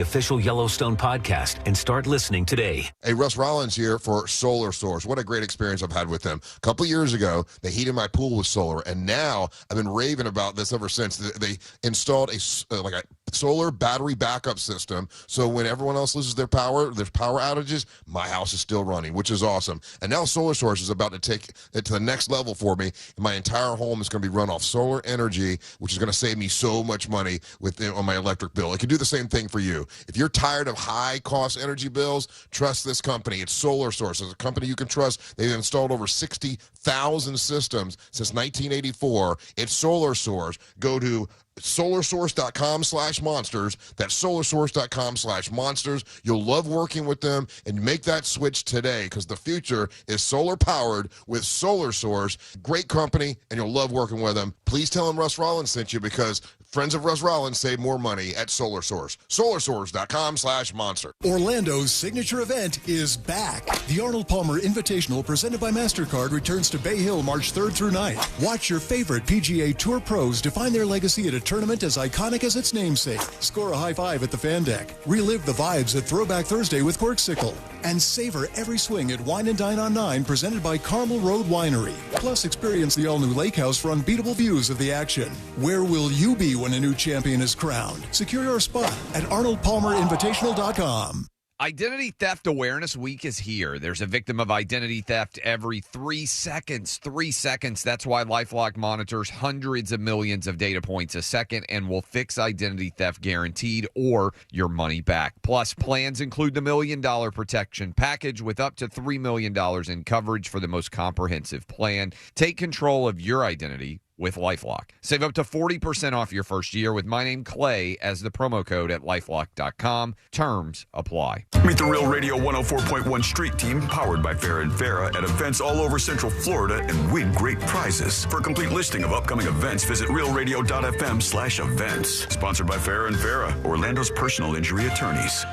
Official Yellowstone podcast and start listening today. Hey, Russ Rollins here for Solar Source. What a great experience I've had with them. A couple years ago, they heated my pool with solar, and now I've been raving about this ever since. They installed a solar battery backup system, so when everyone else loses their power, there's power outages, my house is still running, which is awesome. And now Solar Source is about to take it to the next level for me. My entire home is going to be run off solar energy, which is going to save me so much money on my electric bill. It can do the same thing for you. If you're tired of high-cost energy bills, trust this company. It's Solar Source. It's a company you can trust. They've installed over 60,000 systems since 1984. It's Solar Source. Go to solarsource.com/monsters. That's solarsource.com/monsters. You'll love working with them, and make that switch today, because the future is solar powered with Solar Source. Great company, and you'll love working with them. Please tell them Russ Rollins sent you, because friends of Russ Rollins save more money at Solar Source. solarsource.com/monster. Orlando's signature event is back. The Arnold Palmer Invitational, presented by MasterCard, returns to Bay Hill March 3rd through 9th. Watch your favorite PGA Tour pros define their legacy at a tournament as iconic as its namesake. Score a high five at the fan deck. Relive the vibes at Throwback Thursday with Corksicle. And savor every swing at Wine and Dine on 9, presented by Carmel Road Winery. Plus, experience the all-new lake house for unbeatable views of the action. Where will you be when a new champion is crowned? Secure your spot at ArnoldPalmerInvitational.com. Identity Theft Awareness Week is here. There's a victim of identity theft every 3 seconds. 3 seconds. That's why LifeLock monitors hundreds of millions of data points a second and will fix identity theft guaranteed, or your money back. Plus, plans include the $1 Million Protection Package with up to $3 million in coverage for the most comprehensive plan. Take control of your identity with LifeLock. Save up to 40% off your first year with my name, Clay, as the promo code at LifeLock.com. Terms apply. Meet the Real Radio 104.1 Street Team, powered by Farrah and Farrah, at events all over Central Florida, and win great prizes. For a complete listing of upcoming events, visit realradio.fm/events. Sponsored by Farrah and Farrah, Orlando's personal injury attorneys.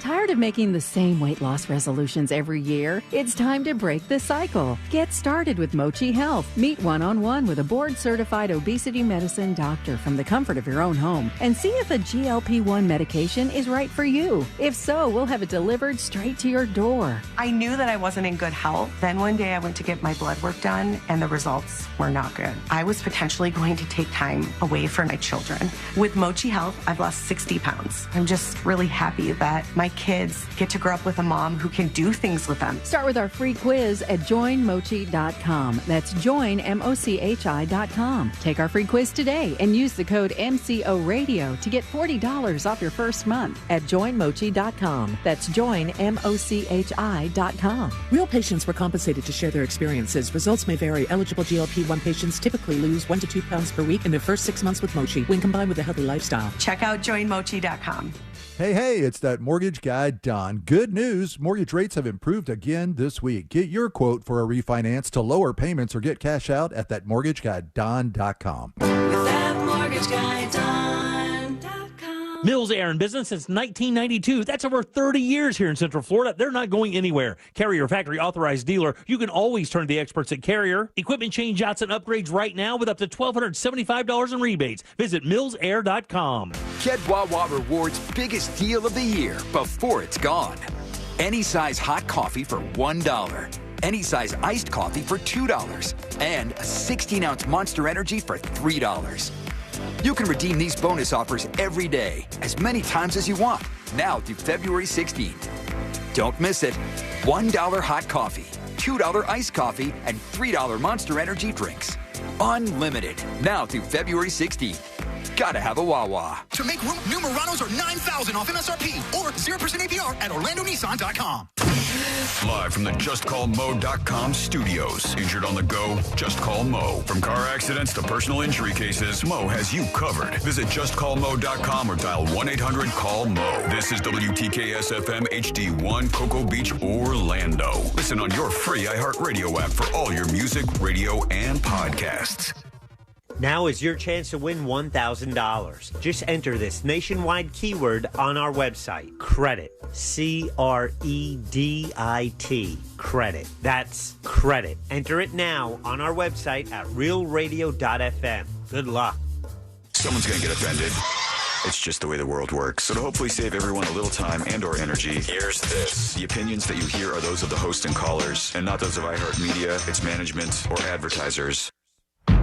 Tired of making the same weight loss resolutions every year? It's time to break the cycle. Get started with Mochi Health. Meet one-on-one with a board-certified obesity medicine doctor from the comfort of your own home and see if a GLP-1 medication is right for you. If so, we'll have it delivered straight to your door. I knew that I wasn't in good health. Then one day I went to get my blood work done, and the results were not good. I was potentially going to take time away from my children. With Mochi Health, I've lost 60 pounds. I'm just really happy that my kids get to grow up with a mom who can do things with them. Start with our free quiz at joinmochi.com. That's joinmochi.com. Take our free quiz today and use the code MCORadio to get $40 off your first month at joinmochi.com. That's joinmochi.com. Real patients were compensated to share their experiences. Results may vary. Eligible GLP-1 patients typically lose 1 to 2 pounds per week in their first 6 months with Mochi when combined with a healthy lifestyle. Check out joinmochi.com. Hey, it's that mortgage guy, Don. Good news. Mortgage rates have improved again this week. Get your quote for a refinance to lower payments or get cash out at thatmortgageguyDon.com. With that mortgage guy, Don.com. Mills Air in business since 1992. That's over 30 years here in Central Florida. They're not going anywhere. Carrier factory authorized dealer. You can always turn to the experts at Carrier. Equipment change outs and upgrades right now with up to $1,275 in rebates. Visit millsair.com. Get Wawa Rewards' biggest deal of the year before it's gone. Any size hot coffee for $1. Any size iced coffee for $2. And a 16-ounce Monster Energy for $3. You can redeem these bonus offers every day, as many times as you want, now through February 16th. Don't miss it. $1 hot coffee, $2 iced coffee, and $3 Monster Energy drinks. Unlimited, now through February 16th. Gotta have a Wawa. To make room, new Muranos are $9,000 off MSRP or 0% APR at OrlandoNissan.com. Live from the JustCallMo.com studios. Injured on the go? Just call Mo. From car accidents to personal injury cases, Mo has you covered. Visit JustCallMo.com or dial 1-800-CALL-MO. This is WTKS-FM HD1, Cocoa Beach, Orlando. Listen on your free iHeartRadio app for all your music, radio, and podcasts. Now is your chance to win $1,000. Just enter this nationwide keyword on our website. Credit. C-R-E-D-I-T. Credit. That's credit. Enter it now on our website at realradio.fm. Good luck. Someone's going to get offended. It's just the way the world works. So to hopefully save everyone a little time and or energy, here's this. The opinions that you hear are those of the host and callers, and not those of iHeartMedia, its management, or advertisers. The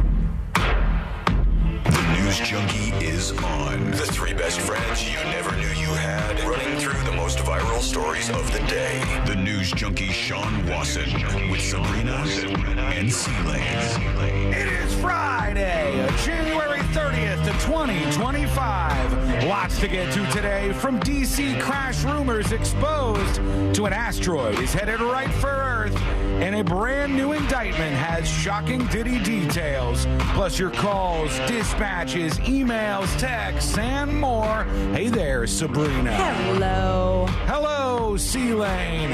News Junkie is on. The three best friends you never knew you had, running through the most viral stories of the day. The News Junkie Sean Wasson with Sabrina and C-Lane. It is Friday, January 30th, 2025. Lots to get to today, from DC crash rumors exposed to an asteroid is headed right for Earth, and a brand new indictment has shocking Diddy details, plus your calls, dispatches, emails, texts, and more. Hey there, Sabrina. Hello. Hello, C-Lane.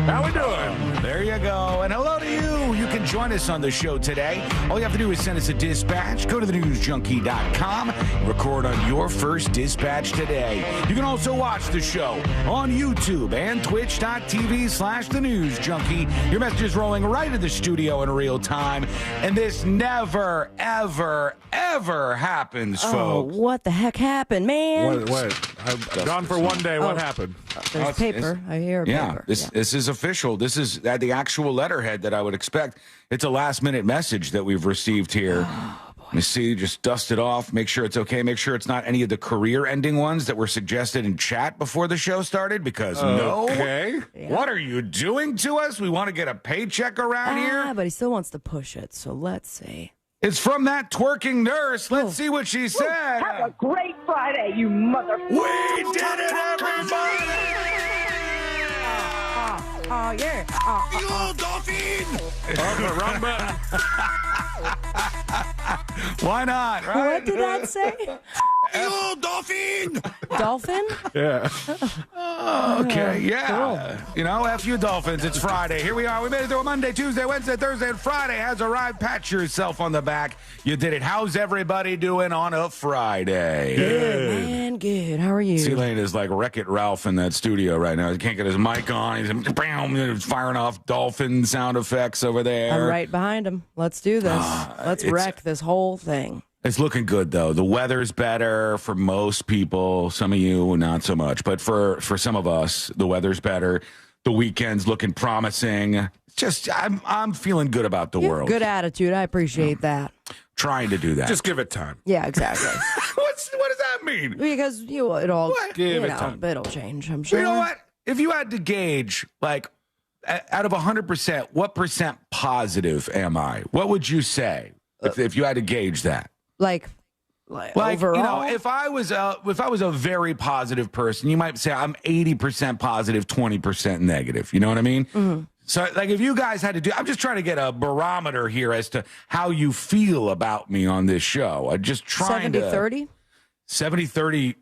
How we doing? There you go. And hello to you. You can join us on the show today. All you have to do is send us a dispatch. Go to thenewsjunkie.com. Record on your first dispatch today. You can also watch the show on YouTube and twitch.tv/thenewsjunkie. Your message is rolling right in the studio in real time. And this never, ever, ever happens, folks. What the heck happened, man? What? I've gone for one day. What happened? There's paper. I hear paper. This is official. This is the actual letterhead that I would expect. It's a last-minute message that we've received here. You see, just dust it off. Make sure it's okay. Make sure it's not any of the career-ending ones that were suggested in chat before the show started, because what are you doing to us? We want to get a paycheck around here? But he still wants to push it, so let's see. It's from that twerking nurse. Let's see what she said. Have a great Friday, you motherfucker. We did it, everybody! Oh, yeah. You dolphin! Wrong button. Why not? Right? What did that say? You dolphin! Dolphin? Yeah. Okay, yeah. Cool. You know, F you Dolphins, it's Friday. Here we are. We made it through a Monday, Tuesday, Wednesday, Thursday, and Friday has arrived. Pat yourself on the back. You did it. How's everybody doing on a Friday? Good, man. Good. How are you? C-Lane is like Wreck-It Ralph in that studio right now. He can't get his mic on. He's firing off dolphin sound effects over there. I'm right behind him. Let's do this. Let's wreck this whole thing. It's looking good, though. The weather's better for most people. Some of you, not so much. But for some of us, the weather's better. The weekend's looking promising. Just, I'm feeling good about the world. Good attitude. I appreciate that. Trying to do that. Just give it time. Yeah, exactly. What does that mean? Because it'll change, I'm sure. You know what? If you had to gauge, like, out of 100%, what percent positive am I? What would you say if you had to gauge that? Like overall? You know, if I was a very positive person, you might say I'm 80% positive, 20% negative. You know what I mean? Mm-hmm. So, like, if you guys had to do, I'm just trying to get a barometer here as to how you feel about me on this show. I'm just trying 70-30? 70-30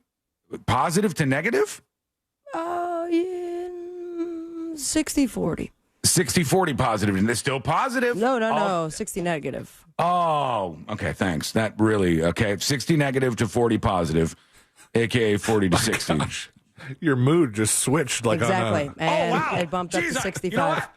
positive to negative? 60-40. 60-40 positive, and it's still positive. No, 60 negative. Oh, okay, thanks. That really, 60 negative to 40 positive, a.k.a. 40 to 60. Gosh. Your mood just switched like exactly. on it bumped up to 65. You know what?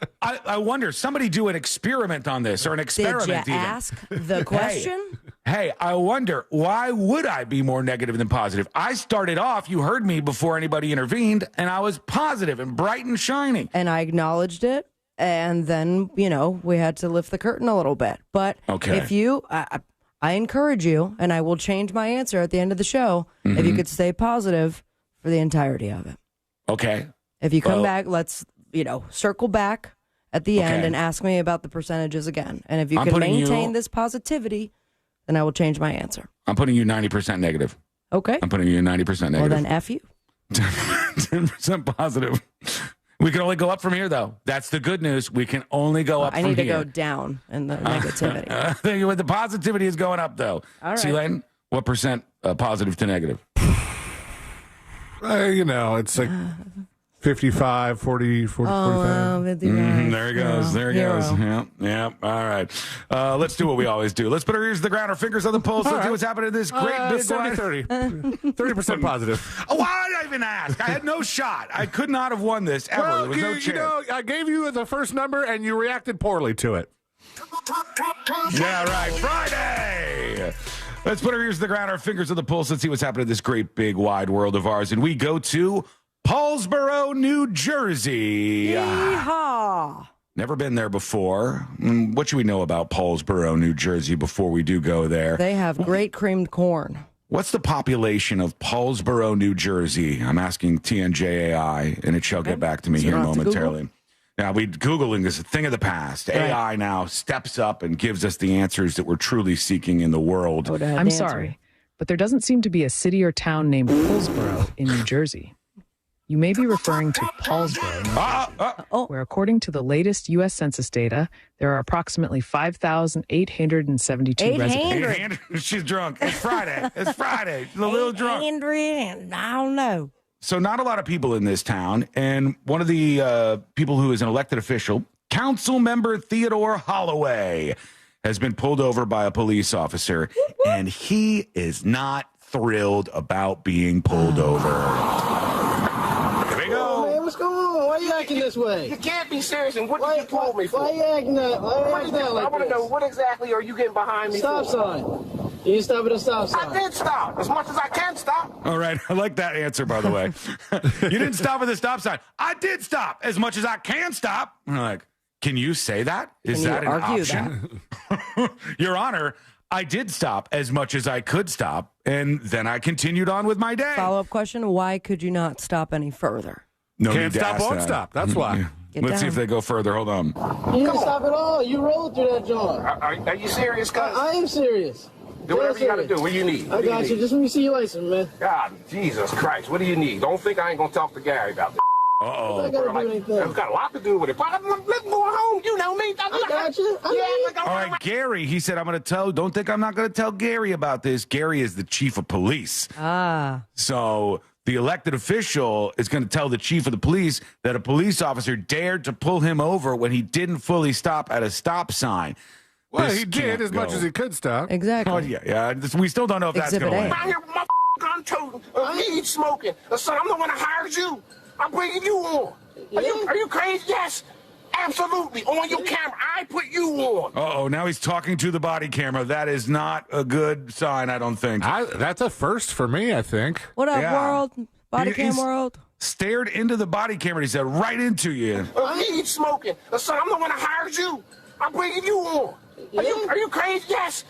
I wonder, somebody do an experiment on this, or an experiment. Did you ask the question? Hey, I wonder, why would I be more negative than positive? I started off, you heard me before anybody intervened, and I was positive and bright and shining. And I acknowledged it, and then, we had to lift the curtain a little bit. But if you, I encourage you, and I will change my answer at the end of the show, if you could stay positive for the entirety of it. Okay. If you come back, let's, circle back at the end and ask me about the percentages again. And if you can maintain this positivity, then I will change my answer. I'm putting you 90% negative. Okay. I'm putting you 90% negative. Well, then F you. 10% positive. We can only go up from here, though. That's the good news. We can only go up from here. I need to go down in the negativity. The positivity is going up, though. All right. C-Lane, what percent positive to negative? It's like 55, 40, 45. 55. There he goes. There he goes. Yeah. All right. Let's do what we always do. Let's put our ears to the ground, our fingers on the pulse. Let's see what's happening in this great big 70-30. 30% positive. Oh, why did I even ask? I had no shot. I could not have won this ever. Well, there was no chance. I gave you the first number, and you reacted poorly to it. Yeah, right. Friday. Let's put our ears to the ground, our fingers on the pulse. Let's see what's happening in this great, big, wide world of ours. And we go to Paulsboro, New Jersey. Yeehaw. Never been there before. What should we know about Paulsboro, New Jersey before we do go there? They have great creamed corn. What's the population of Paulsboro, New Jersey? I'm asking TNJAI, and it shall get back to me here momentarily. Now, Googling is a thing of the past. Right. AI now steps up and gives us the answers that we're truly seeking in the world. I'm sorry, but there doesn't seem to be a city or town named Paulsboro in New Jersey. You may be referring to Paulsboro, where according to the latest U.S. Census data, there are approximately 5,872 residents. She's drunk. It's Friday. It's Friday. She's a little drunk. I don't know. So not a lot of people in this town, and one of the people who is an elected official, Council Member Theodore Holloway, has been pulled over by a police officer, and he is not thrilled about being pulled over. Here we go. Hey, what's going on? Why are you acting this way? You can't be serious, and what did you pull me for? Why are you acting that? Why are you acting like I want to know, what exactly are you getting behind me Stop for? sign. You didn't stop at a stop sign. I did stop, as much as I can stop. All right, I like that answer, by the way. You didn't stop at the stop sign. I did stop as much as I can stop. I'm like, can you say that? Is that an option? Your Honor, I did stop as much as I could stop, and then I continued on with my day. Follow-up question, why could you not stop any further? No Can't stop, won't stop. That's why. Let's see if they go further. Hold on. You didn't stop at all. You rolled through that joint. Are you serious, cuz? I am serious. Do whatever you got to do. What do you need? I got you. Just let me see your license, man. God, Jesus Christ. What do you need? Don't think I ain't going to talk to Gary about this. Uh-oh. I gotta do anything. It's got a lot to do with it. But let's go home. You know me. I got you. All right, Gary, he said, don't think I'm not going to tell Gary about this. Gary is the chief of police. So the elected official is going to tell the chief of the police that a police officer dared to pull him over when he didn't fully stop at a stop sign. Well, he did as much as he could stop. Exactly. Oh, yeah. We still don't know if that's going to win. I'm here with my gun toting, weed smoking. Son, I'm the one that hired you. I'm bringing you on. Are you crazy? Yes. Absolutely. On your camera. I put you on. Uh-oh, now he's talking to the body camera. That is not a good sign, I don't think. That's a first for me, I think. What up, world? Body cam world? Stared into the body camera. He said, right into you. Weed smoking. Son, I'm the one that hired you. I'm bringing you on. Are you crazy? Yes.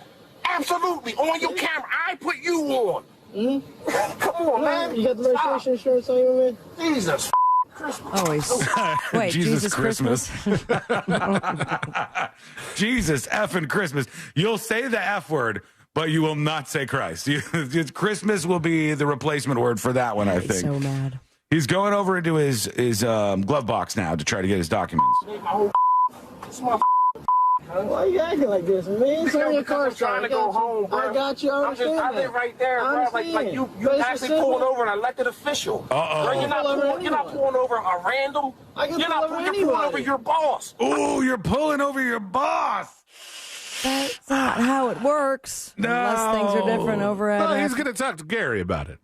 Absolutely. On your camera. I put you on. Come on, man. You got the registration insurance on you, man? Jesus Christmas. Always. Wait, Jesus Christmas. Jesus effing Christmas. You'll say the F word, but you will not say Christ. Christmas will be the replacement word for that one, I think. So mad. He's going over into his glove box now to try to get his documents. Why are you acting like this, man? It's on your car. I'm trying to go home, bro. I got you. I live right there, bro. Like you actually pulling over an elected official. Uh-oh. You're not pulling over a random. You're pulling over your boss. Ooh, you're pulling over your boss. That's not how it works. No. Unless things are different over at... Well, he's going to talk to Gary about it.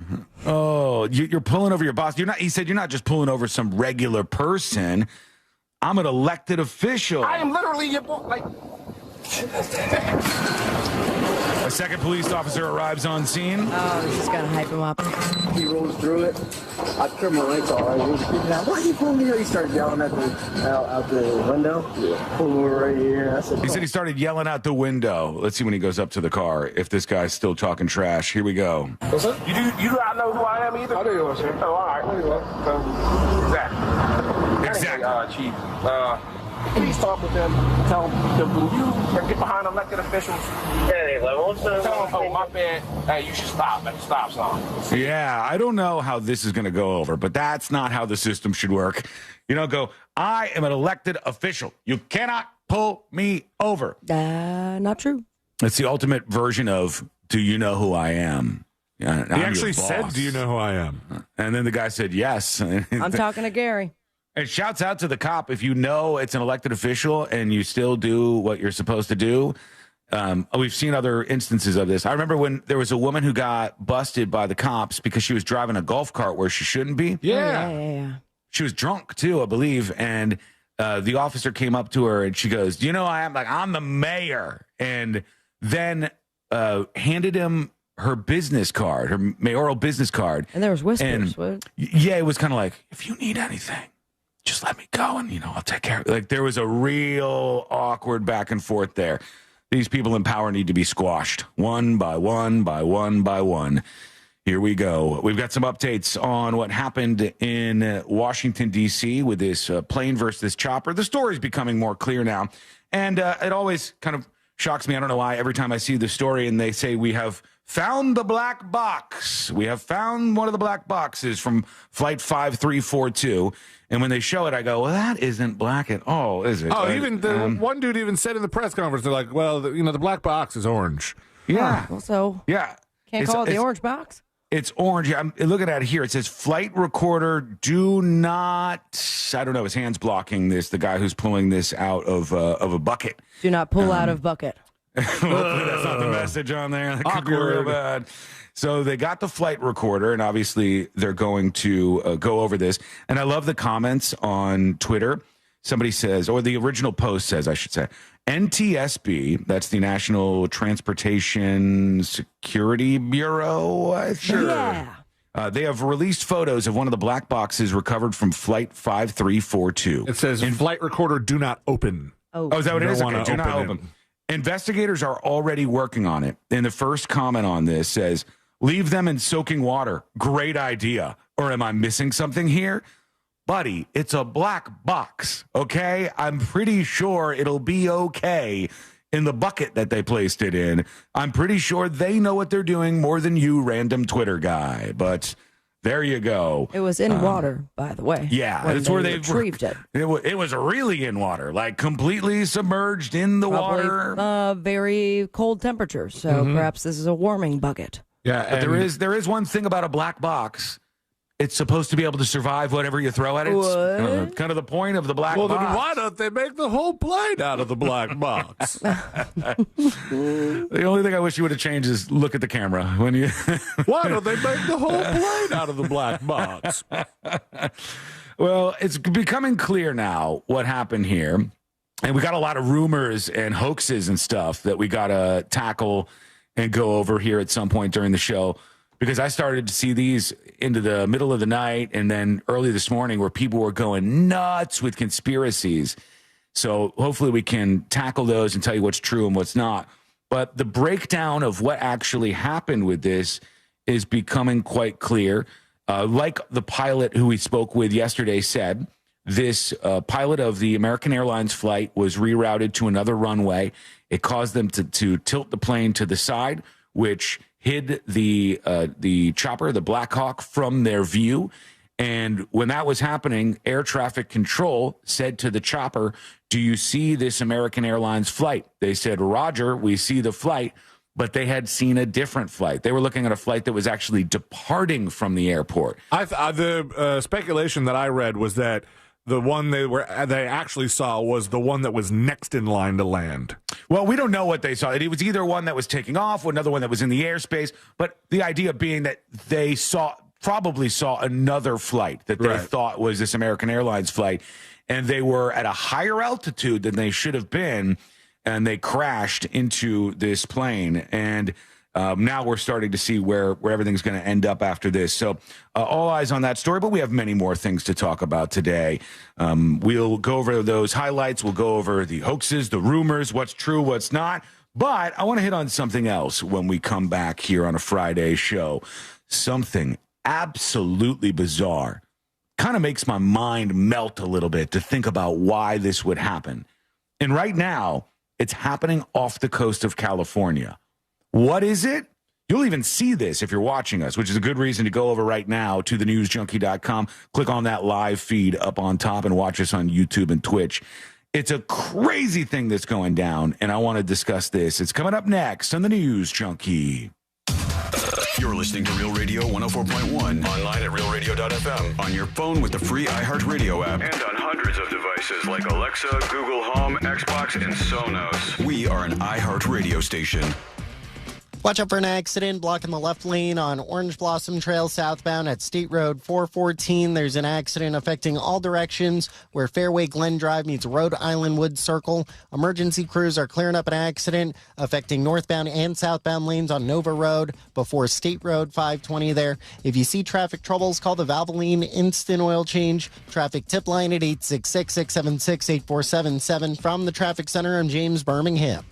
Oh, you're pulling over your boss. He said you're not just pulling over some regular person. I'm an elected official. I am literally your boss. Like. A second police officer arrives on scene. Oh, this is going to hype him up. He rolls through it. I turned my lights off. I was freaking out. Why are you pulling me here? He started yelling out the window. Yeah. Pull over right here. I said, he said he started yelling out the window. Let's see when he goes up to the car if this guy's still talking trash. Here we go. What's up? You do not know who I am either? I know you are, sir. Oh, all right. Exactly. Chief. Please talk with them. Tell them when you get behind elected officials. Tell them, oh, my bad. Hey, you should stop at the stop sign. Yeah, I don't know how this is going to go over, but that's not how the system should work. You don't go, I am an elected official. You cannot pull me over. Not true. It's the ultimate version of, do you know who I am? He actually said, do you know who I am? And then the guy said, yes. I'm talking to Gary. And shouts out to the cop. If you know it's an elected official and you still do what you're supposed to do. We've seen other instances of this. I remember when there was a woman who got busted by the cops because she was driving a golf cart where she shouldn't be. Yeah. She was drunk too, I believe. And the officer came up to her and she goes, do you know I'm the mayor? And then handed him her business card, her mayoral business card. And there was whispers. Yeah, it was kind of like, if you need anything, just let me go and, I'll take care of it. Like, there was a real awkward back and forth there. These people in power need to be squashed one by one by one by one. Here we go. We've got some updates on what happened in Washington, D.C. with this plane versus this chopper. The story's becoming more clear now. And it always kind of shocks me. I don't know why. Every time I see the story and they say we have found the black box. We have found one of the black boxes from Flight 5342. And when they show it, I go, well, that isn't black at all, is it? Oh, even one dude even said in the press conference, they're like, well, the black box is orange. Yeah. So yeah. Can't call it the orange box? It's orange. I'm looking at it here. It says flight recorder, do not, I don't know, his hand's blocking this, the guy who's pulling this out of a bucket. Do not pull out of bucket. Hopefully that's not the message on there. That could be real bad. So they got the flight recorder, and obviously they're going to go over this. And I love the comments on Twitter. Somebody says, or the original post says, I should say, NTSB, that's the National Transportation Security Bureau, I think. Sure. Yeah. They have released photos of one of the black boxes recovered from Flight 5342. It says, flight recorder, do not open. Oh, is that what it is? Okay, do not open. Investigators are already working on it. And the first comment on this says, leave them in soaking water. Great idea. Or am I missing something here? Buddy, it's a black box, okay? I'm pretty sure it'll be okay in the bucket that they placed it in. I'm pretty sure they know what they're doing more than you, random Twitter guy. But there you go. It was in water, by the way. Yeah, that's where they retrieved it. It was really in water, like completely submerged in the water. Very cold temperatures, so perhaps this is a warming bucket. Yeah, but there is one thing about a black box. It's supposed to be able to survive whatever you throw at it. It's kind of the point of the black box. Well, then why don't they make the whole plane out of the black box? The only thing I wish you would have changed is look at the camera. When you Why don't they make the whole plane out of the black box? Well, it's becoming clear now what happened here. And we got a lot of rumors and hoaxes and stuff that we got to tackle and go over here at some point during the show. Because I started to see these into the middle of the night and then early this morning where people were going nuts with conspiracies. So hopefully we can tackle those and tell you what's true and what's not. But the breakdown of what actually happened with this is becoming quite clear. Like the pilot who we spoke with yesterday said, this pilot of the American Airlines flight was rerouted to another runway. It caused them to tilt the plane to the side, which hid the chopper, the Black Hawk, from their view. And when that was happening, air traffic control said to the chopper, do you see this American Airlines flight? They said, Roger, we see the flight, but they had seen a different flight. They were looking at a flight that was actually departing from the airport. The speculation that I read was that the one they actually saw was the one that was next in line to land. Well, we don't know what they saw. It was either one that was taking off or another one that was in the airspace. But the idea being that they probably saw another flight that they thought was this American Airlines flight. And they were at a higher altitude than they should have been. And they crashed into this plane. And now we're starting to see where everything's going to end up after this. So all eyes on that story, but we have many more things to talk about today. We'll go over those highlights. We'll go over the hoaxes, the rumors, what's true, what's not. But I want to hit on something else when we come back here on a Friday show. Something absolutely bizarre. Kind of makes my mind melt a little bit to think about why this would happen. And right now, it's happening off the coast of California. What is it? You'll even see this if you're watching us, which is a good reason to go over right now to thenewsjunkie.com. Click on that live feed up on top and watch us on YouTube and Twitch. It's a crazy thing that's going down, and I want to discuss this. It's coming up next on the News Junkie. You're listening to Real Radio 104.1. Online at realradio.fm. On your phone with the free iHeartRadio app. And on hundreds of devices like Alexa, Google Home, Xbox, and Sonos. We are an iHeartRadio station. Watch out for an accident blocking the left lane on Orange Blossom Trail southbound at State Road 414. There's an accident affecting all directions where Fairway Glen Drive meets Rhode Island Woods Circle. Emergency crews are clearing up an accident affecting northbound and southbound lanes on Nova Road before State Road 520 there. If you see traffic troubles, call the Valvoline Instant Oil Change traffic tip line at 866-676-8477. From the Traffic Center, I'm James Birmingham.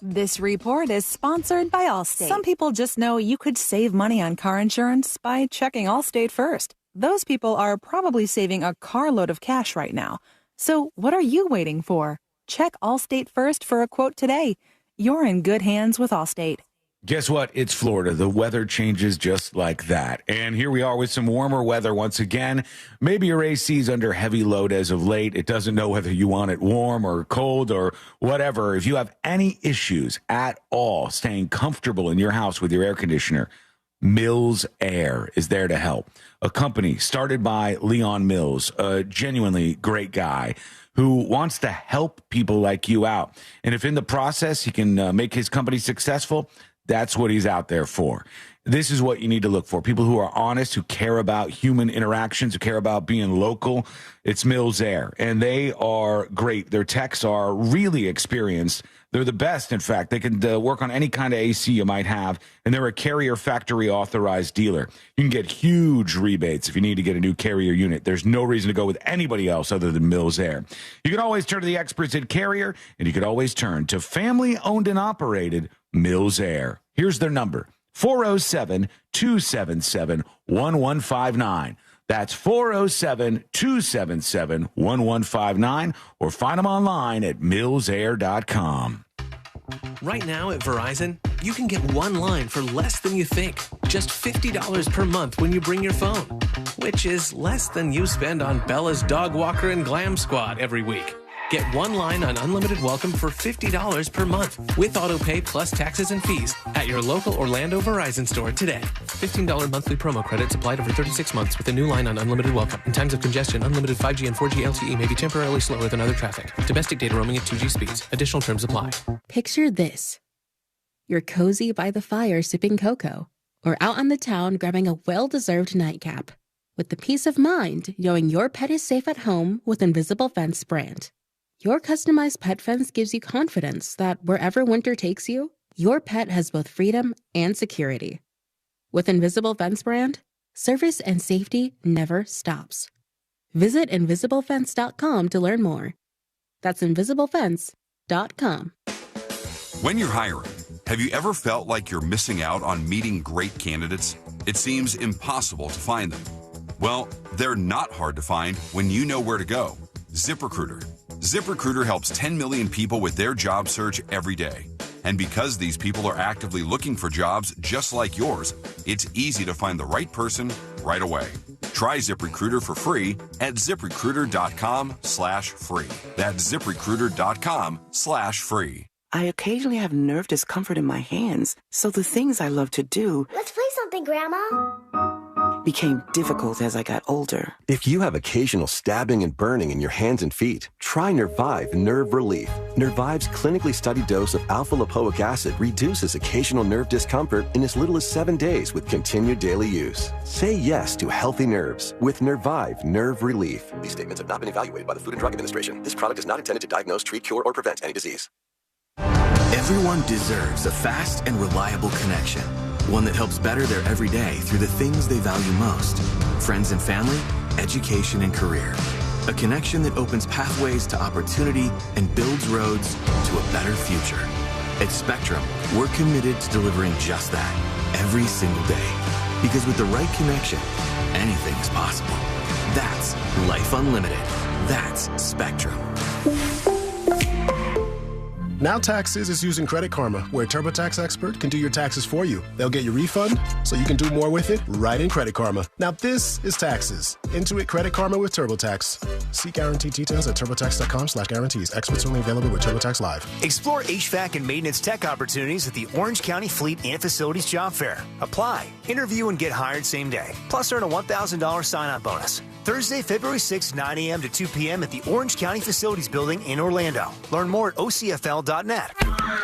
This report is sponsored by Allstate. Some people just know you could save money on car insurance by checking Allstate first. Those people are probably saving a carload of cash right now. So what are you waiting for? Check Allstate first for a quote today. You're in good hands with Allstate. Guess what? It's Florida. The weather changes just like that. And here we are with some warmer weather once again. Maybe your AC's under heavy load as of late. It doesn't know whether you want it warm or cold or whatever. If you have any issues at all staying comfortable in your house with your air conditioner, Mills Air is there to help. A company started by Leon Mills, a genuinely great guy who wants to help people like you out. And if in the process he can make his company successful, that's what he's out there for. This is what you need to look for. People who are honest, who care about human interactions, who care about being local. It's Mills Air, and they are great. Their techs are really experienced. They're the best, in fact. They can work on any kind of AC you might have, and they're a Carrier factory authorized dealer. You can get huge rebates if you need to get a new Carrier unit. There's no reason to go with anybody else other than Mills Air. You can always turn to the experts at Carrier, and you can always turn to family-owned and operated Mills Air. Here's their number, 407-277-1159. That's 407-277-1159, or find them online at millsair.com. Right now at Verizon, you can get one line for less than you think. Just $50 per month when you bring your phone, which is less than you spend on Bella's Dog Walker and Glam Squad every week. Get one line on unlimited welcome for $50 per month with autopay plus taxes and fees at your local Orlando Verizon store today. $15 monthly promo credits applied over 36 months with a new line on unlimited welcome. In times of congestion, unlimited 5G and 4G LTE may be temporarily slower than other traffic. Domestic data roaming at 2G speeds. Additional terms apply. Picture this. You're cozy by the fire sipping cocoa, or out on the town grabbing a well-deserved nightcap, with the peace of mind knowing your pet is safe at home with Invisible Fence brand. Your customized pet fence gives you confidence that wherever winter takes you, your pet has both freedom and security. With Invisible Fence brand, service and safety never stops. Visit InvisibleFence.com to learn more. That's InvisibleFence.com. When you're hiring, have you ever felt like you're missing out on meeting great candidates? It seems impossible to find them. Well, they're not hard to find when you know where to go. ZipRecruiter. ZipRecruiter helps 10 million people with their job search every day. And because these people are actively looking for jobs just like yours, it's easy to find the right person right away. Try ZipRecruiter for free at ZipRecruiter.com/free. That's ZipRecruiter.com/free. I occasionally have nerve discomfort in my hands, so the things I love to do... Let's play something, Grandma. ...became difficult as I got older. If you have occasional stabbing and burning in your hands and feet, try Nervive Nerve Relief. Nervive's clinically studied dose of alpha-lipoic acid reduces occasional nerve discomfort in as little as 7 days with continued daily use. Say yes to healthy nerves with Nervive Nerve Relief. These statements have not been evaluated by the Food and Drug Administration. This product is not intended to diagnose, treat, cure, or prevent any disease. Everyone deserves a fast and reliable connection. One that helps better their everyday through the things they value most. Friends and family, education and career. A connection that opens pathways to opportunity and builds roads to a better future. At Spectrum, we're committed to delivering just that every single day. Because with the right connection, anything is possible. That's Life Unlimited. That's Spectrum. Now Taxes is using Credit Karma, where a TurboTax expert can do your taxes for you. They'll get your refund so you can do more with it right in Credit Karma. Now this is taxes. Intuit Credit Karma with TurboTax. See guaranteed details at turbotax.com/guarantees. Experts only available with TurboTax Live. Explore HVAC and maintenance tech opportunities at the Orange County Fleet and Facilities Job Fair. Apply, interview, and get hired same day. Plus, earn a $1,000 sign-on bonus. Thursday, February 6th, 9 a.m. to 2 p.m. at the Orange County Facilities Building in Orlando. Learn more at ocfl.net.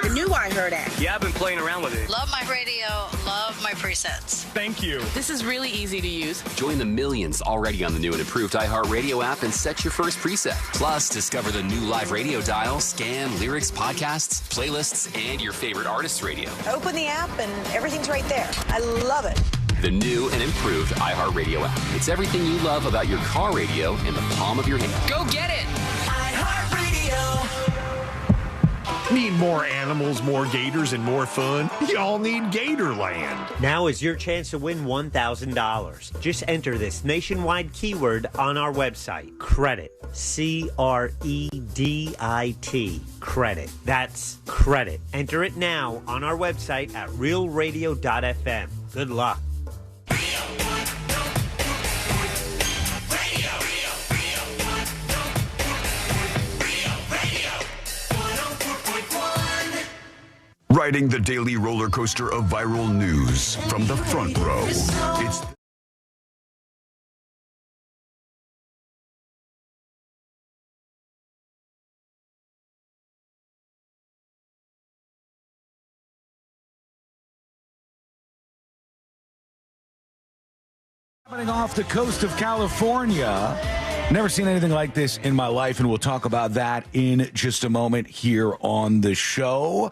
The new iHeart app. Yeah, I've been playing around with it. Love my radio. Love my presets. Thank you. This is really easy to use. Join the millions already on the new and improved iHeartRadio app and set your first preset. Plus, discover the new live radio dial, scan, lyrics, podcasts, playlists, and your favorite artist's radio. Open the app and everything's right there. I love it. The new and improved iHeartRadio app. It's everything you love about your car radio in the palm of your hand. Go get it. iHeartRadio. Need more animals, more gators, and more fun? Y'all need Gatorland. Now is your chance to win $1,000. Just enter this nationwide keyword on our website. Credit. C-R-E-D-I-T. Credit. That's credit. Enter it now on our website at realradio.fm. Good luck. Riding the daily roller coaster of viral news from the front row. It's happening off the coast of California. Never seen anything like this in my life, and we'll talk about that in just a moment here on the show.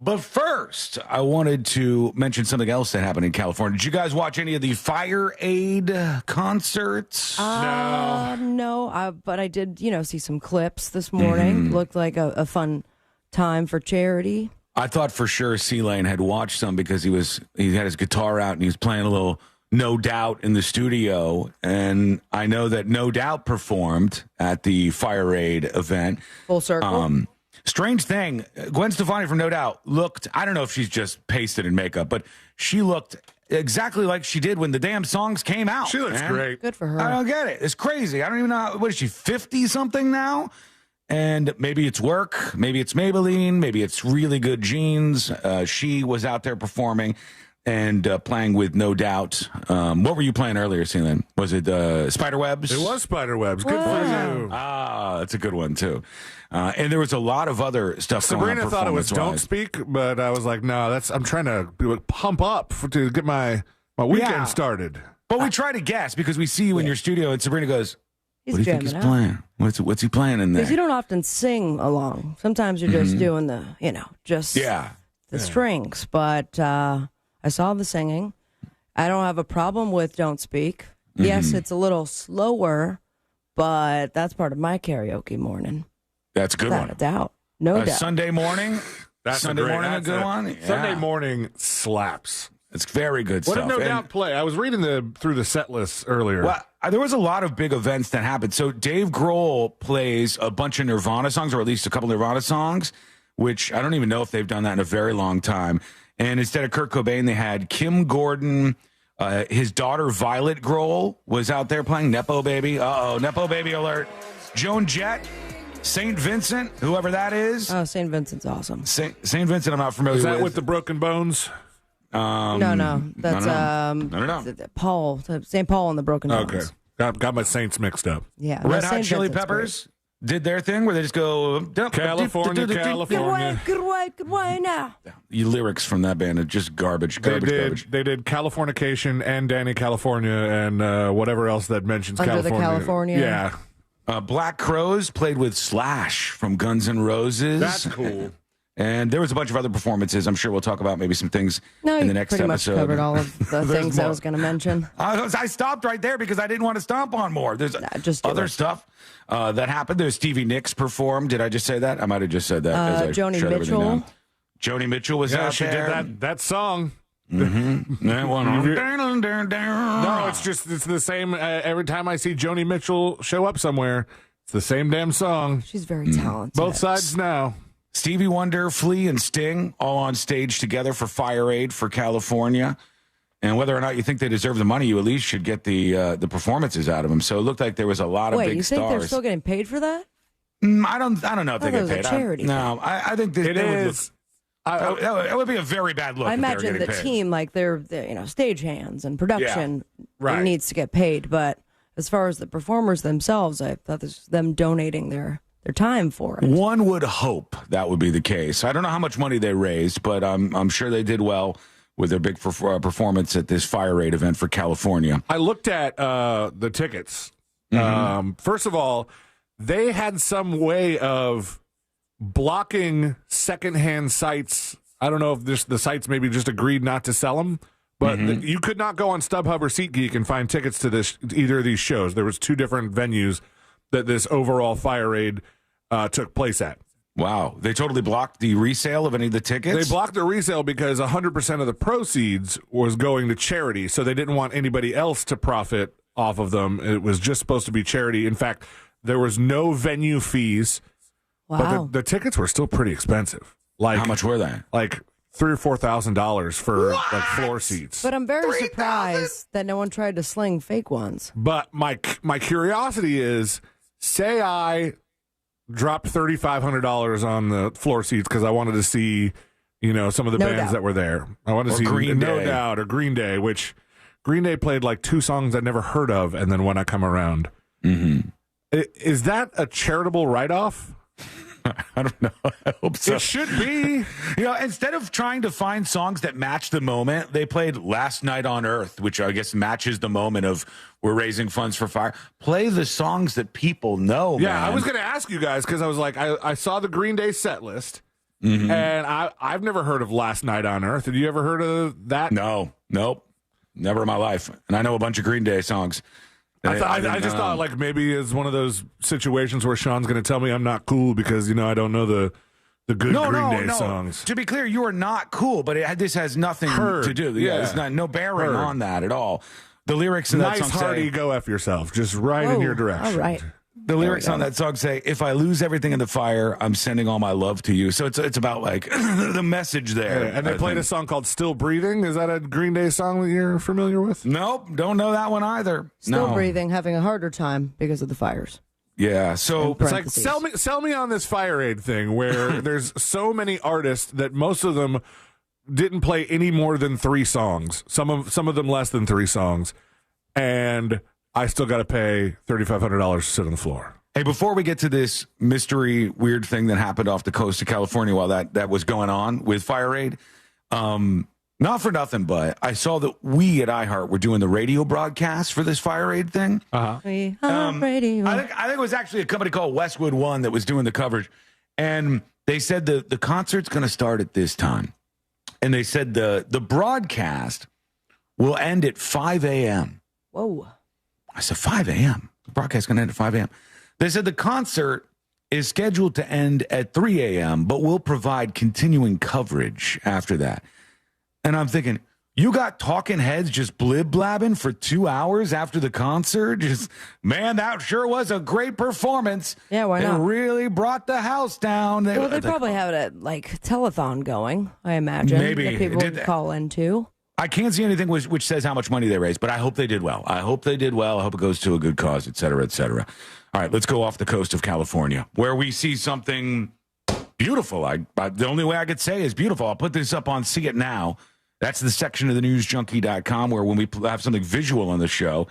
But first, I wanted to mention something else that happened in California. Did you guys watch any of the Fire Aid concerts? No, but I did, see some clips this morning. Mm-hmm. Looked like a fun time for charity. I thought for sure C-Lane had watched some because he had his guitar out and he was playing a little No Doubt in the studio. And I know that No Doubt performed at the Fire Aid event. Full circle. Strange thing, Gwen Stefani from No Doubt looked, I don't know if she's just pasted in makeup, but she looked exactly like she did when the damn songs came out. She looks great. Good for her. I don't get it. It's crazy. I don't even know. What is she, 50-something now? And maybe it's work. Maybe it's Maybelline. Maybe it's really good genes. She was out there performing and playing with No Doubt. What were you playing earlier, Celine? Was it Spiderwebs? It was Spiderwebs. Good for you. Ah, that's a good one, too. And there was a lot of other stuff Sabrina going on. thought it was Don't Speak, but I was like, no, I'm trying to pump up to get my weekend started. But we try to guess because we see you in your studio, and Sabrina goes, He's what do you think he's jamming playing? What's he playing in there? Because you don't often sing along. Sometimes you're just doing the, the strings. But I saw the singing. I don't have a problem with Don't Speak. Yes, it's a little slower, but that's part of my karaoke morning. That's a good one. Without a doubt. No doubt. Sunday morning? That's Sunday morning a good one? Yeah. Sunday morning slaps. It's very good what stuff. What did No Doubt play? I was reading through the set list earlier. Well, there was a lot of big events that happened. So Dave Grohl plays a bunch of Nirvana songs, or at least a couple Nirvana songs, which I don't even know if they've done that in a very long time. And instead of Kurt Cobain, they had Kim Gordon. His daughter, Violet Grohl, was out there playing Nepo Baby. Uh-oh, Nepo Baby alert. Joan Jett, St. Vincent, whoever that is. Oh, St. Vincent's awesome. St. Vincent, I'm not familiar with. Is that with the Broken Bones? No. That's I don't know. Paul, St. Paul and the Broken Bones. Okay. Got my Saints mixed up. Yeah. Red Hot Chili Peppers did their thing where they just go California. Good way now. The lyrics from that band are just garbage. They did Californication and Danny California and whatever else that mentions Under California. the California. Yeah. Black Crowes played with Slash from Guns N' Roses. That's cool. And there was a bunch of other performances. I'm sure we'll talk about maybe some things in the next pretty episode. Much covered all of the things I was going to mention. I stopped right there because I didn't want to stomp on more. There's other stuff that happened. There's Stevie Nicks performed. Did I just say that? I might have just said that. Joni Mitchell. Joni Mitchell was out there. She did that song. Mm-hmm. No, it's the same. Every time I see Joni Mitchell show up somewhere, it's the same damn song. She's very talented. Both sides now. Stevie Wonder, Flea, and Sting all on stage together for Fire Aid for California. And whether or not you think they deserve the money, you at least should get the performances out of them. So it looked like there was a lot of big stars. Wait, you think they're still getting paid for that? I don't know if they get paid. I think it is. It would be a very bad look. I imagine the paid. team, like they're stagehands and production, needs to get paid. But as far as the performers themselves, I thought this was them donating their time for it. One would hope that would be the case. I don't know how much money they raised, but I'm sure they did well with their big performance at this Fire Raid event for California. I looked at the tickets. First of all, they had some way of blocking secondhand sites. I don't know if the sites maybe just agreed not to sell them, but you could not go on StubHub or SeatGeek and find tickets to either of these shows. There was 2 different venues that this overall Fire Raid took place at. Wow. They totally blocked the resale of any of the tickets? They blocked the resale because 100% of the proceeds was going to charity, so they didn't want anybody else to profit off of them. It was just supposed to be charity. In fact, there was no venue fees, but the tickets were still pretty expensive. How much were they? Like $3,000 or $4,000 for like floor seats. But I'm very surprised that no one tried to sling fake ones. But my curiosity is, say I dropped $3,500 on the floor seats because I wanted to see, some of the bands that were there. I wanted to see No Doubt or Green Day, which Green Day played like 2 songs I'd never heard of, and then When I Come Around. Is that a charitable write-off? I don't know. I hope so. It should be. Instead of trying to find songs that match the moment, they played Last Night on Earth, which I guess matches the moment of we're raising funds for fire. Play the songs that people know, Yeah, man. I was going to ask you guys because I was like, I saw the Green Day set list, and I've never heard of Last Night on Earth. Have you ever heard of that? No. Nope. Never in my life. And I know a bunch of Green Day songs. I just thought like maybe it's one of those situations where Sean's going to tell me I'm not cool because I don't know the good Green Day songs. To be clear, you are not cool, but this has nothing to do. Yeah, it's no bearing on that at all. The lyrics in that song say, hearty, go F yourself, just right in your direction. All right. The lyrics on that song say, if I lose everything in the fire, I'm sending all my love to you. So it's about like the message there. Yeah, and they played a song called Still Breathing. Is that a Green Day song that you're familiar with? Nope. Don't know that one either. Still breathing, having a harder time because of the fires. Yeah. So it's like, sell me on this Fire Aid thing where there's so many artists that most of them didn't play any more than 3 songs. Some of them less than 3 songs. And I still got to pay $3,500 to sit on the floor. Hey, before we get to this mystery weird thing that happened off the coast of California while that was going on with Fire Aid, not for nothing, but I saw that we at iHeart were doing the radio broadcast for this Fire Aid thing. Radio. I think it was actually a company called Westwood One that was doing the coverage, and they said the concert's going to start at this time, and they said the broadcast will end at 5 a.m. Whoa. I said, 5 a.m.? The broadcast's going to end at 5 a.m. They said the concert is scheduled to end at 3 a.m., but we'll provide continuing coverage after that. And I'm thinking, you got talking heads just blib-blabbing for 2 hours after the concert? Man, that sure was a great performance. Yeah, why not? It really brought the house down. They probably have a telethon going, I imagine. Maybe. That people would call into. I can't see anything which says how much money they raised, but I hope they did well. I hope it goes to a good cause, et cetera, et cetera. All right, let's go off the coast of California, where we see something beautiful. The only way I could say is beautiful. I'll put this up on See It Now. That's the section of the newsjunkie.com where when we have something visual on the show,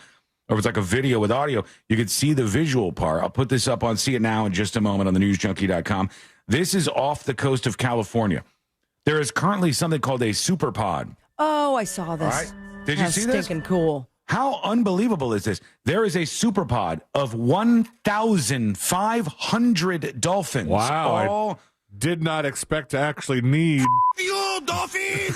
or it's like a video with audio, you can see the visual part. I'll put this up on See It Now in just a moment on the newsjunkie.com. This is off the coast of California. There is currently something called a superpod. Oh, I saw this. All right. Did you see this? Stinking cool. How unbelievable is this? There is a superpod of 1,500 dolphins. Wow. I did not expect to actually need... You, dolphin!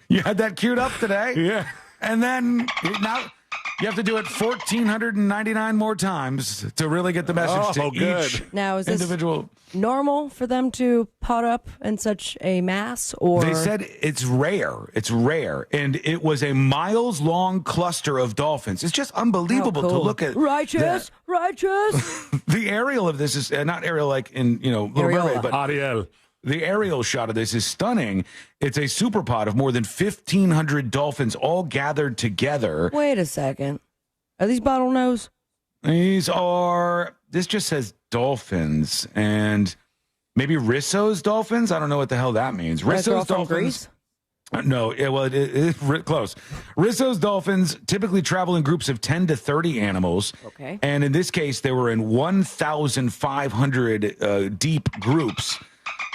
You had that queued up today? Yeah. And then now you have to do it 1,499 more times to really get the message to each now, is this individual. Normal for them to pot up in such a mass? Or they said it's rare. It's rare. And it was a miles-long cluster of dolphins. It's just unbelievable to look at. Righteous. The aerial of this is not aerial like in, Little Mermaid, but Ariel. the aerial shot of this is stunning. It's a super pod of more than 1,500 dolphins all gathered together. Wait a second. Are these bottlenose? This just says dolphins and maybe Risso's dolphins. I don't know what the hell that means. Risso's dolphins. No, it's close. Risso's dolphins typically travel in groups of 10 to 30 animals. Okay. And in this case, they were in 1,500 deep groups,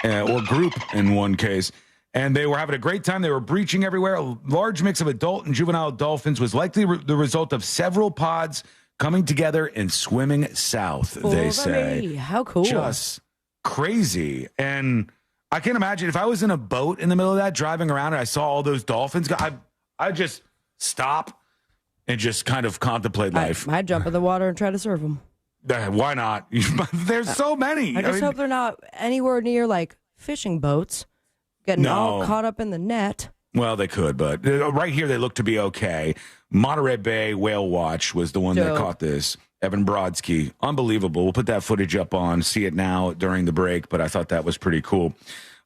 or group in one case. And they were having a great time. They were breaching everywhere. A large mix of adult and juvenile dolphins was likely the result of several pods coming together and swimming south, they say. How cool. Just crazy. And I can't imagine if I was in a boat in the middle of that driving around and I saw all those dolphins, I'd just stop and just kind of contemplate life. I'd jump in the water and try to surf them. Why not? There's so many. I hope they're not anywhere near like fishing boats getting all caught up in the net. Well, they could, but right here they look to be okay. Monterey Bay Whale Watch was the one that caught this. Evan Brodsky, unbelievable. We'll put that footage up on See It Now during the break, but I thought that was pretty cool.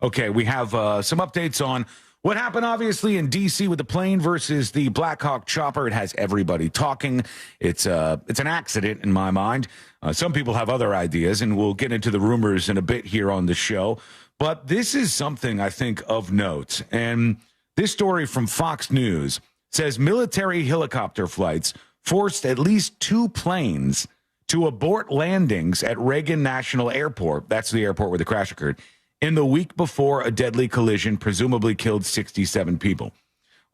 Okay, we have some updates on what happened, obviously, in D.C. with the plane versus the Black Hawk chopper. It has everybody talking. It's an accident in my mind. Some people have other ideas, and we'll get into the rumors in a bit here on the show. But this is something I think of note. And this story from Fox News says military helicopter flights forced at least 2 planes to abort landings at Reagan National Airport. That's the airport where the crash occurred. In the week before a deadly collision presumably killed 67 people.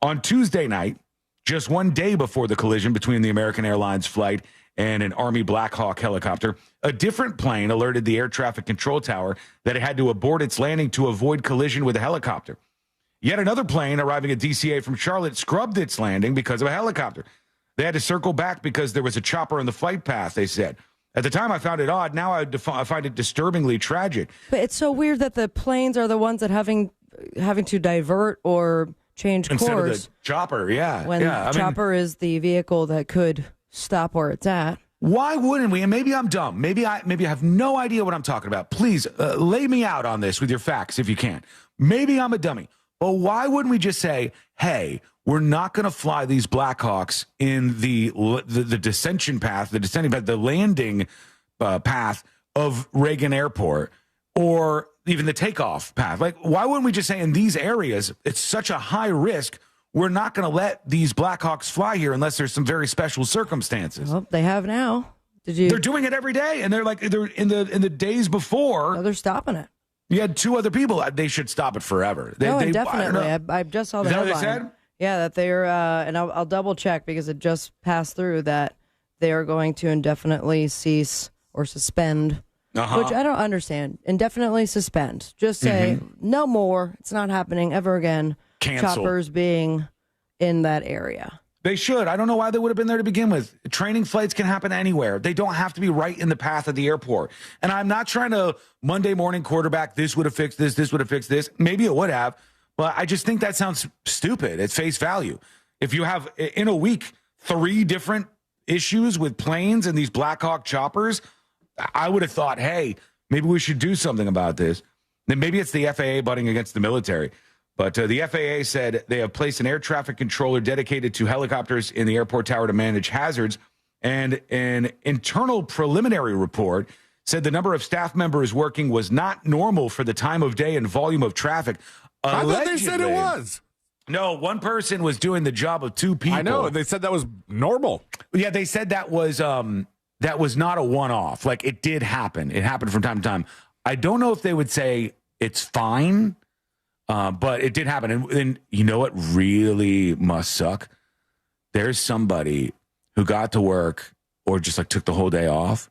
On Tuesday night, just one day before the collision between the American Airlines flight and an Army Black Hawk helicopter, a different plane alerted the air traffic control tower that it had to abort its landing to avoid collision with a helicopter. Yet another plane arriving at DCA from Charlotte scrubbed its landing because of a helicopter. They had to circle back because there was a chopper in the flight path, they said. At the time, I found it odd. Now I find it disturbingly tragic. But it's so weird that the planes are the ones that having to divert or change course. Instead of the chopper, yeah. When the chopper is the vehicle that could stop where it's at. Why wouldn't we? And maybe I'm dumb. Maybe I have no idea what I'm talking about. Please lay me out on this with your facts if you can. Maybe I'm a dummy. But why wouldn't we just say, hey, we're not going to fly these Blackhawks in the descension path, the landing path of Reagan Airport, or even the takeoff path? Like, why wouldn't we just say in these areas, it's such a high risk, we're not going to let these Blackhawks fly here unless there's some very special circumstances? Well, they have now. They're doing it every day, and they're in the days before. No, they're stopping it. You had 2 other people. They should stop it forever. Definitely. I just saw the headline. Is that what they said? Yeah, that they're, and I'll double check because it just passed through that they are going to indefinitely cease or suspend, which I don't understand. Indefinitely suspend. Just say no more. It's not happening ever again. Cancel. Choppers being in that area. They should. I don't know why they would have been there to begin with. Training flights can happen anywhere. They don't have to be right in the path of the airport. And I'm not trying to Monday morning quarterback, this would have fixed this, this would have fixed this. Maybe it would have, but I just think that sounds stupid at face value. If you have, in a week, 3 different issues with planes and these Black Hawk choppers, I would have thought, hey, maybe we should do something about this. Then maybe it's the FAA butting against the military. But the FAA said they have placed an air traffic controller dedicated to helicopters in the airport tower to manage hazards. And an internal preliminary report said the number of staff members working was not normal for the time of day and volume of traffic. I thought they said it was. No, one person was doing the job of 2 people. I know. They said that was normal. Yeah, they said that was not a one-off. Like, it did happen. It happened from time to time. I don't know if they would say it's fine. But it did happen. And you know what really must suck? There's somebody who got to work or just like took the whole day off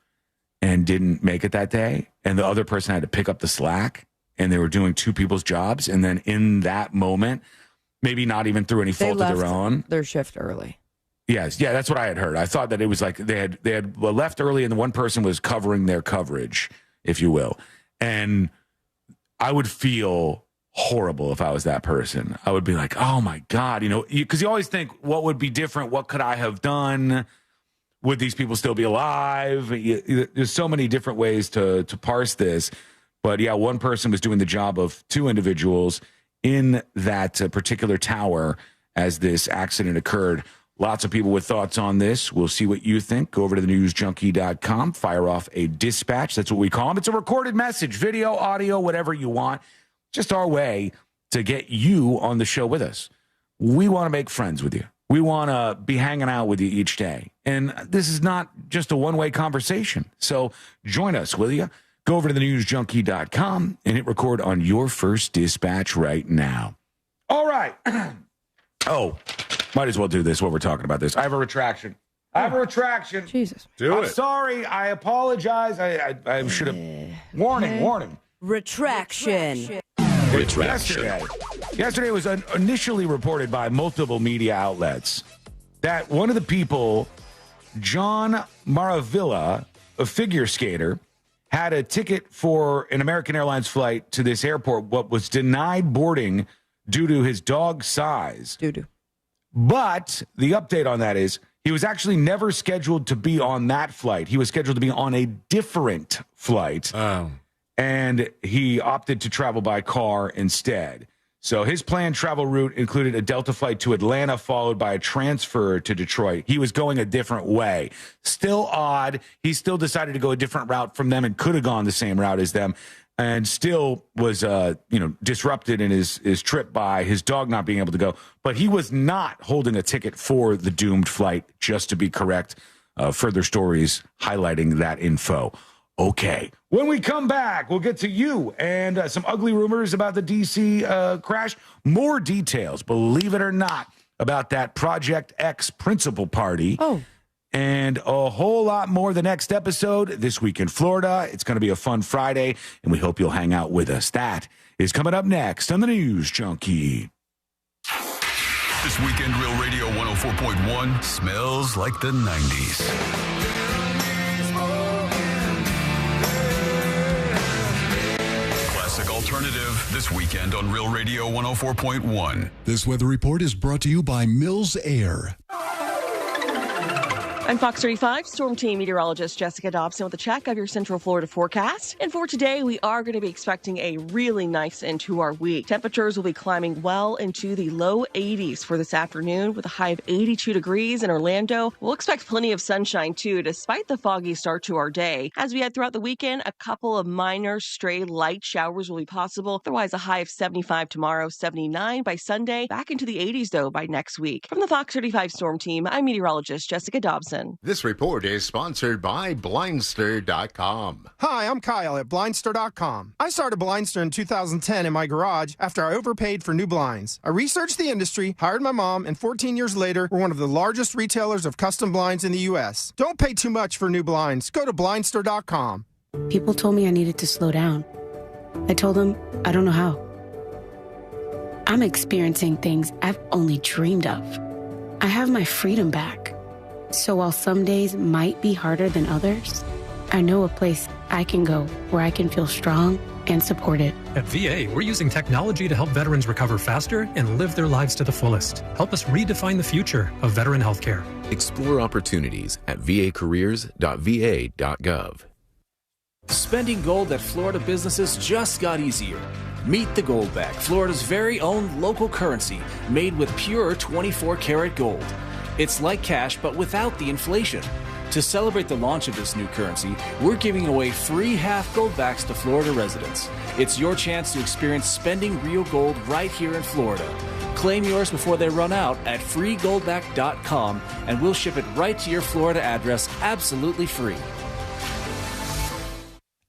and didn't make it that day. And the other person had to pick up the slack and they were doing 2 people's jobs. And then in that moment, maybe not even through any fault of their own. Their shift early. Yes. Yeah, that's what I had heard. I thought that it was like they had left early and the one person was covering their coverage, if you will. And I would feel horrible if I was that person. I would be like, oh my God, because you always think, what would be different? What could I have done? Would these people still be alive? There's so many different ways to parse this. But yeah, one person was doing the job of two individuals in that particular tower as this accident occurred. Lots of people with thoughts on this. We'll see what you think. Go over to thenewsjunkie.com, fire off a dispatch. That's what we call them. It's a recorded message, video, audio, whatever you want. Just our way to get you on the show with us. We want to make friends with you. We want to be hanging out with you each day. And this is not just a one-way conversation. So join us, will you? Go over to thenewsjunkie.com and hit record on your first dispatch right now. All right. Oh, might as well do this while we're talking about this. I have a retraction. Jesus. I'm sorry. I apologize. I should have. Warning. Retraction. Yesterday was initially reported by multiple media outlets that one of the people, John Maravilla, a figure skater, had a ticket for an American Airlines flight to this airport, but was denied boarding due to his dog's size. But the update on that is he was actually never scheduled to be on that flight. He was scheduled to be on a different flight. And he opted to travel by car instead. So his planned travel route included a Delta flight to Atlanta, followed by a transfer to Detroit. He was going a different way. Still odd. He still decided to go a different route from them and could have gone the same route as them, and still was disrupted in his trip by his dog not being able to go. But he was not holding a ticket for the doomed flight, just to be correct. Further stories highlighting that info. Okay, when we come back, we'll get to you and some ugly rumors about the D.C. Crash. More details, believe it or not, about that Project X principal party. And a whole lot more the next episode this week in Florida. It's going to be a fun Friday, and we hope you'll hang out with us. That is coming up next on the News Junkie. This weekend, Real Radio 104.1 smells like the 90s. Alternative this weekend on Real Radio 104.1. This weather report is brought to you by Mills Air. I'm Fox 35 Storm Team meteorologist Jessica Dobson with a check of your Central Florida forecast. And for today, we are going to be expecting a really nice end to our week. Temperatures will be climbing well into the low 80s for this afternoon with a high of 82 degrees in Orlando. We'll expect plenty of sunshine too, despite the foggy start to our day. As we head throughout the weekend, a couple of minor stray light showers will be possible. Otherwise, a high of 75 tomorrow, 79 by Sunday. Back into the 80s though by next week. From the Fox 35 Storm Team, I'm meteorologist Jessica Dobson. This report is sponsored by Blindster.com. Hi, I'm Kyle at Blindster.com. I started Blindster in 2010 in my garage after I overpaid for new blinds. I researched the industry, hired my mom, and 14 years later, we're one of the largest retailers of custom blinds in the U.S. Don't pay too much for new blinds. Go to Blindster.com. People told me I needed to slow down. I told them I don't know how. I'm experiencing things I've only dreamed of. I have my freedom back. So while some days might be harder than others, I know a place I can go where I can feel strong and supported. At VA, we're using technology to help veterans recover faster and live their lives to the fullest. Help us redefine the future of veteran healthcare. Explore opportunities at vacareers.va.gov. Spending gold at Florida businesses just got easier. Meet the Goldback, Florida's very own local currency made with pure 24-karat gold. It's like cash, but without the inflation. To celebrate the launch of this new currency, we're giving away free half Goldbacks to Florida residents. It's your chance to experience spending real gold right here in Florida. Claim yours before they run out at freegoldback.com, and we'll ship it right to your Florida address absolutely free.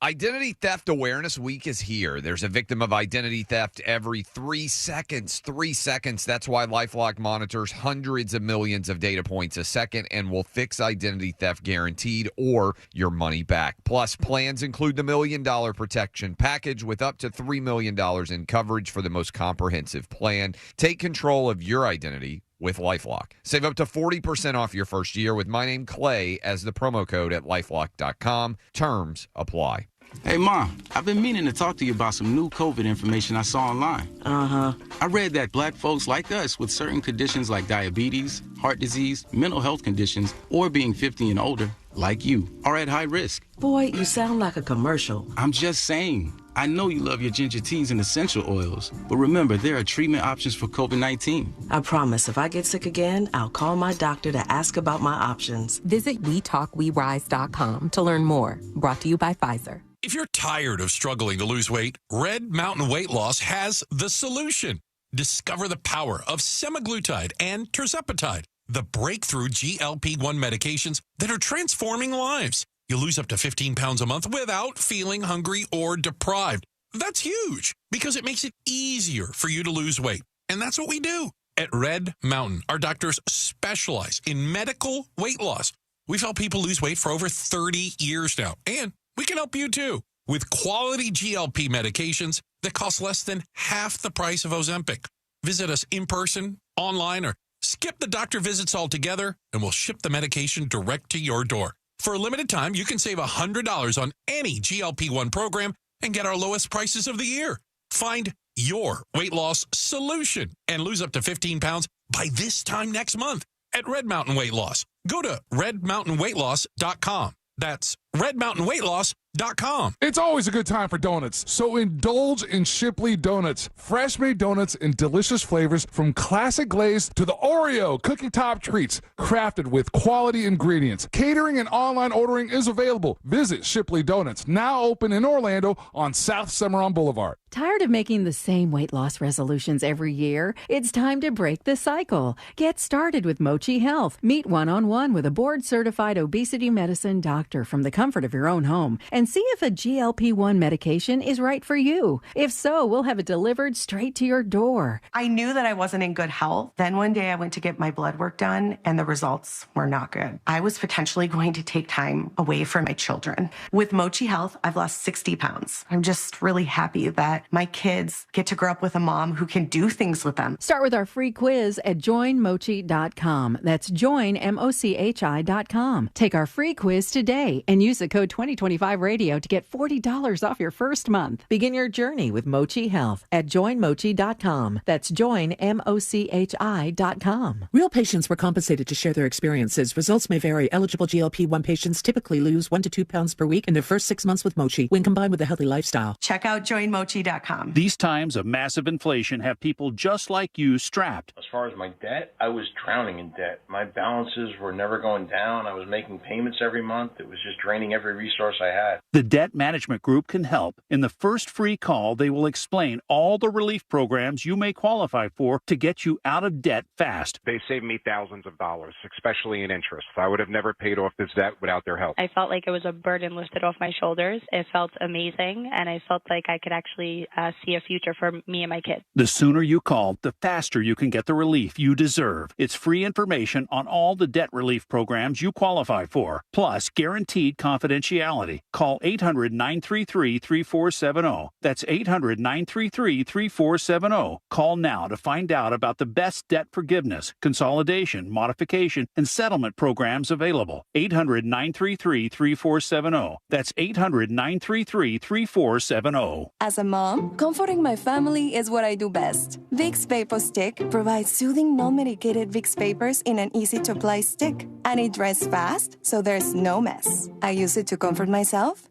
Identity Theft Awareness Week is here. There's a victim of identity theft every 3 seconds. 3 seconds. That's why LifeLock monitors hundreds of millions of data points a second and will fix identity theft guaranteed or your money back. Plus, plans include the $1 Million Protection Package with up to $3 million in coverage for the most comprehensive plan. Take control of your identity with LifeLock. Save up to 40% off your first year with my name, Clay, as the promo code at LifeLock.com. Terms apply. Hey, Mom, I've been meaning to talk to you about some new COVID information I saw online. I read that black folks like us with certain conditions like diabetes, heart disease, mental health conditions, or being 50 and older, like you, are at high risk. Boy, you sound like a commercial. I'm just saying. I know you love your ginger teas and essential oils, but remember, there are treatment options for COVID-19. I promise if I get sick again, I'll call my doctor to ask about my options. Visit WeTalkWeRise.com to learn more. Brought to you by Pfizer. If you're tired of struggling to lose weight, Red Mountain Weight Loss has the solution. Discover the power of semaglutide and tirzepatide, the breakthrough GLP-1 medications that are transforming lives. You'll lose up to 15 pounds a month without feeling hungry or deprived. That's huge because it makes it easier for you to lose weight. And that's what we do. At Red Mountain, our doctors specialize in medical weight loss. We've helped people lose weight for over 30 years now. And we can help you too with quality GLP medications that cost less than half the price of Ozempic. Visit us in person, online, or skip the doctor visits altogether, and we'll ship the medication direct to your door. For a limited time, you can save $100 on any GLP-1 program and get our lowest prices of the year. Find your weight loss solution and lose up to 15 pounds by this time next month at Red Mountain Weight Loss. Go to redmountainweightloss.com. That's redmountainweightloss.com. It's always a good time for donuts, so indulge in Shipley Donuts. Fresh-made donuts in delicious flavors from classic glaze to the Oreo cookie top treats, crafted with quality ingredients. Catering and online ordering is available. Visit Shipley Donuts, now open in Orlando on South Cimarron Boulevard. Tired of making the same weight loss resolutions every year? It's time to break the cycle. Get started with Mochi Health. Meet one-on-one with a board-certified obesity medicine doctor from the comfort of your own home and see if a GLP-1 medication is right for you. If so, we'll have it delivered straight to your door. I knew that I wasn't in good health. Then one day I went to get my blood work done and the results were not good. I was potentially going to take time away from my children. With Mochi Health, I've lost 60 pounds. I'm just really happy that my kids get to grow up with a mom who can do things with them. Start with our free quiz at joinmochi.com. That's joinmochi.com. Take our free quiz today and use the code 2025radio to get $40 off your first month. Begin your journey with Mochi Health at joinmochi.com. That's joinmochi.com. Real patients were compensated to share their experiences. Results may vary. Eligible GLP-1 patients typically lose 1 to 2 pounds per week in their first 6 months with Mochi when combined with a healthy lifestyle. Check out joinmochi.com. These times of massive inflation have people just like you strapped. As far as my debt, I was drowning in debt. My balances were never going down. I was making payments every month. It was just draining every resource I had. The Debt Management Group can help. In the first free call, they will explain all the relief programs you may qualify for to get you out of debt fast. They saved me thousands of dollars, especially in interest. I would have never paid off this debt without their help. I felt like it was a burden lifted off my shoulders. It felt amazing, and I felt like I could actually see a future for me and my kids. The sooner you call, the faster you can get the relief you deserve. It's free information on all the debt relief programs you qualify for, plus guaranteed confidentiality. Call 800-933-3470. That's 800-933-3470. Call now to find out about the best debt forgiveness, consolidation, modification, and settlement programs available. 800-933-3470. That's 800-933-3470. As a mom, comforting my family is what I do best. Vicks Vapor Stick provides soothing, non-medicated Vicks vapors in an easy-to-apply stick. And it dries fast, so there's no mess. I use it to comfort myself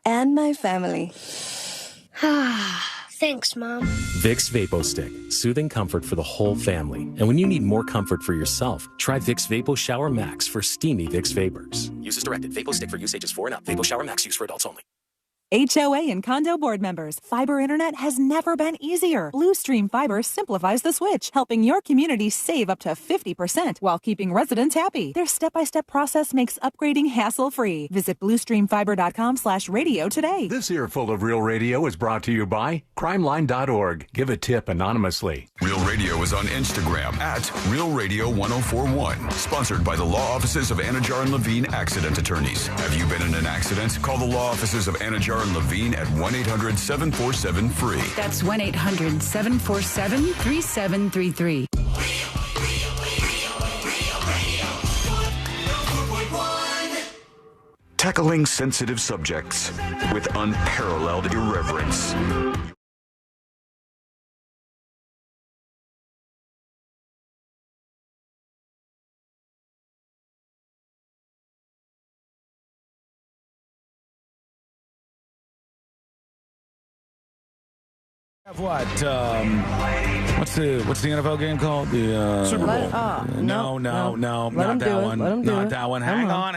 and my family. Thanks, Mom. Vicks Vapo Stick. Soothing comfort for the whole family. And when you need more comfort for yourself, try Vicks Vapo Shower Max for steamy Vicks Vapors. Use as directed. Vapo Stick for use ages 4 and up. Vapo Shower Max use for adults only. HOA and condo board members, fiber internet has never been easier. Bluestream Fiber simplifies the switch, helping your community save up to 50% while keeping residents happy. Their step-by-step process makes upgrading hassle-free. Visit bluestreamfiber.com/radio today. This earful of Real Radio is brought to you by crimeline.org. Give a tip anonymously. Real Radio is on Instagram at Real Radio 1041. Sponsored by the law offices of Anajar and Levine Accident Attorneys. Have you been in an accident? Call the law offices of Anajar and Levine at 1-800-747-FREE. That's 1-800-747-3733. Tackling sensitive subjects with unparalleled irreverence. Have what? What's the NFL game called? The Super Bowl. No, not that one. Not that one. Hang on.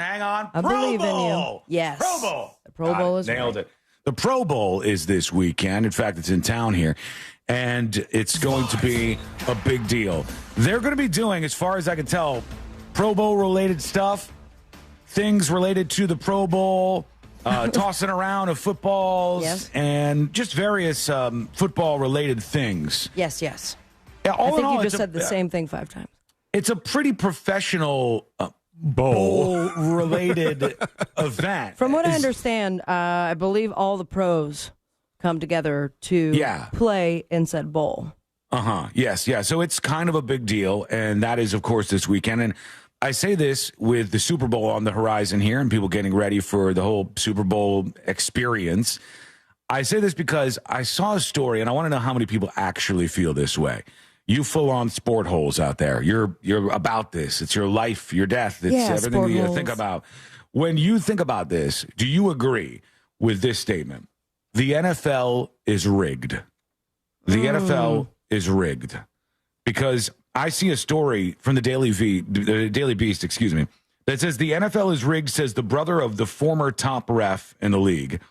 I believe in you. Yes. Pro Bowl. The Pro Bowl is nailed it. The Pro Bowl is this weekend. In fact, it's in town here, and it's going to be a big deal. They're going to be doing, as far as I can tell, Pro Bowl related stuff, things related to the Pro Bowl. Tossing around of footballs and just various football-related things. Yes. Yeah, I think you just said the same thing 5 times. It's a pretty professional bowl-related event. From what I understand, I believe all the pros come together to play in said bowl. Yes. So it's kind of a big deal, and that is, of course, this weekend. And I say this with the Super Bowl on the horizon here and people getting ready for the whole Super Bowl experience. I say this because I saw a story, and I want to know how many people actually feel this way. You full-on sport holes out there. You're about this. It's your life, your death. It's everything that you think about. When you think about this, do you agree with this statement? The NFL is rigged. The NFL is rigged. Because I see a story from the Daily Beast, that says the NFL is rigged, says the brother of the former top ref in the league.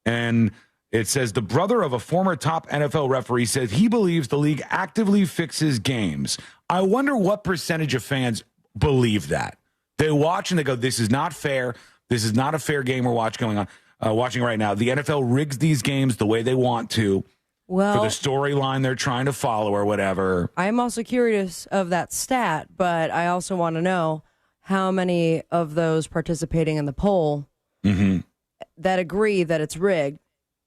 And it says the brother of a former top NFL referee says he believes the league actively fixes games. I wonder what percentage of fans believe that. They watch and they go, this is not fair. This is not a fair game we're watching right now. The NFL rigs these games the way they want to. Well, for the storyline they're trying to follow or whatever. I'm also curious of that stat, but I also want to know how many of those participating in the poll that agree that it's rigged,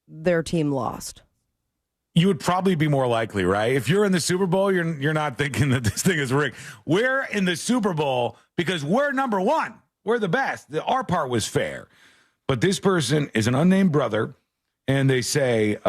their team lost. You would probably be more likely, right? If you're in the Super Bowl, you're not thinking that this thing is rigged. We're in the Super Bowl because we're number one. We're the best. Our part was fair. But this person is an unnamed brother. And they say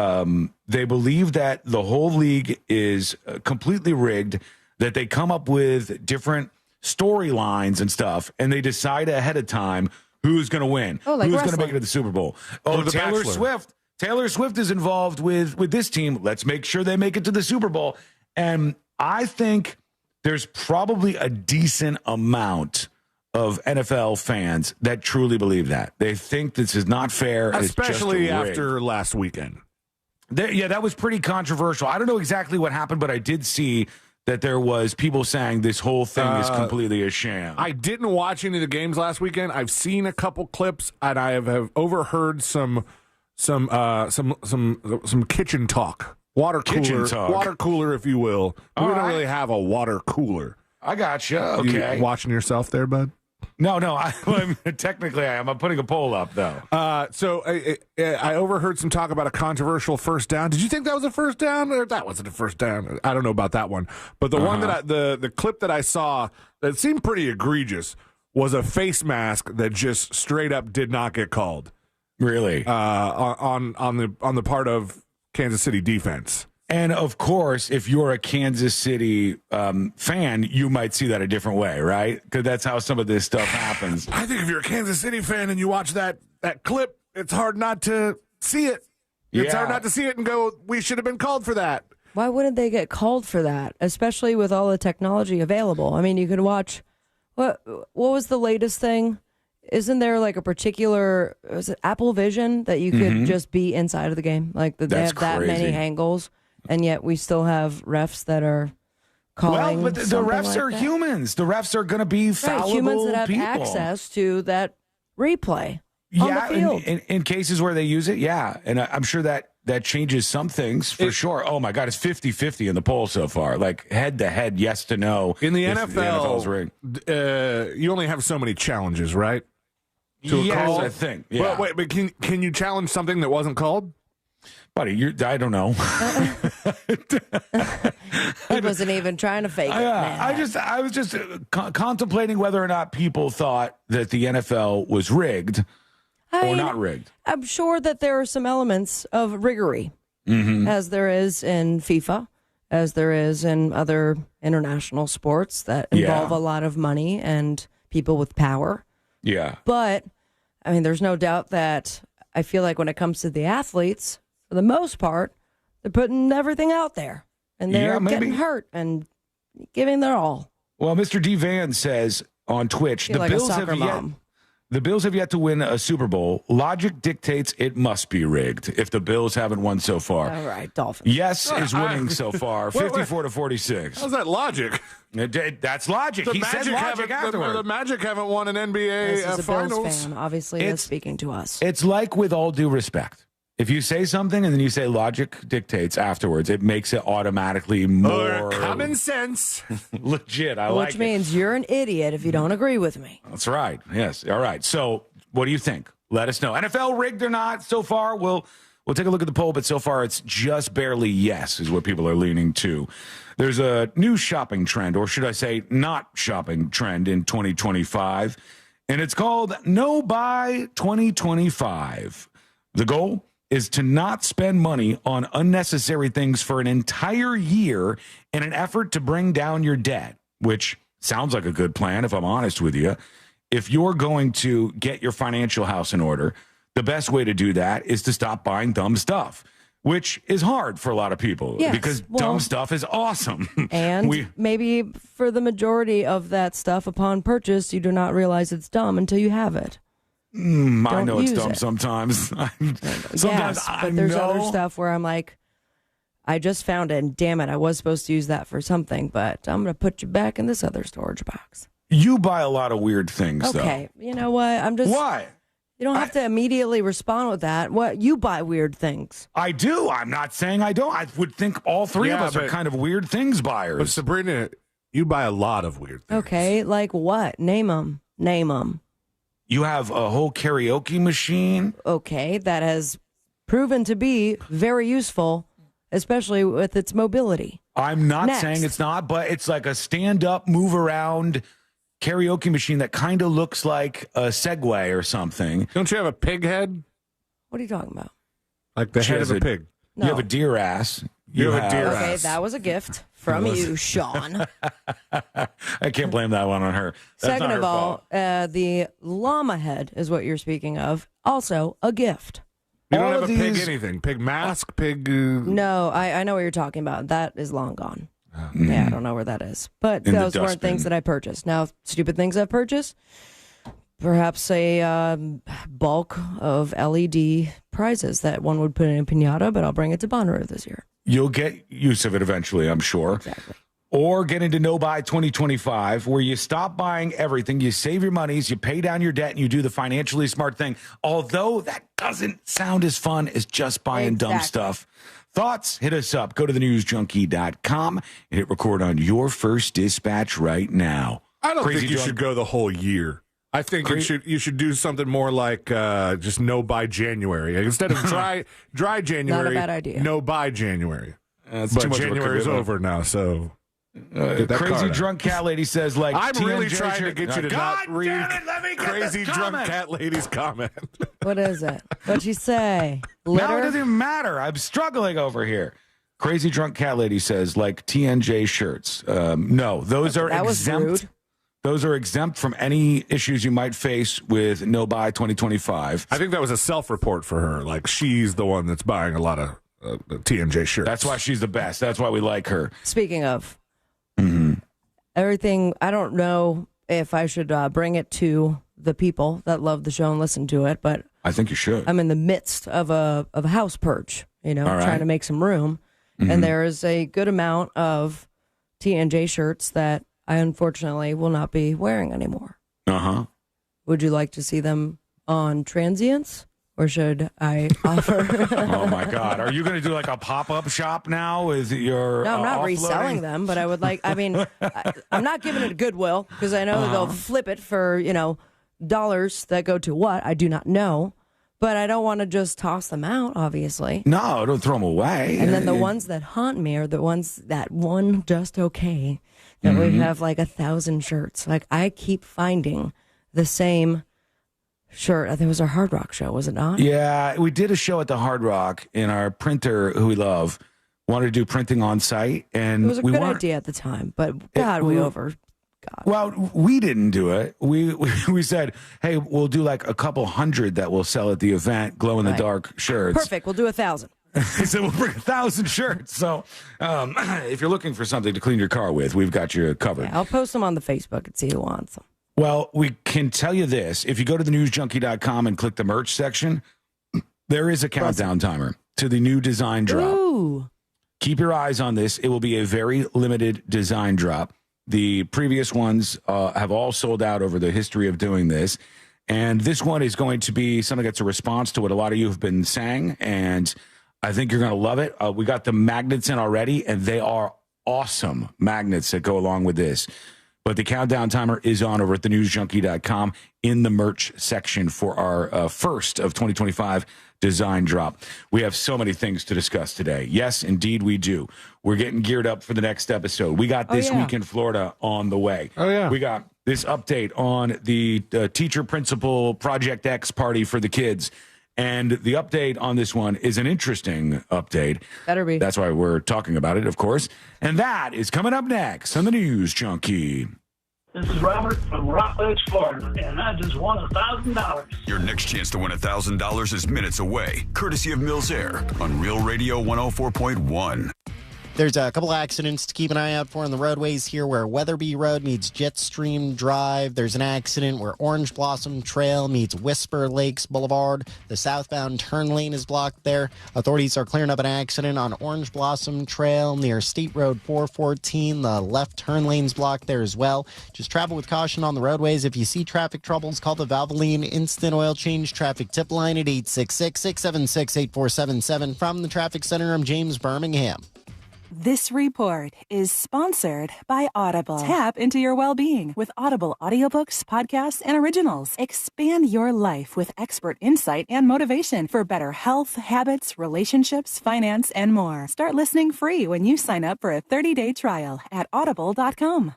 they believe that the whole league is completely rigged, that they come up with different storylines and stuff, and they decide ahead of time who's going to win, who's going to make it to the Super Bowl. Taylor Swift. Taylor Swift is involved with this team. Let's make sure they make it to the Super Bowl. And I think there's probably a decent amount of NFL fans that truly believe that. They think this is not fair. Especially after last weekend. That was pretty controversial. I don't know exactly what happened, but I did see that there was people saying this whole thing is completely a sham. I didn't watch any of the games last weekend. I've seen a couple clips, and I have overheard some kitchen talk. Water cooler, if you will. We don't really have a water cooler. I got you. Okay. You watching yourself there, bud? No. Technically, I am. I'm putting a poll up, though. So I overheard some talk about a controversial first down. Did you think that was a first down, or that wasn't a first down? I don't know about that one. But the one that the clip that I saw that seemed pretty egregious was a face mask that just straight up did not get called. Really? On the part of Kansas City defense. And, of course, if you're a Kansas City fan, you might see that a different way, right? Because that's how some of this stuff happens. I think if you're a Kansas City fan and you watch that clip, it's hard not to see it. It's hard not to see it and go, we should have been called for that. Why wouldn't they get called for that, especially with all the technology available? I mean, you could watch, what was the latest thing? Isn't there like a particular, is it Apple Vision that you could just be inside of the game? Like they have that many angles. And yet we still have refs that are calling. Well, but the refs are humans. The refs are going to be fallible humans that have people. access to that replay on the field. In cases where they use it, and I'm sure that changes some things for sure. Oh, my God, it's 50-50 in the poll so far. Like head-to-head, yes to no. In the NFL, you only have so many challenges, right? Yes, I think. Yeah. But can you challenge something that wasn't called? Buddy, I don't know. He wasn't even trying to fake it. I was just contemplating whether or not people thought that the NFL was rigged or not rigged. I'm sure that there are some elements of riggery, as there is in FIFA, as there is in other international sports that involve a lot of money and people with power. Yeah. But, I mean, there's no doubt that I feel like when it comes to the athletes, for the most part, They're putting everything out there, and they're getting hurt and giving their all. Well, Mr. D. Van says on Twitch, the Bills have yet to win a Super Bowl. Logic dictates it must be rigged if the Bills haven't won so far. All right, Dolphins. Yes is winning so far, 54-46. How's that logic? That's logic. He said logic afterward. The Magic haven't won an NBA This is a Finals. Bills fan, obviously, that's speaking to us. It's like with all due respect. If you say something and then you say logic dictates afterwards, it makes it automatically more common sense. Legit. I like it. Which means you're an idiot if you don't agree with me. That's right. Yes. All right. So what do you think? Let us know. NFL rigged or not so far? We'll take a look at the poll, but so far it's just barely yes is what people are leaning to. There's a new shopping trend, or should I say not shopping trend in 2025, and it's called No Buy 2025. The goal is to not spend money on unnecessary things for an entire year in an effort to bring down your debt, which sounds like a good plan, if I'm honest with you. If you're going to get your financial house in order, the best way to do that is to stop buying dumb stuff, which is hard for a lot of people because dumb stuff is awesome. And maybe for the majority of that stuff upon purchase, you do not realize it's dumb until you have it. I know it's dumb sometimes. Sometimes but there's other stuff where I'm like, I just found it, and damn it, I was supposed to use that for something, but I'm going to put you back in this other storage box. You buy a lot of weird things, though. Okay, you know what? Why? You don't have to immediately respond with that. What? You buy weird things. I do. I'm not saying I don't. I would think all three of us are kind of weird things buyers. But Sabrina, you buy a lot of weird things. Okay, like what? Name them. Name them. You have a whole karaoke machine. Okay, that has proven to be very useful, especially with its mobility. I'm not saying it's not, but it's like a stand-up, move-around karaoke machine that kind of looks like a Segway or something. Don't you have a pig head? What are you talking about? Like the head of a pig. No. You have a deer ass. You have a deer ass. Okay, that was a gift from you, Sean. I can't blame that one on her. That's Second not of her all, fault. the llama head is what you're speaking of. Also, a gift. You don't have a pig anything. Pig mask, pig... No, I know what you're talking about. That is long gone. Yeah, I don't know where that is. But those weren't things that I purchased. Now, stupid things I've purchased, perhaps a bulk of LED prizes that one would put in a piñata, but I'll bring it to Bonnaroo this year. You'll get use of it eventually, I'm sure. Exactly. Or get into No Buy 2025, where you stop buying everything, you save your monies, you pay down your debt, and you do the financially smart thing. Although that doesn't sound as fun as just buying dumb stuff. Thoughts? Hit us up. Go to thenewsjunkie.com and hit record on your first dispatch right now. I don't think you should go the whole year. I think you should do something more like just no buy January instead of dry January. Not a bad idea. No buy January. But January is over now, so Crazy Drunk Cat Lady says, like, I'm really TNJ trying to get you to not read Crazy Drunk Cat Lady's comment. What is it? What'd she say? Now it doesn't even matter. I'm struggling over here. Crazy Drunk Cat Lady says, like TNJ shirts. No, those are exempt. Those are exempt from any issues you might face with No Buy 2025. I think that was a self-report for her. Like, she's the one that's buying a lot of TNJ shirts. That's why she's the best. That's why we like her. Speaking of everything, I don't know if I should bring it to the people that love the show and listen to it, but I think you should. I'm in the midst of a house purge, trying to make some room. And there is a good amount of TNJ shirts that I unfortunately will not be wearing anymore. Would you like to see them on transients? Or should I offer? Oh, my God. Are you going to do like a pop-up shop now? Is it your No, I'm not reselling them, but I would like, I'm not giving it to Goodwill because I know they'll flip it for, dollars that go to what? I do not know. But I don't want to just toss them out, obviously. No, don't throw them away. And then the ones that haunt me are the ones that won just okay. That we have like 1,000 shirts. Like I keep finding the same shirt. I think it was our Hard Rock show, was it not? Yeah, we did a show at the Hard Rock, and our printer, who we love, wanted to do printing on site. And it was a good idea at the time, but God, we overgot. Well, we didn't do it. We said, hey, we'll do like a couple hundred that we'll sell at the event, glow in the dark shirts. Perfect. We'll do 1,000. He said, we'll bring 1,000 shirts. So if you're looking for something to clean your car with, we've got you covered. Yeah, I'll post them on the Facebook and see who wants them. Well, we can tell you this. If you go to thenewsjunkie.com and click the merch section, there is a countdown timer to the new design drop. Ooh. Keep your eyes on this. It will be a very limited design drop. The previous ones have all sold out over the history of doing this. And this one is going to be something that's a response to what a lot of you have been saying. And I think you're going to love it. We got the magnets in already, and they are awesome magnets that go along with this. But the countdown timer is on over at thenewsjunkie.com in the merch section for our first of 2025 design drop. We have so many things to discuss today. Yes, indeed we do. We're getting geared up for the next episode. We got This Week in Florida on the way. Oh, yeah. We got this update on the teacher principal Project X party for the kids. And the update on this one is an interesting update. Better be. That's why we're talking about it, of course. And that is coming up next on the News Junkie. This is Robert from Rockledge, Florida, and I just won $1,000. Your next chance to win $1,000 is minutes away, courtesy of Mills Air on Real Radio 104.1. There's a couple accidents to keep an eye out for on the roadways here where Weatherby Road meets Jetstream Drive. There's an accident where Orange Blossom Trail meets Whisper Lakes Boulevard. The southbound turn lane is blocked there. Authorities are clearing up an accident on Orange Blossom Trail near State Road 414. The left turn lane's blocked there as well. Just travel with caution on the roadways. If you see traffic troubles, call the Valvoline Instant Oil Change Traffic Tip Line at 866-676-8477. From the Traffic Center, I'm James Birmingham. This report is sponsored by Audible. Tap into your well-being with Audible audiobooks, podcasts, and originals. Expand your life with expert insight and motivation for better health, habits, relationships, finance, and more. Start listening free when you sign up for a 30-day trial at audible.com.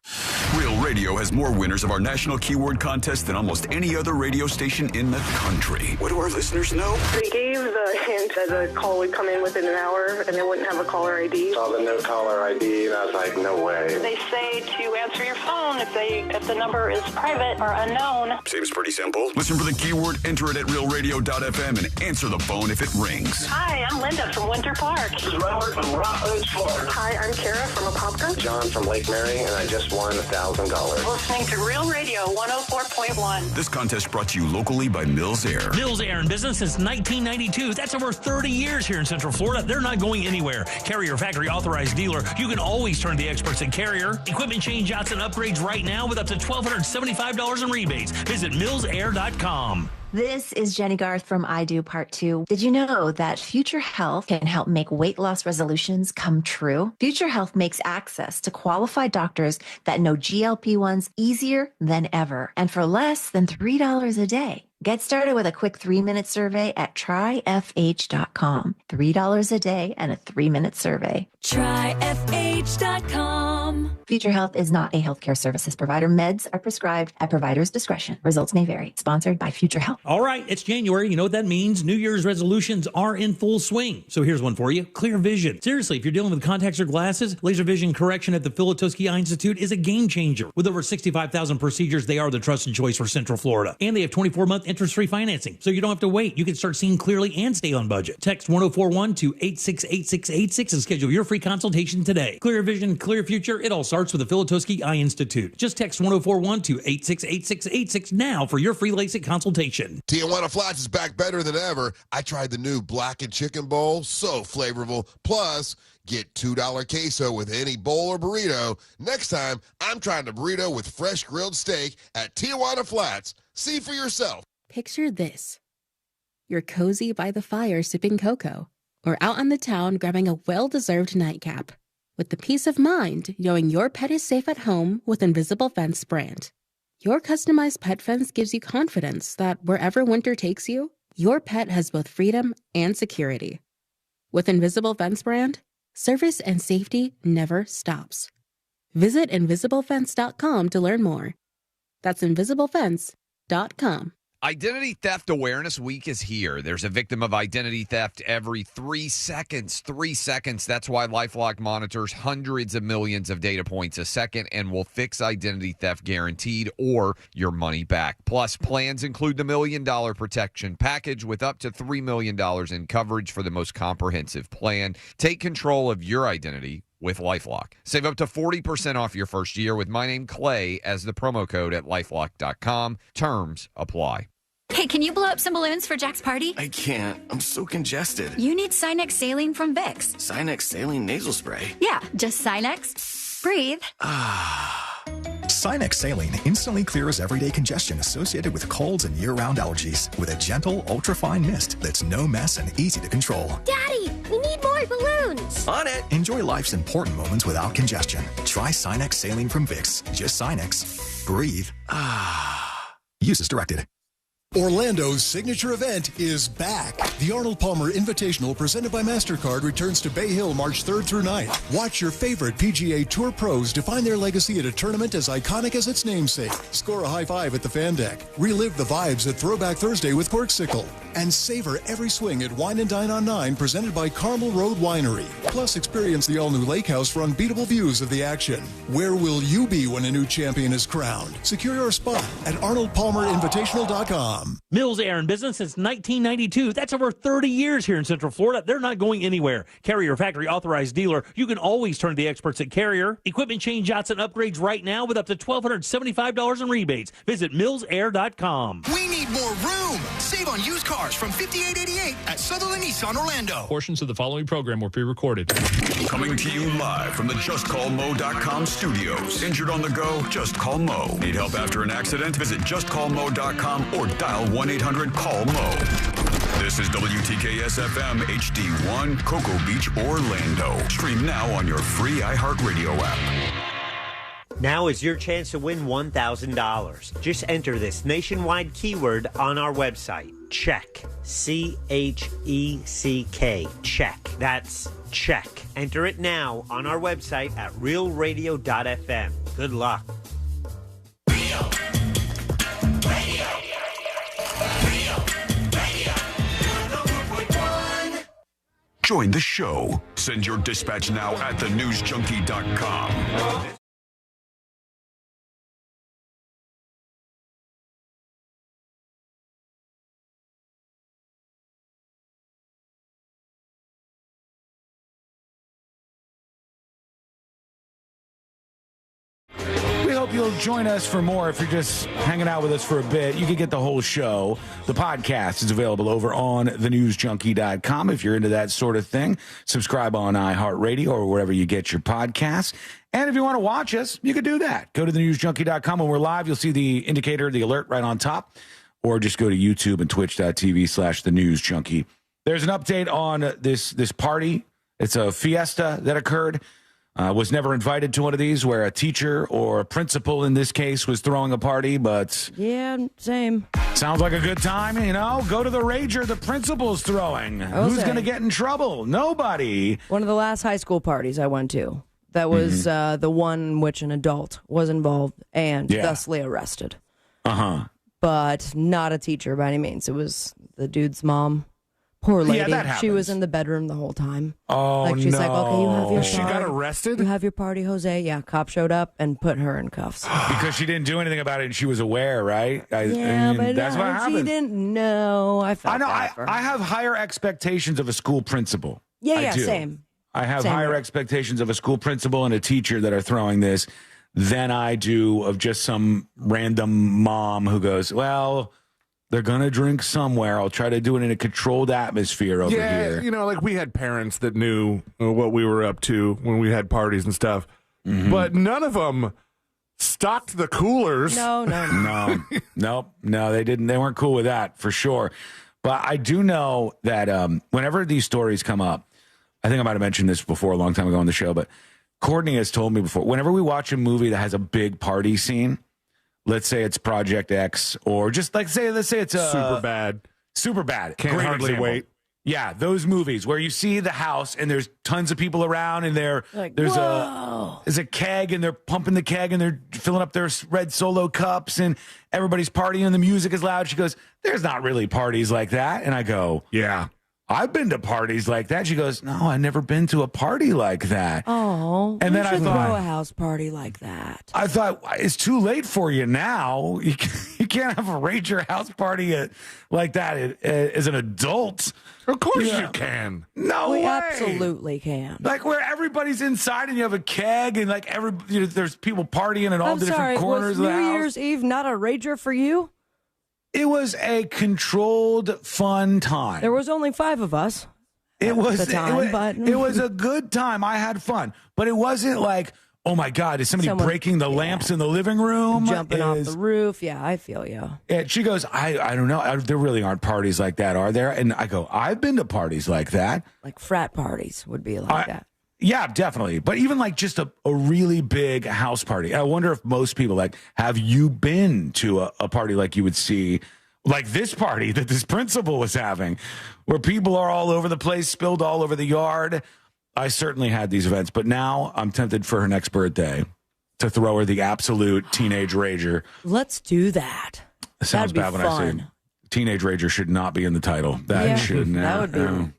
Real Radio has more winners of our national keyword contest than almost any other radio station in the country. What do our listeners know? They gave the hint that the call would come in within an hour and they wouldn't have a caller ID. Saw the no caller ID and I was like, no way. They say to answer your phone if the number is private or unknown. Seems pretty simple. Listen for the keyword, enter it at realradio.fm, and answer the phone if it rings. Hi, I'm Linda from Winter Park. This is Robert from Rockledge, Florida. Hi, I'm Kara from Apopka. John from Lake Mary, and I just won $1,000. Listening to Real Radio 104.1. This contest brought to you locally by Mills Air. Mills Air in business since 1992. That's over 30 years here in Central Florida. They're not going anywhere. Carrier factory authorized dealer. You can always turn to the experts at Carrier. Equipment change-outs and upgrades right now with up to $1,275 in rebates. Visit millsair.com. This is Jenny Garth from I Do Part 2. Did you know that Future Health can help make weight loss resolutions come true? Future Health makes access to qualified doctors that know GLP-1s easier than ever and for less than $3 a day. Get started with a quick 3-minute survey at tryfh.com. $3 a day and a 3-minute survey. Tryfh.com. Future Health is not a healthcare services provider. Meds are prescribed at provider's discretion. Results may vary. Sponsored by Future Health. All right, it's January. You know what that means. New Year's resolutions are in full swing. So here's one for you. Clear vision. Seriously, if you're dealing with contacts or glasses, laser vision correction at the Philatosky Eye Institute is a game changer. With over 65,000 procedures, they are the trusted choice for Central Florida. And they have 24-month interest-free financing, so you don't have to wait. You can start seeing clearly and stay on budget. Text 1041 to 868686 and schedule your free consultation today. Clear vision, clear future. It all starts with the Philatosky Eye Institute. Just text 1041 to 868686 now for your free LASIK consultation. Tijuana Flats is back better than ever. I tried the new blackened chicken bowl, so flavorful. Plus, get $2 queso with any bowl or burrito. Next time, I'm trying the burrito with fresh grilled steak at Tijuana Flats. See for yourself. Picture this. You're cozy by the fire sipping cocoa, or out on the town grabbing a well-deserved nightcap, with the peace of mind knowing your pet is safe at home with Invisible Fence brand. Your customized pet fence gives you confidence that wherever winter takes you, your pet has both freedom and security. With Invisible Fence brand, service and safety never stops. Visit InvisibleFence.com to learn more. That's InvisibleFence.com. Identity Theft Awareness Week is here. There's a victim of identity theft every 3 seconds. 3 seconds. That's why LifeLock monitors hundreds of millions of data points a second and will fix identity theft guaranteed or your money back. Plus, plans include the $1 million protection package with up to $3 million in coverage for the most comprehensive plan. Take control of your identity with LifeLock. Save up to 40% off your first year with my name, Clay, as the promo code at LifeLock.com. Terms apply. Hey, can you blow up some balloons for Jack's party? I can't. I'm so congested. You need Sinex Saline from Vicks. Sinex Saline nasal spray. Yeah, just Sinex. Breathe. Sinex Saline instantly clears everyday congestion associated with colds and year-round allergies with a gentle, ultra-fine mist that's no mess and easy to control. Daddy, we need more balloons. On it. Enjoy life's important moments without congestion. Try Sinex Saline from Vicks. Just Sinex. Breathe. Use as directed. Orlando's signature event is back. The Arnold Palmer Invitational presented by MasterCard returns to Bay Hill March 3rd through 9th. Watch your favorite PGA Tour pros define their legacy at a tournament as iconic as its namesake. Score a high five at the fan deck. Relive the vibes at Throwback Thursday with Corksicle. And savor every swing at Wine and Dine on 9 presented by Carmel Road Winery. Plus experience the all-new lake house for unbeatable views of the action. Where will you be when a new champion is crowned? Secure your spot at ArnoldPalmerInvitational.com. Mills Air in business since 1992. That's over 30 years here in Central Florida. They're not going anywhere. Carrier factory authorized dealer. You can always turn to the experts at Carrier. Equipment change outs and upgrades right now with up to $1,275 in rebates. Visit millsair.com. We need more room. Save on used cars from $58.88 at Sutherland Nissan Orlando. Portions of the following program were pre-recorded. Coming to you live from the JustCallMo.com studios. Injured on the go? Just call Mo. Need help after an accident? Visit JustCallMo.com or dial 1-800-CALL-MO. This is WTKS-FM HD1, Cocoa Beach, Orlando. Stream now on your free iHeartRadio app. Now is your chance to win $1,000. Just enter this nationwide keyword on our website. Check. C-H-E-C-K. Check. That's check. Enter it now on our website at realradio.fm. Good luck. Join the show. Send your dispatch now at thenewsjunkie.com. We hope you'll join us for more. If you're just hanging out with us for a bit, you can get the whole show. The podcast is available over on thenewsjunkie.com. If you're into that sort of thing, subscribe on iHeartRadio or wherever you get your podcasts. And if you want to watch us, you can do that. Go to thenewsjunkie.com. When we're live, you'll see the indicator, the alert right on top, or just go to YouTube and twitch.tv/thenewsjunkie. There's an update on this party. It's a fiesta that occurred. Was never invited to one of these where a teacher or a principal in this case was throwing a party, but yeah, same. Sounds like a good time, you know? Go to the rager the principal's throwing. Who's going to get in trouble? Nobody. One of the last high school parties I went to, that was the one in which an adult was involved and thusly arrested. But not a teacher by any means. It was the dude's mom. Poor lady. Yeah, that happens. She was in the bedroom the whole time. Oh, like, she's like, okay, you have your She got arrested? You have your party, Jose. Yeah, cop showed up and put her in cuffs. Because she didn't do anything about it and she was aware, right? But that's what happened. She didn't know. I felt I know. bad for her. I have higher expectations of a school principal. Yeah, same. I have Same higher here. expectations of a school principal and a teacher that are throwing this than I do of just some random mom who goes, well, they're going to drink somewhere. I'll try to do it in a controlled atmosphere over here. You know, like we had parents that knew what we were up to when we had parties and stuff, but none of them stocked the coolers. No, they didn't. They weren't cool with that for sure. But I do know that whenever these stories come up, I think I might have mentioned this before a long time ago on the show, but Courtney has told me before, whenever we watch a movie that has a big party scene, let's say it's Project X, or just like let's say it's Super bad. Super bad. Can't Great hardly example. wait. Yeah, those movies where you see the house and there's tons of people around and there's a keg and they're pumping the keg and they're filling up their red Solo cups and everybody's partying and the music is loud. She goes, there's not really parties like that. And I go, yeah, I've been to parties like that. She goes, no, I've never been to a party like that. Oh, and then I thought, throw a house party like that. I thought, it's too late for you now. You can't have a Rager house party like that as an adult. Of course you can. No we way. Absolutely can. Like where everybody's inside and you have a keg and like there's people partying in all different corners of the house. New Year's Eve not a Rager for you? It was a controlled, fun time. There was only 5 of us. It was but it was a good time. I had fun, but it wasn't like, oh my God, is somebody breaking the lamps in the living room? Jumping off the roof. Yeah, I feel you. Yeah, she goes, I don't know. There really aren't parties like that, are there? And I go, I've been to parties like that. Like frat parties would be like that. Yeah, definitely. But even like just a really big house party. I wonder if most people have you been to a party like you would see, like this party that this principal was having, where people are all over the place, spilled all over the yard. I certainly had these events, but now I'm tempted for her next birthday to throw her the absolute teenage rager. Let's do that. It sounds bad when I say teenage rager should not be in the title. That should not. That would be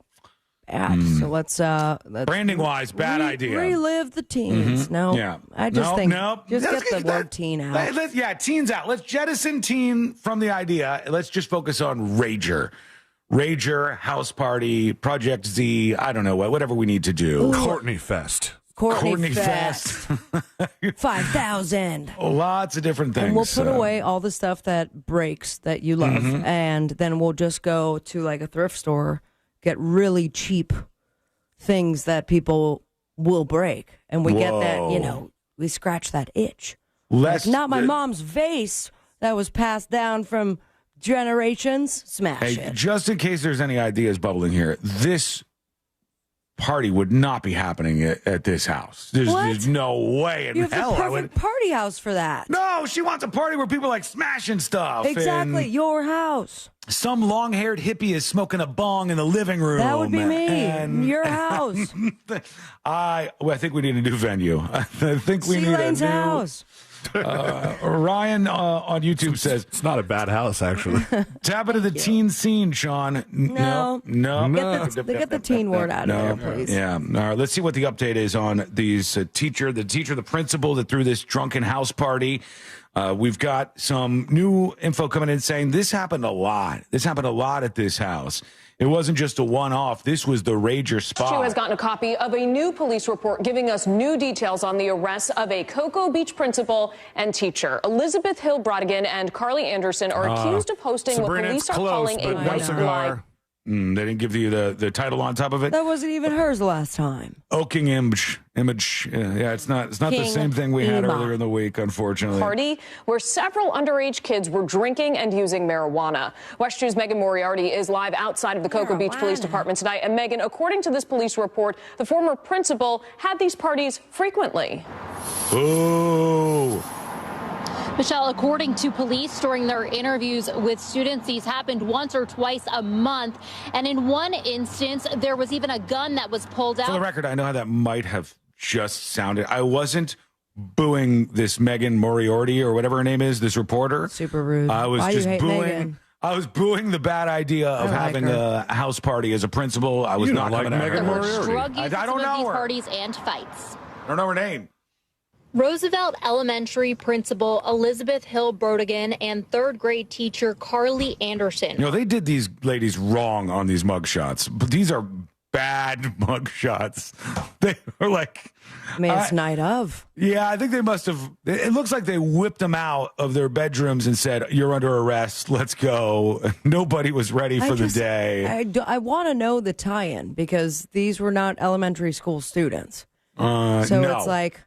bad. So let's branding wise, bad idea. Relive the teens. No, I just think just let's get the word teen out. Teens out. Let's jettison teen from the idea. Let's just focus on Rager, house party, Project Z. I don't know whatever we need to do. Ooh. Courtney Fest. Courtney Fest. 5,000. Lots of different things. And we'll put away all the stuff that breaks that you love, and then we'll just go to like a thrift store, get really cheap things that people will break, and we get that, we scratch that itch. Not my mom's vase that was passed down from generations. Smash it. Just in case there's any ideas bubbling here, this party would not be happening at this house. There's no way in you have hell the perfect party house for that. No, she wants a party where people like smashing stuff. Exactly, your house. Some long-haired hippie is smoking a bong in the living room. That would be me. Your house. I think we need a new venue. I think we need a new house. Ryan on YouTube says it's not a bad house, actually. Tap into the teen scene, Sean. No. Get the teen word out of there, please. Yeah. All right. Let's see what the update is on these the principal that threw this drunken house party. We've got some new info coming in saying this happened a lot. This happened a lot at this house. It wasn't just a one-off. This was the Rager spot. Stu has gotten a copy of a new police report giving us new details on the arrests of a Cocoa Beach principal and teacher. Elizabeth Hill Brodigan and Carly Anderson are accused of hosting Sabrina, what police are calling a white lie. They didn't give you the title on top of it? That wasn't even hers last time. Oaking image. Yeah, it's not the same thing we had earlier in the week, unfortunately. Party where several underage kids were drinking and using marijuana. West New's Megan Moriarty is live outside of the Cocoa Beach Police Department tonight. And Megan, according to this police report, the former principal had these parties frequently. Ooh. Michelle, according to police during their interviews with students, these happened once or twice a month. And in one instance, there was even a gun that was pulled out. For the record, I know how that might have just sounded. I wasn't booing this Megan Moriarty or whatever her name is, this reporter. Super rude. I was Why just you hate booing. Megan? I was booing the bad idea of having a house party as a principal. I was not coming at her. There were drug use I don't at know these her. parties and fights. I don't know her name. Roosevelt Elementary Principal Elizabeth Hill Brodigan and third grade teacher Carly Anderson. They did these ladies wrong on these mugshots, but these are bad mugshots. They were like... it's night of. Yeah, I think they must have... It looks like they whipped them out of their bedrooms and said, you're under arrest, let's go. Nobody was ready for the day. I want to know the tie-in because these were not elementary school students. It's like...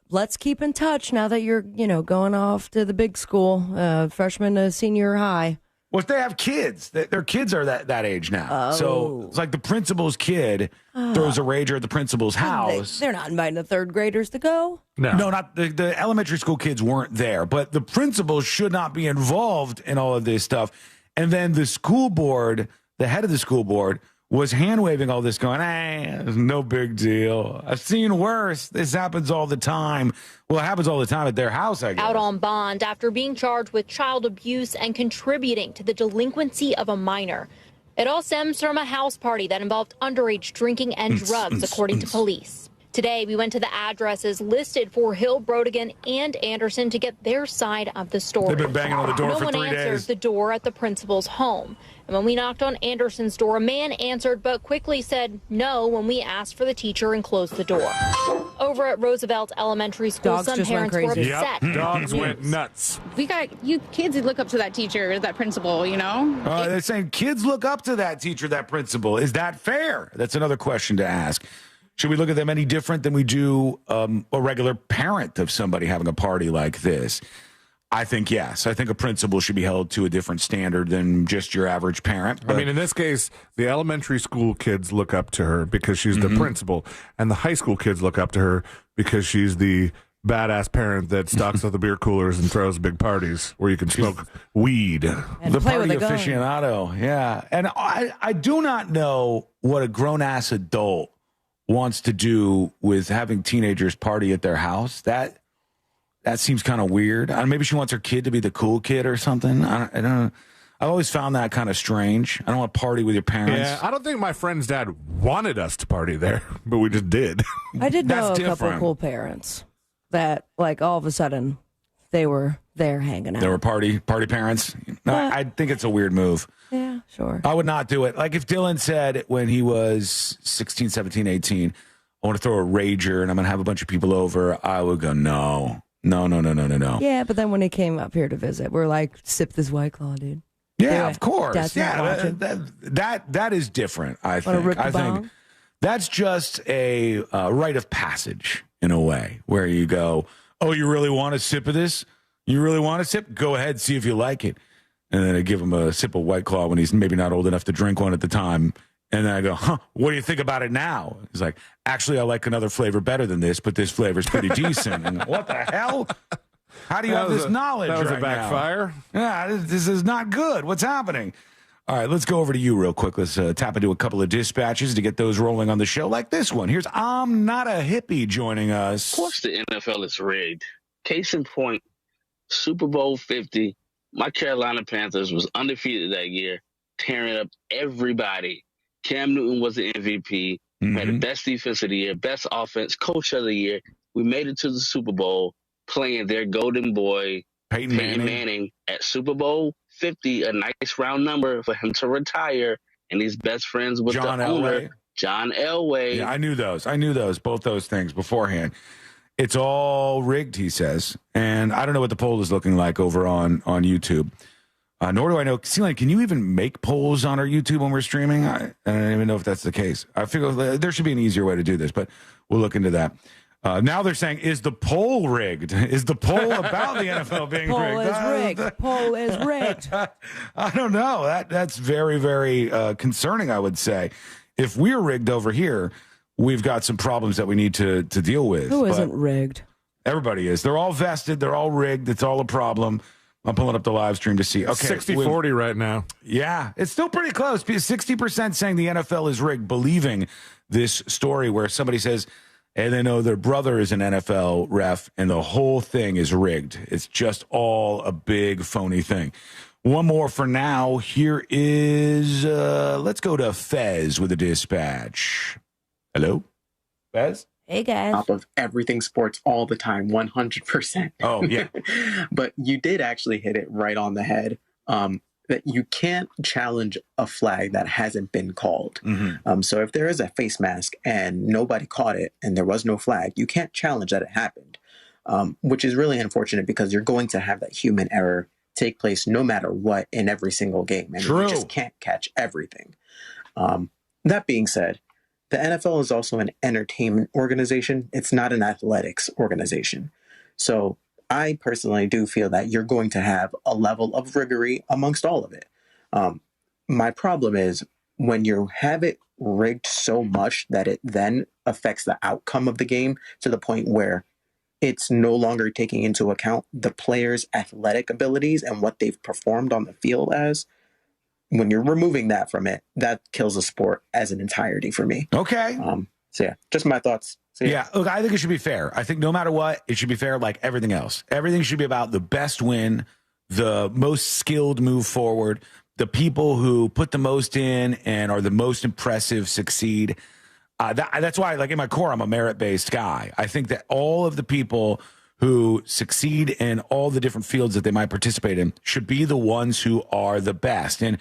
Let's keep in touch now that you're, going off to the big school, freshman to senior high. Well, if they have kids, their kids are that age now. So it's like the principal's kid throws a Rager at the principal's house. They're not inviting the third graders to go. No, not the elementary school kids weren't there, but the principal should not be involved in all of this stuff. And then the school board the head of the school board, was hand-waving all this going, hey, no big deal. I've seen worse. This happens all the time. Well, it happens all the time at their house, I guess. Out on bond after being charged with child abuse and contributing to the delinquency of a minor. It all stems from a house party that involved underage drinking and drugs, according to police. Today, we went to the addresses listed for Hill, Brodigan, and Anderson to get their side of the story. They've been banging on the door for 3 days. No one answered the door at the principal's home. And when we knocked on Anderson's door, a man answered but quickly said no when we asked for the teacher and closed the door. Over at Roosevelt Elementary School, Dogs some just went parents were crazy. upset. Yep, dogs went nuts. We got you kids that look up to that teacher, that principal, you know? They're saying kids look up to that teacher, that principal. Is that fair? That's another question to ask. Should we look at them any different than we do a regular parent of somebody having a party like this? I think yes. I think a principal should be held to a different standard than just your average parent. I mean, in this case, the elementary school kids look up to her because she's the principal, and the high school kids look up to her because she's the badass parent that stocks up the beer coolers and throws big parties where you can smoke weed. And the play party with a gun. aficionado, yeah. And I do not know what a grown-ass adult wants to do with having teenagers party at their house. That seems kind of weird. Maybe she wants her kid to be the cool kid or something. I don't know. I've always found that kind of strange. I don't want to party with your parents. Yeah, I don't think my friend's dad wanted us to party there, but we just did. I did know That's a couple different. cool parents that, like, all of a sudden they were there hanging out. There were party parents. No, I think it's a weird move. Yeah, sure. I would not do it. Like if Dylan said when he was 16, 17, 18, I want to throw a rager and I'm going to have a bunch of people over, I would go, no. Yeah, but then when he came up here to visit, we're like, sip this White Claw, dude. Yeah, of course. Dad's not watching. That is different, I Wanna think. rip the I bong? think that's just a rite of passage in a way where you go, oh, you really want a sip of this? You really want a sip? Go ahead, see if you like it. And then I give him a sip of White Claw when he's maybe not old enough to drink one at the time. And then I go, what do you think about it now? He's like, actually, I like another flavor better than this, but this flavor's pretty decent. And what the hell? How do you have this knowledge That was right a backfire. now? Yeah, this is not good. What's happening? All right, let's go over to you real quick. Let's tap into a couple of dispatches to get those rolling on the show, like this one. Here's I'm Not a Hippie joining us. Of course the NFL is rigged. Case in point, Super Bowl 50, my Carolina Panthers was undefeated that year, tearing up everybody. Cam Newton was the MVP, had the best defense of the year, best offense, coach of the year. We made it to the Super Bowl playing their golden boy, Peyton Manning, at Super Bowl 50, a nice round number for him to retire. And he's best friends with John the owner, Elway. John Elway. Yeah, I knew those, both those things beforehand. It's all rigged, he says. And I don't know what the poll is looking like over on YouTube. Nor do I know. Celine, can you even make polls on our YouTube when we're streaming? I don't even know if that's the case. I figure there should be an easier way to do this, but we'll look into that. Now they're saying, is the poll rigged? Is the poll about the NFL being rigged? Poll is rigged. I don't know. That's very, very concerning, I would say. If we're rigged over here, we've got some problems that we need to deal with. Who isn't rigged? Everybody is. They're all vested. They're all rigged. It's all a problem. I'm pulling up the live stream to see. Okay, 60-40 right now. Yeah, it's still pretty close. 60% saying the NFL is rigged, believing this story where somebody says, and they know their brother is an NFL ref, and the whole thing is rigged. It's just all a big phony thing. One more for now. Here is, let's go to Fez with a dispatch. Hello? Fez? Hey, guys. Top of everything sports all the time, 100%. Oh, yeah. But you did actually hit it right on the head. That you can't challenge a flag that hasn't been called. So if there is a face mask and nobody caught it and there was no flag, you can't challenge that it happened, which is really unfortunate because you're going to have that human error take place no matter what in every single game. And you just can't catch everything. That being said, the NFL is also an entertainment organization. It's not an athletics organization. So I personally do feel that you're going to have a level of rigory amongst all of it. My problem is when you have it rigged so much that it then affects the outcome of the game to the point where it's no longer taking into account the players' athletic abilities and what they've performed on the field as. when you're removing that from it, that kills the sport as an entirety for me. Okay. So yeah, just my thoughts. So, yeah, look, I think it should be fair. I think no matter what, it should be fair like everything else. Everything should be about the best win, the most skilled move forward, the people who put the most in and are the most impressive succeed. That's why, like in my core, I'm a merit-based guy. I think that all of the people who succeed in all the different fields that they might participate in should be the ones who are the best. And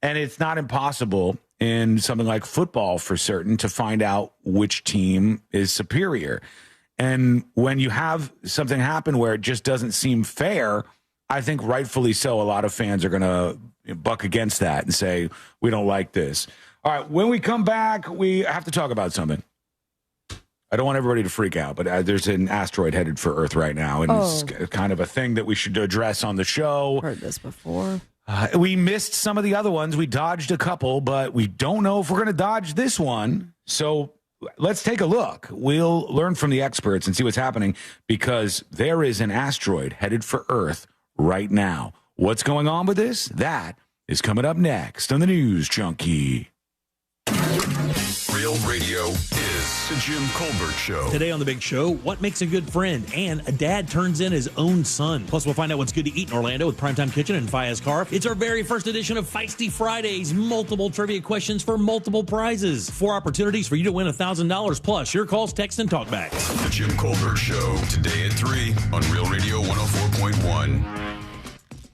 it's not impossible in something like football for certain to find out which team is superior. And when you have something happen where it just doesn't seem fair, I think rightfully so, a lot of fans are going to buck against that and say, we don't like this. All right, when we come back, we have to talk about something. I don't want everybody to freak out, but there's an asteroid headed for Earth right now, and it's kind of a thing that we should address on the show. Heard this before. We missed some of the other ones. We dodged a couple, but we don't know if we're going to dodge this one. So let's take a look. We'll learn from the experts and see what's happening, because there is an asteroid headed for Earth right now. What's going on with this? That is coming up next on the News Junkie. Real Radio is the Jim Colbert Show. Today on The Big Show, what makes a good friend? And a dad turns in his own son. Plus, we'll find out what's good to eat in Orlando with Primetime Kitchen and Fayez Karf. It's our very first edition of Feisty Fridays. Multiple trivia questions for multiple prizes. 4 opportunities for you to win $1,000 plus your calls, texts, and talkbacks. The Jim Colbert Show, today at 3 on Real Radio 104.1.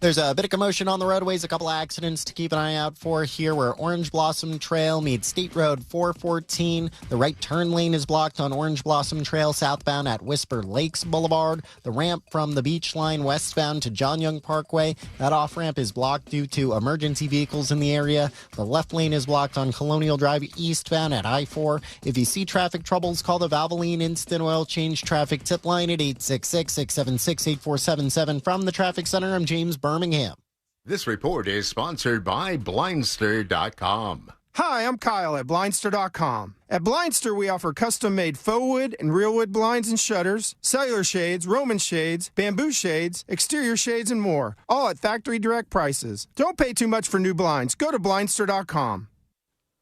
There's a bit of commotion on the roadways, a couple accidents to keep an eye out for here where Orange Blossom Trail meets State Road 414. The right turn lane is blocked on Orange Blossom Trail southbound at Whisper Lakes Boulevard. The ramp from the Beach Line westbound to John Young Parkway, that off-ramp is blocked due to emergency vehicles in the area. The left lane is blocked on Colonial Drive eastbound at I-4. If you see traffic troubles, call the Valvoline Instant Oil Change Traffic Tip Line at 866-676-8477. From the Traffic Center, I'm James Birmingham. This report is sponsored by Blindster.com. Hi, I'm Kyle at Blindster.com. At Blindster, we offer custom-made faux wood and real wood blinds and shutters, cellular shades, Roman shades, bamboo shades, exterior shades, and more, all at factory direct prices. Don't pay too much for new blinds. Go to Blindster.com.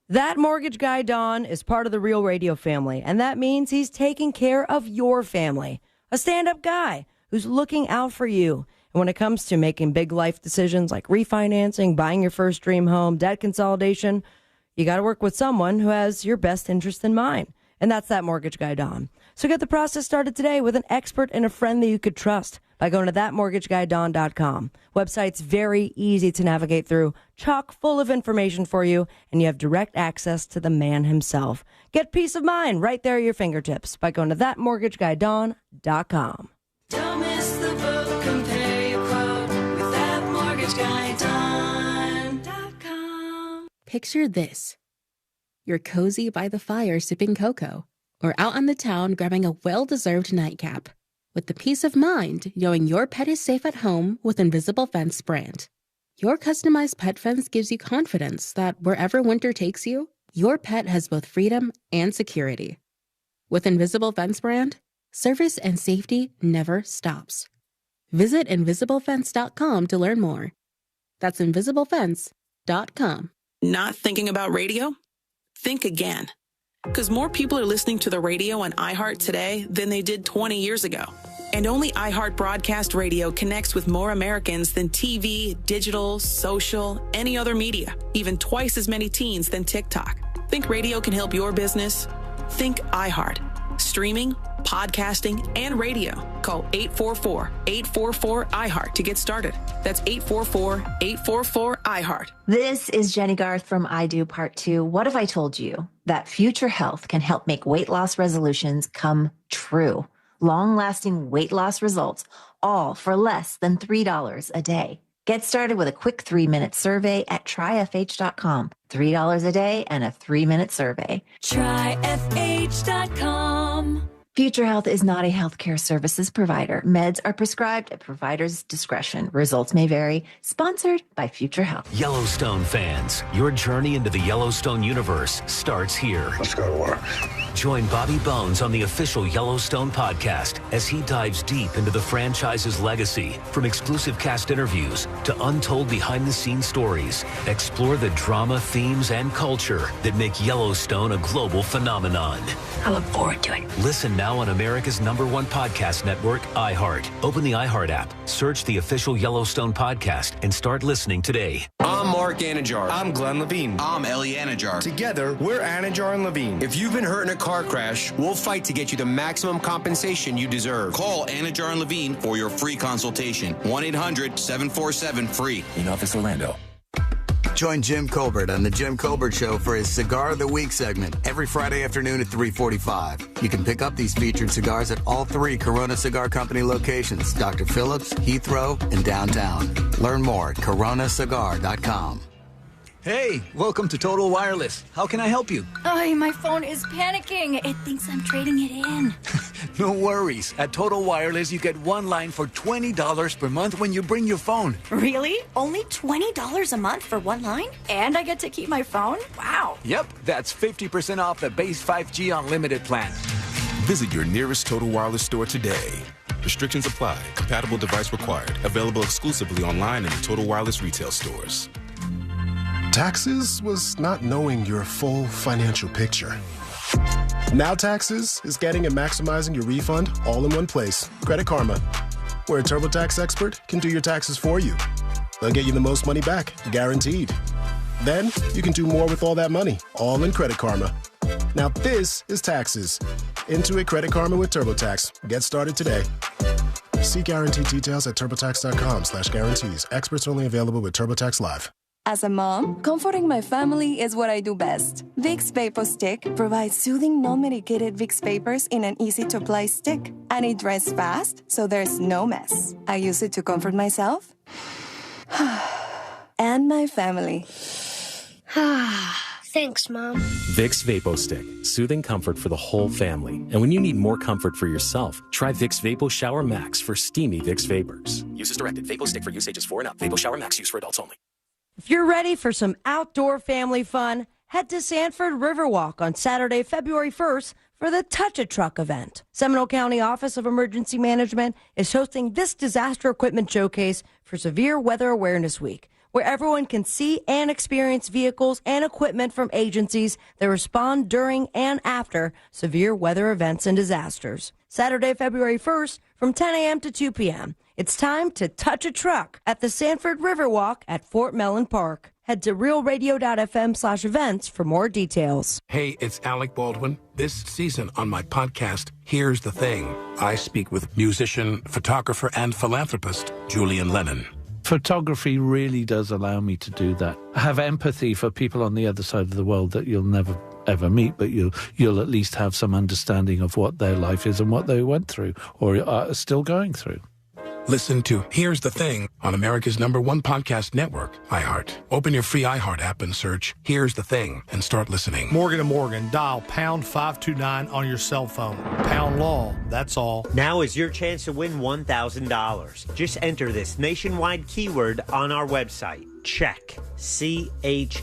That mortgage guy, Don, is part of the Real Radio family, and that means he's taking care of your family. A stand-up guy who's looking out for you. And when it comes to making big life decisions like refinancing, buying your first dream home, debt consolidation, you got to work with someone who has your best interest in mind. And that's that mortgage guy, Don. So get the process started today with an expert and a friend that you could trust by going to thatmortgageguyDon.com. Website's very easy to navigate through, chock full of information for you, and you have direct access to the man himself. Get peace of mind right there at your fingertips by going to thatmortgageguyDon.com. Don't miss the book, compare your quote with thatmortgageguyDon.com. Picture this. You're cozy by the fire sipping cocoa, or out on the town grabbing a well-deserved nightcap, with the peace of mind knowing your pet is safe at home with Invisible Fence brand. Your customized pet fence gives you confidence that wherever winter takes you, your pet has both freedom and security. With Invisible Fence brand, service and safety never stops. Visit InvisibleFence.com to learn more. That's InvisibleFence.com. Not thinking about radio? Think again. Because more people are listening to the radio on iHeart today than they did 20 years ago. And only iHeart Broadcast Radio connects with more Americans than TV, digital, social, any other media, even twice as many teens than TikTok. Think radio can help your business? Think iHeart. Streaming, podcasting, and radio. Call 844-844-iHeart to get started. That's 844-844-iHeart. This is Jenny Garth from I Do Part 2. What if I told you that Future Health can help make weight loss resolutions come true? Long-lasting weight loss results, all for less than $3 a day. Get started with a quick 3-minute survey at tryfh.com. $3 a day and a 3-minute survey. Tryfh.com. Future Health is not a healthcare services provider. Meds are prescribed at provider's discretion. Results may vary. Sponsored by Future Health. Yellowstone fans, your journey into the Yellowstone universe starts here. Let's go to work. Join Bobby Bones on the official Yellowstone podcast as he dives deep into the franchise's legacy. From exclusive cast interviews to untold behind-the-scenes stories, explore the drama, themes, and culture that make Yellowstone a global phenomenon. I look forward to it. Listen now on America's #1 podcast network, iHeart. Open the iHeart app, search the official Yellowstone podcast, and start listening today. I'm Mark Anajar. I'm Glenn Levine. I'm Ellie Anajar. Together, we're Anajar and Levine. If you've been hurt in a car crash, we'll fight to get you the maximum compensation you deserve. Call Anajar and Levine for your free consultation. 1-800-747-FREE. In Office Orlando. Join Jim Colbert on The Jim Colbert Show for his Cigar of the Week segment every Friday afternoon at 3:45. You can pick up these featured cigars at all 3 Corona Cigar Company locations, Dr. Phillips, Heathrow, and downtown. Learn more at coronacigar.com. Hey, welcome to Total Wireless. How can I help you? Oh, my phone is panicking. It thinks I'm trading it in. No worries. At Total Wireless, you get one line for $20 per month when you bring your phone. Really? Only $20 a month for one line? And I get to keep my phone? Wow. Yep, that's 50% off the base 5G unlimited plan. Visit your nearest Total Wireless store today. Restrictions apply. Compatible device required. Available exclusively online in the Total Wireless retail stores. Taxes was not knowing your full financial picture. Now Taxes is getting and maximizing your refund all in one place. Credit Karma, where a TurboTax expert can do your taxes for you. They'll get you the most money back, guaranteed. Then you can do more with all that money, all in Credit Karma. Now this is Taxes. Intuit Credit Karma with TurboTax. Get started today. See guarantee details at turbotax.com/guarantees. Experts only available with TurboTax Live. As a mom, comforting my family is what I do best. Vicks Vapor Stick provides soothing, non-medicated Vicks vapors in an easy-to-apply stick. And it dries fast, so there's no mess. I use it to comfort myself and my family. Thanks, Mom. Vicks Vapo Stick. Soothing comfort for the whole family. And when you need more comfort for yourself, try Vicks Vapo Shower Max for steamy Vicks vapors. Use as directed. Vapo Stick for use ages 4 and up. Vapo Shower Max use for adults only. If you're ready for some outdoor family fun, head to Sanford Riverwalk on Saturday, February 1st for the Touch a Truck event. Seminole County Office of Emergency Management is hosting this disaster equipment showcase for Severe Weather Awareness Week, where everyone can see and experience vehicles and equipment from agencies that respond during and after severe weather events and disasters. Saturday, February 1st from 10 a.m. to 2 p.m. It's time to touch a truck at the Sanford Riverwalk at Fort Mellon Park. Head to realradio.fm/events for more details. Hey, it's Alec Baldwin. This season on my podcast, Here's the Thing, I speak with musician, photographer, and philanthropist Julian Lennon. Photography really does allow me to do that. I have empathy for people on the other side of the world that you'll never ever meet, but you'll at least have some understanding of what their life is and what they went through or are still going through. Listen to Here's the Thing on America's #1 podcast network, iHeart. Open your free iHeart app and search Here's the Thing and start listening. Morgan & Morgan, dial pound 529 on your cell phone. Pound law, that's all. Now is your chance to win $1,000. Just enter this nationwide keyword on our website. Check. CHECK.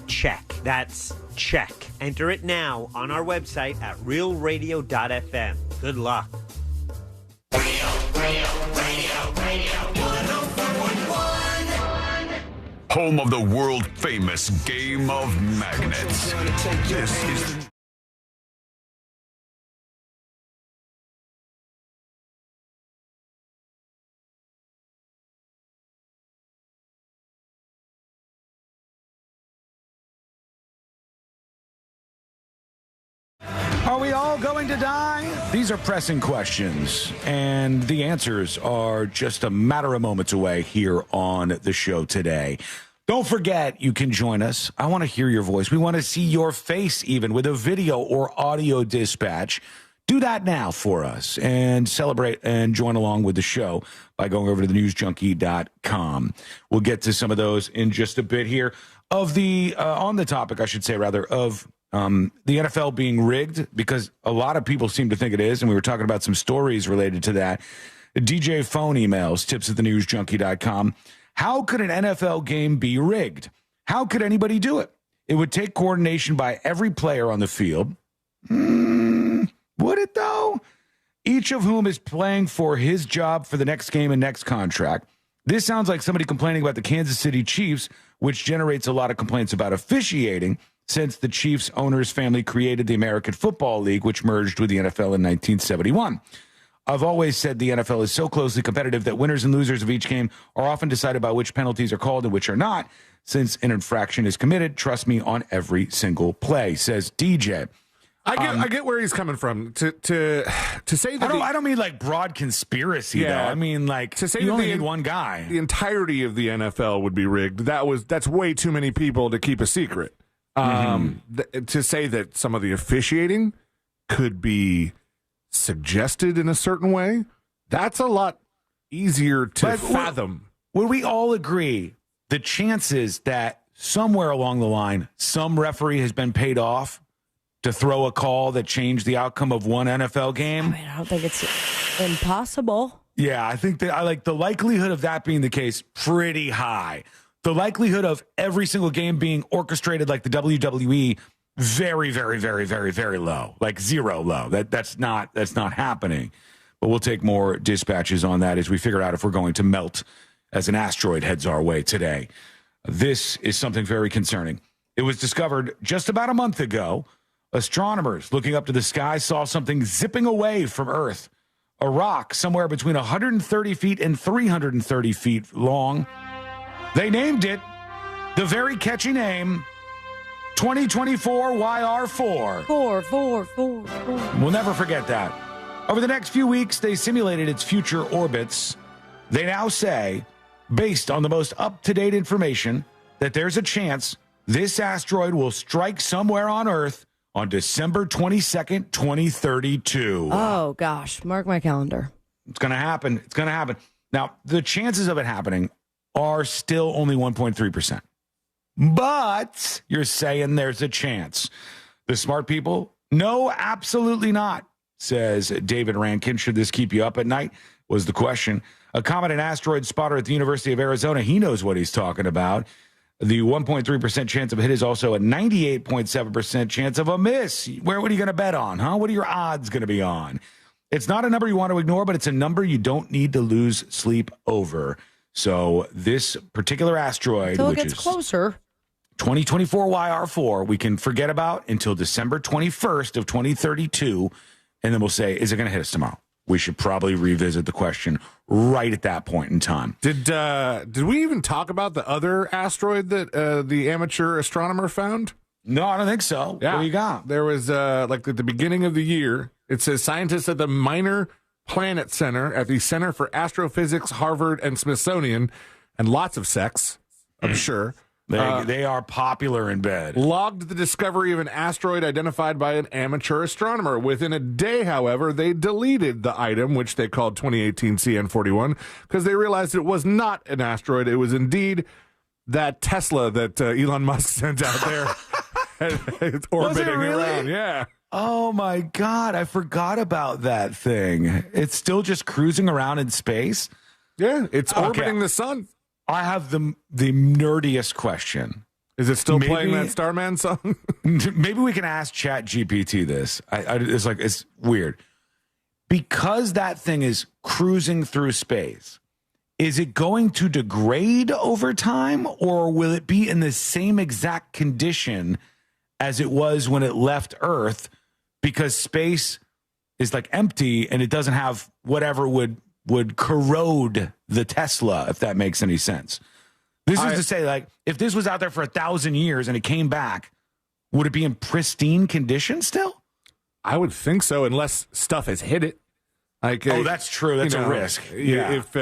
Check. That's check. Enter it now on our website at realradio.fm. Good luck. Home of the world famous Game of Magnets. This is the Are we all going to die? These are pressing questions, and the answers are just a matter of moments away here on the show today. Don't forget, you can join us. I want to hear your voice. We want to see your face even with a video or audio dispatch. Do that now for us and celebrate and join along with the show by going over to thenewsjunkie.com. We'll get to some of those in just a bit here. On the topic, I should say, rather, of the NFL being rigged, because a lot of people seem to think it is, and we were talking about some stories related to that. DJ phone emails, tips@thenewsjunkie.com. How could an NFL game be rigged? How could anybody do it? It would take coordination by every player on the field. Would it, though? Each of whom is playing for his job for the next game and next contract. This sounds like somebody complaining about the Kansas City Chiefs, which generates a lot of complaints about officiating since the Chiefs owner's family created the American Football League, which merged with the NFL in 1971. I've always said the NFL is so closely competitive that winners and losers of each game are often decided by which penalties are called and which are not. Since an infraction is committed, trust me on every single play, says DJ. I get where he's coming from. To say that I don't mean like broad conspiracy, though. I mean like to say you that only need one guy. The entirety of the NFL would be rigged. That's way too many people to keep a secret. To say that some of the officiating could be suggested in a certain way, that's a lot easier to fathom. Would we all agree the chances that somewhere along the line some referee has been paid off to throw a call that changed the outcome of one NFL game? I mean, I don't think it's impossible. Yeah, I think that I like the likelihood of that being the case pretty high. The likelihood of every single game being orchestrated like the WWE, very, very, very, very, very low, like zero low. That's not happening. But we'll take more dispatches on that as we figure out if we're going to melt as an asteroid heads our way today. This is something very concerning. It was discovered just about a month ago. Astronomers looking up to the sky saw something zipping away from Earth. A rock somewhere between 130 feet and 330 feet long. They named it the very catchy name 2024 YR4. 4. We'll never forget that. Over the next few weeks, they simulated its future orbits. They now say, based on the most up-to-date information, that there's a chance this asteroid will strike somewhere on Earth on December 22nd, 2032. Oh, gosh. Mark my calendar. It's going to happen. It's going to happen. Now, the chances of it happening are still only 1.3%. But you're saying there's a chance. The smart people, no, absolutely not, says David Rankin. Should this keep you up at night, was the question. A comet and asteroid spotter at the University of Arizona, he knows what he's talking about. The 1.3% chance of a hit is also a 98.7% chance of a miss. Where are you going to bet on, huh? What are your odds going to be on? It's not a number you want to ignore, but it's a number you don't need to lose sleep over. So this particular asteroid, Until it which gets is closer, 2024 YR4, we can forget about until December 21st of 2032, and then we'll say, is it going to hit us tomorrow? We should probably revisit the question right at that point in time. Did we even talk about the other asteroid that the amateur astronomer found? No, I don't think so. Yeah. What do you got? There was, like at the beginning of the year, it says scientists at the Minor Planet Center at the Center for Astrophysics, Harvard, and Smithsonian, and lots of sex, I'm sure. They are popular in bed. Logged the discovery of an asteroid identified by an amateur astronomer. Within a day, however, they deleted the item, which they called 2018 CN41, because they realized it was not an asteroid. It was indeed that Tesla that Elon Musk sent out there. It's orbiting around. Yeah. Oh, my God. I forgot about that thing. It's still just cruising around in space? Yeah, it's orbiting the sun. I have the nerdiest question. Is it still playing that Starman song? Maybe we can ask ChatGPT this. It's weird. Because that thing is cruising through space, is it going to degrade over time, or will it be in the same exact condition as it was when it left Earth? Because space is like empty and it doesn't have whatever would corrode the Tesla, if that makes any sense. This is to say, like, if this was out there for 1,000 years and it came back, would it be in pristine condition still? I would think so, unless stuff has hit it. Like, that's true. That's a risk. Yeah. If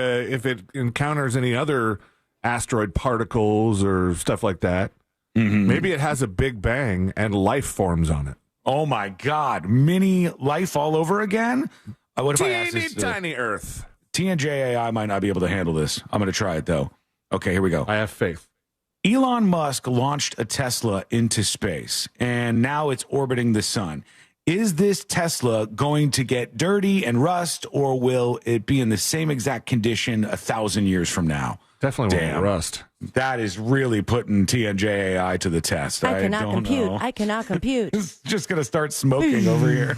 it encounters any other asteroid particles or stuff like that, maybe it has a big bang and life forms on it. Oh my God! Mini life all over again. What if I ask this? Tiny Earth. TNJAI might not be able to handle this. I'm going to try it, though. Okay, here we go. I have faith. Elon Musk launched a Tesla into space, and now it's orbiting the sun. Is this Tesla going to get dirty and rust, or will it be in the same exact condition 1,000 years from now? Definitely won't rust. That is really putting TNJAI to the test. I cannot don't compute. know. I cannot compute. It's just going to start smoking over here.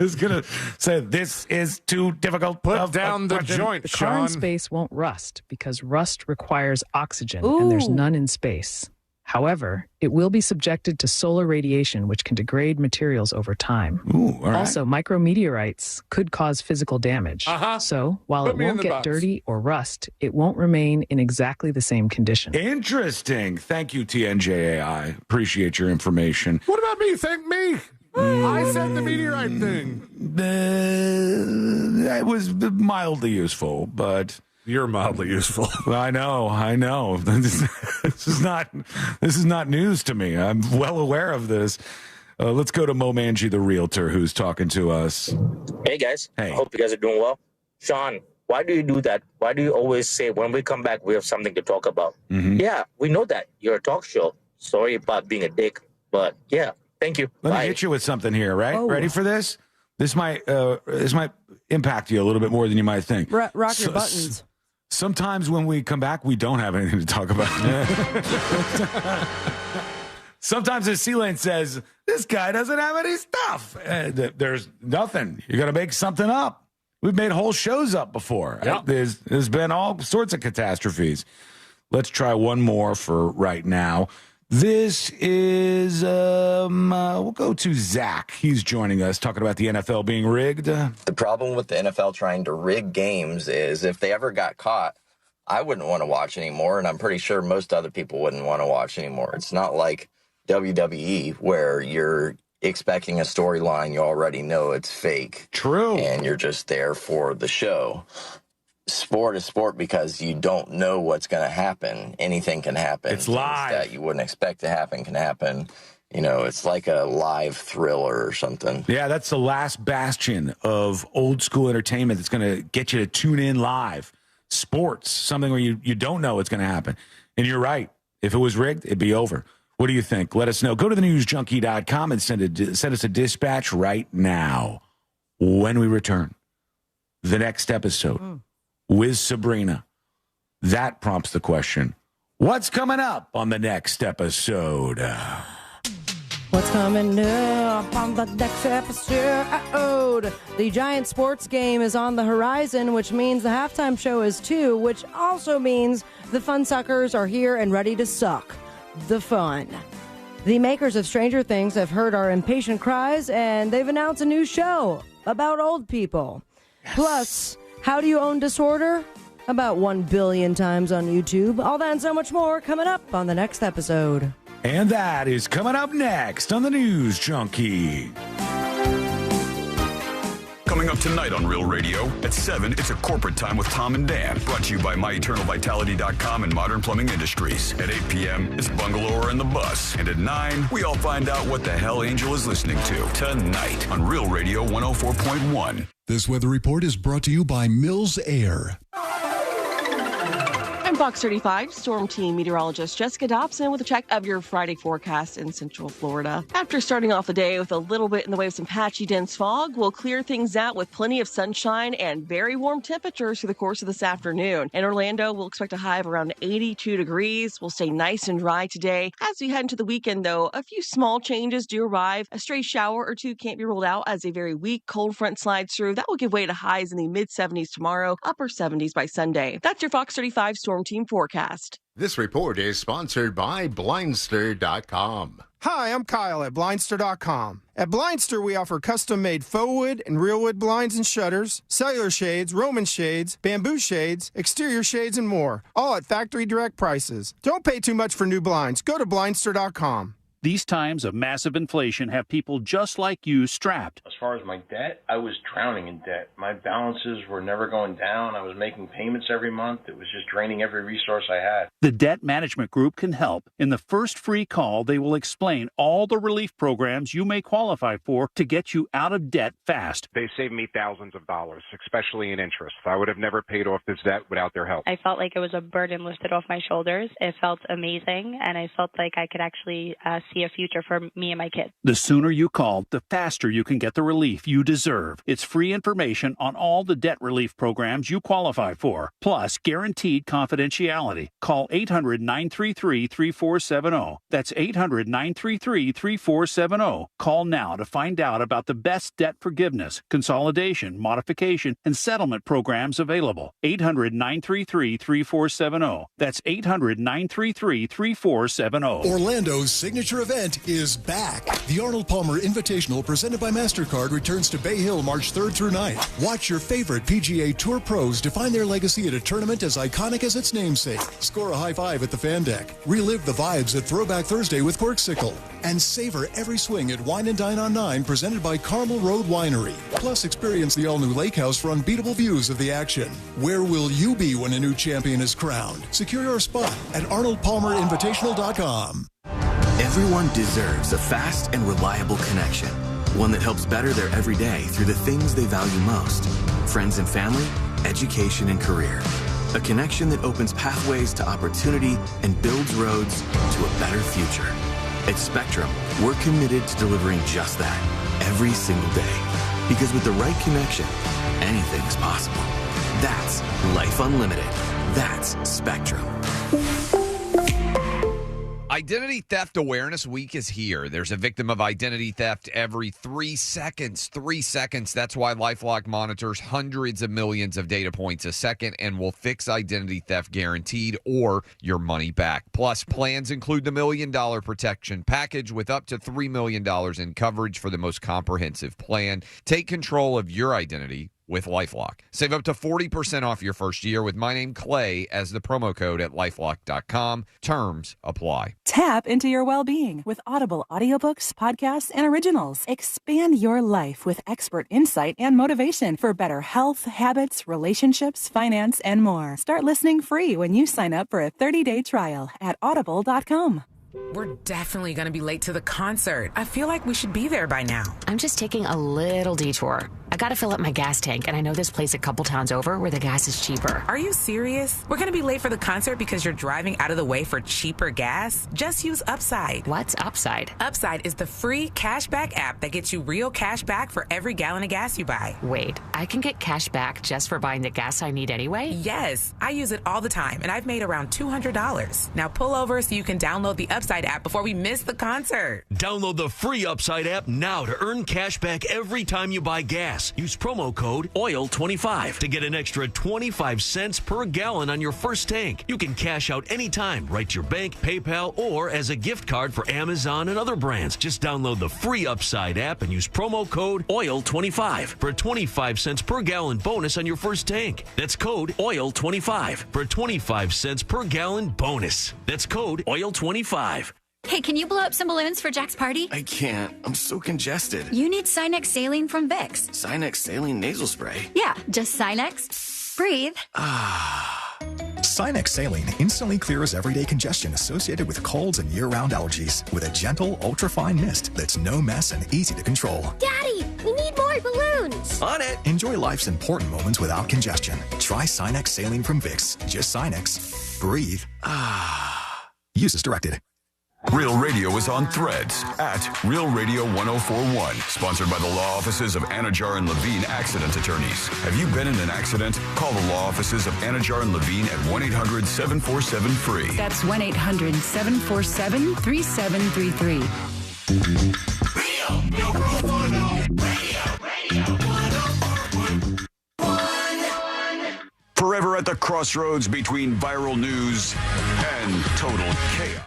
It's going to say, this is too difficult. Put down the joint, The car in space won't rust because rust requires oxygen, and there's none in space. However, it will be subjected to solar radiation, which can degrade materials over time. All right. Also, micrometeorites could cause physical damage. So, while Put it me in won't the get box. dirty or rust, it won't remain in exactly the same condition. Interesting. Thank you, TNJAI. Appreciate your information. What about me? Thank me. I said the meteorite thing. That was mildly useful, but... You're mildly useful. I know. This is not news to me. I'm well aware of this. Let's go to Mo Manji, the realtor, who's talking to us. Hey, guys. Hey. I hope you guys are doing well. Sean, why do you do that? Why do you always say, when we come back, we have something to talk about? Mm-hmm. Yeah, we know that. You're a talk show. Sorry about being a dick, but yeah, thank you. Let Bye. me hit you with something here, right? Oh. Ready for this? This might impact you a little bit more than you might think. Rock your buttons. Sometimes when we come back, we don't have anything to talk about. Sometimes, as C-Lane says, this guy doesn't have any stuff. There's nothing. You're going to make something up. We've made whole shows up before. Yep. There's been all sorts of catastrophes. Let's try one more for right now. This is, we'll go to Zach. He's joining us, talking about the NFL being rigged. The problem with the NFL trying to rig games is if they ever got caught, I wouldn't want to watch anymore, and I'm pretty sure most other people wouldn't want to watch anymore. It's not like WWE where you're expecting a storyline you already know it's fake. True. And you're just there for the show. Sport is sport because you don't know what's going to happen. Anything can happen. It's Things live. that you wouldn't expect to happen can happen. You know, it's like a live thriller or something. Yeah, that's the last bastion of old school entertainment that's going to get you to tune in live. Sports, something where you don't know what's going to happen. And you're right. If it was rigged, it'd be over. What do you think? Let us know. Go to thenewsjunkie.com and send us a dispatch right now. When we return, the next episode with Sabrina. That prompts the question, what's coming up on the next episode? What's coming up on the next episode? The giant sports game is on the horizon, which means the halftime show is too, which also means the fun suckers are here and ready to suck the fun. The makers of Stranger Things have heard our impatient cries, and they've announced a new show about old people. Yes. Plus, how do you own disorder? About 1 billion times on YouTube. All that and so much more coming up on the next episode. And that is coming up next on the News Junkie. Coming up tonight on Real Radio, at 7, it's a corporate time with Tom and Dan, brought to you by MyEternalVitality.com and Modern Plumbing Industries. At 8 p.m., it's Bungalower and the Bus. And at 9, we all find out what the hell Angel is listening to tonight on Real Radio 104.1. This weather report is brought to you by Mills Air. I'm Fox 35 Storm Team meteorologist Jessica Dobson with a check of your Friday forecast in Central Florida. After starting off the day with a little bit in the way of some patchy dense fog, we'll clear things out with plenty of sunshine and very warm temperatures through the course of this afternoon. In Orlando, we'll expect a high of around 82 degrees. We'll stay nice and dry today. As we head into the weekend, though, a few small changes do arrive. A stray shower or two can't be ruled out as a very weak cold front slides through. That will give way to highs in the mid-70s tomorrow, upper 70s by Sunday. That's your Fox 35 Storm Team forecast. This report is sponsored by Blindster.com. Hi, I'm Kyle at Blindster.com. At Blindster, we offer custom-made faux wood and real wood blinds and shutters, cellular shades, Roman shades, bamboo shades, exterior shades, and more, all at factory direct prices. Don't pay too much for new blinds. Go to Blindster.com. These times of massive inflation have people just like you strapped. As far as my debt, I was drowning in debt. My balances were never going down. I was making payments every month. It was just draining every resource I had. The Debt Management Group can help. In the first free call, they will explain all the relief programs you may qualify for to get you out of debt fast. They saved me thousands of dollars, especially in interest. I would have never paid off this debt without their help. I felt like it was a burden lifted off my shoulders. It felt amazing, and I felt like I could actually see a future for me and my kids. The sooner you call, the faster you can get the relief you deserve. It's free information on all the debt relief programs you qualify for, plus guaranteed confidentiality. Call 800-933-3470. That's 800-933-3470. Call now to find out about the best debt forgiveness, consolidation, modification, and settlement programs available. 800-933-3470. That's 800-933-3470. Orlando's signature event is back. The Arnold Palmer Invitational presented by MasterCard returns to Bay Hill March 3rd through 9th. Watch your favorite PGA Tour pros define their legacy at a tournament as iconic as its namesake. Score a high five at the fan deck. Relive the vibes at Throwback Thursday with Corksicle. And savor every swing at Wine and Dine on 9 presented by Carmel Road Winery. Plus experience the all-new lake house for unbeatable views of the action. Where will you be when a new champion is crowned? Secure your spot at ArnoldPalmerInvitational.com. Everyone deserves a fast and reliable connection. One that helps better their everyday through the things they value most. Friends and family, education and career. A connection that opens pathways to opportunity and builds roads to a better future. At Spectrum, we're committed to delivering just that every single day. Because with the right connection, anything is possible. That's Life Unlimited. That's Spectrum. Identity Theft Awareness Week is here. There's a victim of identity theft every 3 seconds. 3 seconds. That's why LifeLock monitors hundreds of millions of data points a second and will fix identity theft guaranteed or your money back. Plus, plans include the $1 Million Protection Package with up to $3 million in coverage for the most comprehensive plan. Take control of your identity with LifeLock. Save up to 40% off your first year with my name, Clay, as the promo code at LifeLock.com. Terms apply. Tap into your well-being with Audible audiobooks, podcasts, and originals. Expand your life with expert insight and motivation for better health, habits, relationships, finance, and more. Start listening free when you sign up for a 30-day trial at Audible.com. We're definitely going to be late to the concert. I feel like we should be there by now. I'm just taking a little detour. I got to fill up my gas tank, and I know this place a couple towns over where the gas is cheaper. Are you serious? We're going to be late for the concert because you're driving out of the way for cheaper gas? Just use Upside. What's Upside? Upside is the free cashback app that gets you real cash back for every gallon of gas you buy. Wait, I can get cash back just for buying the gas I need anyway? Yes, I use it all the time, and I've made around $200. Now pull over so you can download the Upside app before we miss the concert. Download the free Upside app now to earn cash back every time you buy gas. Use promo code OIL25 to get an extra 25 cents per gallon on your first tank. You can cash out anytime, right to your bank, PayPal, or as a gift card for Amazon and other brands. Just download the free Upside app and use promo code OIL25 for a 25 cents per gallon bonus on your first tank. That's code OIL25 for a 25 cents per gallon bonus. That's code OIL25. Hey, can you blow up some balloons for Jack's party? I can't. I'm so congested. You need Sinex Saline from Vicks. Sinex Saline Nasal Spray. Yeah, just Sinex. Breathe. Sinex Saline instantly clears everyday congestion associated with colds and year-round allergies with a gentle, ultra-fine mist that's no mess and easy to control. Daddy, we need more balloons. On it. Enjoy life's important moments without congestion. Try Sinex Saline from Vicks. Just Sinex. Breathe. Use as directed. Real Radio is on Threads at Real Radio 1041. Sponsored by the law offices of Anajar and Levine Accident Attorneys. Have you been in an accident? Call the law offices of Anajar and Levine at 1-800-747-FREE. That's 1-800-747-3733. Forever at the crossroads between viral news and total chaos.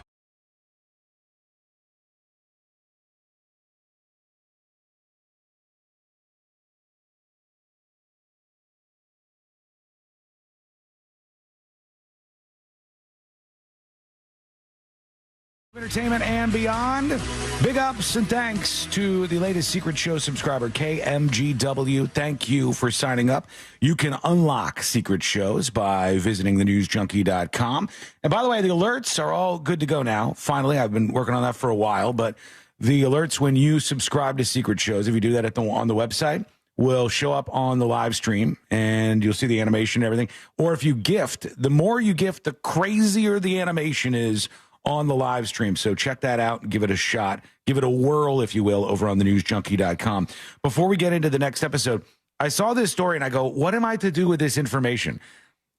Entertainment and beyond. Big ups and thanks to the latest Secret Show subscriber, KMGW. Thank you for signing up. You can unlock Secret Shows by visiting thenewsjunkie.com. And by the way, the alerts are all good to go now. Finally, I've been working on that for a while, but the alerts when you subscribe to Secret Shows, if you do that on the website, will show up on the live stream, and you'll see the animation and everything. Or if you gift, the more you gift, the crazier the animation is on the live stream. So check that out and give it a shot. Give it a whirl, if you will, over on thenewsjunkie.com. Before we get into the next episode, I saw this story and I go, what am I to do with this information?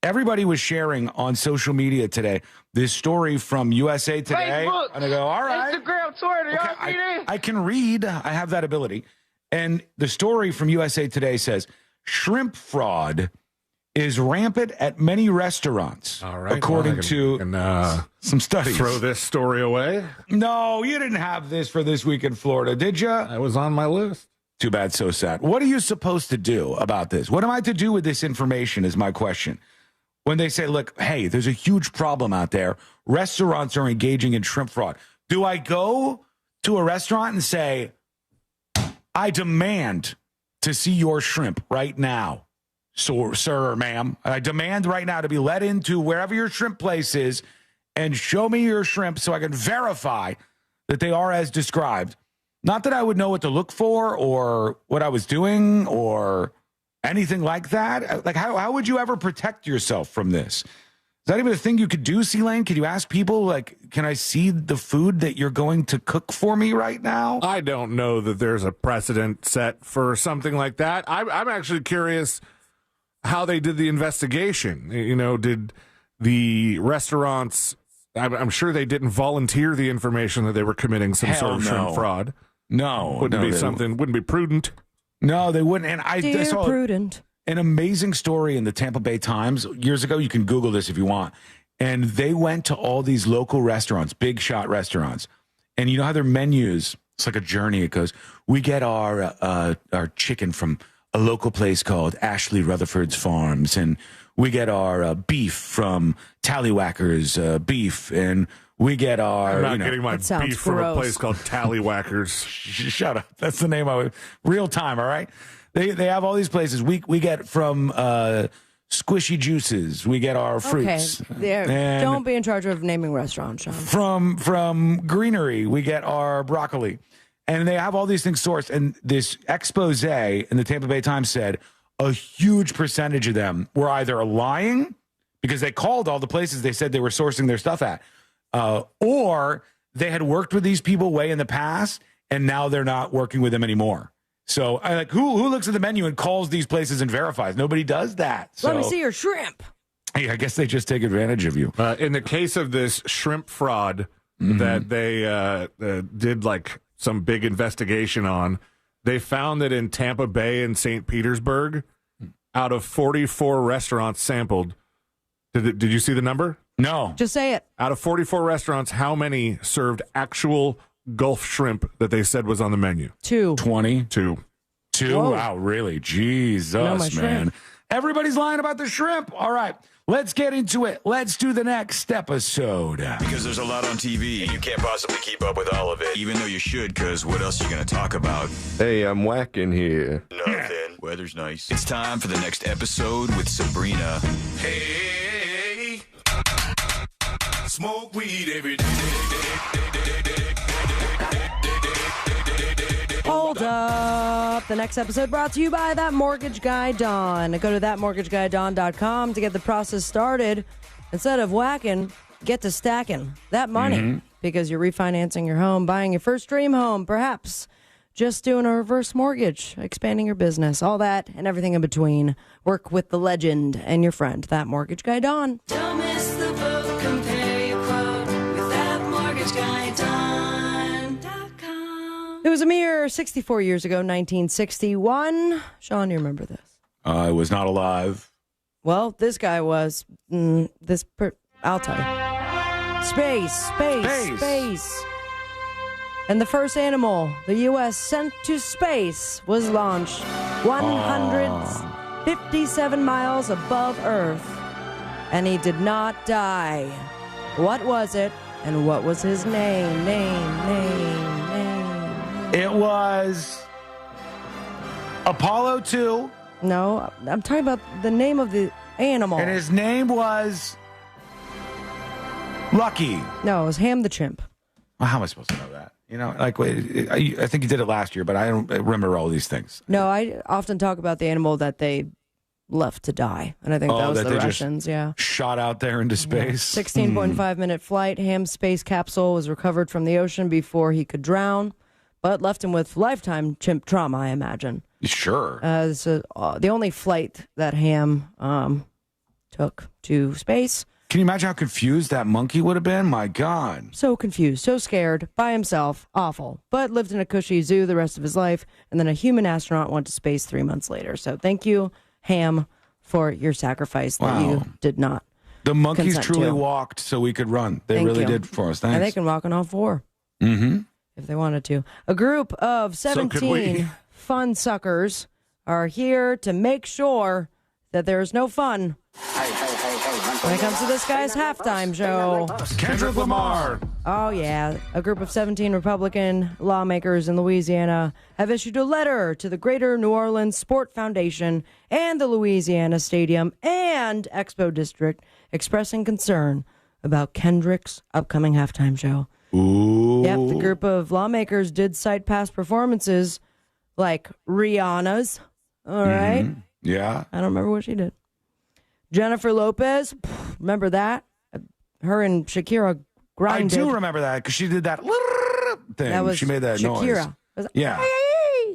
Everybody was sharing on social media today this story from USA Today. Facebook, and I go, all right. Instagram, Twitter, y'all see this? I can read. I have that ability. And the story from USA Today says, shrimp fraud is rampant at many restaurants, all right, according to some studies. Throw this story away? No, you didn't have this for This Week in Florida, did you? It was on my list. Too bad, so sad. What are you supposed to do about this? What am I to do with this information is my question. When they say, look, hey, there's a huge problem out there. Restaurants are engaging in shrimp fraud. Do I go to a restaurant and say, I demand to see your shrimp right now? So, sir or ma'am, I demand right now to be let into wherever your shrimp place is and show me your shrimp so I can verify that they are as described. Not that I would know what to look for or what I was doing or anything like that. Like, how would you ever protect yourself from this? Is that even a thing you could do, C-Lane? Could you ask people, like, can I see the food that you're going to cook for me right now? I don't know that there's a precedent set for something like that. I'm actually curious how they did the investigation. You know, did the restaurants, I'm sure they didn't volunteer the information that they were committing some sort of shrimp fraud. No. Wouldn't be prudent. No, they wouldn't. And I saw prudent. An amazing story in the Tampa Bay Times years ago. You can Google this if you want. And they went to all these local restaurants, big shot restaurants. And you know how their menus, it's like a journey. It goes, we get our chicken from a local place called Ashley Rutherford's Farms, and we get our beef from Tallywhackers Beef, and we get our. I'm not getting my beef from a place called Tallywhackers. Shut up. That's the name of it. Real time, all right? They have all these places. We get from Squishy Juices. We get our fruits. Okay, don't be in charge of naming restaurants, Sean. From Greenery, we get our broccoli. And they have all these things sourced. And this expose in the Tampa Bay Times said a huge percentage of them were either lying because they called all the places they said they were sourcing their stuff at, or they had worked with these people way in the past, and now they're not working with them anymore. So who looks at the menu and calls these places and verifies? Nobody does that. So, let me see your shrimp. Hey, I guess they just take advantage of you. In the case of this shrimp fraud that they did like some big investigation on, they found that in Tampa Bay and St. Petersburg, out of 44 restaurants sampled, did you see the number? No. Just say it. Out of 44 restaurants, how many served actual Gulf shrimp that they said was on the menu? 2. 20? 2. Whoa. Wow, really? Jesus, man. Everybody's lying about the shrimp. All right. Let's get into it. Let's do the next episode. Because there's a lot on TV, and you can't possibly keep up with all of it, even though you should, because what else are you going to talk about? Hey, I'm whacking here. Nothing. Weather's nice. It's time for the next episode with Sabrina. Hey, smoke weed every day. Hold up. The next episode brought to you by That Mortgage Guy Don. Go to thatmortgageguydon.com to get the process started. Instead of whacking, get to stacking that money because you're refinancing your home, buying your first dream home, perhaps just doing a reverse mortgage, expanding your business, all that and everything in between. Work with the legend and your friend, That Mortgage Guy Don. Don't miss the book, compare your quote with That Mortgage Guy Don.com. It was a mere 64 years ago, 1961. Sean, you remember this? I was not alive. Well, this guy was. I'll tell you. Space. And the first animal the U.S. sent to space was launched 157 miles above Earth. And he did not die. What was it? And what was his name? It was Apollo 2. No, I'm talking about the name of the animal. And his name was Lucky. No, it was Ham the chimp. Well, how am I supposed to know that? You know, like, I think you did it last year, but I don't remember all these things. No, I often talk about the animal that they left to die. And I think that was the Russians, shot out there into space. 16.5-minute flight. Ham's space capsule was recovered from the ocean before he could drown, but left him with lifetime chimp trauma, I imagine. Sure. So, the only flight that Ham took to space. Can you imagine how confused that monkey would have been? My God. So confused, so scared, by himself, awful, but lived in a cushy zoo the rest of his life, and then a human astronaut went to space 3 months later. So thank you, Ham, for your sacrifice that you did not. The monkeys consent truly to. walked so we could run. They Thank really you. did for us. Thanks. And they can walk on all four. Mm-hmm. If they wanted to. A group of 17 fun suckers are here to make sure that there's no fun when it comes to this guy's halftime show. Kendrick Lamar. Oh, yeah. A group of 17 Republican lawmakers in Louisiana have issued a letter to the Greater New Orleans Sport Foundation and the Louisiana Stadium and Expo District expressing concern about Kendrick's upcoming halftime show. Ooh. Yep, the group of lawmakers did cite past performances like Rihanna's. All right. Yeah. I don't remember what she did. Jennifer Lopez, remember that? Her and Shakira grinded. I do remember that because she did that thing. That was she made that Shakira. noise. Yeah.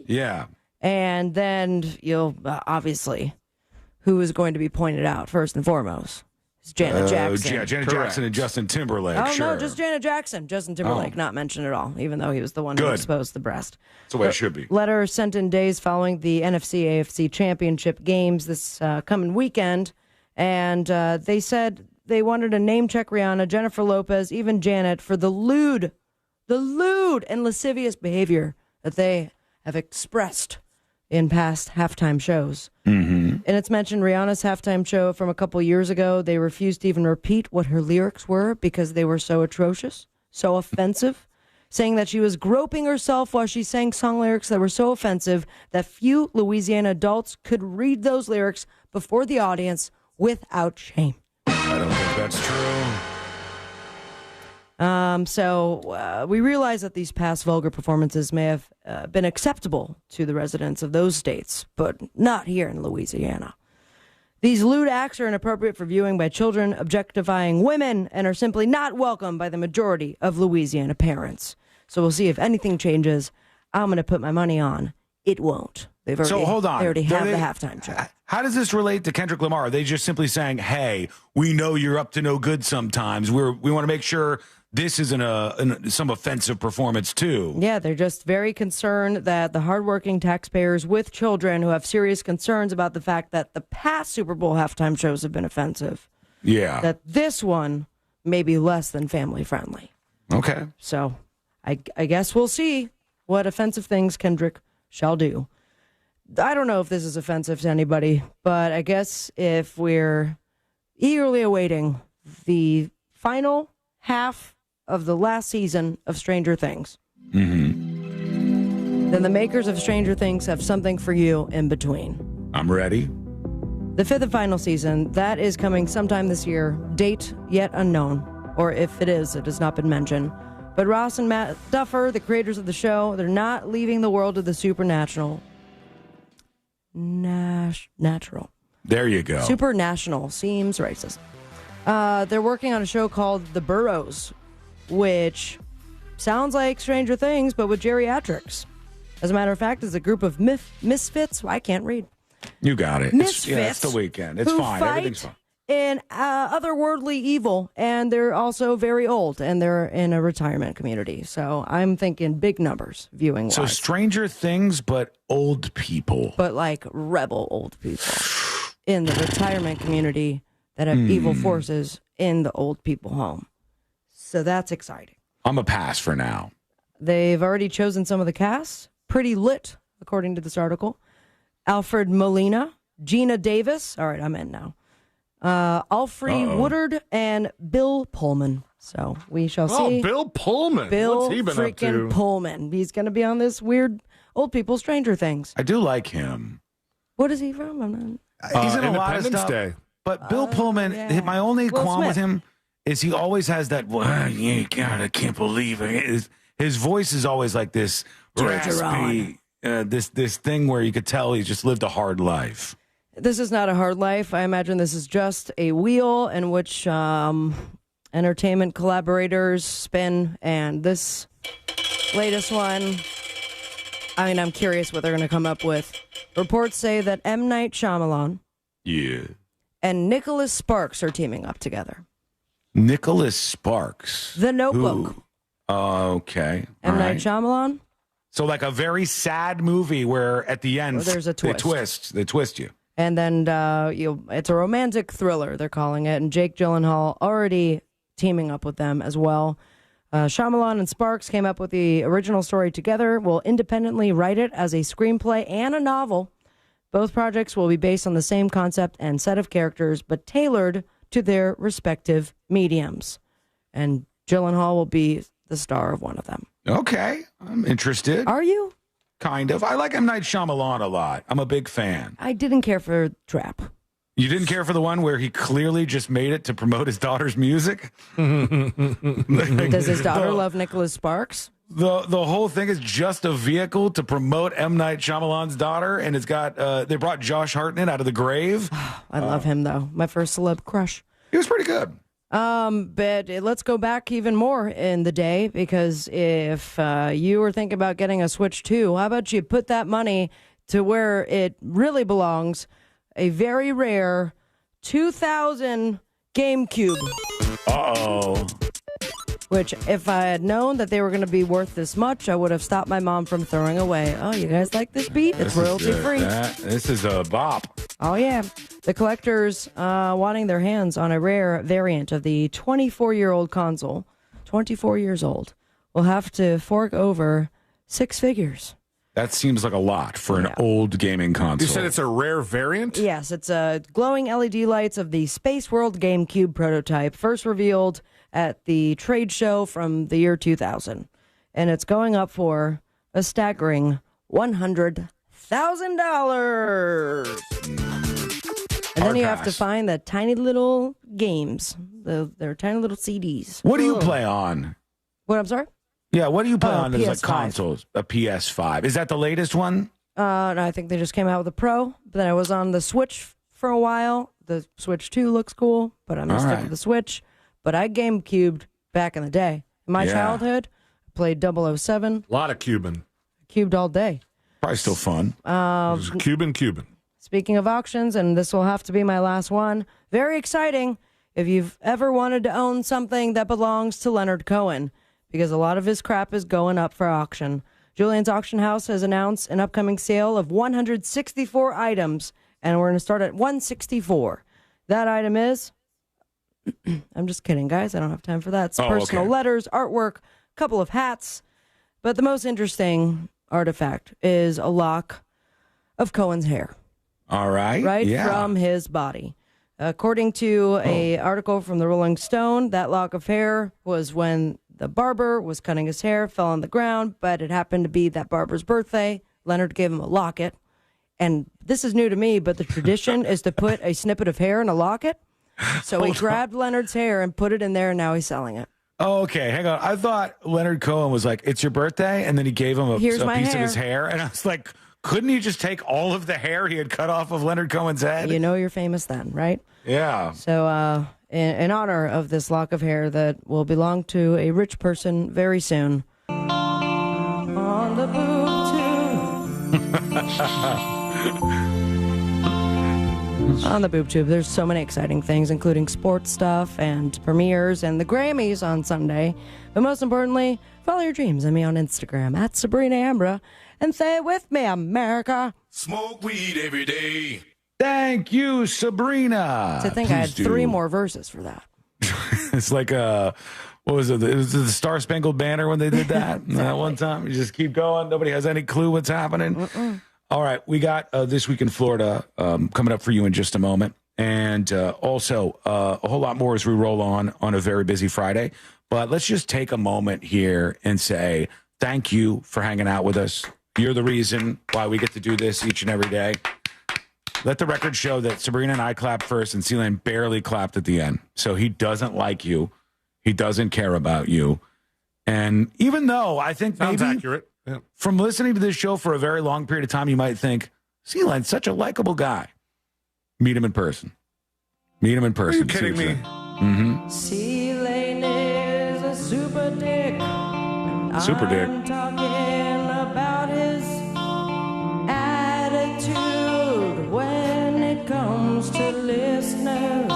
Yeah. And then you'll obviously, who is going to be pointed out first and foremost? It's Janet Jackson. Yeah, Janet Jackson and Justin Timberlake. Oh, sure. no, just Janet Jackson. Justin Timberlake not mentioned at all, even though he was the one who exposed the breast. That's the way it should be. Letter sent in days following the NFC-AFC Championship games this coming weekend. And they said they wanted to name-check Rihanna, Jennifer Lopez, even Janet for the lewd and lascivious behavior that they have expressed in past halftime shows. Mm-hmm. And it's mentioned Rihanna's halftime show from a couple years ago. They refused to even repeat what her lyrics were because they were so atrocious, so offensive, saying that she was groping herself while she sang song lyrics that were so offensive that few Louisiana adults could read those lyrics before the audience without shame. I don't think that's true. So we realize that these past vulgar performances may have been acceptable to the residents of those states, but not here in Louisiana. These lewd acts are inappropriate for viewing by children objectifying women and are simply not welcome by the majority of Louisiana parents. So we'll see if anything changes. I'm going to put my money on it won't. They've already, hold on. They already have the halftime show. How does this relate to Kendrick Lamar? Are they just simply saying, hey, we know you're up to no good sometimes. We want to make sure this isn't some offensive performance, too. Yeah, they're just very concerned that the hardworking taxpayers with children who have serious concerns about the fact that the past Super Bowl halftime shows have been offensive. Yeah. That this one may be less than family friendly. Okay. So I guess we'll see what offensive things Kendrick shall do. I don't know if this is offensive to anybody, but I guess if we're eagerly awaiting the final half of the last season of Stranger Things, then the makers of Stranger Things have something for you in between. I'm ready. The fifth and final season, that is coming sometime this year. Date yet unknown, or if it is, it has not been mentioned. But Ross and Matt Duffer, the creators of the show, they're not leaving the world of the supernatural. Natural. There you go. Supernational seems racist. They're working on a show called The Burrows, which sounds like Stranger Things, but with geriatrics. As a matter of fact, it's a group of misfits. I can't read. You got it. Misfits. It's the weekend. It's who fine. fight Everything's fine. in otherworldly evil, and they're also very old, and they're in a retirement community. So I'm thinking big numbers viewing-wise. So Stranger Things, but old people. But like rebel old people in the retirement community that have evil forces in the old people home. So that's exciting. I'm a pass for now. They've already chosen some of the cast. Pretty lit, according to this article. Alfred Molina, Gina Davis. All right, I'm in now. Alfre Woodard and Bill Pullman. So we shall Oh, see. Bill Pullman. Bill What's he been up freaking to? Pullman. He's going to be on this weird old people Stranger Things. I do like him. What is he from? I'm not. He's in a lot of Independence stuff. Day. But Bill Pullman, yeah. my only Will qualm with Smith. him is he always has that, well, yeah, God, I can't believe it. His voice is always like this raspy, this thing where you could tell he's just lived a hard life. This is not a hard life. I imagine this is just a wheel in which entertainment collaborators spin. And this latest one, I mean, I'm curious what they're going to come up with. Reports say that M. Night Shyamalan and Nicholas Sparks are teaming up together. Nicholas Sparks. The Notebook. Okay. M. All Night right. Shyamalan. So like a very sad movie where at the end There's a twist. They twist you. And then it's a romantic thriller, they're calling it. And Jake Gyllenhaal already teaming up with them as well. Shyamalan and Sparks came up with the original story together, will independently write it as a screenplay and a novel. Both projects will be based on the same concept and set of characters, but tailored to their respective mediums. And Gyllenhaal will be the star of one of them. Okay. I'm interested. Are you? Kind of. I like M. Night Shyamalan a lot. I'm a big fan. I didn't care for Trap. You didn't care for the one where he clearly just made it to promote his daughter's music? Does his daughter love Nicholas Sparks? The whole thing is just a vehicle to promote M. Night Shyamalan's daughter, and it's got they brought Josh Hartnett out of the grave. I love him, though. My first celeb crush. He was pretty good. But let's go back even more in the day, because if you were thinking about getting a Switch 2, how about you put that money to where it really belongs? A very rare 2000 GameCube. Uh-oh. Which, if I had known that they were going to be worth this much, I would have stopped my mom from throwing away. Oh, you guys like this beat? It's royalty-free. This is a bop. Oh, yeah. The collectors wanting their hands on a rare variant of the 24-year-old console, 24 years old, will have to fork over 6 figures. That seems like a lot for an old gaming console. You said it's a rare variant? Yes, it's glowing LED lights of the Space World GameCube prototype, first revealed at the trade show from the year 2000. And it's going up for a staggering $100,000. And then you have to find the tiny little games, their tiny little CDs. What do you play on? What, I'm sorry? Yeah, what do you play on those like PS5. consoles? A PS5. Is that the latest one? No, I think they just came out with a Pro. But then I was on the Switch for a while. The Switch 2 looks cool, but I'm going to stick with the Switch. But I GameCubed back in the day. In my childhood, I played 007. A lot of Cuban. Cubed all day. Probably still fun. Cuban. Speaking of auctions, and this will have to be my last one, very exciting if you've ever wanted to own something that belongs to Leonard Cohen, because a lot of his crap is going up for auction. Julian's Auction House has announced an upcoming sale of 164 items, and we're going to start at 164. That item is... I'm just kidding, guys. I don't have time for that. It's personal letters, artwork, a couple of hats. But the most interesting artifact is a lock of Cohen's hair. All right. Right from his body. According to a article from the Rolling Stone, that lock of hair was when the barber was cutting his hair, fell on the ground, but it happened to be that barber's birthday. Leonard gave him a locket. And this is new to me, but the tradition is to put a snippet of hair in a locket. So he grabbed Leonard's hair and put it in there, and now he's selling it. Oh, okay. Hang on. I thought Leonard Cohen was like, it's your birthday, and then he gave him a piece of his hair. And I was like, couldn't he just take all of the hair he had cut off of Leonard Cohen's head? You know you're famous then, right? Yeah. So in honor of this lock of hair that will belong to a rich person very soon. On the boob tube. On the boob tube, there's so many exciting things, including sports stuff and premieres and the Grammys on Sunday. But most importantly, follow your dreams and me on Instagram at Sabrina Ambra. And say it with me, America. Smoke weed every day. Thank you, Sabrina. I think I had 3 more verses for that. It's like what was it? It was the Star Spangled Banner when they did that. That one time. You just keep going. Nobody has any clue what's happening. All right. We got This Week in Florida coming up for you in just a moment. And also a whole lot more as we roll on a very busy Friday. But let's just take a moment here and say thank you for hanging out with us. You're the reason why we get to do this each and every day. Let the record show that Sabrina and I clapped first and C-Lane barely clapped at the end. So he doesn't like you. He doesn't care about you. And even though I think Sounds maybe accurate. Yeah. from listening to this show for a very long period of time, you might think, C-Lane's such a likable guy. Meet him in person. Meet him in person. Are you kidding me? Mm-hmm. C-Lane is a super dick. Super dick. I'm talking about his attitude when it comes to listeners.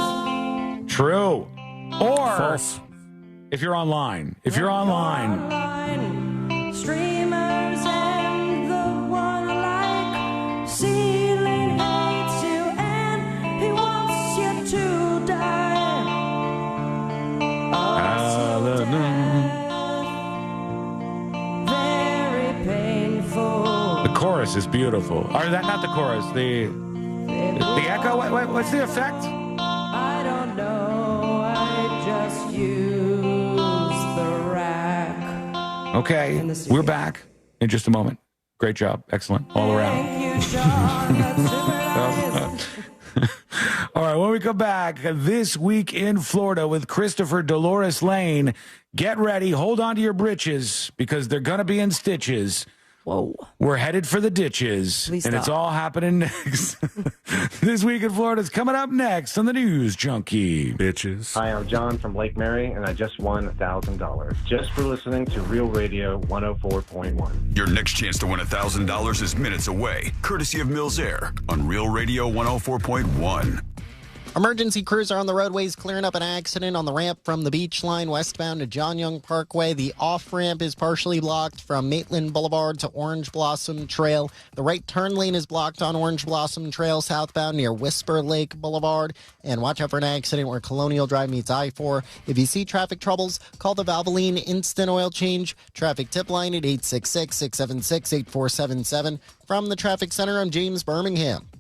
True. Or False. if you're online. If you're online. Streamers and the one like C-Lane hates you and he wants you to die. Very painful. The chorus is beautiful. Or that not the chorus. The echo. What's the effect? I don't know. I just use the rack. Okay, we're back in just a moment. Great job. Excellent. All around. Thank you, Sean. That's super nice. All right, when we come back, this week in Florida with Christopher Dolores Lane, get ready. Hold on to your britches because they're going to be in stitches. Whoa. We're headed for the ditches, Please and stop. it's all happening next. This week in Florida is coming up next on the News Junkie. Bitches. Hi, I'm John from Lake Mary, and I just won $1,000 just for listening to Real Radio 104.1. Your next chance to win $1,000 is minutes away, courtesy of Mills Air on Real Radio 104.1. Emergency crews are on the roadways clearing up an accident on the ramp from the beach line westbound to John Young Parkway. The off-ramp is partially blocked from Maitland Boulevard to Orange Blossom Trail. The right turn lane is blocked on Orange Blossom Trail southbound near Whisper Lake Boulevard. And watch out for an accident where Colonial Drive meets I-4. If you see traffic troubles, call the Valvoline Instant Oil Change Traffic Tip Line at 866-676-8477. From the Traffic Center, I'm James Birmingham.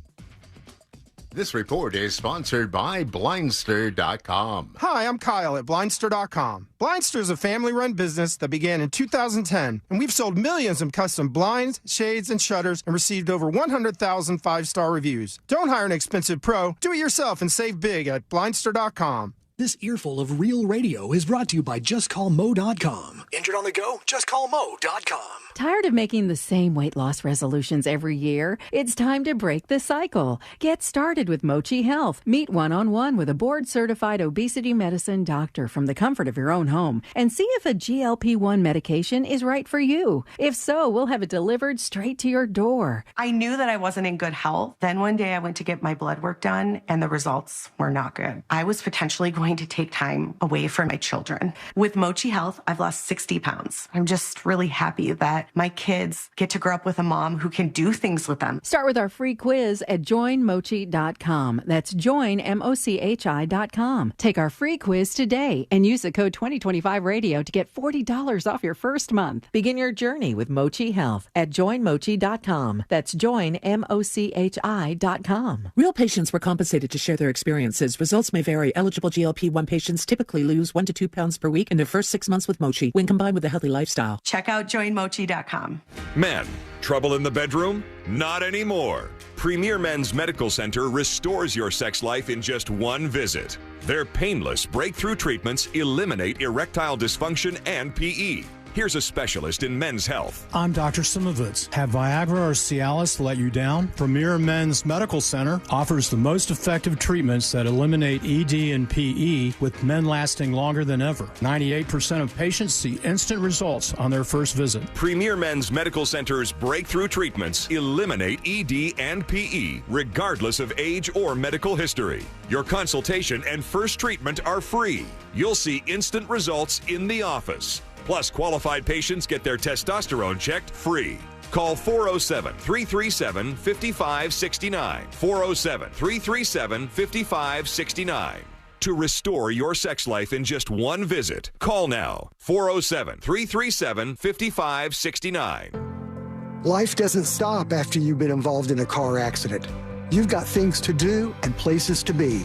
This report is sponsored by Blindster.com. Hi, I'm Kyle at Blindster.com. Blindster is a family-run business that began in 2010, and we've sold millions of custom blinds, shades, and shutters and received over 100,000 five-star reviews. Don't hire an expensive pro. Do it yourself and save big at Blindster.com. This earful of Real Radio is brought to you by JustCallMo.com. Injured on the go? JustCallMo.com. Tired of making the same weight loss resolutions every year? It's time to break the cycle. Get started with Mochi Health. Meet one-on-one with a board-certified obesity medicine doctor from the comfort of your own home and see if a GLP-1 medication is right for you. If so, we'll have it delivered straight to your door. I knew that I wasn't in good health. Then one day I went to get my blood work done and the results were not good. I was potentially going to take time away from my children. With Mochi Health, I've lost 60 pounds. I'm just really happy that my kids get to grow up with a mom who can do things with them. Start with our free quiz at joinmochi.com. That's joinmochi.com. Take our free quiz today and use the code 2025radio to get $40 off your first month. Begin your journey with Mochi Health at joinmochi.com. That's joinmochi.com. Real patients were compensated to share their experiences. Results may vary. Eligible GLP-1 patients typically lose 1 to 2 pounds per week in their first 6 months with Mochi when combined with a healthy lifestyle. Check out joinmochi.com. Men, trouble in the bedroom? Not anymore. Premier Men's Medical Center restores your sex life in just one visit. Their painless breakthrough treatments eliminate erectile dysfunction and PE. Here's a specialist in men's health. I'm Dr. Simovitz. Have Viagra or Cialis let you down? Premier Men's Medical Center offers the most effective treatments that eliminate ED and PE, with men lasting longer than ever. 98% of patients see instant results on their first visit. Premier Men's Medical Center's breakthrough treatments eliminate ED and PE, regardless of age or medical history. Your consultation and first treatment are free. You'll see instant results in the office. Plus, qualified patients get their testosterone checked free. Call 407-337-5569. 407-337-5569. To restore your sex life in just one visit, call now. 407-337-5569. Life doesn't stop after you've been involved in a car accident. You've got things to do and places to be.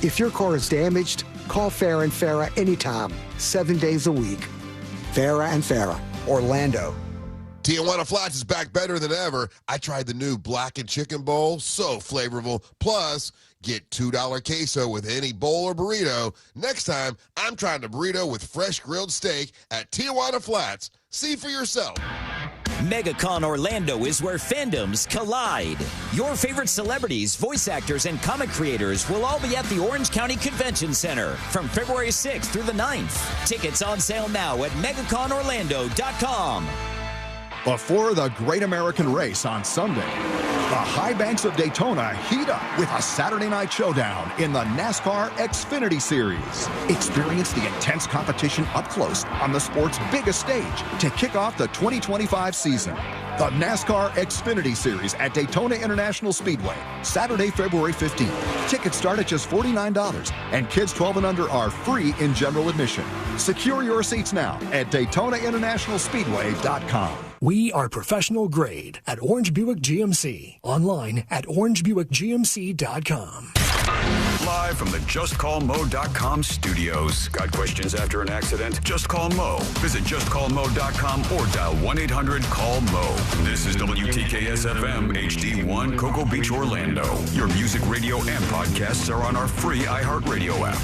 If your car is damaged, call Farah and Farah anytime, 7 days a week. Farah and Farah, Orlando. Tijuana Flats is back better than ever. I tried the new blackened chicken bowl, so flavorful. Plus, get $2 queso with any bowl or burrito. Next time, I'm trying a burrito with fresh grilled steak at Tijuana Flats. See for yourself. MegaCon Orlando is where fandoms collide. Your favorite celebrities, voice actors, and comic creators will all be at the Orange County Convention Center from February 6th through the 9th. Tickets on sale now at MegaConOrlando.com. Before the Great American Race on Sunday, the high banks of Daytona heat up with a Saturday night showdown in the NASCAR Xfinity Series. Experience the intense competition up close on the sport's biggest stage to kick off the 2025 season. The NASCAR Xfinity Series at Daytona International Speedway, Saturday, February 15th. Tickets start at just $49, and kids 12 and under are free in general admission. Secure your seats now at DaytonaInternationalSpeedway.com. We are professional grade at Orange Buick GMC. Online at orangebuickgmc.com. Live from the JustCallMo.com studios. Got questions after an accident? Just call Mo. Visit JustCallMo.com or dial 1-800-CALL-MO. This is WTKS-FM HD1 Cocoa Beach, Orlando. Your music, radio, and podcasts are on our free iHeartRadio app.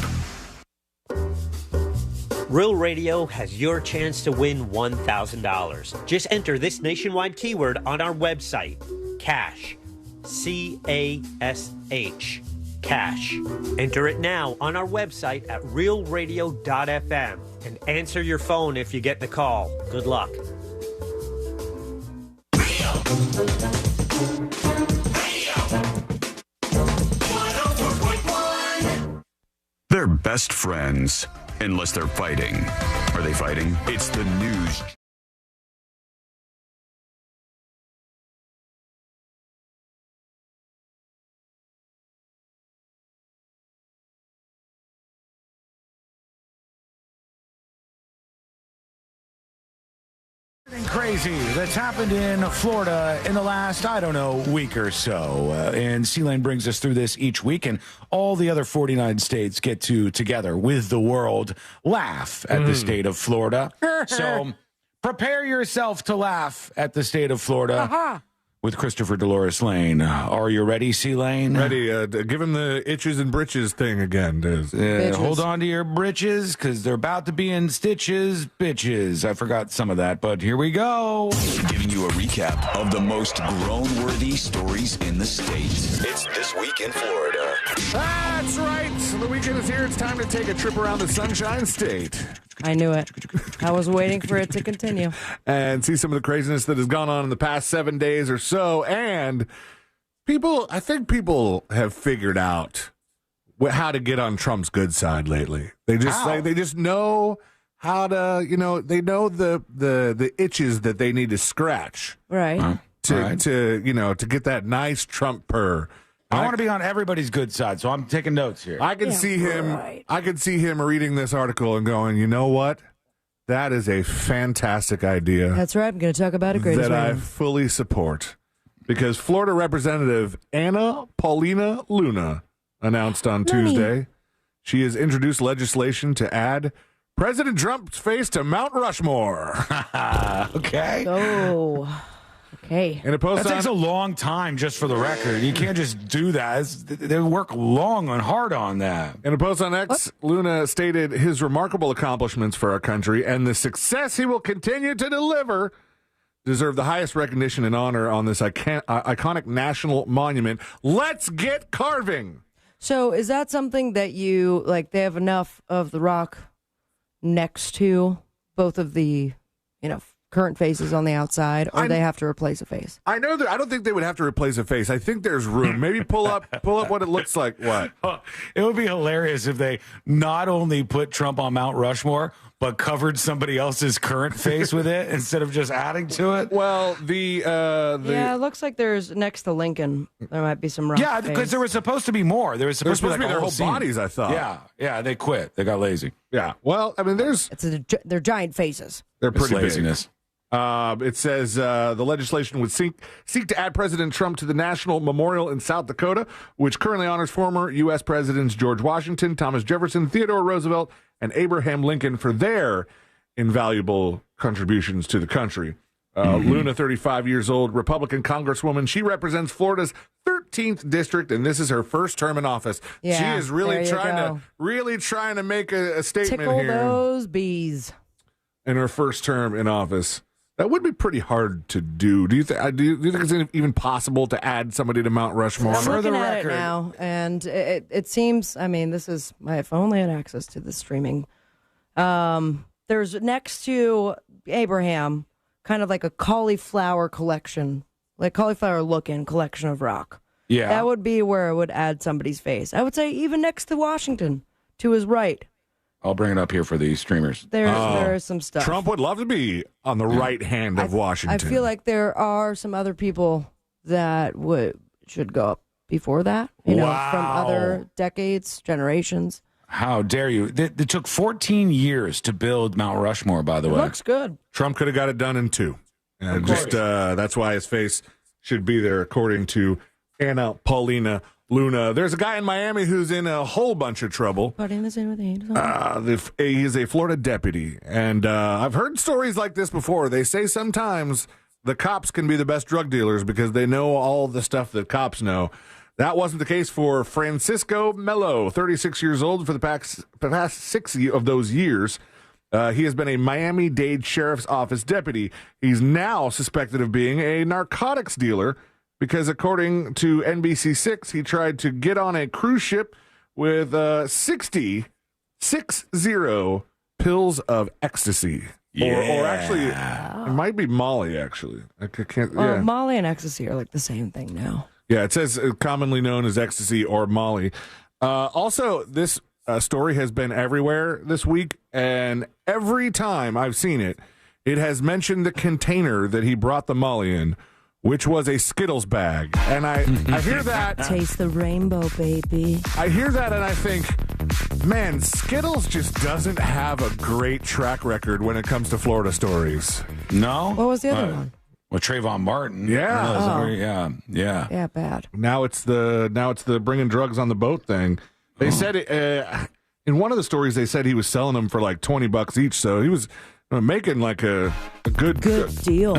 Real Radio has your chance to win $1,000. Just enter this nationwide keyword on our website, CASH. C-A-S-H. Cash. Enter it now on our website at realradio.fm and answer your phone if you get the call. Good luck. They're best friends, unless they're fighting. Are they fighting? It's the news. Crazy that's happened in Florida in the last, week or so. And C-Lane brings us through this each week, and all the other 49 states get to, together with the world, laugh at the state of Florida. So prepare yourself to laugh at the state of Florida with Christopher Dolores Lane. Are you ready, C-Lane? Ready. Give him the itches and britches thing again. Hold on to your britches, because they're about to be in stitches, bitches. I forgot some of that, but here we go. Giving you a recap of the most groan-worthy stories in the state. It's This Week in Florida. That's right. The weekend is here. It's time to take a trip around the Sunshine State. I knew it. I was waiting for it to continue. And see some of the craziness that has gone on in the past 7 days or so. And I think people have figured out how to get on Trump's good side lately. They just know how to, they know the itches that they need to scratch. Right. To get that nice Trump purr. I want to be on everybody's good side, so I'm taking notes here. I can see him. Right. I can see him reading this article and going, you know what? That is a fantastic idea. That's right. I'm going to talk about it. Greatest that I fully support, because Florida Representative Anna Paulina Luna announced on Tuesday she has introduced legislation to add President Trump's face to Mount Rushmore. Okay. Oh. Okay. And that takes a long time, just for the record. You can't just do that. They work long and hard on that. In a post on X, Luna stated his remarkable accomplishments for our country and the success he will continue to deliver deserve the highest recognition and honor on this iconic national monument. Let's get carving. So is that something that they have enough of the rock next to both of the, current faces on the outside, or they have to replace a face? I know that. I don't think they would have to replace a face. I think there's room. Maybe pull up what it looks like. What? It would be hilarious if they not only put Trump on Mount Rushmore, but covered somebody else's current face with it instead of just adding to it. Well, it looks like there's next to Lincoln. There might be some rock. Yeah, because there was supposed to be more. There was supposed to be their whole bodies. I thought. Yeah. They quit. They got lazy. Yeah. Well, I mean, they're giant faces. They're pretty laziness. big. It says the legislation would seek to add President Trump to the National Memorial in South Dakota, which currently honors former U.S. Presidents George Washington, Thomas Jefferson, Theodore Roosevelt, and Abraham Lincoln for their invaluable contributions to the country. Luna, 35 years old, Republican Congresswoman. She represents Florida's 13th district, and this is her first term in office. Yeah, she is really there you trying to make a statement Tickle here those bees. in her first term in office. That would be pretty hard to do. Do you think it's even possible to add somebody to Mount Rushmore? I'm looking at it now, and it seems. I mean, this is if I only had access to the streaming. There's next to Abraham, kind of like a cauliflower collection, like cauliflower-looking collection of rock. Yeah, that would be where it would add somebody's face. I would say even next to Washington, to his right. I'll bring it up here for the streamers. There is some stuff. Trump would love to be on the right hand of Washington. I feel like there are some other people that should go up before that, from other decades, generations. How dare you? It took 14 years to build Mount Rushmore, by the way. Looks good. Trump could have got it done in 2. That's why his face should be there, according to Anna Paulina Luna. There's a guy in Miami who's in a whole bunch of trouble. He's a Florida deputy, and I've heard stories like this before. They say sometimes the cops can be the best drug dealers because they know all the stuff that cops know. That wasn't the case for Francisco Mello, 36 years old. For the past 6 of those years, he has been a Miami-Dade Sheriff's Office deputy. He's now suspected of being a narcotics dealer because, according to NBC6, he tried to get on a cruise ship with 60 pills of ecstasy. Or actually, it might be Molly, actually. I can't. Well, Molly and ecstasy are like the same thing now. Yeah, it says commonly known as ecstasy or Molly. Also, this story has been everywhere this week, and every time I've seen it, it has mentioned the container that he brought the Molly in, which was a Skittles bag. And I hear that. Taste the rainbow, baby. I hear that and I think, man, Skittles just doesn't have a great track record when it comes to Florida stories. No? What was the other one? Well, Trayvon Martin. Yeah. Yeah, bad. Now it's the bringing drugs on the boat thing. They said in one of the stories they said he was selling them for like $20 each, so he was making like a good deal.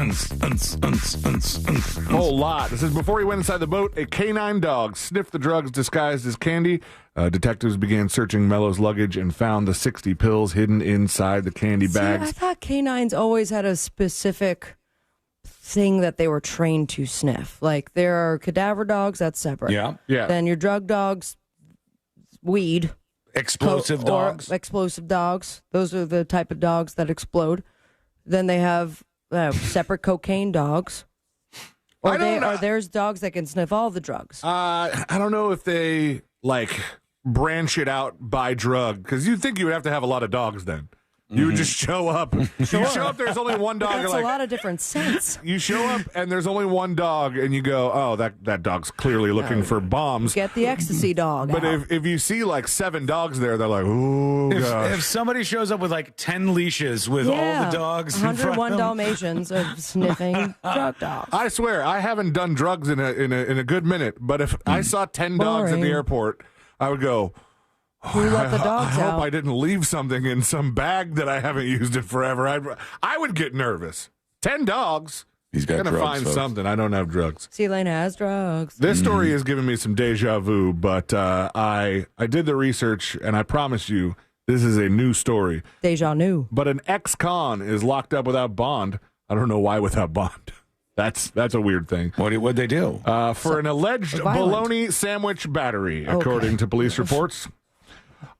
Whole lot. It says before he went inside the boat, a canine dog sniffed the drugs disguised as candy. Detectives began searching Mello's luggage and found the 60 pills hidden inside the candy bags. I thought canines always had a specific thing that they were trained to sniff. Like there are cadaver dogs, that's separate. Yeah. Then your drug dogs, weed. Explosive dogs. Explosive dogs. Those are the type of dogs that explode. Then they have separate cocaine dogs. Or there's dogs that can sniff all the drugs. I don't know if they like branch it out by drug, because you'd think you would have to have a lot of dogs then. You would just show up. Sure. You show up, there's only one dog. That's a lot of different scents. You show up and there's only one dog, and you go, oh, that dog's clearly looking for bombs. Get the ecstasy dog. But if you see like 7 dogs there, they're like, ooh, gosh. If somebody shows up with like 10 leashes with all the dogs, 101 Dalmatians of sniffing drug dogs. I swear, I haven't done drugs in a good minute. But if I saw 10 dogs at the airport, I would go, who let the dogs I out? hope I didn't leave something in some bag that I haven't used it forever. I would get nervous. 10 dogs. He's got gonna drugs, find folks. something. I don't have drugs. C-Lane has drugs. This story has given me some deja vu, but I did the research, and I promise you, this is a new story. Deja new. But an ex-con is locked up without bond. I don't know why without bond. That's a weird thing. What'd they do? For an alleged bologna sandwich battery, according to police reports.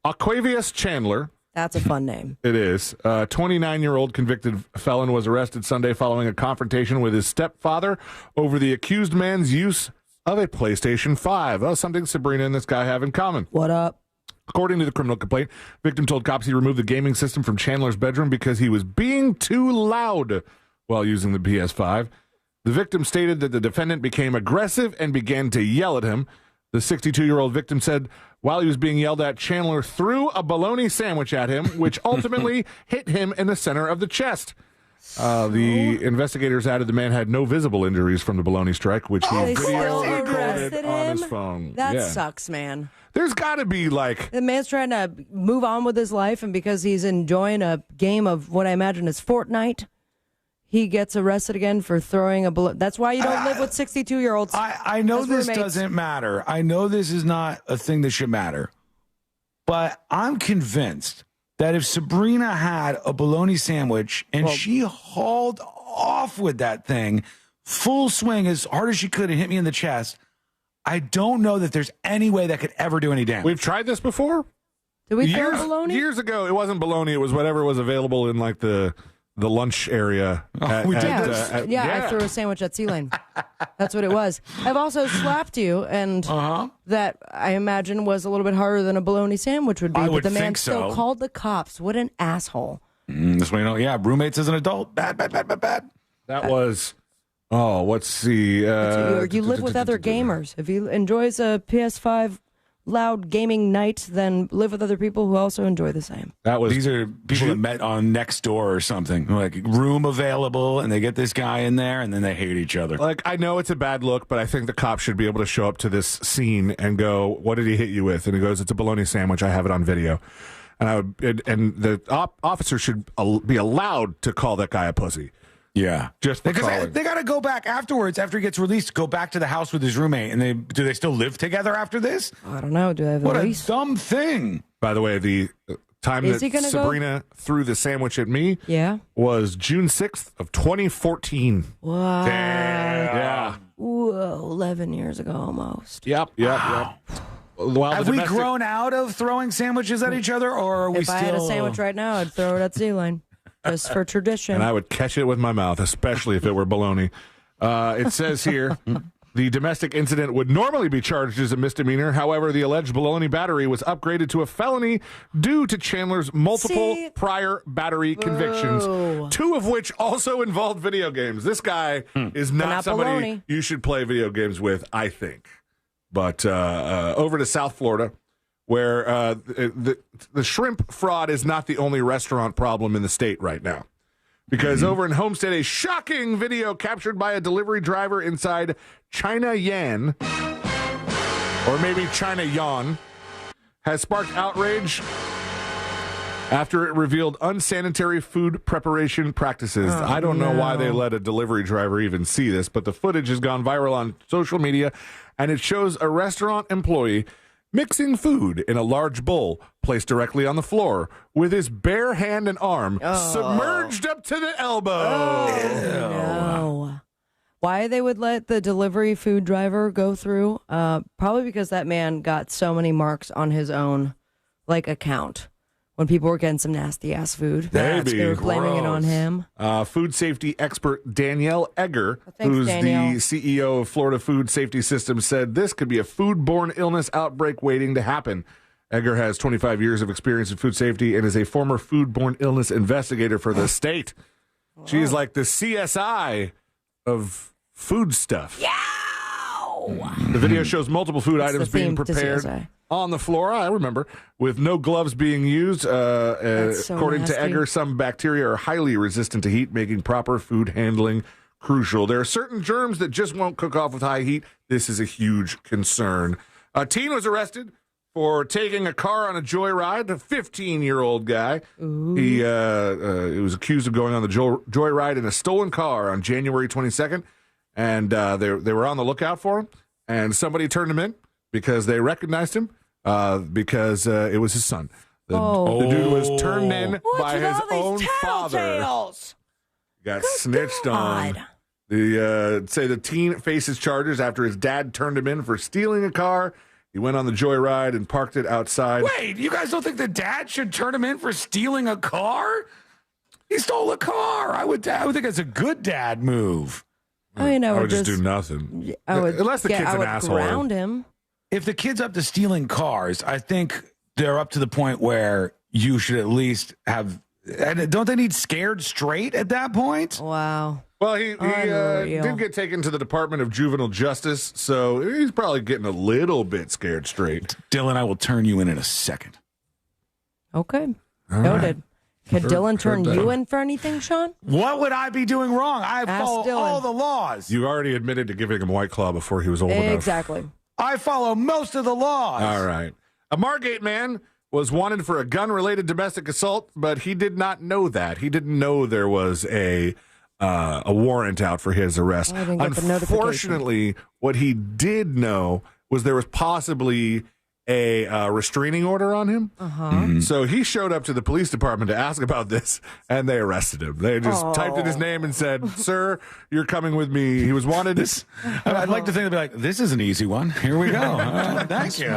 Aquavius Chandler. That's a fun name. It is. 29-year-old convicted felon was arrested Sunday following a confrontation with his stepfather over the accused man's use of a PlayStation 5. Oh, something Sabrina and this guy have in common. What up? According to the criminal complaint, victim told cops he removed the gaming system from Chandler's bedroom because he was being too loud while using the PS5. The victim stated that the defendant became aggressive and began to yell at him. The 62-year-old victim said while he was being yelled at, Chandler threw a bologna sandwich at him, which ultimately hit him in the center of the chest. The investigators added the man had no visible injuries from the bologna strike, which he They still video recorded arrested on him? his phone. That Yeah. sucks, man. There's got to be like The man's trying to move on with his life, and because he's enjoying a game of what I imagine is Fortnite, he gets arrested again for throwing a balloon. That's why you don't live with 62-year-olds. I know this doesn't matter. I know this is not a thing that should matter. But I'm convinced that if Sabrina had a bologna sandwich and she hauled off with that thing, full swing as hard as she could and hit me in the chest, I don't know that there's any way that could ever do any damage. We've tried this before. Did we throw bologna? Years ago, it wasn't bologna. It was whatever was available in like the lunch area. I threw a sandwich at Sea Lane. That's what it was. I've also slapped you, and that I imagine was a little bit harder than a bologna sandwich would be. I but would the man think still so. called the cops. What an asshole. This way, roommates as an adult. Bad. That was, what's the... you live with other gamers. If he enjoys a PS5 loud gaming night, then live with other people who also enjoy the same. These are people that met on Nextdoor or something. Like, room available, and they get this guy in there, and then they hate each other. Like, I know it's a bad look, but I think the cop should be able to show up to this scene and go, "What did he hit you with?" And he goes, "It's a bologna sandwich. I have it on video." And the officer should be allowed to call that guy a pussy. Yeah, just for calling. they got to go back afterwards. After he gets released, go back to the house with his roommate, and do they still live together after this? I don't know. Do they have what a a lease? dumb thing? By the way, the time Is that he gonna Sabrina threw the sandwich at me was June 6th of 2014. Wow. Yeah. Whoa, 11 years ago almost. Yep. While Have we grown out of throwing sandwiches at each other, or are we If still... I had a sandwich right now, I'd throw it at Sea Lane. Just for tradition. And I would catch it with my mouth, especially if it were bologna. It says here, the domestic incident would normally be charged as a misdemeanor. However, the alleged bologna battery was upgraded to a felony due to Chandler's multiple prior battery convictions, 2 of which also involved video games. This guy is not somebody bologna. you should play video games with, I think. But over to South Florida, where the shrimp fraud is not the only restaurant problem in the state right now. Because over in Homestead, a shocking video captured by a delivery driver inside China Yan, or maybe China Yan, has sparked outrage after it revealed unsanitary food preparation practices. I don't know why they let a delivery driver even see this, but the footage has gone viral on social media, and it shows a restaurant employee mixing food in a large bowl placed directly on the floor with his bare hand and arm submerged up to the elbow. No. Why they would let the delivery food driver go through? Probably because that man got so many marks on his own account when people were getting some nasty ass food. Maybe. They were blaming it on him. Food safety expert Danielle Egger, who's Danielle. the CEO of Florida Food Safety Systems, said this could be a foodborne illness outbreak waiting to happen. Egger has 25 years of experience in food safety and is a former foodborne illness investigator for the state. She's like the CSI of food stuff. The video shows multiple food items being prepared on the floor, I remember, with no gloves being used. According to Egger, some bacteria are highly resistant to heat, making proper food handling crucial. There are certain germs that just won't cook off with high heat. This is a huge concern. A teen was arrested for taking a car on a joyride, a 15-year-old guy. He was accused of going on the joyride in a stolen car on January 22nd, and they were on the lookout for him, and somebody turned him in because they recognized him because it was his son. The dude was turned in by his own father. Got snitched on. Say the teen faces charges after his dad turned him in for stealing a car. He went on the joyride and parked it outside. Wait, you guys don't think the dad should turn him in for stealing a car? He stole a car. I would think that's a good dad move. I would just do nothing. Unless the kid's an asshole. Ground him. If the kid's up to stealing cars, I think they're up to the point where you should at least have. And don't they need scared straight at that point? Wow. Well, he did get taken to the Department of Juvenile Justice, so he's probably getting a little bit scared straight. Dylan, I will turn you in a second. Okay. All Noted. Could Dylan turn you in for anything, Sean? What would I be doing wrong? I follow all the laws. You already admitted to giving him White Claw before he was old enough. Exactly. I follow most of the laws. All right. A Margate man was wanted for a gun-related domestic assault, but he did not know that. He didn't know there was a warrant out for his arrest. I didn't get the notification. Unfortunately, what he did know was there was possibly a restraining order on him. So he showed up to the police department to ask about this, and they arrested him. They just typed in his name and said, "Sir, you're coming with me." He was wanted. I'd like to think they'd be like, "This is an easy one. Here we go." Thank you.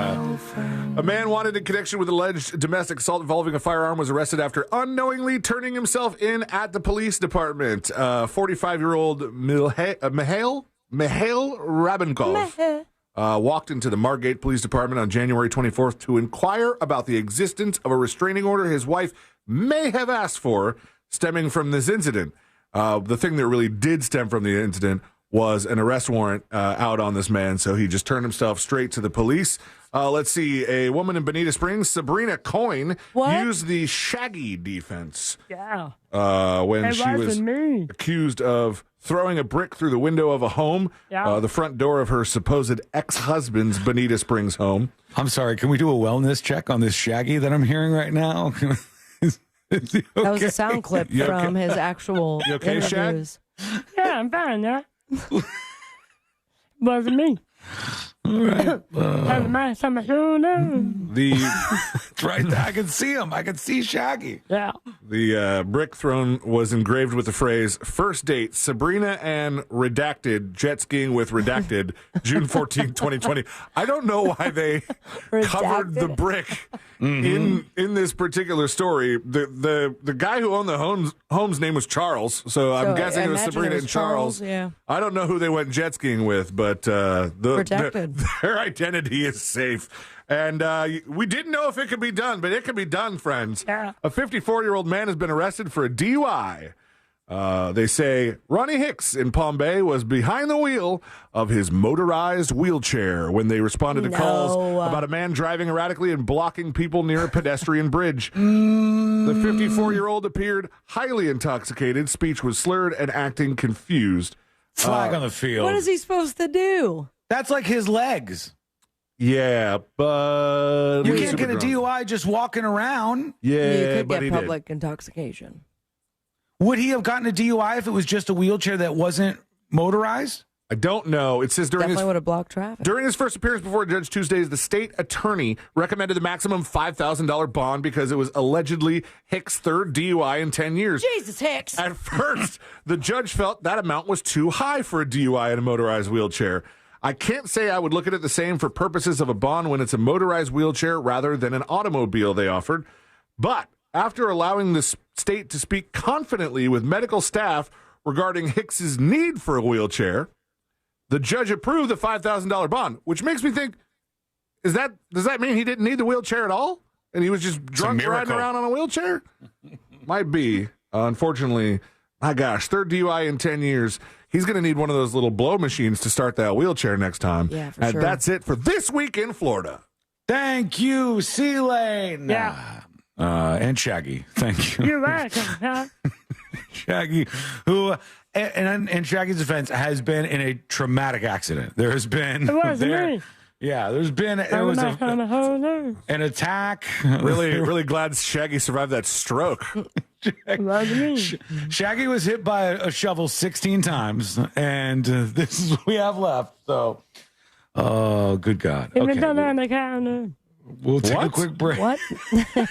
A man wanted in connection with alleged domestic assault involving a firearm was arrested after unknowingly turning himself in at the police department. 45-year-old Mihail Rabenkov walked into the Margate Police Department on January 24th to inquire about the existence of a restraining order his wife may have asked for stemming from this incident. The thing that really did stem from the incident was an arrest warrant out on this man, so he just turned himself straight to the police. Let's see. A woman in Bonita Springs, Sabrina Coyne, used the Shaggy defense when she was accused of throwing a brick through the window of a home, the front door of her supposed ex-husband's Bonita Springs home. I'm sorry, can we do a wellness check on this Shaggy that I'm hearing right now? That was a sound clip from his actual You okay, interviews. Yeah, I'm fine, yeah. Wasn't me. All right. That's right there. I can see him. I can see Shaggy. Yeah. The brick thrown was engraved with the phrase, "First date, Sabrina and Redacted, jet skiing with Redacted, June 14, 2020. I don't know why they covered the brick in this particular story. The guy who owned the home's name was Charles, so I'm guessing it was Sabrina and Charles. Yeah. I don't know who they went jet skiing with, but Redacted. their identity is safe. And we didn't know if it could be done, but it can be done, friends. Yeah. A 54-year-old man has been arrested for a DUI. They say Ronnie Hicks in Palm Bay was behind the wheel of his motorized wheelchair when they responded to calls about a man driving erratically and blocking people near a pedestrian bridge. The 54-year-old appeared highly intoxicated, speech was slurred, and acting confused. Flag on the field. What is he supposed to do? That's like his legs. Yeah, but you can't get a DUI just walking around. Yeah, you could but get he public intoxication. Would he have gotten a DUI if it was just a wheelchair that wasn't motorized? I don't know. It says Definitely would have blocked traffic. During his first appearance before Judge Tuesday, the state attorney recommended the maximum $5,000 bond because it was allegedly Hicks' third DUI in 10 years. Jesus, Hicks! At first, the judge felt that amount was too high for a DUI in a motorized wheelchair. I can't say I would look at it the same for purposes of a bond when it's a motorized wheelchair rather than an automobile, they offered. But after allowing the state to speak confidently with medical staff regarding Hicks's need for a wheelchair, the judge approved the $5,000 bond, which makes me think, does that mean he didn't need the wheelchair at all? And he was just drunk riding around on a wheelchair? Might be. Unfortunately, my gosh, third DUI in 10 years. He's going to need one of those little blow machines to start that wheelchair next time. Yeah, for and sure. that's it for this week in Florida. Thank you, C-Lane. Yeah. And Shaggy. Thank you. You're welcome, huh? Shaggy, who, in Shaggy's defense, has been in a traumatic accident. There has been. It wasn't me. Yeah, there was an attack. Really glad Shaggy survived that stroke. Shaggy was hit by a shovel 16 times, and this is what we have left. So, oh, good God. Okay. We'll take a quick break. What? I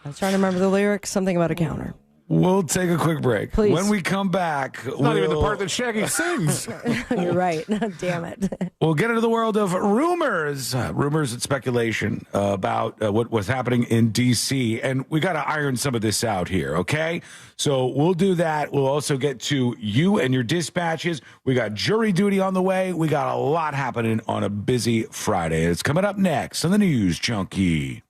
was trying to remember the lyrics. Something about a counter. We'll take a quick break. Please. When we come back, It's not even the part that Shaggy sings. You're right. Damn it. We'll get into the world of rumors and speculation about what was happening in D.C. And we got to iron some of this out here, okay? So we'll do that. We'll also get to you and your dispatches. We got jury duty on the way. We got a lot happening on a busy Friday. It's coming up next on the News Junkie.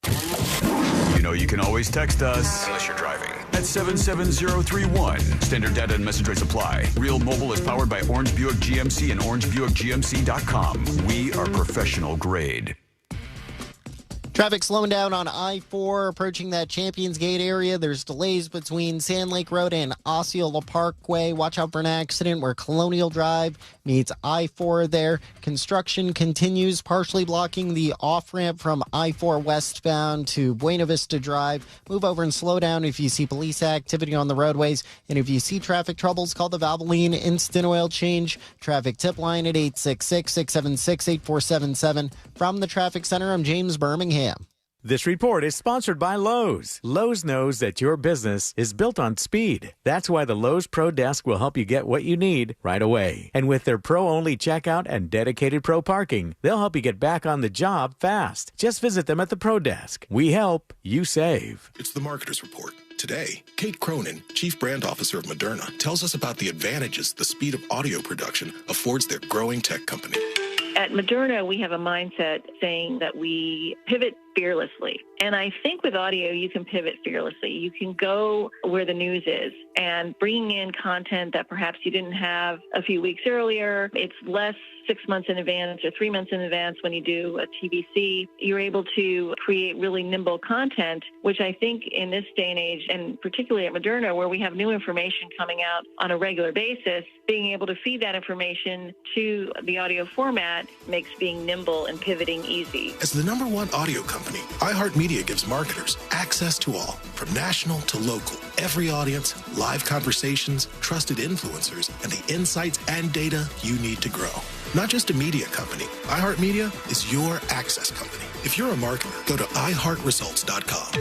You know you can always text us, unless you're driving, at 77031. Standard data and message rates apply. Real Mobile is powered by Orange Buick GMC and OrangeBuickGMC.com. We are professional grade. Traffic slowing down on I-4 approaching that Champions Gate area. There's delays between Sand Lake Road and Osceola Parkway. Watch out for an accident where Colonial Drive meets I-4 there. Construction continues, partially blocking the off-ramp from I-4 westbound to Buena Vista Drive. Move over and slow down if you see police activity on the roadways. And if you see traffic troubles, call the Valvoline Instant Oil Change Traffic Tip Line at 866-676-8477. From the Traffic Center, I'm James Birmingham. This report is sponsored by Lowe's. Lowe's knows that your business is built on speed. That's why the Lowe's Pro Desk will help you get what you need right away. And with their pro-only checkout and dedicated pro parking, they'll help you get back on the job fast. Just visit them at the Pro Desk. We help, you save. It's the Marketer's Report. Today, Kate Cronin, Chief Brand Officer of Moderna, tells us about the advantages the speed of audio production affords their growing tech company. At Moderna, we have a mindset saying that we pivot fearlessly. And I think with audio, you can pivot fearlessly. You can go where the news is and bringing in content that perhaps you didn't have a few weeks earlier. It's less 6 months in advance or 3 months in advance when you do a TVC. You're able to create really nimble content, which I think in this day and age, and particularly at Moderna, where we have new information coming out on a regular basis, being able to feed that information to the audio format makes being nimble and pivoting easy. As the #1 audio company, iHeartMedia gives marketers access to all, from national to local, every audience, live conversations, trusted influencers, and the insights and data you need to grow. Not just a media company, iHeartMedia is your access company. If you're a marketer, go to iHeartResults.com.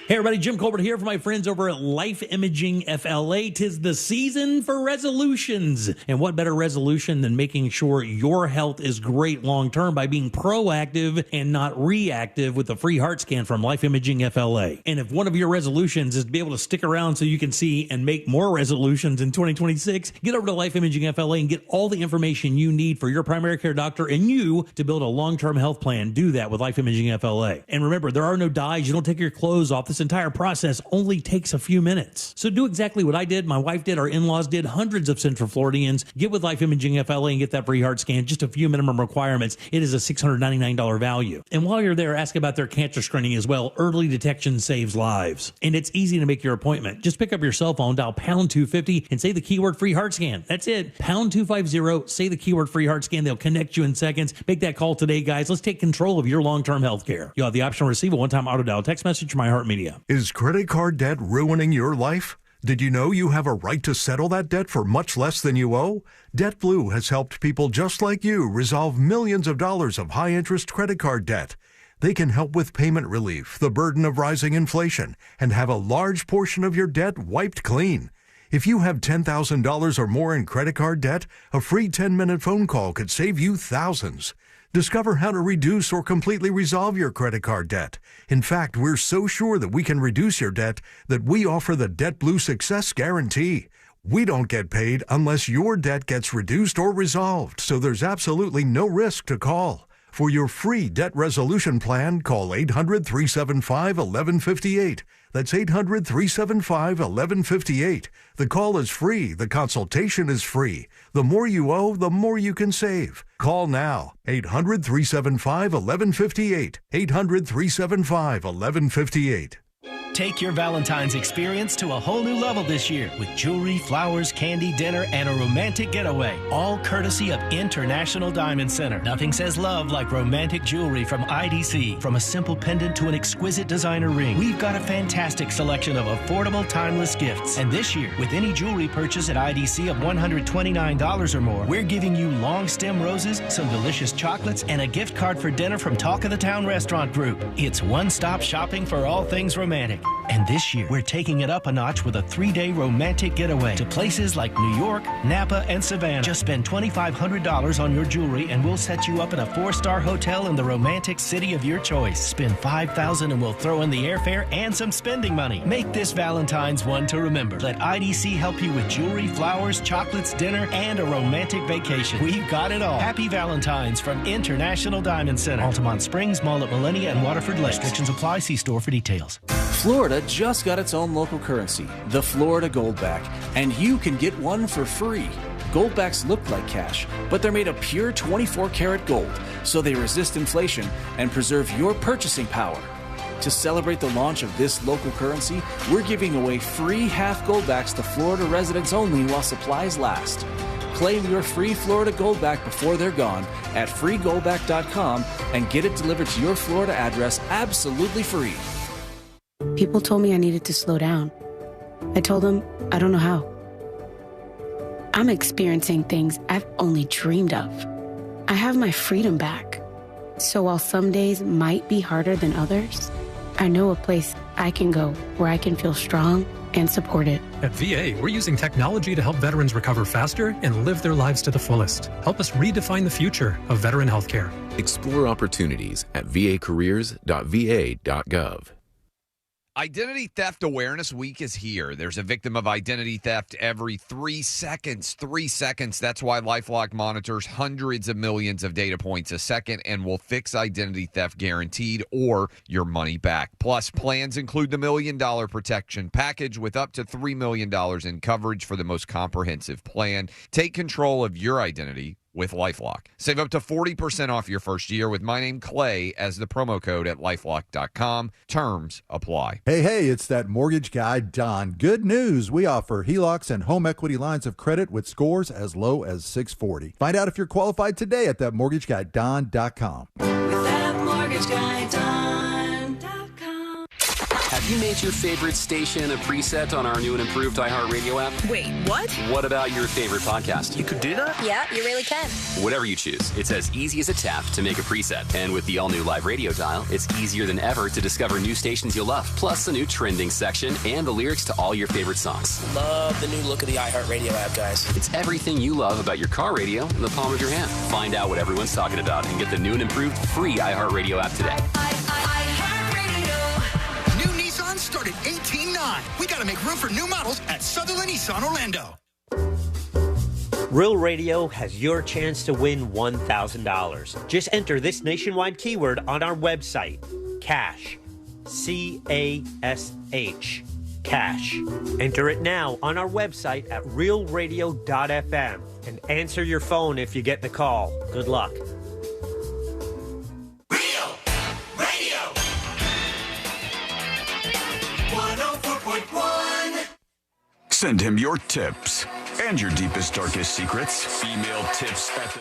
Hey everybody, Jim Colbert here for my friends over at Life Imaging FLA. 'Tis the season for resolutions. And what better resolution than making sure your health is great long term by being proactive and not reactive with the free heart scan from Life Imaging FLA. And if one of your resolutions is to be able to stick around so you can see and make more resolutions in 2026, get over to Life Imaging FLA and get all the information you need for your primary care doctor and you to build a long-term health plan. Do that with Life Imaging FLA. And remember, there are no dyes. You don't take your clothes off. This entire process only takes a few minutes. So do exactly what I did, my wife did, our in-laws did, hundreds of Central Floridians. Get with Life Imaging FLA and get that free heart scan. Just a few minimum requirements. It is a $699 value. And while you're there, ask about their cancer screening as well. Early detection saves lives. And it's easy to make your appointment. Just pick up your cell phone, dial pound 250 and say the keyword free heart scan. That's it. Pound 250, say the keyword free heart scan. They'll connect you in seconds. Make that call today, guys. Let's take control of your long-term health care. You'll have the option to receive a one-time auto dial text message from iHeartMedia. Is credit card debt ruining your life? Did you know you have a right to settle that debt for much less than you owe? DebtBlue has helped people just like you resolve millions of dollars of high-interest credit card debt. They can help with payment relief, the burden of rising inflation, and have a large portion of your debt wiped clean. If you have $10,000 or more in credit card debt, a free 10-minute phone call could save you thousands. Discover how to reduce or completely resolve your credit card debt. In fact, we're so sure that we can reduce your debt that we offer the DebtBlue Success Guarantee. We don't get paid unless your debt gets reduced or resolved, so there's absolutely no risk to call. For your free debt resolution plan, call 800-375-1158. That's 800-375-1158. The call is free. The consultation is free. The more you owe, the more you can save. Call now. 800-375-1158. 800-375-1158. Take your Valentine's experience to a whole new level this year with jewelry, flowers, candy, dinner, and a romantic getaway. All courtesy of International Diamond Center. Nothing says love like romantic jewelry from IDC. From a simple pendant to an exquisite designer ring, we've got a fantastic selection of affordable, timeless gifts. And this year, with any jewelry purchase at IDC of $129 or more, we're giving you long stem roses, some delicious chocolates, and a gift card for dinner from Talk of the Town Restaurant Group. It's one-stop shopping for all things romantic. And this year, we're taking it up a notch with a 3-day romantic getaway to places like New York, Napa, and Savannah. Just spend $2,500 on your jewelry and we'll set you up in a 4-star hotel in the romantic city of your choice. Spend $5,000 and we'll throw in the airfare and some spending money. Make this Valentine's one to remember. Let IDC help you with jewelry, flowers, chocolates, dinner, and a romantic vacation. We've got it all. Happy Valentine's from International Diamond Center. Altamont Springs, Mall at Millennia, and Waterford Lakes. Restrictions apply. See store for details. Florida just got its own local currency, the Florida Goldback, and you can get one for free. Goldbacks look like cash, but they're made of pure 24-karat gold, so they resist inflation and preserve your purchasing power. To celebrate the launch of this local currency, we're giving away free half Goldbacks to Florida residents only while supplies last. Claim your free Florida Goldback before they're gone at freegoldback.com and get it delivered to your Florida address absolutely free. People told me I needed to slow down. I told them I don't know how. I'm experiencing things I've only dreamed of. I have my freedom back. So while some days might be harder than others, I know a place I can go where I can feel strong and supported. At VA, we're using technology to help veterans recover faster and live their lives to the fullest. Help us redefine the future of veteran healthcare. Explore opportunities at vacareers.va.gov. Identity Theft Awareness Week is here. There's a victim of identity theft every 3 seconds. 3 seconds. That's why LifeLock monitors hundreds of millions of data points a second and will fix identity theft guaranteed or your money back. Plus, plans include the $1 Million Protection Package with up to $3 million in coverage for the most comprehensive plan. Take control of your identity with LifeLock. Save up to 40% off your first year with my name, Clay, as the promo code at LifeLock.com. Terms apply. Hey, it's that mortgage guy, Don. Good news. We offer HELOCs and home equity lines of credit with scores as low as 640. Find out if you're qualified today at thatmortgageguyDon.com. Have you made your favorite station a preset on our new and improved iHeartRadio app? Wait, what? What about your favorite podcast? You could do that? Yeah, you really can. Whatever you choose, it's as easy as a tap to make a preset. And with the all-new live radio dial, it's easier than ever to discover new stations you'll love, plus the new trending section and the lyrics to all your favorite songs. Love the new look of the iHeartRadio app, guys. It's everything you love about your car radio in the palm of your hand. Find out what everyone's talking about and get the new and improved free iHeartRadio app today. Start at $18,900. We got to make room for new models at Sutherland Nissan Orlando. Real Radio has your chance to win $1,000. Just enter this nationwide keyword on our website, CASH. C-A-S-H. Cash. Enter it now on our website at realradio.fm and answer your phone if you get the call. Good luck. Send him your tips and your deepest, darkest secrets. Email tips at the...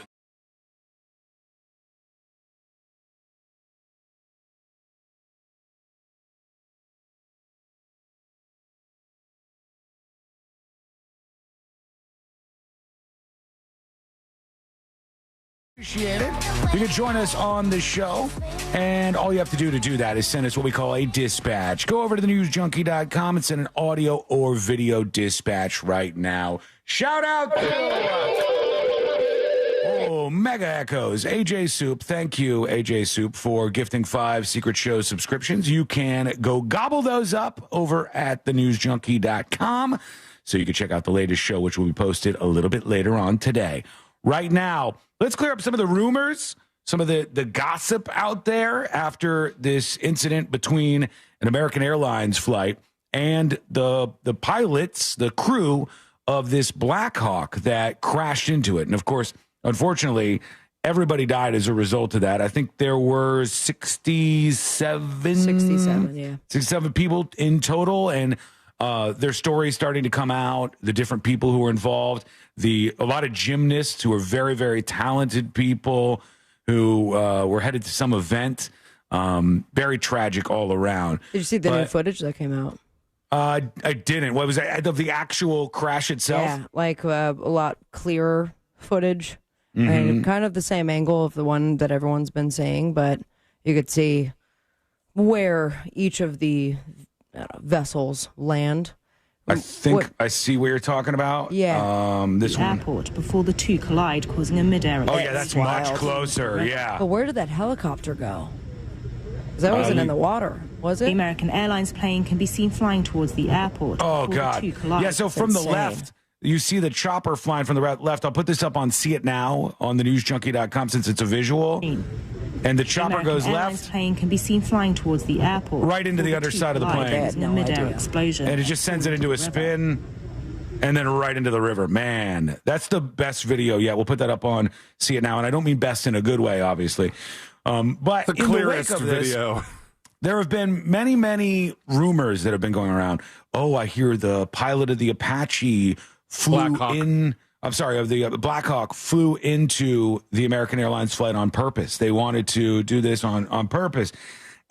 Appreciate it. You can join us on the show, and all you have to do that is send us what we call a dispatch. Go over to thenewsjunkie.com and send an audio or video dispatch right now. Shout out to Mega Echoes, AJ Soup. Thank you, AJ Soup, for gifting 5 Secret Show subscriptions. You can go gobble those up over at thenewsjunkie.com so you can check out the latest show, which will be posted a little bit later on today. Right now, let's clear up some of the rumors, some of the gossip out there after this incident between an American Airlines flight and the pilots, the crew of this Black Hawk that crashed into it. And, of course, unfortunately, everybody died as a result of that. I think there were 67 people in total, and their stories starting to come out, the different people who were involved, a lot of gymnasts who are very, very talented people who were headed to some event. Very tragic all around. Did you see the new footage that came out? I didn't. What was that? Of the actual crash itself? Yeah, like a lot clearer footage. Mm-hmm. And kind of the same angle of the one that everyone's been saying, but you could see where each of the vessels land. I think I see what you're talking about. Yeah. This one. Airport before the two collide, causing a mid-air. Oh, yeah, that's much closer. Yeah. But where did that helicopter go? That wasn't in the water, was it? The American Airlines plane can be seen flying towards the airport. Oh, God. Yeah, so from the left, you see the chopper flying from the left. I'll put this up on See It Now on thenewsjunkie.com since it's a visual. And the chopper goes left. The plane can be seen flying towards the airport. Right into the other side of the plane. A mid-air explosion. And it just sends it into a spin. and then right into the river. Man, that's the best video yet. We'll put that up on See It Now, and I don't mean best in a good way, obviously. But The in clearest the wake of this, video. there have been many, many rumors that have been going around. Oh, I hear the pilot of the Apache flew in. I'm sorry, of the Blackhawk flew into the American Airlines flight on purpose. They wanted to do this on purpose.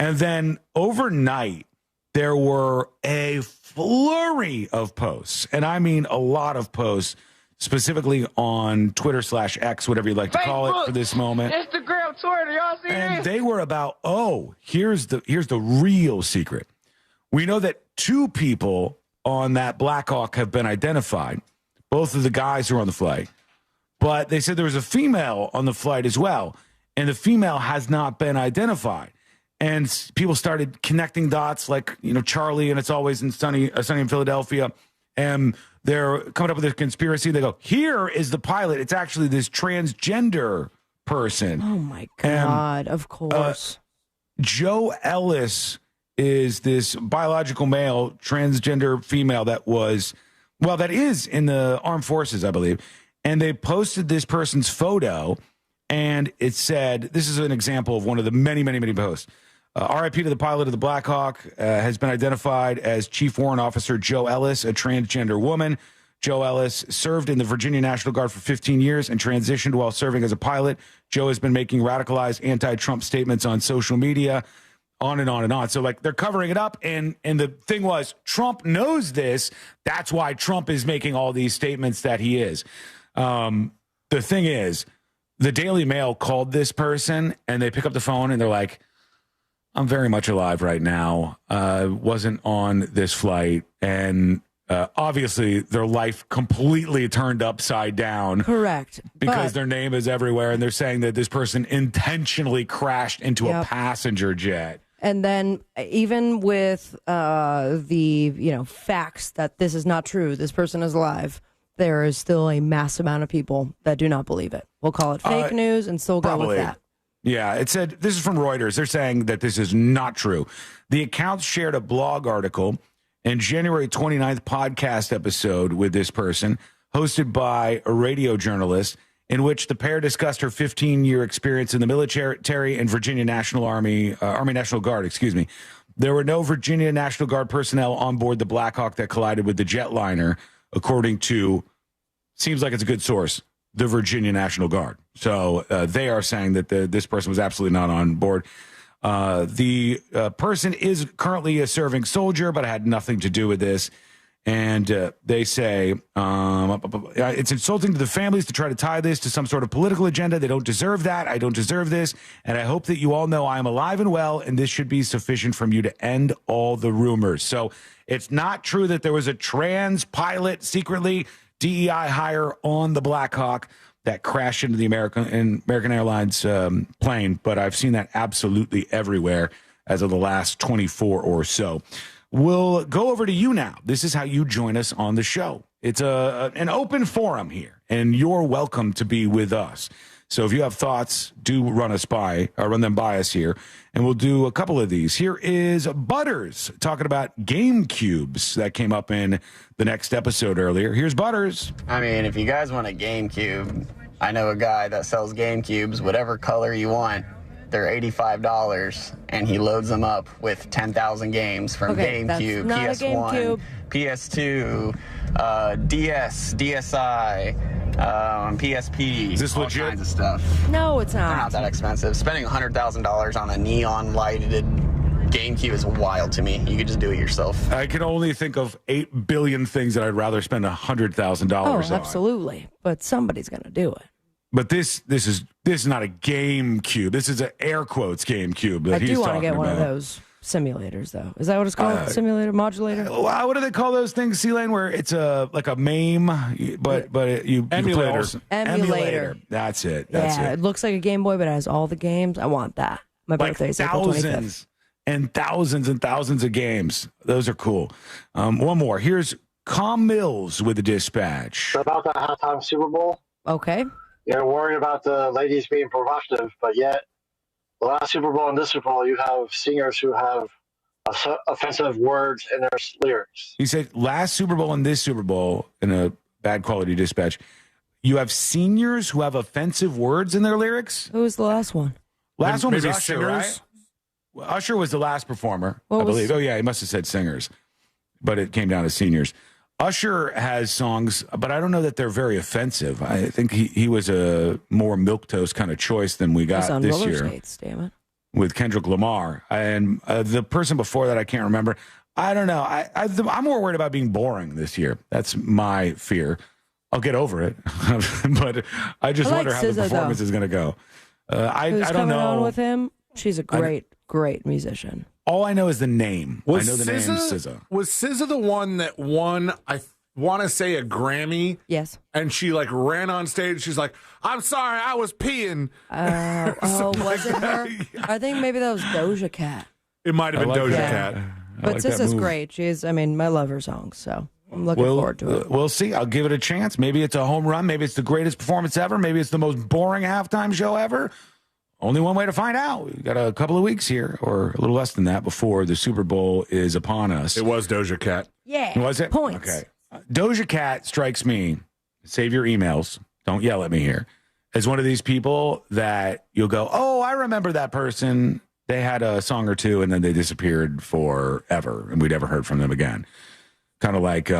And then overnight, there were a flurry of posts, and I mean a lot of posts, specifically on Twitter/X, whatever you'd like to call it for this moment. Instagram, Twitter, y'all see And this? they were about, here's the real secret. We know that 2 people on that Blackhawk have been identified, both of the guys who were on the flight. But they said there was a female on the flight as well, and the female has not been identified. And people started connecting dots like, Charlie and It's Always Sunny in Philadelphia. And they're coming up with a conspiracy. They go, here is the pilot. It's actually this transgender person. Oh, my God. Of course. Joe Ellis is this biological male, transgender female that is in the armed forces, I believe. And they posted this person's photo, and it said, this is an example of one of the many, many, many posts. RIP to the pilot of the Blackhawk has been identified as Chief Warrant Officer Joe Ellis, a transgender woman. Joe Ellis served in the Virginia National Guard for 15 years and transitioned while serving as a pilot. Joe has been making radicalized anti-Trump statements on social media, on and on and on. So, they're covering it up, and the thing was, Trump knows this. That's why Trump is making all these statements that he is. The thing is, the Daily Mail called this person, and they pick up the phone, and they're like, I'm very much alive right now. Wasn't on this flight. And obviously their life completely turned upside down. Correct. Because their name is everywhere. And they're saying that this person intentionally crashed into a passenger jet. And then even with the facts that this is not true, this person is alive, there is still a mass amount of people that do not believe it. We'll call it fake news and still go with that. Yeah, it said, this is from Reuters. They're saying that this is not true. The accounts shared a blog article and January 29th podcast episode with this person, hosted by a radio journalist, in which the pair discussed her 15-year experience in the military and Virginia National Army National Guard, There were no Virginia National Guard personnel on board the Blackhawk that collided with the jetliner, according to, seems like it's a good source, the Virginia National Guard. So they are saying that this person was absolutely not on board. The person is currently a serving soldier, but had nothing to do with this. And they say it's insulting to the families to try to tie this to some sort of political agenda. They don't deserve that. I don't deserve this. And I hope that you all know I am alive and well, and this should be sufficient from you to end all the rumors. So it's not true that there was a trans pilot secretly DEI hire on the Blackhawk that crashed into the American Airlines plane, but I've seen that absolutely everywhere as of the last 24 or so. We'll go over to you now. This is how you join us on the show. It's an open forum here, and you're welcome to be with us. So if you have thoughts, do run them by us here, and we'll do a couple of these. Here is Butters talking about Game Cubes that came up in the next episode earlier. Here's Butters. I mean, if you guys want a GameCube, I know a guy that sells GameCubes, whatever color you want. They're $85, and he loads them up with 10,000 games from GameCube, PS1, PS2, DS, DSi, PSP, Is this all legit? kinds of stuff. No, it's not. They're not that expensive. Spending $100,000 on a neon lighted GameCube is wild to me. You could just do it yourself. I can only think of 8 billion things that I'd rather spend $100,000 on. Oh, absolutely. But somebody's going to do it. But this is not a GameCube. This is an air quotes GameCube that I he's do want to talking get one of about. those simulators, though. Is that what it's called? Simulator, modulator? What do they call those things, C-Lane, where it's like a MAME, but you Emulator. can play it emulator. That's it. It looks like a Game Boy, but it has all the games. I want that. My birthday's April 25th. Thousands and thousands and thousands of games. Those are cool. One more. Here's Com Mills with the dispatch. About the halftime Super Bowl. Okay. You're worried about the ladies being provocative, but yet the last Super Bowl and this Super Bowl, you have singers who have offensive words in their lyrics. He said last Super Bowl and this Super Bowl, in a bad quality dispatch, you have seniors who have offensive words in their lyrics? Who was the last one? Last one was Maybe Usher, singers? right? Well, Usher was the last performer, I believe. Oh, yeah, he must have said singers, but it came down to seniors. Usher has songs, but I don't know that they're very offensive. I think he was a more milquetoast kind of choice than we got on this roller year. skates, damn it. With Kendrick Lamar. And the person before that, I can't remember. I don't know. I'm more worried about being boring this year. That's my fear. I'll get over it. But I just wonder how the performance is going to go. I don't know. On with him? She's a great musician. All I know is the name. I know the name SZA. Was SZA the one that won, I want to say, a Grammy? Yes. And she like ran on stage. She's like, I'm sorry, I was peeing. Was it her? I think maybe that was Doja Cat. It might have been Doja Cat. But SZA's great. I love her songs, so I'm looking forward to it. We'll see. I'll give it a chance. Maybe it's a home run. Maybe it's the greatest performance ever. Maybe it's the most boring halftime show ever. Only one way to find out. We've got a couple of weeks here, or a little less than that, before the Super Bowl is upon us. It was Doja Cat. Yeah. Was it? Points. Okay. Doja Cat strikes me, save your emails, don't yell at me here, as one of these people that you'll go, oh, I remember that person. They had a song or two, and then they disappeared forever, and we'd never heard from them again. Kind of like,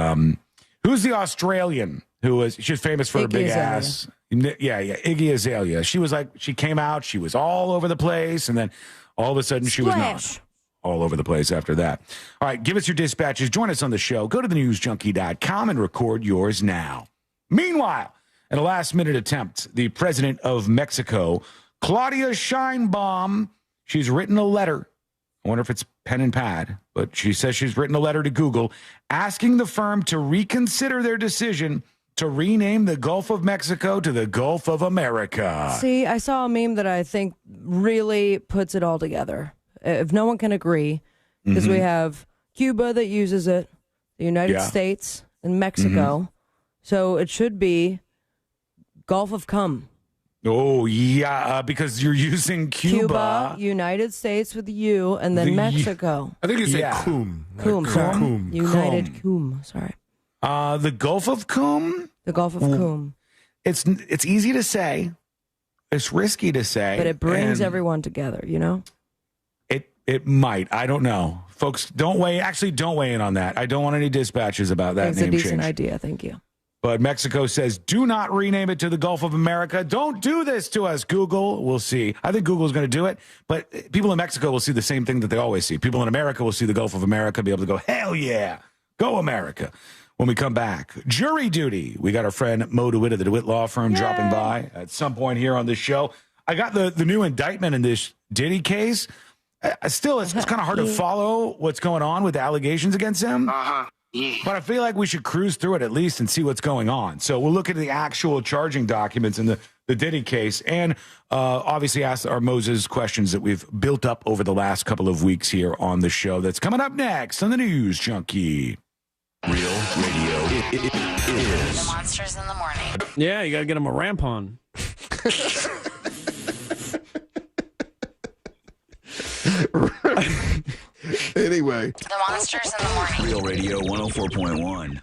who's the Australian she was famous for her big ass? Yeah, Iggy Azalea. She came out, she was all over the place, and then all of a sudden she was not all over the place after that. All right, give us your dispatches. Join us on the show. Go to thenewsjunkie.com and record yours now. Meanwhile, in a last-minute attempt, the president of Mexico, Claudia Sheinbaum, she's written a letter. I wonder if it's pen and pad, but she says she's written a letter to Google asking the firm to reconsider their decision to rename the Gulf of Mexico to the Gulf of America. See, I saw a meme that I think really puts it all together. If no one can agree, because we have Cuba that uses it, the United States, and Mexico, so it should be Gulf of Cum. Oh, yeah, because you're using Cuba. United States with U, and then Mexico. I think you say cum. Cum, sorry. United Cum, sorry. The Gulf of Cum? The Gulf of Cum. It's easy to say. It's risky to say. But it brings everyone together, you know? It might. I don't know. Folks, don't weigh in on that. I don't want any dispatches about that name change. It's a decent idea. Thank you. But Mexico says, do not rename it to the Gulf of America. Don't do this to us, Google. We'll see. I think Google's going to do it. But people in Mexico will see the same thing that they always see. People in America will see the Gulf of America, be able to go, hell yeah, go America. When we come back, jury duty. We got our friend Mo DeWitt of the DeWitt Law Firm dropping by at some point here on this show. I got the new indictment in this Diddy case. Still, it's kind of hard to follow what's going on with the allegations against him. But I feel like we should cruise through it at least and see what's going on. So we'll look at the actual charging documents in the Diddy case and obviously ask our Moses questions that we've built up over the last couple of weeks here on the show. That's coming up next on the News Junkie. Real radio is Monsters in the Morning. Yeah, you got to get them a ramp on. Anyway. The Monsters in the Morning. Real Radio 104.1.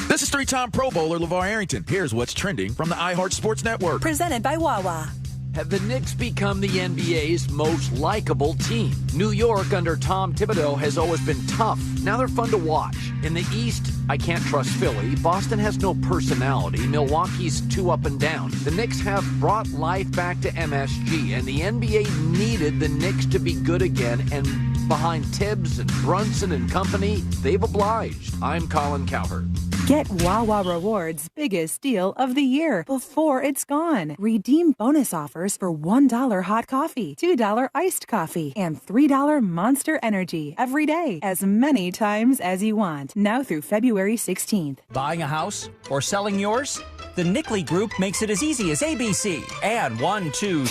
This is three-time Pro Bowler LeVar Arrington. Here's what's trending from the iHeart Sports Network. Presented by Wawa. Have the Knicks become the NBA's most likable team? New York under Tom Thibodeau has always been tough. Now they're fun to watch. In the East, I can't trust Philly. Boston has no personality. Milwaukee's too up and down. The Knicks have brought life back to MSG, and the NBA needed the Knicks to be good again, and behind Tibbs and Brunson and company, they've obliged. I'm Colin Cowherd. Get Wawa Rewards' biggest deal of the year before it's gone. Redeem bonus offers for $1 hot coffee, $2 iced coffee, and $3 Monster Energy every day, as many times as you want. Now through February 16th. Buying a house or selling yours? The Nickley Group makes it as easy as ABC. And 1, 2...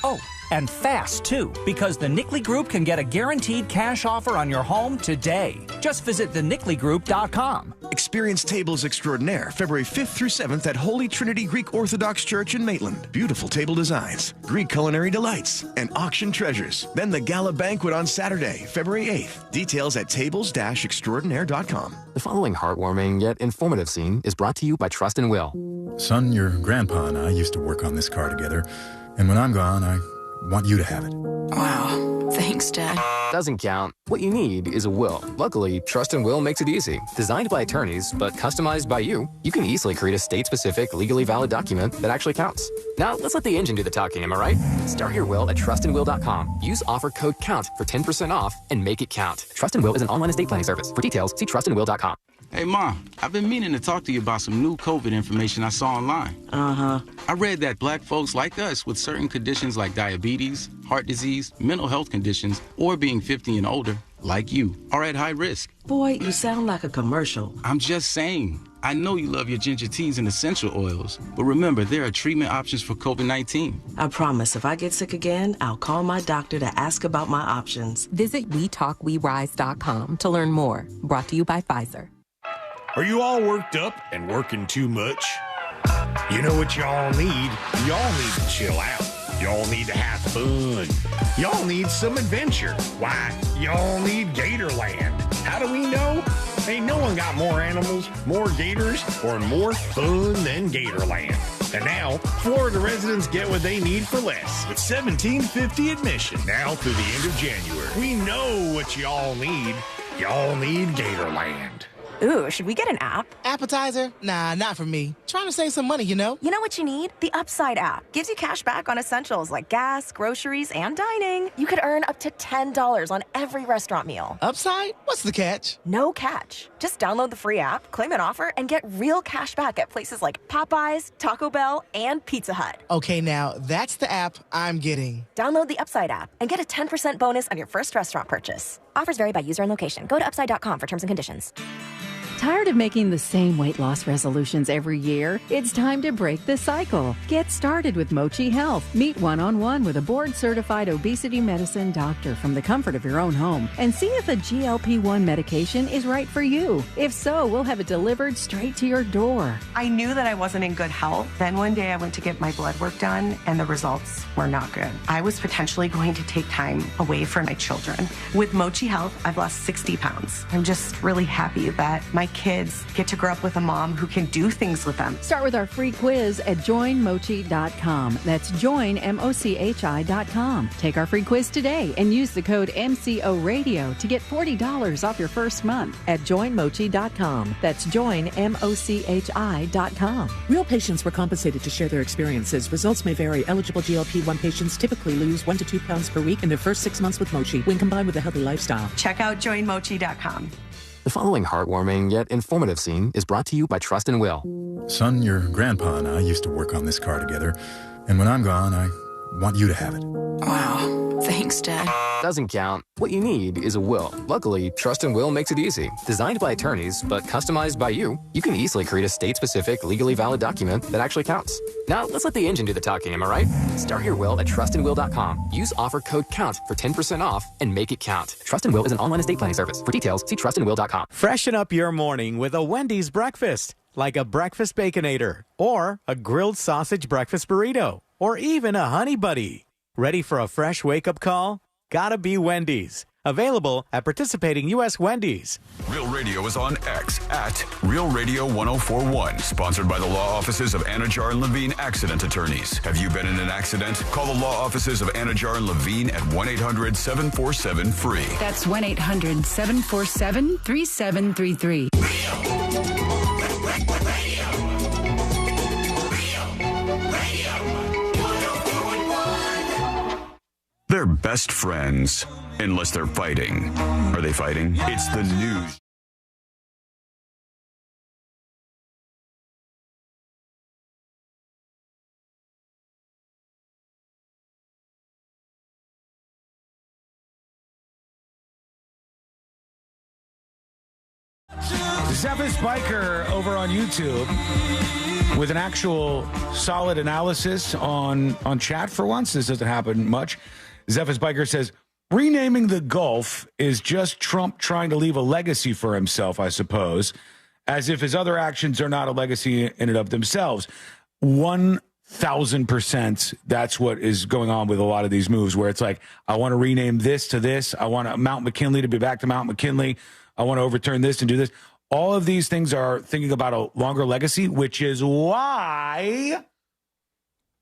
Oh, and fast, too, because the Nickley Group can get a guaranteed cash offer on your home today. Just visit thenickley.com. Experience Tables Extraordinaire, February 5th through 7th at Holy Trinity Greek Orthodox Church in Maitland. Beautiful table designs, Greek culinary delights, and auction treasures. Then the gala banquet on Saturday, February 8th. Details at tables-extraordinaire.com. The following heartwarming yet informative scene is brought to you by Trust and Will. Son, your grandpa and I used to work on this car together, and when I'm gone, I want you to have it. Wow. Thanks, Dad. Doesn't count. What you need is a will. Luckily, Trust and Will makes it easy. Designed by attorneys, but customized by you, you can easily create a state-specific, legally valid document that actually counts. Now, let's let the engine do the talking, am I right? Start your will at trustandwill.com. Use offer code COUNT for 10% off and make it count. Trust and Will is an online estate planning service. For details, see trustandwill.com. Hey, Mom, I've been meaning to talk to you about some new COVID information I saw online. Uh-huh. I read that black folks like us with certain conditions like diabetes, heart disease, mental health conditions, or being 50 and older, like you, are at high risk. Boy, you sound like a commercial. I'm just saying. I know you love your ginger teas and essential oils, but remember, there are treatment options for COVID-19. I promise if I get sick again, I'll call my doctor to ask about my options. Visit WeTalkWeRise.com to learn more. Brought to you by Pfizer. Are you all worked up and working too much? You know what y'all need? Y'all need to chill out. Y'all need to have fun. Y'all need some adventure. Why, y'all need Gatorland. How do we know? Ain't no one got more animals, more gators, or more fun than Gatorland. And now, Florida residents get what they need for less with $17.50 admission now through the end of January. We know what y'all need. Y'all need Gatorland. Ooh, should we get an app? Appetizer? Nah, not for me. Trying to save some money, you know? You know what you need? The Upside app. Gives you cash back on essentials like gas, groceries, and dining. You could earn up to $10 on every restaurant meal. Upside? What's the catch? No catch. Just download the free app, claim an offer, and get real cash back at places like Popeyes, Taco Bell, and Pizza Hut. Okay, now that's the app I'm getting. Download the Upside app and get a 10% bonus on your first restaurant purchase. Offers vary by user and location. Go to upside.com for terms and conditions. Tired of making the same weight loss resolutions every year? It's time to break the cycle. Get started with Mochi Health. Meet one-on-one with a board-certified obesity medicine doctor from the comfort of your own home and see if a GLP-1 medication is right for you. If so, we'll have it delivered straight to your door. I knew that I wasn't in good health. Then one day I went to get my blood work done and the results were not good. I was potentially going to take time away from my children. With Mochi Health, I've lost 60 pounds. I'm just really happy that my kids get to grow up with a mom who can do things with them. Start with our free quiz at joinmochi.com. That's joinmochi.com. Take our free quiz today and use the code MCORadio to get $40 off your first month at joinmochi.com. That's joinmochi.com. Real patients were compensated to share their experiences. Results may vary. Eligible GLP-1 patients typically lose 1 to 2 pounds per week in their first 6 months with Mochi when combined with a healthy lifestyle. Check out joinmochi.com. The following heartwarming yet informative scene is brought to you by Trust and Will. Son, your grandpa and I used to work on this car together, and when I'm gone, I want you to have it. Wow. Thanks, Dad. Doesn't count. What you need is a will. Luckily, Trust and Will makes it easy. Designed by attorneys, but customized by you, you can easily create a state-specific, legally valid document that actually counts. Now, let's let the engine do the talking, am I right? Start your will at trustandwill.com. Use offer code COUNT for 10% off and make it count. Trust and Will is an online estate planning service. For details, see trustandwill.com. Freshen up your morning with a Wendy's breakfast, like a breakfast Baconator, or a grilled sausage breakfast burrito, or even a Honey Buddy. Ready for a fresh wake-up call? Gotta be Wendy's. Available at participating U.S. Wendy's. Real Radio is on X at Real Radio 1041. Sponsored by the law offices of Anajar and Levine Accident Attorneys. Have you been in an accident? Call the law offices of Anajar and Levine at 1-800-747-FREE. That's 1-800-747-3733. They're best friends, unless they're fighting. Are they fighting? It's the news. Zephyr's Biker over on YouTube with an actual solid analysis on chat for once. This doesn't happen much. Zephyr's Biker says, renaming the Gulf is just Trump trying to leave a legacy for himself, I suppose. as if his other actions are not a legacy in and of themselves. 1,000% that's what is going on with a lot of these moves, where it's like, I want to rename this to this. I want Mount McKinley to be back to Mount McKinley. I want to overturn this and do this. All of these things are thinking about a longer legacy, which is why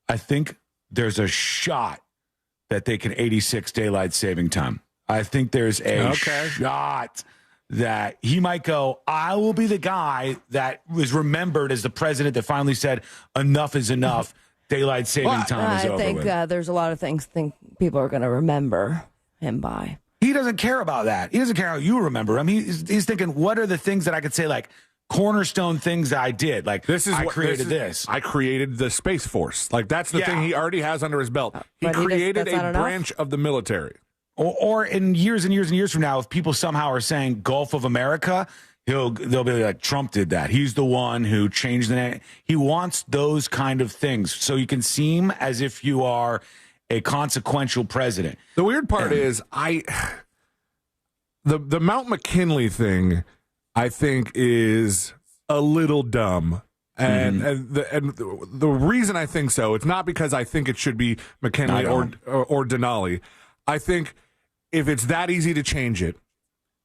I think there's a shot that they can 86 daylight saving time. I think there's a shot that he might go, I will be the guy that was remembered as the president that finally said enough is enough. Daylight saving time is over. I think with. there's a lot of things people are going to remember him by. He doesn't care about that. He doesn't care how you remember him. He's thinking, what are the things that I could say, like cornerstone things that I did? Like, I created this. I created the Space Force. Like, that's the thing he already has under his belt. He created a branch of the military. Or in years and years and years from now, if people somehow are saying Gulf of America, they'll be like, Trump did that. He's the one who changed the name. He wants those kind of things. So you can seem as if you are a consequential president. The weird part is the Mount McKinley thing, I think, is a little dumb. And the reason I think so, it's not because I think it should be McKinley or Denali. I think if it's that easy to change it,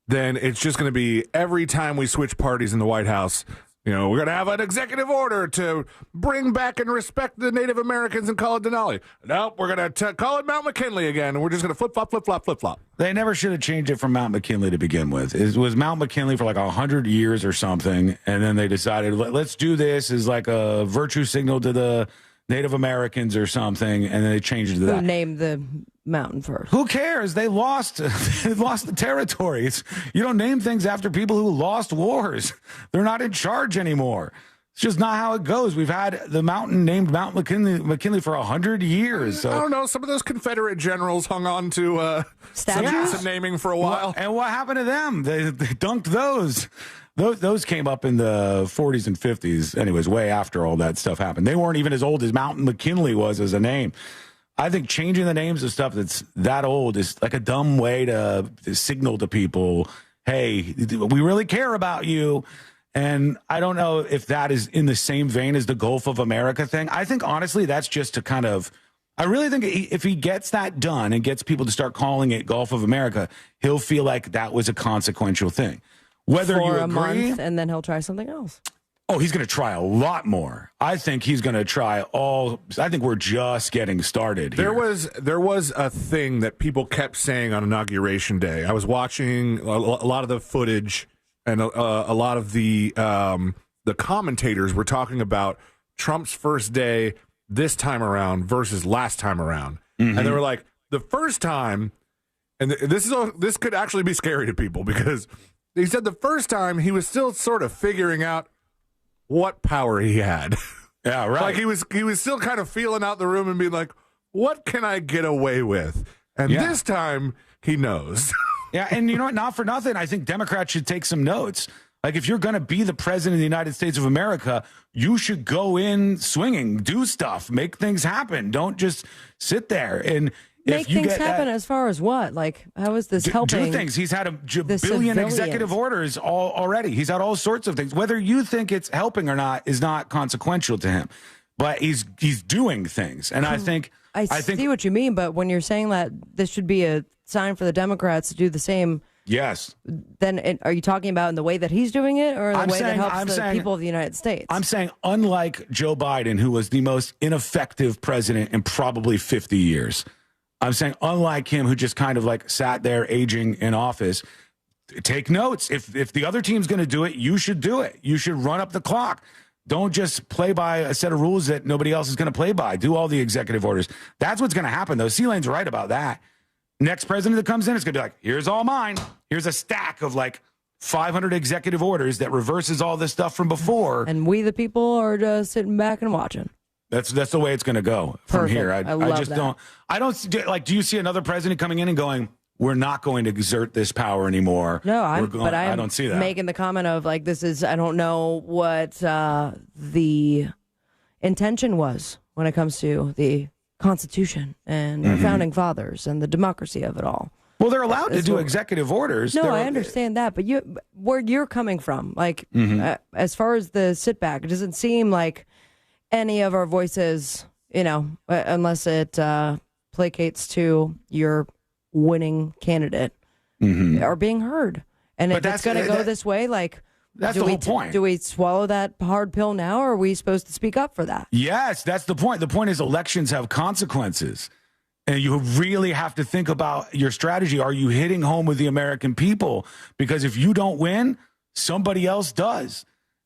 then it's just going to be every time we switch parties in the White House, we're going to have an executive order to bring back and respect the Native Americans and call it Denali. Nope, we're going to call it Mount McKinley again, and we're just going to flip-flop, flip-flop, flip-flop. They never should have changed it from Mount McKinley to begin with. It was Mount McKinley for like 100 years or something, and then they decided, let's do this as like a virtue signal to the Native Americans or something, and then they changed it to that. Who named the mountain first? Who cares? They lost. They lost the territory. You don't name things after people who lost wars. They're not in charge anymore. It's just not how it goes. We've had the mountain named Mount McKinley for 100 years. So. I don't know. Some of those Confederate generals hung on to some naming for a while. And what happened to them? They dunked those. Those came up in the 40s and 50s. Anyways, way after all that stuff happened. They weren't even as old as Mountain McKinley was as a name. I think changing the names of stuff that's that old is like a dumb way to signal to people, hey, we really care about you. And I don't know if that is in the same vein as the Gulf of America thing. I think, honestly, that's just to kind of, I really think if he gets that done and gets people to start calling it Gulf of America, he'll feel like that was a consequential thing. Whether for you a agree, month, and then he'll try something else. Oh, he's going to try a lot more. I think he's going to try I think we're just getting started here. There was a thing that people kept saying on Inauguration Day. I was watching a lot of the footage, and a lot of the commentators were talking about Trump's first day this time around versus last time around. Mm-hmm. And they were like, the first time, and this could actually be scary to people, because he said the first time he was still sort of figuring out what power he had. Yeah, right. Like he was still kind of feeling out the room and being like, what can I get away with? And this time he knows. Yeah, and you know what? Not for nothing, I think Democrats should take some notes. Like, if you're going to be the president of the United States of America, you should go in swinging, do stuff, make things happen. Don't just sit there and make things happen. As far as what? Like, how is this helping? Do things. He's had a billion executive orders already. He's had all sorts of things. Whether you think it's helping or not is not consequential to him. But he's doing things, and I think I see what you mean. But when you're saying that this should be a sign for the Democrats to do the same. Yes. Then are you talking about in the way that he's doing it, or the way that helps the people of the United States? I'm saying, unlike Joe Biden, who was the most ineffective president in probably 50 years, I'm saying, unlike him, who just kind of like sat there aging in office, take notes. If the other team's going to do it, you should do it. You should run up the clock. Don't just play by a set of rules that nobody else is going to play by. Do all the executive orders. That's what's going to happen, though. C-Lane's right about that. Next president that comes in, it's going to be like, here's all mine. Here's a stack of like 500 executive orders that reverses all this stuff from before. And we, the people, are just sitting back and watching. That's the way it's going to go from here. I love just that. I don't like, do you see another president coming in and going, we're not going to exert this power anymore? No, I don't see that. Making the comment of like, this is, I don't know what the intention was when it comes to the Constitution and the founding fathers and the democracy of it all. Well, they're allowed to do executive orders. No, I understand that, but where you're coming from, like as far as the sit back, it doesn't seem like any of our voices, unless it placates to your winning candidate, are being heard. And if it's going to go this way, like, that's the whole point. Do we swallow that hard pill now, or are we supposed to speak up for that? Yes, that's the point. The point is elections have consequences. And you really have to think about your strategy. Are you hitting home with the American people? Because if you don't win, somebody else does.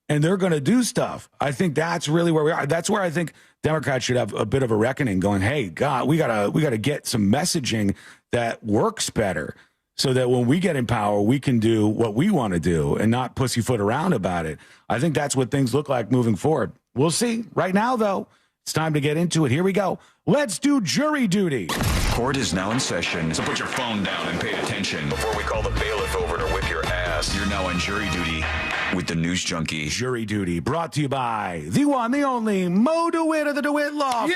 And they're going to do stuff. I think that's really where we are. That's where I think Democrats should have a bit of a reckoning going, hey, God, we gotta get some messaging that works better so that when we get in power, we can do what we want to do and not pussyfoot around about it. I think that's what things look like moving forward. We'll see. Right now, though, it's time to get into it. Here we go. Let's do jury duty. Court is now in session, so put your phone down and pay attention before we call the bailiff over to whip your ass. You're now on jury duty with the News Junkie. Jury duty brought to you by the one, the only Mo DeWitt of the DeWitt Law Firm.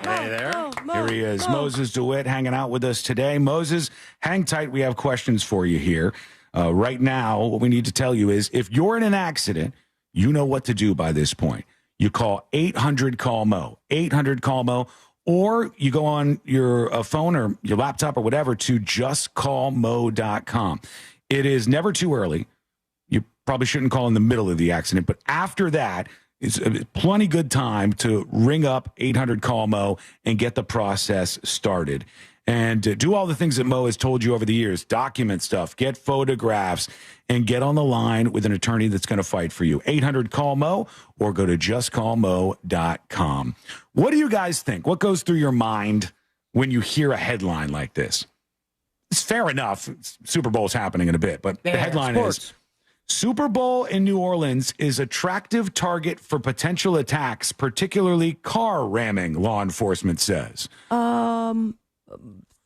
Hey there. Here he is, Moses DeWitt, hanging out with us today. Moses, hang tight. We have questions for you here. Right now, what we need to tell you is if you're in an accident, you know what to do by this point. You call 800-CALL-MO, 800-CALL-MO, or you go on your phone or your laptop or whatever to justcallmo.com. It is never too early. You probably shouldn't call in the middle of the accident, but after that, it's plenty good time to ring up 800-CALL-MO and get the process started. And do all the things that Mo has told you over the years. Document stuff, get photographs, and get on the line with an attorney that's going to fight for you. 800-CALL-MO or go to justcallmo.com. What do you guys think? What goes through your mind when you hear a headline like this? It's fair enough. Super Bowl's happening in a bit, but the headline is Super Bowl in New Orleans is attractive target for potential attacks, particularly car ramming, law enforcement says.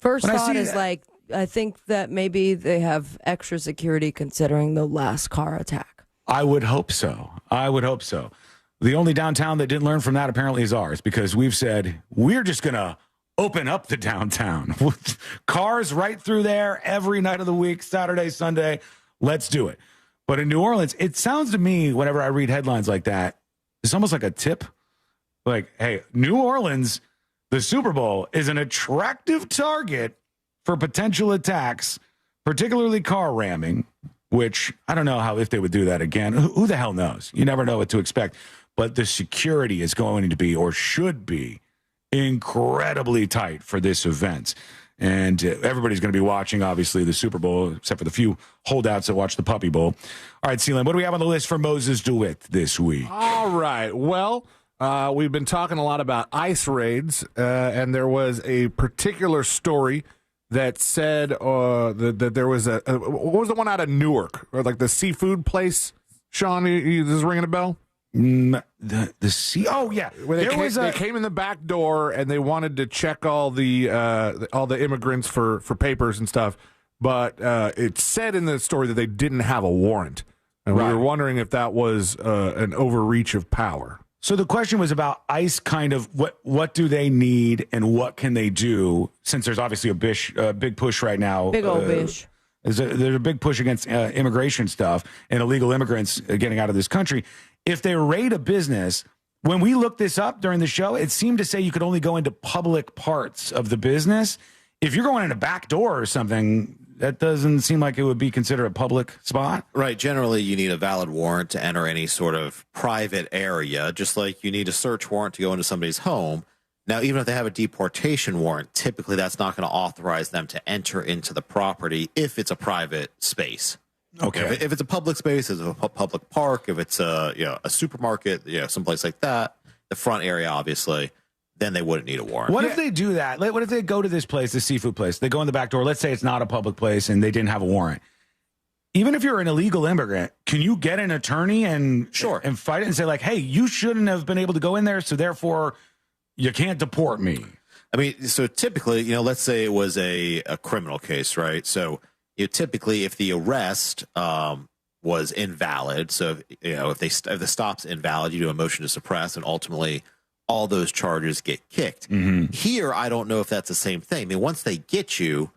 First thought is I think that maybe they have extra security considering the last car attack. I would hope so. The only downtown that didn't learn from that apparently is ours, because we've said we're just going to open up the downtown. Cars right through there every night of the week, Saturday, Sunday. Let's do it. But in New Orleans, it sounds to me, whenever I read headlines like that, it's almost like a tip. Like, hey, New Orleans, the Super Bowl is an attractive target for potential attacks, particularly car ramming, which I don't know if they would do that again. Who the hell knows? You never know what to expect. But the security is going to be, or should be, incredibly tight for this event. And everybody's going to be watching, obviously, the Super Bowl, except for the few holdouts that watch the Puppy Bowl. All right, Sealand, what do we have on the list for Moses DeWitt this week? All right. Well, we've been talking a lot about ICE raids, and there was a particular story that said that there was what was the one out of Newark, or like the seafood place? Sean, this is ringing a bell? The sea. Oh yeah, they came in the back door and they wanted to check all the immigrants for papers and stuff, but it said in the story that they didn't have a warrant, and we were wondering if that was an overreach of power. So the question was about ICE, kind of what do they need and what can they do, since there's obviously a big push right now. Big old bish. There's a big push against immigration stuff and illegal immigrants getting out of this country. If they raid a business, when we looked this up during the show, it seemed to say you could only go into public parts of the business. If you're going in a back door or something, that doesn't seem like it would be considered a public spot. Right. Generally, you need a valid warrant to enter any sort of private area, just like you need a search warrant to go into somebody's home. Now, even if they have a deportation warrant, typically that's not going to authorize them to enter into the property if it's a private space. Okay. If it's a public space, if it's a public park, if it's a supermarket, someplace like that, the front area, obviously, then they wouldn't need a warrant. What if they do that? What if they go to this place, the seafood place, they go in the back door, let's say it's not a public place and they didn't have a warrant. Even if you're an illegal immigrant, can you get an attorney and fight it and say, like, hey, you shouldn't have been able to go in there, so therefore you can't deport me? I mean, so typically, let's say it was a criminal case, right? So typically, if the arrest was invalid, so if the stop's invalid, you do a motion to suppress, and ultimately all those charges get kicked. Mm-hmm. Here, I don't know if that's the same thing. I mean, once they get you,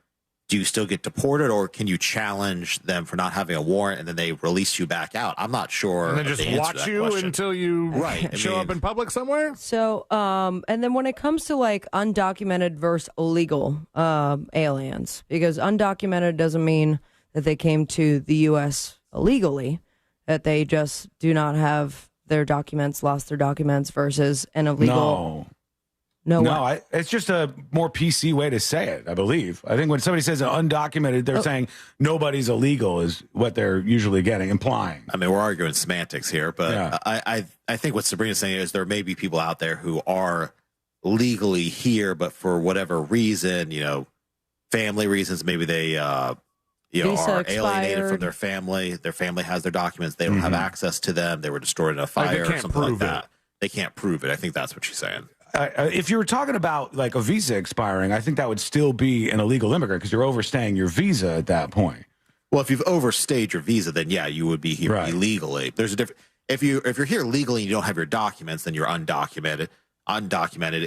do you still get deported, or can you challenge them for not having a warrant and then they release you back out? I'm not sure. And then just watch you until you show up in public somewhere? So, and then when it comes to like undocumented versus illegal aliens, because undocumented doesn't mean that they came to the U.S. illegally, that they just do not have their documents, lost their documents, versus an illegal. No, it's just a more PC way to say it, I believe. I think when somebody says undocumented, they're saying nobody's illegal is what they're usually implying. I mean, we're arguing semantics here, but I think what Sabrina's saying is there may be people out there who are legally here, but for whatever reason, family reasons, maybe they are alienated from their family. Their family has their documents. They don't have access to them. They were destroyed in a fire or something like that. They can't prove it. I think that's what she's saying. If you were talking about like a visa expiring, I think that would still be an illegal immigrant because you're overstaying your visa at that point. Well, if you've overstayed your visa, then yeah, you would be here illegally. There's a difference. If you're here legally and you don't have your documents, then you're undocumented.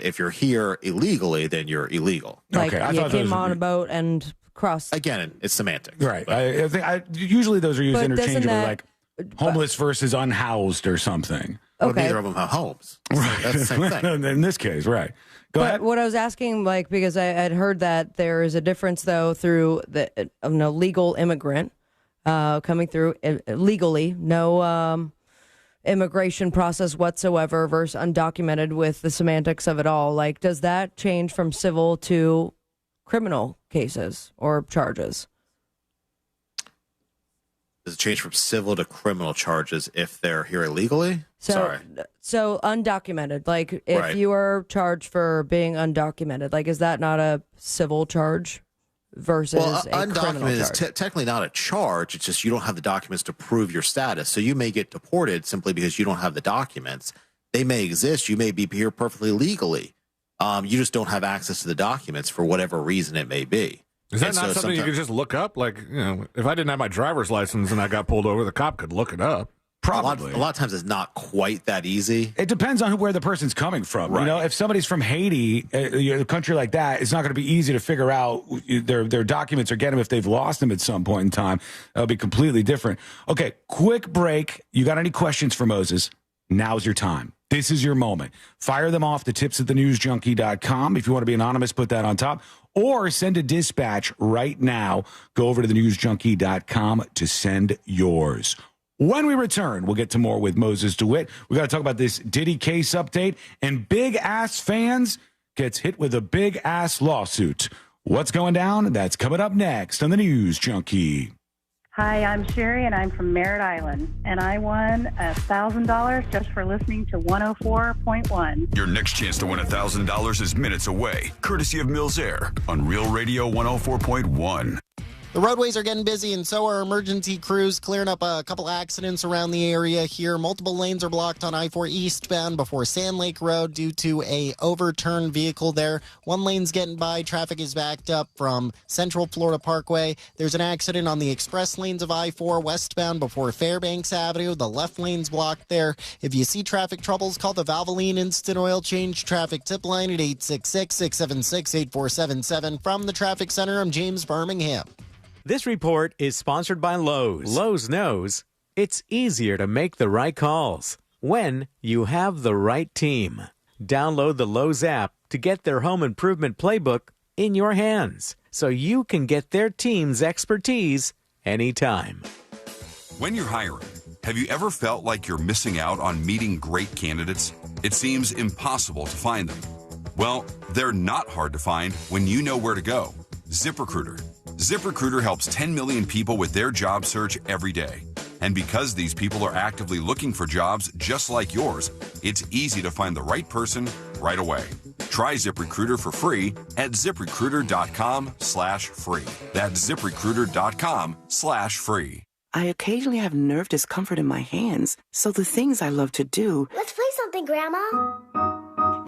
If you're here illegally, then you're illegal. Like you came on a boat and crossed. Again, it's semantics. Right. I think usually those are used interchangeably, like homeless versus unhoused or something. Well, neither of them have homes. Right. That's the same thing. In this case, right. Go ahead. What I was asking, because I had heard that there is a difference, though, through an illegal immigrant coming through legally, no immigration process whatsoever, versus undocumented with the semantics of it all. Like, does that change from civil to criminal cases or charges? Does it change from civil to criminal charges if they're here illegally? So undocumented, like if you are charged for being undocumented, like is that not a civil charge versus a undocumented is technically not a charge. It's just you don't have the documents to prove your status. So you may get deported simply because you don't have the documents. They may exist. You may be here perfectly legally. You just don't have access to the documents for whatever reason it may be. Is that not something you could just look up? Like, if I didn't have my driver's license and I got pulled over, the cop could look it up. Probably. A lot of times it's not quite that easy. It depends on where the person's coming from. Right. If somebody's from Haiti, a country like that, it's not going to be easy to figure out their documents or get them if they've lost them at some point in time. That'll be completely different. Okay, quick break. You got any questions for Moses? Now's your time. This is your moment. Fire them off to tips@thenewsjunkie.com. If you want to be anonymous, put that on top. Or send a dispatch right now. Go over to thenewsjunkie.com to send yours. When we return, we'll get to more with Moses DeWitt. We got to talk about this Diddy case update. And Big Ass Fans gets hit with a big ass lawsuit. What's going down? That's coming up next on the News Junkie. Hi, I'm Sherry, and I'm from Merritt Island, and I won $1,000 just for listening to 104.1. Your next chance to win $1,000 is minutes away, courtesy of Mills Air on Real Radio 104.1. The roadways are getting busy, and so are emergency crews clearing up a couple accidents around the area here. Multiple lanes are blocked on I-4 eastbound before Sand Lake Road due to a overturned vehicle there. One lane's getting by. Traffic is backed up from Central Florida Parkway. There's an accident on the express lanes of I-4 westbound before Fairbanks Avenue. The left lane's blocked there. If you see traffic troubles, call the Valvoline Instant Oil Change Traffic Tip Line at 866-676-8477. From the Traffic Center, I'm James Birmingham. This report is sponsored by Lowe's. Lowe's knows it's easier to make the right calls when you have the right team. Download the Lowe's app to get their home improvement playbook in your hands so you can get their team's expertise anytime. When you're hiring, have you ever felt like you're missing out on meeting great candidates? It seems impossible to find them. Well, they're not hard to find when you know where to go. ZipRecruiter. ZipRecruiter helps 10 million people with their job search every day. And because these people are actively looking for jobs just like yours, it's easy to find the right person right away. Try ZipRecruiter for free at ZipRecruiter.com/free. That's ZipRecruiter.com/free. I occasionally have nerve discomfort in my hands, so the things I love to do... Let's play something, Grandma.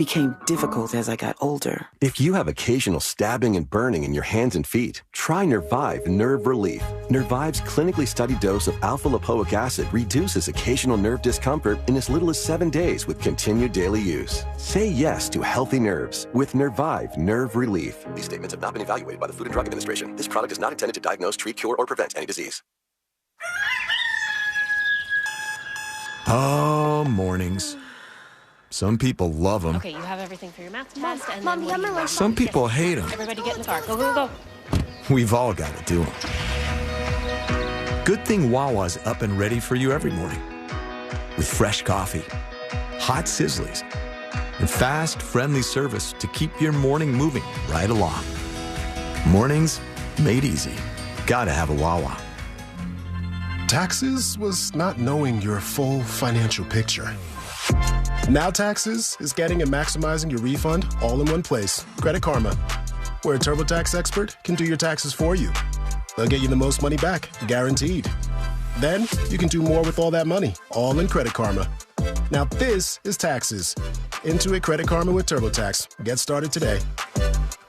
became difficult as I got older. If you have occasional stabbing and burning in your hands and feet, try Nervive Nerve Relief. Nervive's clinically studied dose of alpha-lipoic acid reduces occasional nerve discomfort in as little as 7 days with continued daily use. Say yes to healthy nerves with Nervive Nerve Relief. These statements have not been evaluated by the Food and Drug Administration. This product is not intended to diagnose, treat, cure, or prevent any disease. Oh, mornings. Some people love them. Okay, you have everything for your math test. And Mom, you have my lunch. Some people hate them. Everybody get in the car. Go, go, go. We've all got to do them. Good thing Wawa's up and ready for you every morning. With fresh coffee, hot sizzlies, and fast, friendly service to keep your morning moving right along. Mornings made easy. Gotta have a Wawa. Taxes was not knowing your full financial picture. Now Taxes is getting and maximizing your refund all in one place. Credit Karma, where a TurboTax expert can do your taxes for you. They'll get you the most money back, guaranteed. Then you can do more with all that money, all in Credit Karma. Now this is Taxes. Intuit Credit Karma with TurboTax. Get started today.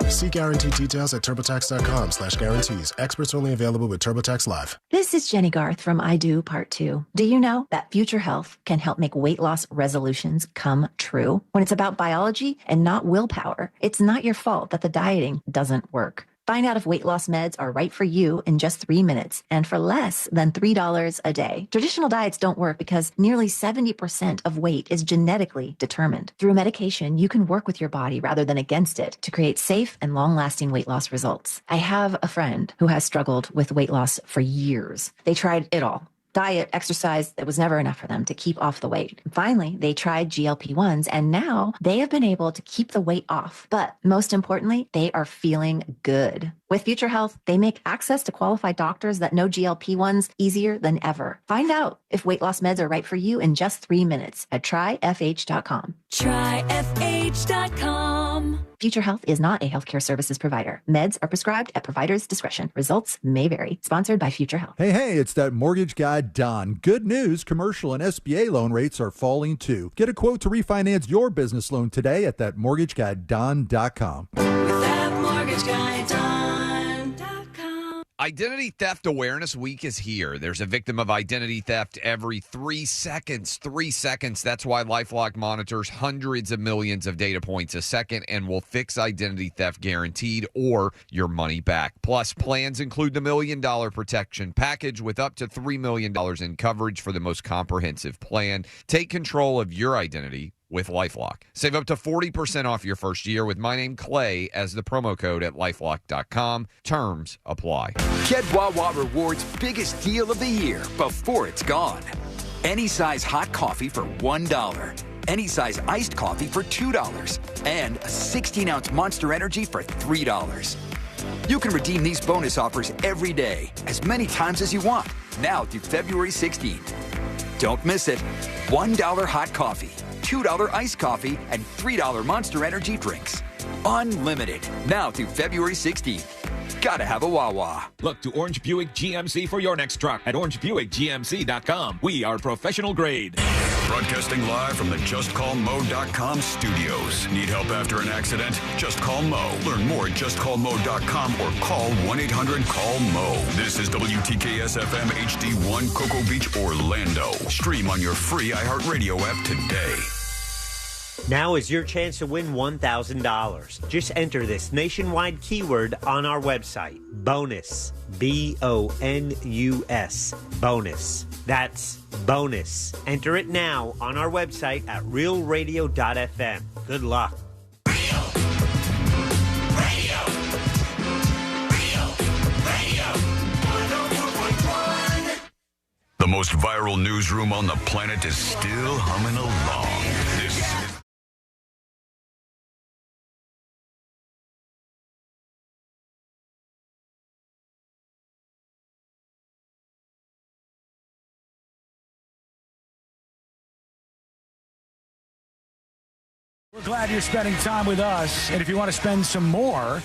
See guaranteed details at TurboTax.com/guarantees. Experts only available with TurboTax Live. This is Jenny Garth from I Do Part 2. Do you know that Future Health can help make weight loss resolutions come true? When it's about biology and not willpower, it's not your fault that the dieting doesn't work. Find out if weight loss meds are right for you in just 3 minutes and for less than $3 a day. Traditional diets don't work because nearly 70% of weight is genetically determined. Through medication, you can work with your body rather than against it to create safe and long-lasting weight loss results. I have a friend who has struggled with weight loss for years. They tried it all. Diet, exercise, that was never enough for them to keep off the weight. Finally, they tried GLP-1s, and now they have been able to keep the weight off. But most importantly, they are feeling good. With Future Health, they make access to qualified doctors that know GLP-1s easier than ever. Find out if weight loss meds are right for you in just 3 minutes at tryfh.com. Tryfh.com. Future Health is not a healthcare services provider. Meds are prescribed at provider's discretion. Results may vary. Sponsored by Future Health. Hey, it's that mortgage guy, Don. Good news, commercial and SBA loan rates are falling too. Get a quote to refinance your business loan today at thatmortgageguyDon.com. That mortgage guy, Don. Identity Theft Awareness Week is here. There's a victim of identity theft every 3 seconds. 3 seconds. That's why LifeLock monitors hundreds of millions of data points a second and will fix identity theft guaranteed or your money back. Plus, plans include the $1 Million Protection Package with up to $3 million in coverage for the most comprehensive plan. Take control of your identity with LifeLock. Save up to 40% off your first year with my name, Clay, as the promo code at LifeLock.com. Terms apply. Get Wawa Rewards' biggest deal of the year before it's gone. Any size hot coffee for $1. Any size iced coffee for $2. And a 16-ounce Monster Energy for $3. You can redeem these bonus offers every day, as many times as you want, now through February 16th. Don't miss it. $1 hot coffee, $2 iced coffee, and $3 Monster Energy drinks. Unlimited. Now through February 16th. Gotta have a Wawa. Look to Orange Buick GMC for your next truck at orangebuickgmc.com. We are professional grade. Broadcasting live from the JustCallMo.com studios. Need help after an accident? Just call Mo. Learn more at JustCallMo.com or call 1-800-CALL-MO. This is WTKS-FM HD1 Cocoa Beach, Orlando. Stream on your free iHeartRadio app today. Now is your chance to win $1,000. Just enter this nationwide keyword on our website. Bonus. B-O-N-U-S. Bonus. That's bonus. Enter it now on our website at realradio.fm. Good luck. The most viral newsroom on the planet is still humming along. This is... We're glad you're spending time with us. And if you want to spend some more,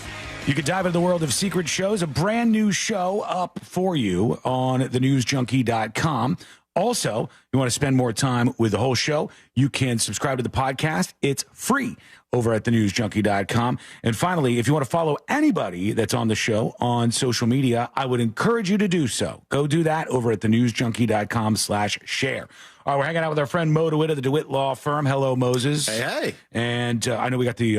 you can dive into the world of secret shows. A brand new show up for you on thenewsjunkie.com. Also, you want to spend more time with the whole show, you can subscribe to the podcast. It's free over at thenewsjunkie.com. And finally, if you want to follow anybody that's on the show on social media, I would encourage you to do so. Go do that over at thenewsjunkie.com/share. All right, we're hanging out with our friend Mo DeWitt of the DeWitt Law Firm. Hello, Moses. Hey. And I know we got the,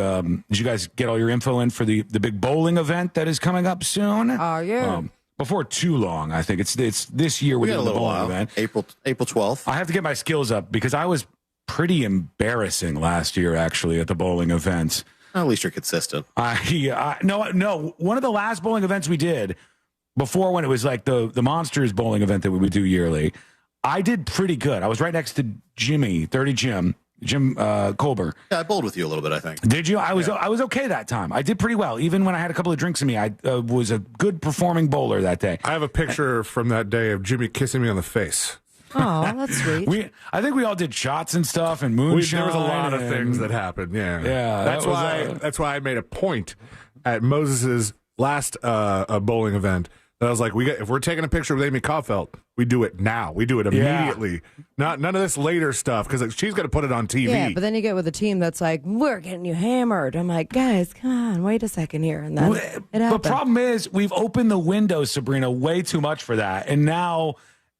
did you guys get all your info in for the big bowling event that is coming up soon? Yeah. Before too long, I think. It's this year. We got a the little bowling while. Event. April 12th. I have to get my skills up because I was pretty embarrassing last year, actually, at the bowling events. At least you're consistent. No. One of the last bowling events we did before, when it was like the Monsters bowling event that we would do yearly, I did pretty good. I was right next to Jimmy, 30 Jim Colber. Yeah, I bowled with you a little bit, I think. Did you? I was okay that time. I did pretty well. Even when I had a couple of drinks in me, I was a good performing bowler that day. I have a picture from that day of Jimmy kissing me on the face. Oh, that's sweet. I think we all did shots and stuff and moonshine. There was a lot of things that happened. Yeah. That's why I made a point at Moses's last bowling event. That I was like, if we're taking a picture with Amy Caulfield, we do it now. We do it immediately. Yeah. None of this later stuff, because she's going to put it on TV. Yeah, but then you get with a team that's like, we're getting you hammered. I'm like, guys, come on, wait a second here. And then it happened. The problem is we've opened the window, Sabrina, way too much for that. And now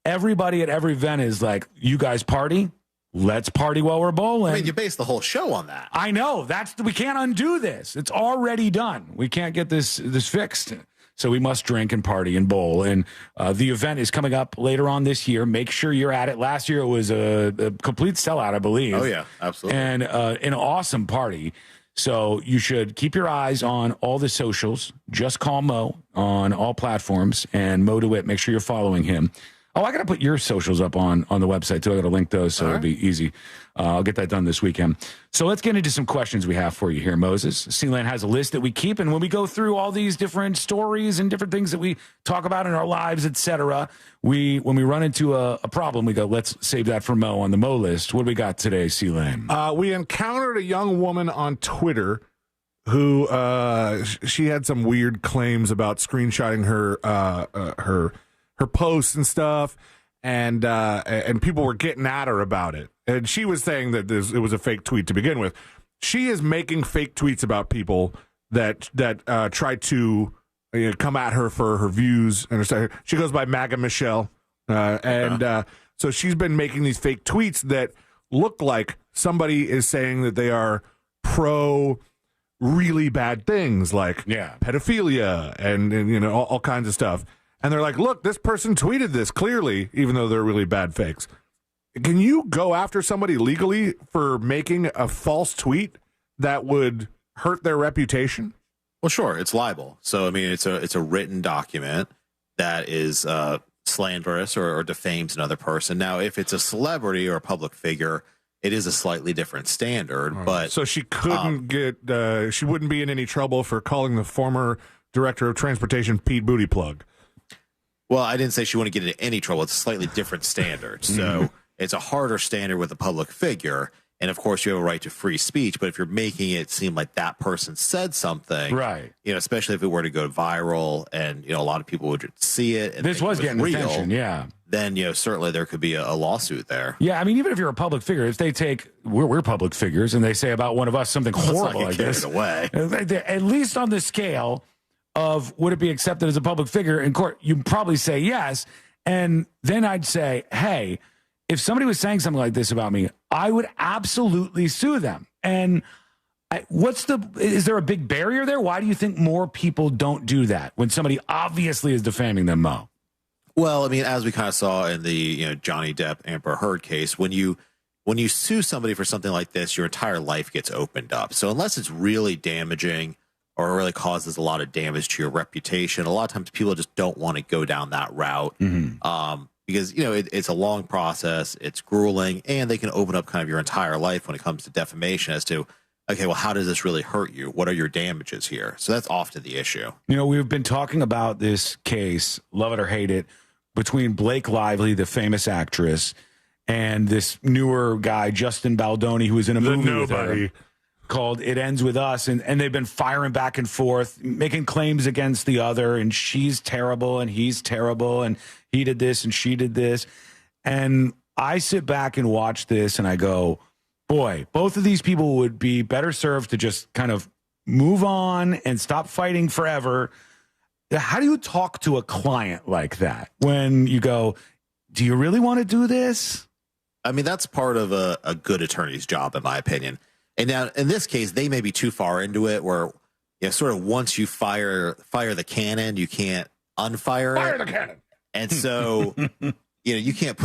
everybody at every event is like, you guys party? Let's party while we're bowling. I mean, you base the whole show on that. I know. We can't undo this. It's already done. We can't get this fixed. So we must drink and party and bowl. And the event is coming up later on this year. Make sure you're at it. Last year it was a complete sellout, I believe. Oh, yeah, absolutely. And an awesome party. So you should keep your eyes on all the socials. Just call Mo on all platforms. And Mo DeWitt, make sure you're following him. Oh, I got to put your socials up on the website, too. I got to link those, so it'll be easy. I'll get that done this weekend. So let's get into some questions we have for you here, Moses. Sealand has a list that we keep, and when we go through all these different stories and different things that we talk about in our lives, etc., when we run into a problem, we go, let's save that for Mo on the Mo list. What do we got today, Sealand? We encountered a young woman on Twitter who she had some weird claims about screenshotting her posts and stuff, and people were getting at her about it. And she was saying that it was a fake tweet to begin with. She is making fake tweets about people that try to come at her for her views. And she goes by MAGA Michelle, so she's been making these fake tweets that look like somebody is saying that they are pro really bad things like pedophilia and all kinds of stuff. And they're like, look, this person tweeted this clearly, even though they're really bad fakes. Can you go after somebody legally for making a false tweet that would hurt their reputation? Well, sure, it's libel. So, I mean, it's a written document that is slanderous or defames another person. Now, if it's a celebrity or a public figure, it is a slightly different standard. Right. But so she couldn't she wouldn't be in any trouble for calling the former director of transportation Pete Booty Plug. Well, I didn't say she wouldn't get into any trouble. It's a slightly different standard. So it's a harder standard with a public figure. And of course, you have a right to free speech. But if you're making it seem like that person said something, right? Especially if it were to go viral and a lot of people would see it. And this was getting attention, yeah. Then certainly there could be a lawsuit there. Yeah, I mean, even if you're a public figure, if they take we're public figures and they say about one of us something horrible like this, away. At least on the scale of would it be accepted as a public figure in court, you'd probably say yes. And then I'd say, hey, if somebody was saying something like this about me, I would absolutely sue them. And is there a big barrier there? Why do you think more people don't do that when somebody obviously is defaming them, Mo? Well, I mean, as we kind of saw in the Johnny Depp Amber Heard case, when you sue somebody for something like this, your entire life gets opened up. So unless it's really damaging or really causes a lot of damage to your reputation, a lot of times people just don't want to go down that route because, it's a long process, it's grueling, and they can open up kind of your entire life when it comes to defamation as to, okay, well, how does this really hurt you? What are your damages here? So that's often the issue. We've been talking about this case, love it or hate it, between Blake Lively, the famous actress, and this newer guy, Justin Baldoni, who was in a movie with her called It Ends With Us, and they've been firing back and forth, making claims against the other, and she's terrible, and he's terrible, and he did this, and she did this. And I sit back and watch this and I go, boy, both of these people would be better served to just kind of move on and stop fighting forever. How do you talk to a client like that when you go, do you really want to do this? I mean, that's part of a good attorney's job, in my opinion. And now, in this case, they may be too far into it where, sort of once you fire the cannon, you can't unfire it. Fire the cannon. And so, you can't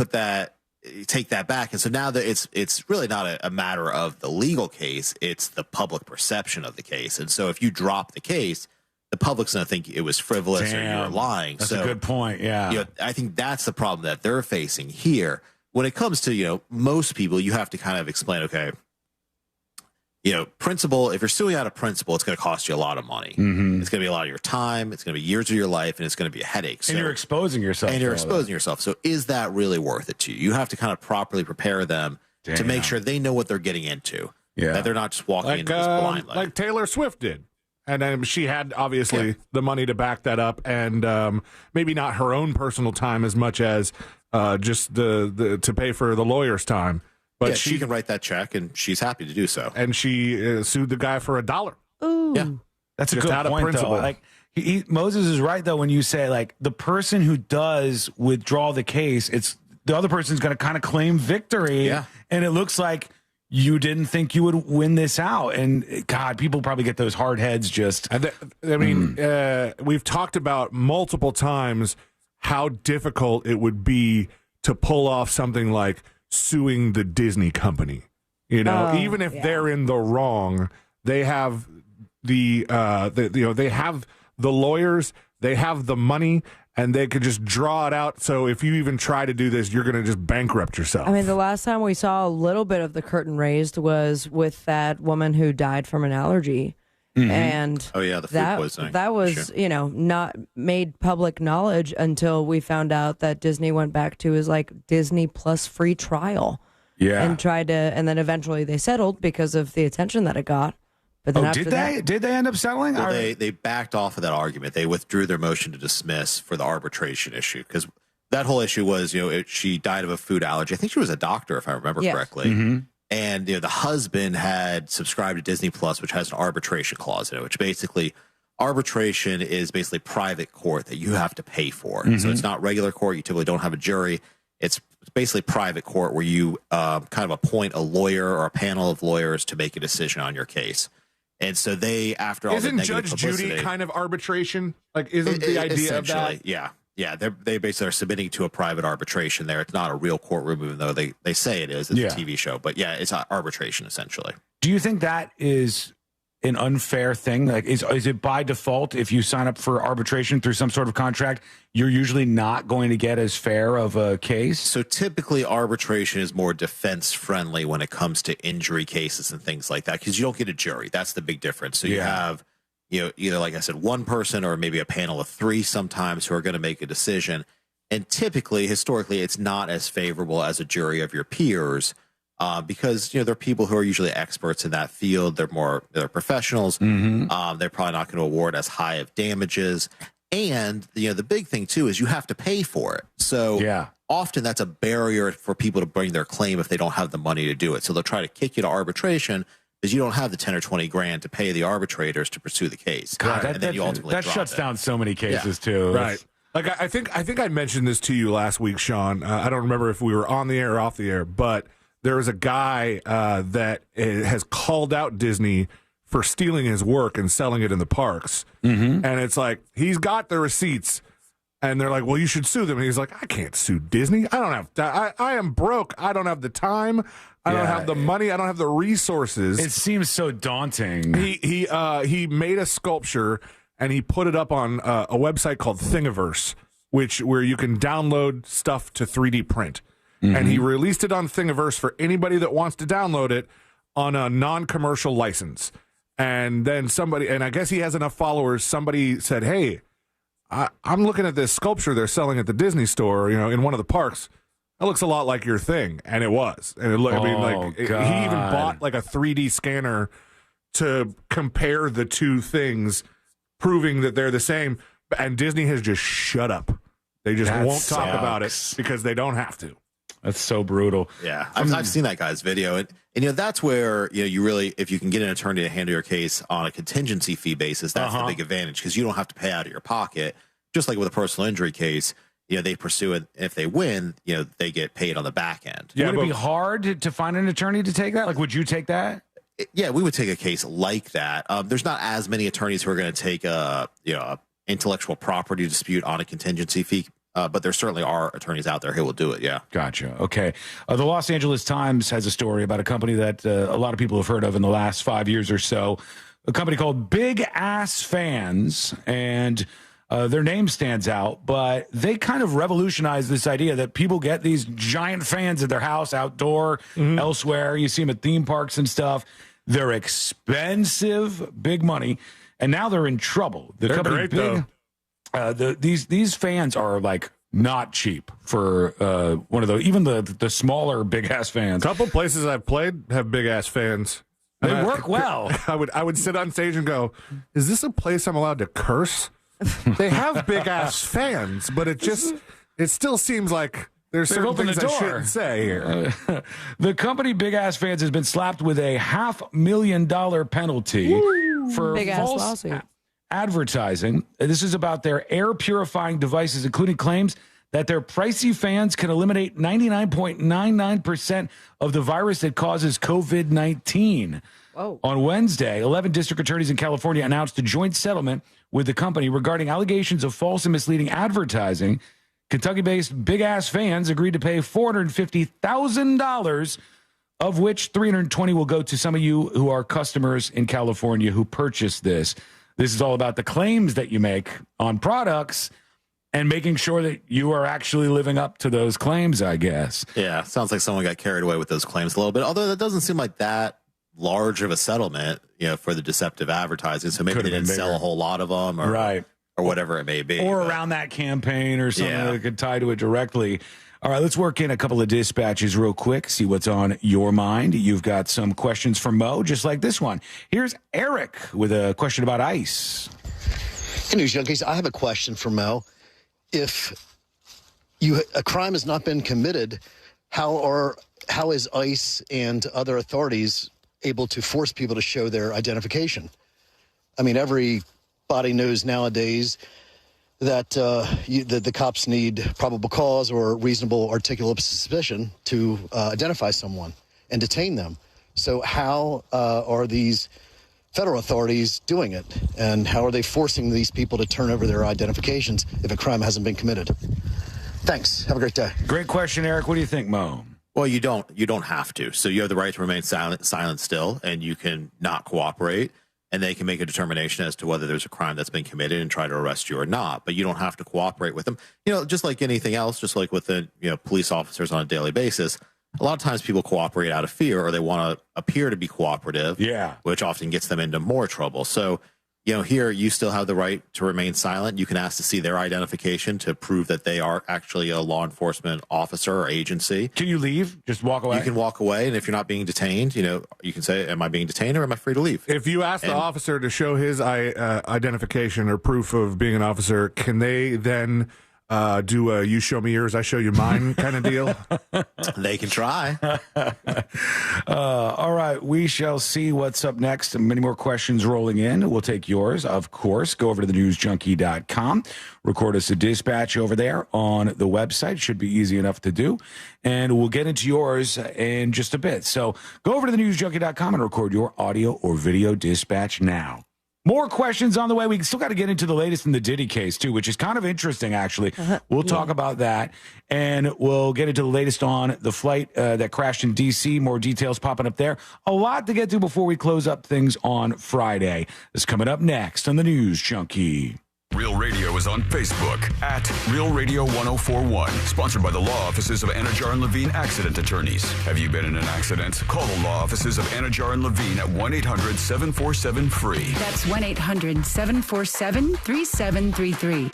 take that back. And so now that it's really not a matter of the legal case, it's the public perception of the case. And so if you drop the case, the public's going to think it was frivolous or you're lying. That's a good point. Yeah. I think that's the problem that they're facing here. When it comes to, most people, you have to kind of explain, okay, principle, if you're suing out of principle, it's going to cost you a lot of money. Mm-hmm. It's going to be a lot of your time. It's going to be years of your life, and it's going to be a headache. And you're exposing yourself. So is that really worth it to you? You have to kind of properly prepare them to make sure they know what they're getting into. Yeah. That they're not just walking into this blind light. Like Taylor Swift did. And she had, obviously, the money to back that up, and maybe not her own personal time as much as just the to pay for the lawyer's time. But she can write that check, and she's happy to do so. And she sued the guy for $1. Ooh. Yeah. That's a Just good out of point, principle. though. Like, Moses is right, though, when you say, like, the person who does withdraw the case, it's the other person's going to kind of claim victory. Yeah. And it looks like you didn't think you would win this out. And, God, people probably get those hard heads just. We've talked about multiple times how difficult it would be to pull off something like suing the Disney company. Even if they're in the wrong, they have they have the lawyers, they have the money, and they could just draw it out. So if you even try to do this, you're going to just bankrupt yourself. I mean, the last time we saw a little bit of the curtain raised was with that woman who died from an allergy. Mm-hmm. And the food poisoning. That was, not made public knowledge until we found out that Disney went back to his Disney Plus free trial. Yeah. And then eventually they settled because of the attention that it got. But then Did they end up settling? Well, they backed off of that argument. They withdrew their motion to dismiss for the arbitration issue because that whole issue was, she died of a food allergy. I think she was a doctor, if I remember correctly. Mm-hmm. And the husband had subscribed to Disney Plus, which has an arbitration clause in it, which basically arbitration is basically private court that you have to pay for. Mm-hmm. So it's not regular court. You typically don't have a jury. It's basically private court where you kind of appoint a lawyer or a panel of lawyers to make a decision on your case. And so they, after all the negative Judge publicity, Judy kind of arbitration? Isn't the idea of that? Yeah. Yeah, they basically are submitting to a private arbitration there. It's not a real courtroom, even though they say it is. It's a TV show. But yeah, it's arbitration, essentially. Do you think that is an unfair thing? Like, is it by default, if you sign up for arbitration through some sort of contract, you're usually not going to get as fair of a case? So typically arbitration is more defense-friendly when it comes to injury cases and things like that, because you don't get a jury. That's the big difference. So you have either, like I said, one person or maybe a panel of three sometimes who are going to make a decision. And typically, historically, it's not as favorable as a jury of your peers because, they're people who are usually experts in that field. They're professionals. Mm-hmm. They're probably not going to award as high of damages. And, the big thing, too, is you have to pay for it. So often that's a barrier for people to bring their claim if they don't have the money to do it. So they'll try to kick you to arbitration because you don't have the 10 or 20 grand to pay the arbitrators to pursue the case. God, and then you ultimately that drop shuts it. down so many cases too. Right. Like I think I mentioned this to you last week, Sean. I don't remember if we were on the air or off the air, but there was a guy that has called out Disney for stealing his work and selling it in the parks. Mm-hmm. And it's like, he's got the receipts. And they're like, well, you should sue them. And he's like, I can't sue Disney. I don't have I am broke. I don't have the time. I don't have the money. I don't have the resources. It seems so daunting. He made a sculpture and he put it up on a website called Thingiverse, where you can download stuff to 3D print. Mm-hmm. And he released it on Thingiverse for anybody that wants to download it on a non-commercial license. And then and I guess he has enough followers, somebody said, hey, I'm looking at this sculpture they're selling at the Disney store, in one of the parks. That looks a lot like your thing. And it was. And he even bought like a 3D scanner to compare the two things, proving that they're the same. And Disney has just shut up. They just won't talk about it because they don't have to. That's so brutal. Yeah, I've seen that guy's video, and that's where you really, if you can get an attorney to handle your case on a contingency fee basis, that's the big advantage, because you don't have to pay out of your pocket. Just like with a personal injury case, they pursue it. If they win, they get paid on the back end. Yeah, would it be hard to find an attorney to take that? Like, would you take that? Yeah, we would take a case like that. There's not as many attorneys who are going to take a intellectual property dispute on a contingency fee. But there certainly are attorneys out there who will do it, yeah. Gotcha. Okay. The Los Angeles Times has a story about a company that a lot of people have heard of in the last 5 years or so, a company called Big Ass Fans, and their name stands out, but they kind of revolutionized this idea that people get these giant fans at their house, outdoor, elsewhere. You see them at theme parks and stuff. They're expensive, big money, and now they're in trouble. They're great, though. These fans are like not cheap for one of those, even the smaller big ass fans. A couple places I've played have big ass fans. They work well. I would sit on stage and go, "Is this a place I'm allowed to curse?" They have big ass fans, but it still seems like there's certain things I shouldn't say here. The company Big Ass Fans has been slapped with a $500,000 penalty for big false ass lawsuit. Advertising. This is about their air purifying devices, including claims that their pricey fans can eliminate 99.99% of the virus that causes COVID-19. Whoa. On Wednesday, 11 district attorneys in California announced a joint settlement with the company regarding allegations of false and misleading advertising. Kentucky-based Big Ass Fans agreed to pay $450,000, of which $320,000 will go to some of you who are customers in California who purchased this. This is all about the claims that you make on products and making sure that you are actually living up to those claims, I guess. Yeah, sounds like someone got carried away with those claims a little bit, although that doesn't seem like that large of a settlement, for the deceptive advertising. So maybe they didn't sell a whole lot of them, or, right, or whatever it may be. Or around that campaign or something that could tie to it directly. All right, let's work in a couple of dispatches real quick, see what's on your mind. You've got some questions for Mo, just like this one. Here's Eric with a question about ICE. Hey, News Junkies, I have a question for Mo. If a crime has not been committed, how is ICE and other authorities able to force people to show their identification? I mean, everybody knows nowadays that the cops need probable cause or reasonable articulable suspicion to identify someone and detain them. So how are these federal authorities doing it? And how are they forcing these people to turn over their identifications if a crime hasn't been committed? Thanks. Have a great day. Great question, Eric. What do you think, Mo? Well, you don't have to. So you have the right to remain silent still, and you can not cooperate, and they can make a determination as to whether there's a crime that's been committed and try to arrest you or not. But you don't have to cooperate with them. Just like anything else, just like with the police officers on a daily basis, a lot of times people cooperate out of fear, or they want to appear to be cooperative, which often gets them into more trouble. So, here you still have the right to remain silent. You can ask to see their identification to prove that they are actually a law enforcement officer or agency. Can you leave? Just walk away? You can walk away, and if you're not being detained, you can say, am I being detained or am I free to leave? If you ask the officer to show his identification or proof of being an officer, can they then do a you show me yours, I show you mine kind of deal? They can try. All right, we shall see what's up next. Many more questions rolling in. We'll take yours, of course. Go over to thenewsjunkie.com. Record us a dispatch over there on the website. Should be easy enough to do. And we'll get into yours in just a bit. So go over to thenewsjunkie.com and record your audio or video dispatch now. More questions on the way. We still got to get into the latest in the Diddy case, too, which is kind of interesting, actually. We'll talk about that, and we'll get into the latest on the flight that crashed in D.C., more details popping up there. A lot to get to before we close up things on Friday. That's coming up next on the News Junkie. Real Radio is on Facebook at Real Radio 1041. Sponsored by the law offices of Anajar and Levine Accident Attorneys. Have you been in an accident? Call the law offices of Anajar and Levine at 1-800-747-FREE. That's 1-800-747-3733.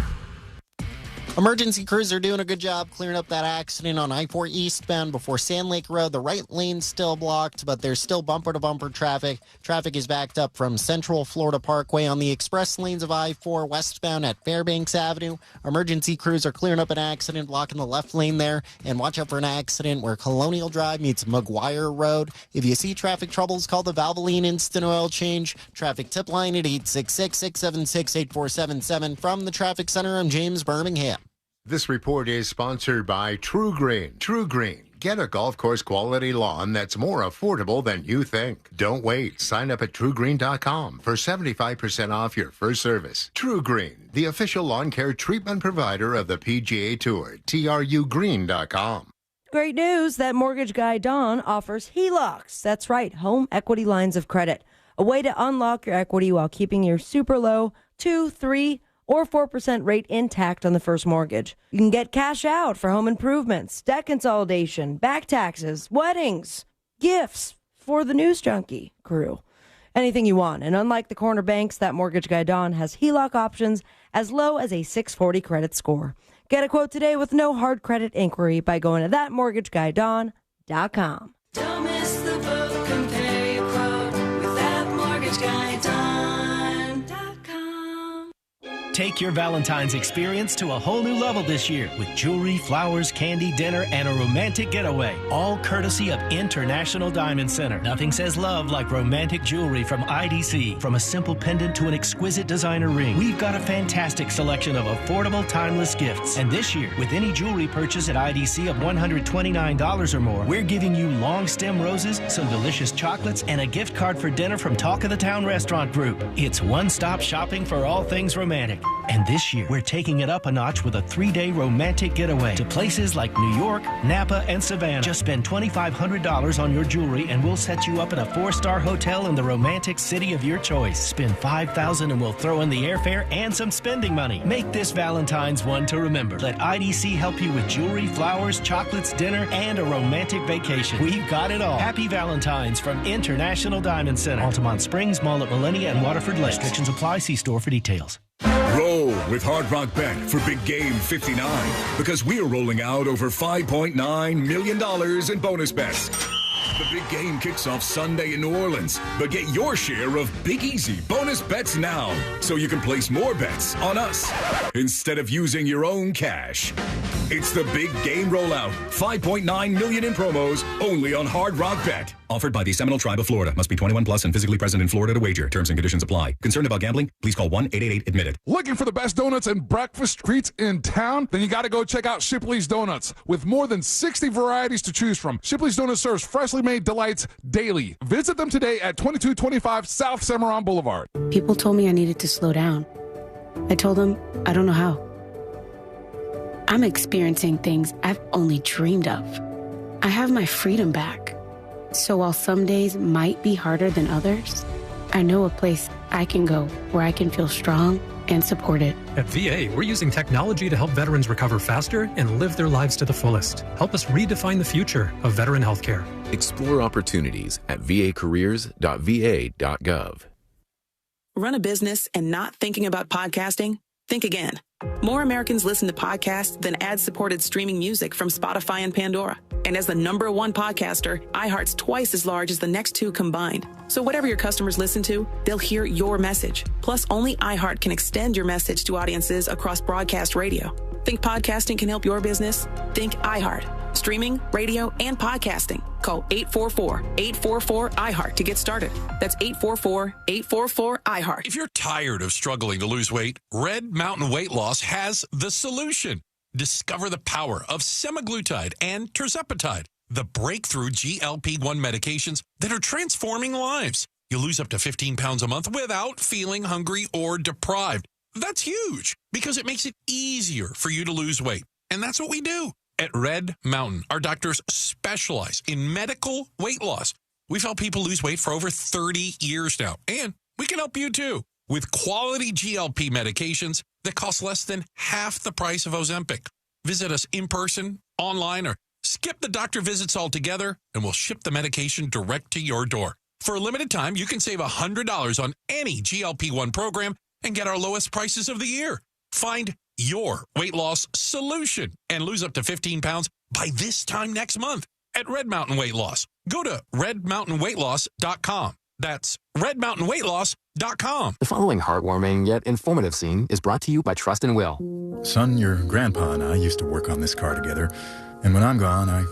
Emergency crews are doing a good job clearing up that accident on I-4 eastbound before Sand Lake Road. The right lane's still blocked, but there's still bumper-to-bumper traffic. Traffic is backed up from Central Florida Parkway on the express lanes of I-4 westbound at Fairbanks Avenue. Emergency crews are clearing up an accident blocking the left lane there. And watch out for an accident where Colonial Drive meets McGuire Road. If you see traffic troubles, call the Valvoline Instant Oil Change. Traffic tip line at 866-676-8477. From the Traffic Center, I'm James Birmingham. This report is sponsored by True Green. True Green. Get a golf course quality lawn that's more affordable than you think. Don't wait. Sign up at TrueGreen.com for 75% off your first service. True Green, the official lawn care treatment provider of the PGA Tour. TrueGreen.com. Great news that mortgage guy Don offers HELOCs. That's right, home equity lines of credit. A way to unlock your equity while keeping your super low 2, 3, or 4% rate intact on the first mortgage. You can get cash out for home improvements, debt consolidation, back taxes, weddings, gifts for the news junkie crew. Anything you want. And unlike the corner banks, that mortgage guy Don has HELOC options as low as a 640 credit score. Get a quote today with no hard credit inquiry by going to thatmortgageguyDon.com. Don't miss the boat. Compare your quote with thatmortgageguyDon.com. Take your Valentine's experience to a whole new level this year with jewelry, flowers, candy, dinner, and a romantic getaway. All courtesy of International Diamond Center. Nothing says love like romantic jewelry from IDC. From a simple pendant to an exquisite designer ring, we've got a fantastic selection of affordable, timeless gifts. And this year, with any jewelry purchase at IDC of $129 or more, we're giving you long stem roses, some delicious chocolates, and a gift card for dinner from Talk of the Town Restaurant Group. It's one-stop shopping for all things romantic. And this year, we're taking it up a notch with a 3-day romantic getaway to places like New York, Napa, and Savannah. Just spend $2,500 on your jewelry and we'll set you up at a 4-star hotel in the romantic city of your choice. Spend $5,000 and we'll throw in the airfare and some spending money. Make this Valentine's one to remember. Let IDC help you with jewelry, flowers, chocolates, dinner, and a romantic vacation. We've got it all. Happy Valentine's from International Diamond Center. Altamont Springs, Mall at Millennia, and Waterford Lakes. Restrictions apply. See store for details. Roll with Hard Rock Bet for Big Game 59 because we're rolling out over $5.9 million in bonus bets. The big game kicks off Sunday in New Orleans, but get your share of Big Easy bonus bets now so you can place more bets on us instead of using your own cash. It's the big game rollout. 5.9 million in promos only on Hard Rock Bet. Offered by the Seminole Tribe of Florida. Must be 21 plus and physically present in Florida to wager. Terms and conditions apply. Concerned about gambling? Please call 1-888-ADMIT-IT. Looking for the best donuts and breakfast treats in town? Then you got to go check out Shipley's Donuts. With more than 60 varieties to choose from, Shipley's Donuts serves freshly made delights daily. Visit them today at 2225 South Cimarron Boulevard. People told me I needed to slow down. I told them I don't know how. I'm experiencing things I've only dreamed of. I have my freedom back. So while some days might be harder than others, I know a place I can go where I can feel strong and supported. At VA, we're using technology to help veterans recover faster and live their lives to the fullest. Help us redefine the future of veteran healthcare. Explore opportunities at vacareers.va.gov. Run a business and not thinking about podcasting? Think again. More Americans listen to podcasts than ad-supported streaming music from Spotify and Pandora. And as the #1 podcaster, iHeart's twice as large as the next two combined. So whatever your customers listen to, they'll hear your message. Plus, only iHeart can extend your message to audiences across broadcast radio. Think podcasting can help your business? Think iHeart. Streaming, radio, and podcasting. Call 844-844-iHeart to get started. That's 844-844-iHeart. If you're tired of struggling to lose weight, Red Mountain Weight Loss has the solution. Discover the power of semaglutide and tirzepatide, the breakthrough GLP-1 medications that are transforming lives. You'll lose up to 15 pounds a month without feeling hungry or deprived. That's huge because it makes it easier for you to lose weight. And that's what we do. At Red Mountain, our doctors specialize in medical weight loss. We've helped people lose weight for over 30 years now, and we can help you too with quality GLP medications that cost less than half the price of Ozempic. Visit us in person, online, or skip the doctor visits altogether, and we'll ship the medication direct to your door. For a limited time, you can save $100 on any GLP-1 program and get our lowest prices of the year. Find your weight loss solution and lose up to 15 pounds by this time next month at Red Mountain Weight Loss. Go to redmountainweightloss.com. That's redmountainweightloss.com. The following heartwarming yet informative scene is brought to you by Trust and Will. Son, your grandpa and I used to work on this car together, and when I'm gone, I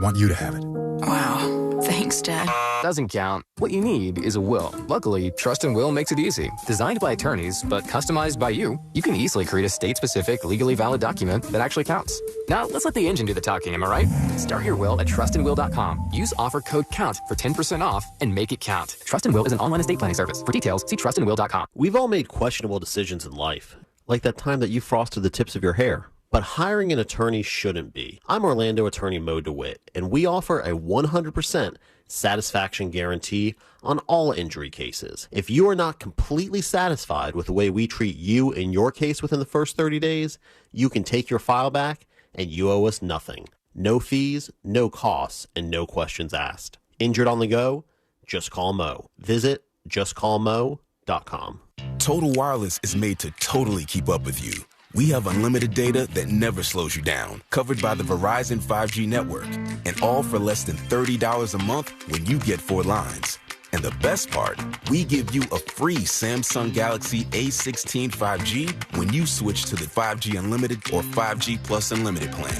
want you to have it. Wow. Thanks, Dad. Doesn't count. What you need is a will. Luckily, Trust and Will makes it easy. Designed by attorneys, but customized by you, you can easily create a state-specific, legally valid document that actually counts. Now, let's let the engine do the talking, am I right? Start your will at trustandwill.com. Use offer code COUNT for 10% off and make it count. Trust and Will is an online estate planning service. For details, see trustandwill.com. We've all made questionable decisions in life, like that time that you frosted the tips of your hair. But hiring an attorney shouldn't be. I'm Orlando attorney Mo DeWitt, and we offer a 100% satisfaction guarantee on all injury cases. If you are not completely satisfied with the way we treat you in your case within the first 30 days, you can take your file back and you owe us nothing. No fees, no costs, and no questions asked. Injured on the go? Just call Mo. Visit justcallmo.com. Total Wireless is made to totally keep up with you. We have unlimited data that never slows you down, covered by the Verizon 5G network, and all for less than $30 a month when you get 4 lines. And the best part, we give you a free Samsung Galaxy A16 5G when you switch to the 5G Unlimited or 5G Plus Unlimited plan.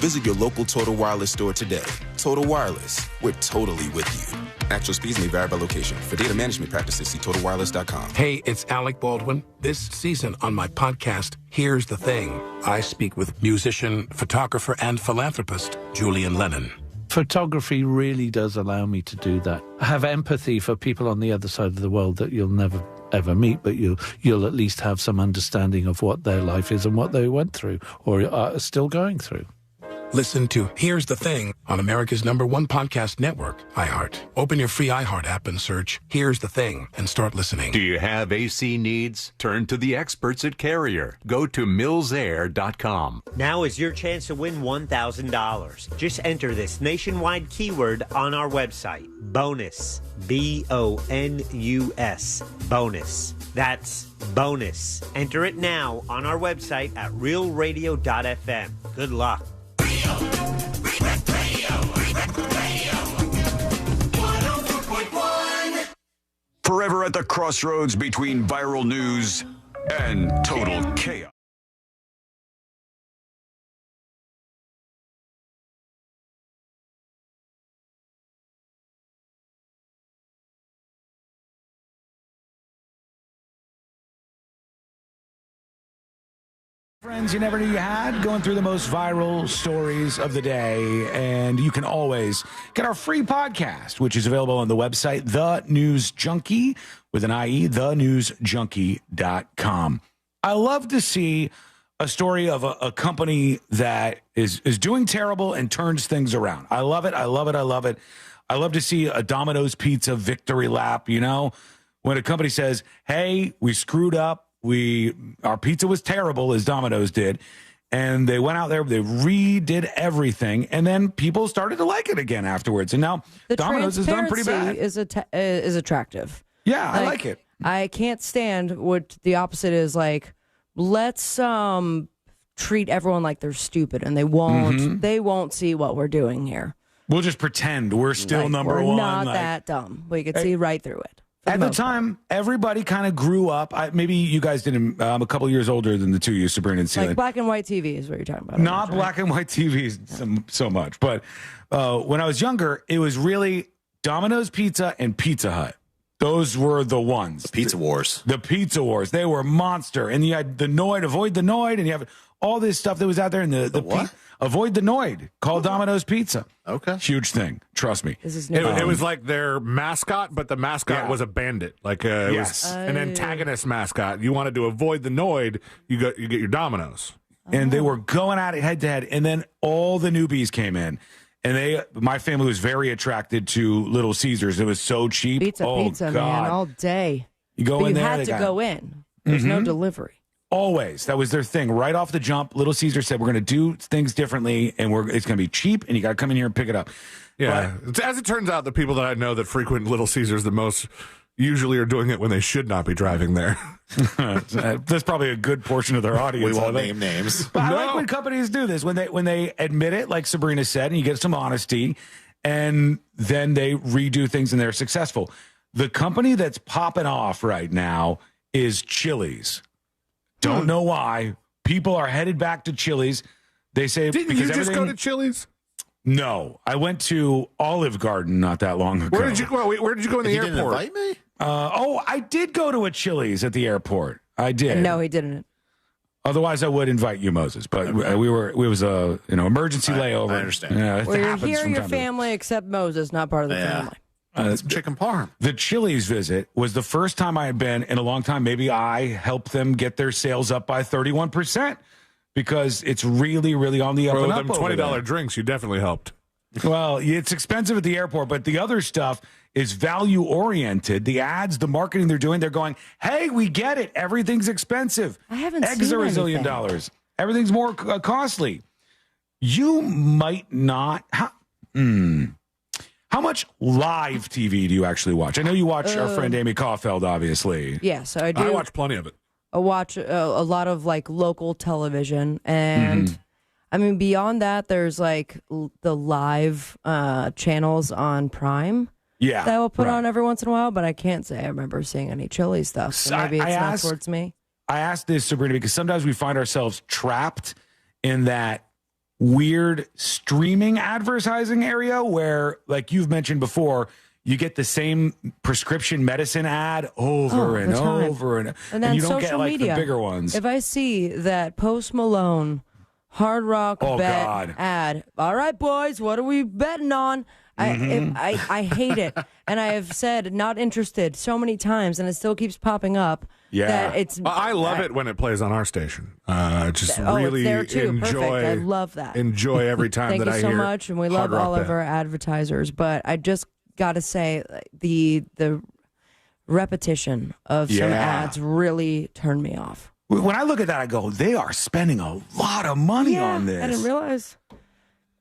Visit your local Total Wireless store today. Total Wireless, we're totally with you. Actual speeds may vary by location. For data management practices, see TotalWireless.com. Hey, it's Alec Baldwin. This season on my podcast, Here's the Thing, I speak with musician, photographer, and philanthropist Julian Lennon. Photography really does allow me to do that. I have empathy for people on the other side of the world that you'll never ever meet, but you'll at least have some understanding of what their life is and what they went through or are still going through. Listen to Here's the Thing on America's #1 podcast network, iHeart. Open your free iHeart app and search Here's the Thing and start listening. Do you have AC needs? Turn to the experts at Carrier. Go to millsair.com. Now is your chance to win $1,000. Just enter this nationwide keyword on our website. Bonus. BONUS. Bonus. That's bonus. Enter it now on our website at realradio.fm. Good luck. Forever at the crossroads between viral news and total chaos. Friends you never knew you had, going through the most viral stories of the day. And you can always get our free podcast, which is available on the website, The News Junkie, with an IE, thenewsjunkie.com. I love to see a story of a company that is doing terrible and turns things around. I love it. I love it. I love it. I love to see a Domino's Pizza victory lap, you know, when a company says, hey, we screwed up. Our pizza was terrible, as Domino's did, and they went out there, they redid everything, and then people started to like it again afterwards. And now The Domino's has done pretty bad. is attractive. Yeah, I like it. I can't stand what the opposite is like. Let's treat everyone like they're stupid, and they won't see what we're doing here. We'll just pretend we're still number we're one. Not that dumb. We could see right through it. At the time, everybody kind of grew up. Maybe you guys didn't. I'm a couple years older than the two of you, Sabrina and Celine. Like black and white TV is what you're talking about. Not black and white TVs so much. But when I was younger, it was really Domino's Pizza and Pizza Hut. Those were the ones. Pizza Wars. The Pizza Wars. They were monster. And you had the Noid, avoid the Noid, and you have all this stuff that was out there. And the what? Avoid the Noid. Call Domino's Pizza. Okay. Huge thing. Trust me. It was like their mascot, but the mascot was a bandit. Like it was an antagonist mascot. You wanted to avoid the Noid, you get your Domino's. And they were going at it head to head. And then all the newbies came in. And my family was very attracted to Little Caesars. It was so cheap. Pizza, God. man, all day. You go but in you there. had to go in. There's no delivery. Always. That was their thing. Right off the jump, Little Caesar said, we're going to do things differently, and it's going to be cheap, and you got to come in here and pick it up. Yeah. As it turns out, the people that I know that frequent Little Caesars the most usually are doing it when they should not be driving there. That's probably a good portion of their audience. We won't name names. But I like when companies do this, when they admit it, like Sabrina said, and you get some honesty, and then they redo things and they're successful. The company that's popping off right now is Chili's. Don't know why. People are headed back to Chili's. They say, didn't you just go to Chili's? No, I went to Olive Garden not that long ago. Where did you go? Where did you go in the airport? Didn't invite me? I did go to a Chili's at the airport. I did. No, he didn't. Otherwise, I would invite you, Moses. But it was a emergency layover. I understand. Yeah, Well, you're here, your family, except Moses, not part of the family. Chicken parm. The Chili's visit was the first time I had been in a long time. Maybe I helped them get their sales up by 31% because it's really, really on the up and up. Them over there. $20 drinks, you definitely helped. Well, it's expensive at the airport, but the other stuff is value oriented. The ads, the marketing they're doing, they're going, hey, we get it. Everything's expensive. I haven't Eggs seen are $1 anything. zillion. Everything's more costly. You might not. How much live TV do you actually watch? I know you watch our friend Amy Caulfield, obviously. Yes, I do. I watch plenty of it. I watch a lot of like local television, and I mean beyond that, there's like the live channels on Prime. Yeah, that will put on every once in a while, but I can't say I remember seeing any Chili stuff. So maybe it's not towards me. I asked this, Sabrina, because sometimes we find ourselves trapped in that weird streaming advertising area where, like you've mentioned before, you get the same prescription medicine ad over and over, and then you don't social get like media. the bigger ones. If I see that Post Malone Hard Rock bet God. ad, all right, boys, what are we betting on? I hate it, and I have said not interested so many times, and it still keeps popping up. Yeah, that it's. I love it when it plays on our station. Just really it's there too. enjoy. Perfect. I love that. Enjoy every time Thank that I you so hear. much, and we Hard love Rock all of Bet. our advertisers. But I just got to say, the repetition of some ads really turned me off. When I look at that, I go, they are spending a lot of money on this. I didn't realize.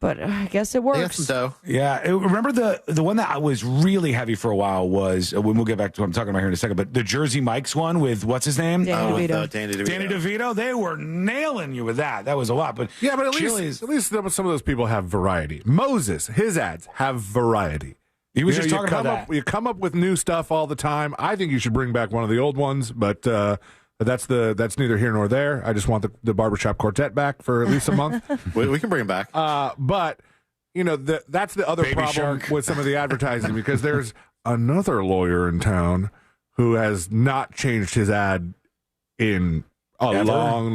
But I guess it works. Yeah, remember the one that was really heavy for a while was, when we'll get back to what I'm talking about here in a second, but the Jersey Mike's one with, what's his name? Danny DeVito. Danny DeVito. They were nailing you with that. That was a lot. But Yeah, but at least some of those people have variety. Moses, his ads have variety. He was just talking about that. You come up with new stuff all the time. I think you should bring back one of the old ones, but that's neither here nor there. I just want the Barbershop Quartet back for at least a month. we can bring him back. But that's the other Baby problem Shark. with some of the advertising, because there's another lawyer in town who has not changed his ad in a long.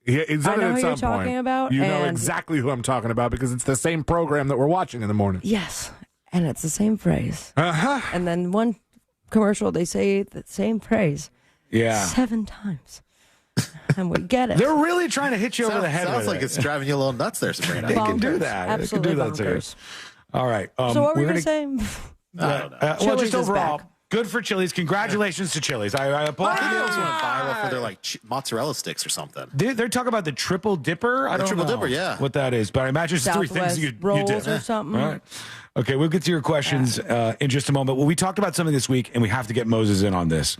He's I done know it who at you're some talking point. about, You know and- exactly who I'm talking about because it's the same program that we're watching in the morning. Yes, and it's the same phrase. Uh-huh. And then one commercial, they say the same phrase. Yeah. 7 times. And we get it. They're really trying to hit you over the head. Sounds with like it. it's driving you a little nuts there, Sabrina. They can do that. Absolutely They can do that bonkers. too. All right. So what were you going to say? Well, Chili's just is overall, back. good for Chili's. Congratulations to Chili's. I applaud. I think they also went viral for their mozzarella sticks or something. They're talking about the triple dipper. I don't triple know dipper, yeah. what that is, but I imagine it's three things Southwest you rolls did. or something. All right. Okay, we'll get to your questions in just a moment. Well, we talked about something this week, and we have to get Moses in on this.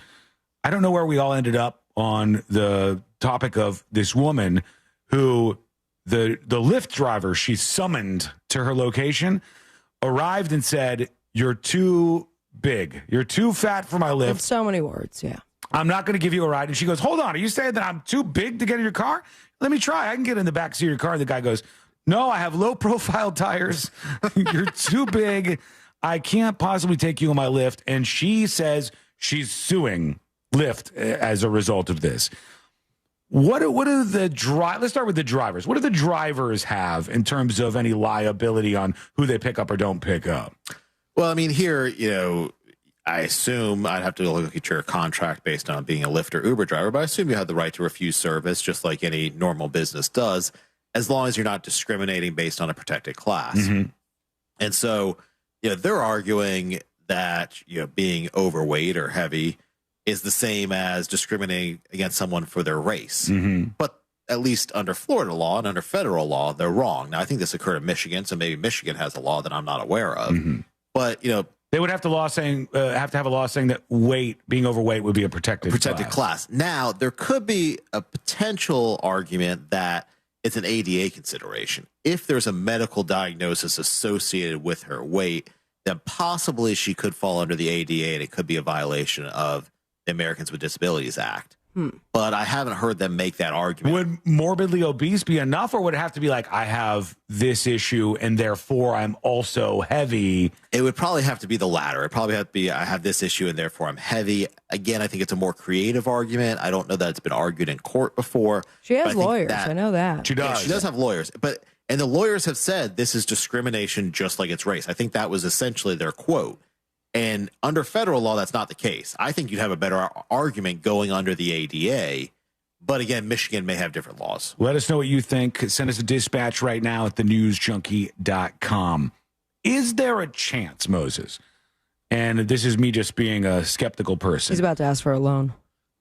I don't know where we all ended up on the topic of this woman who the Lyft driver she summoned to her location arrived and said, "You're too big. You're too fat for my Lyft. In so many words, yeah. I'm not going to give you a ride." And she goes, "Hold on. Are you saying that I'm too big to get in your car? Let me try. I can get in the back seat of your car." And the guy goes, "No, I have low profile tires. You're too big. I can't possibly take you on my Lyft." And she says she's suing Lyft as a result of this. What are the let's start with the drivers. What do the drivers have in terms of any liability on who they pick up or don't pick up? Well, I mean, here, I assume I'd have to look at your contract based on being a Lyft or Uber driver, but I assume you have the right to refuse service just like any normal business does, as long as you're not discriminating based on a protected class. Mm-hmm. And so, they're arguing that, being overweight or heavy is the same as discriminating against someone for their race. Mm-hmm. But at least under Florida law and under federal law, they're wrong. Now, I think this occurred in Michigan, so maybe Michigan has a law that I'm not aware of. Mm-hmm. But, They would have to have a law saying that being overweight would be a protected class. Now, there could be a potential argument that it's an ADA consideration. If there's a medical diagnosis associated with her weight, then possibly she could fall under the ADA, and it could be a violation of the Americans with Disabilities Act. But I haven't heard them make that argument. Would morbidly obese be enough, or would it have to be like, I have this issue and therefore I'm also heavy? It would probably have to be the latter. It probably have to be, I have this issue and therefore I'm heavy. Again, I think it's a more creative argument. I don't know that it's been argued in court before. She has lawyers. I know that. She does. Yeah, she does have lawyers. And the lawyers have said this is discrimination just like it's race. I think that was essentially their quote. And under federal law, that's not the case. I think you'd have a better argument going under the ADA. But again, Michigan may have different laws. Let us know what you think. Send us a dispatch right now at thenewsjunkie.com. Is there a chance, Moses? And this is me just being a skeptical person. He's about to ask for a loan.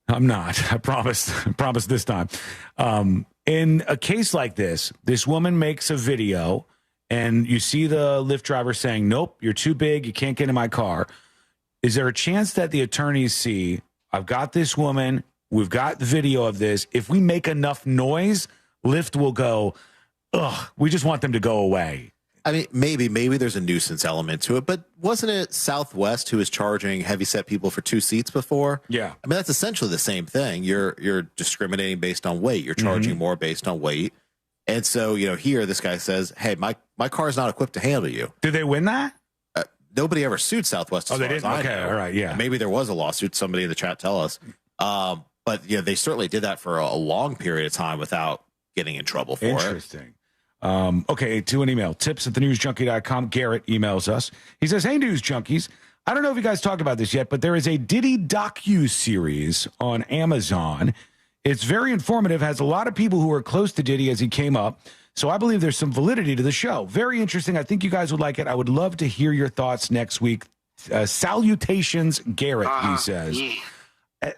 I'm not. I promise. I promise this time. In a case like this woman makes a video, and you see the Lyft driver saying, nope, you're too big, you can't get in my car. Is there a chance that the attorneys see, I've got this woman, we've got the video of this. If we make enough noise, Lyft will go, ugh, we just want them to go away. I mean, maybe there's a nuisance element to it, but wasn't it Southwest who was charging heavyset people for 2 seats before? Yeah. I mean, that's essentially the same thing. You're discriminating based on weight. You're charging more based on weight. And so, here this guy says, hey, my car is not equipped to handle you. Did they win that? Nobody ever sued Southwest. They didn't? Okay, all right, yeah. Maybe there was a lawsuit. Somebody in the chat tell us. But they certainly did that for a long period of time without getting in trouble for it. Interesting. Okay, to an email, tips@thenewsjunkie.com. Garrett emails us. He says, hey, News Junkies. I don't know if you guys talked about this yet, but there is a Diddy docu-series on Amazon. It's very informative, has a lot of people who are close to Diddy as he came up. So I believe there's some validity to the show. Very interesting. I think you guys would like it. I would love to hear your thoughts next week. Salutations, Garrett, he says. Yeah.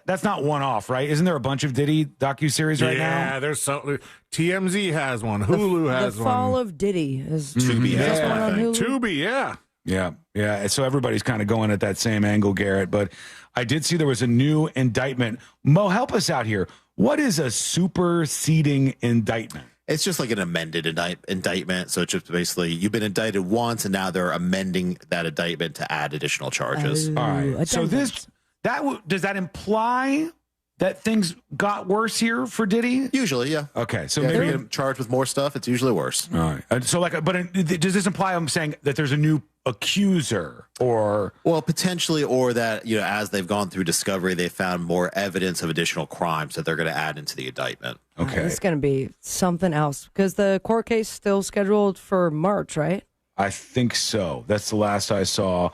That's not one off, right? Isn't there a bunch of Diddy docuseries right now? Yeah, there's so TMZ has one, Hulu has one. The Fall of Diddy is Tubi. Just one on Hulu? Tubi, yeah. Yeah. So everybody's kind of going at that same angle, Garrett. But I did see there was a new indictment. Mo, help us out here. What is a superseding indictment? It's just like an amended indictment. So it's just basically you've been indicted once, and now they're amending that indictment to add additional charges. All right. So does that imply that things got worse here for Diddy? Usually, yeah. Okay, so maybe maybe get charged with more stuff. It's usually worse. All right. So does this imply I'm saying that there's a new accuser, or potentially, or that as they've gone through discovery, they found more evidence of additional crimes that they're going to add into the indictment. Okay, it's going to be something else because the court case is still scheduled for March, right? I think so. That's the last I saw,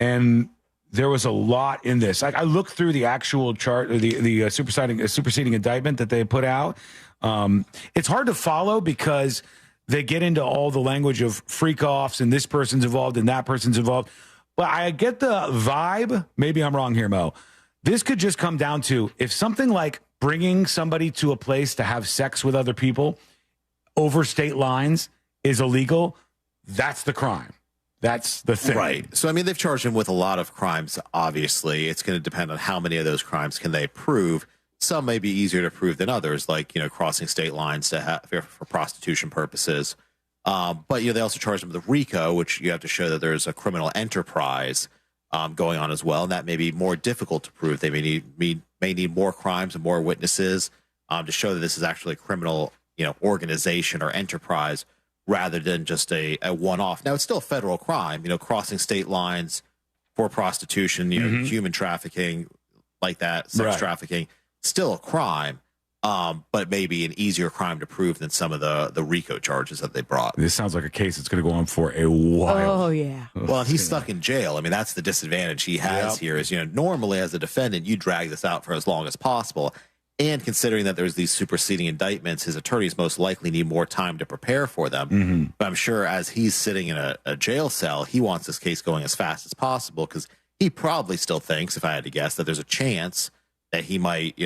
and there was a lot in this. I looked through the actual chart, the superseding indictment that they put out. It's hard to follow because they get into all the language of freak offs and this person's involved and that person's involved. But I get the vibe. Maybe I'm wrong here, Mo. This could just come down to if something like bringing somebody to a place to have sex with other people over state lines is illegal. That's the crime. That's the thing. Right. So, I mean, they've charged him with a lot of crimes, obviously. It's going to depend on how many of those crimes can they prove. Some may be easier to prove than others, like, crossing state lines for prostitution purposes. But, they also charged him with RICO, which you have to show that there's a criminal enterprise going on as well. And that may be more difficult to prove. They may need more crimes and more witnesses to show that this is actually a criminal, organization or enterprise, rather than just a one-off. Now, it's still a federal crime, crossing state lines for prostitution, human trafficking like that, sex trafficking, still a crime, but maybe an easier crime to prove than some of the RICO charges that they brought. This sounds like a case that's going to go on for a while. Oh, yeah. Well, and he's stuck in jail. I mean, that's the disadvantage he has here is, normally as a defendant, you drag this out for as long as possible. And considering that there's these superseding indictments, his attorneys most likely need more time to prepare for them. But I'm sure as he's sitting in a jail cell, he wants this case going as fast as possible because he probably still thinks, if I had to guess, that there's a chance that he might,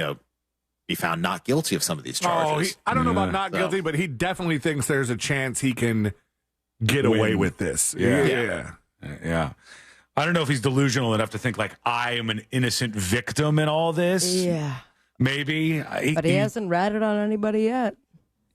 be found not guilty of some of these charges. I don't know about not guilty, but he definitely thinks there's a chance he can get away with this. Yeah. I don't know if he's delusional enough to think like I am an innocent victim in all this. Yeah. Maybe. But he hasn't ratted on anybody yet.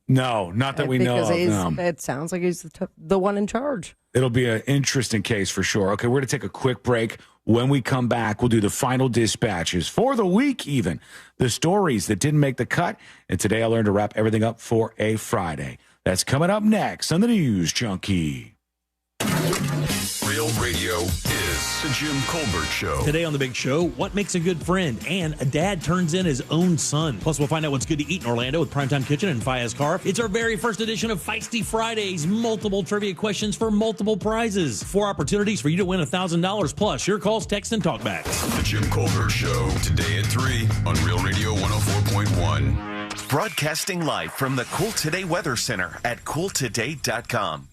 No, not that we know of. Because it sounds like he's the one in charge. It'll be an interesting case for sure. Okay, we're going to take a quick break. When we come back, we'll do the final dispatches for the week even. The stories that didn't make the cut. And today I learned to wrap everything up for a Friday. That's coming up next on the News Junkie. Real Radio is the Jim Colbert Show. Today on The Big Show, what makes a good friend? And a dad turns in his own son. Plus, we'll find out what's good to eat in Orlando with Primetime Kitchen and Fayez Karf. It's our very first edition of Feisty Fridays. Multiple trivia questions for multiple prizes. 4 opportunities for you to win $1,000 plus your calls, text, and talkbacks. The Jim Colbert Show, today at 3 on Real Radio 104.1. Broadcasting live from the Cool Today Weather Center at cooltoday.com.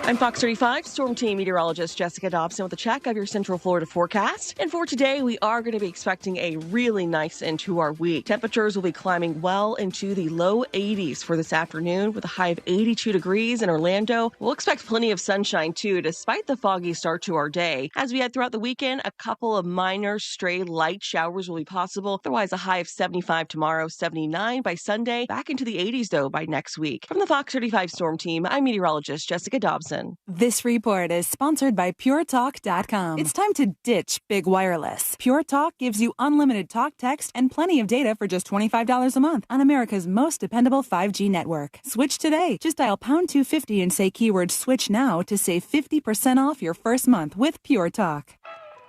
I'm Fox 35 Storm Team meteorologist Jessica Dobson with a check of your Central Florida forecast. And for today, we are going to be expecting a really nice end to our week. Temperatures will be climbing well into the low 80s for this afternoon with a high of 82 degrees in Orlando. We'll expect plenty of sunshine too, despite the foggy start to our day. As we head throughout the weekend, a couple of minor stray light showers will be possible. Otherwise, a high of 75 tomorrow, 79 by Sunday. Back into the 80s though by next week. From the Fox 35 Storm Team, I'm meteorologist Jessica Dobson. This report is sponsored by PureTalk.com. It's time to ditch big wireless. Pure Talk gives you unlimited talk, text, and plenty of data for just $25 a month on America's most dependable 5G network. Switch today. Just dial pound 250 and say keyword switch now to save 50% off your first month with Pure Talk.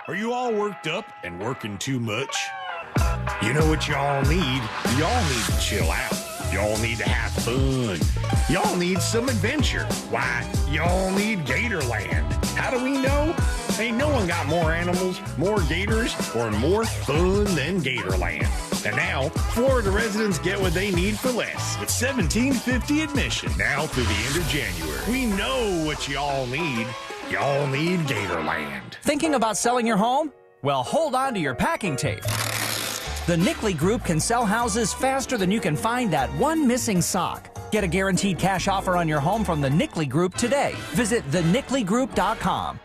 Are you all worked up and working too much? You know what y'all need? Y'all need to chill out. Y'all need to have fun. Y'all need some adventure. Why, y'all need Gatorland. How do we know? Ain't no one got more animals, more gators, or more fun than Gatorland. And now, Florida residents get what they need for less with $17.50 admission now through the end of January. We know what y'all need. Y'all need Gatorland. Thinking about selling your home? Well, hold on to your packing tape. The Nickley Group can sell houses faster than you can find that one missing sock. Get a guaranteed cash offer on your home from the Nickley Group today. Visit thenickleyGroup.com.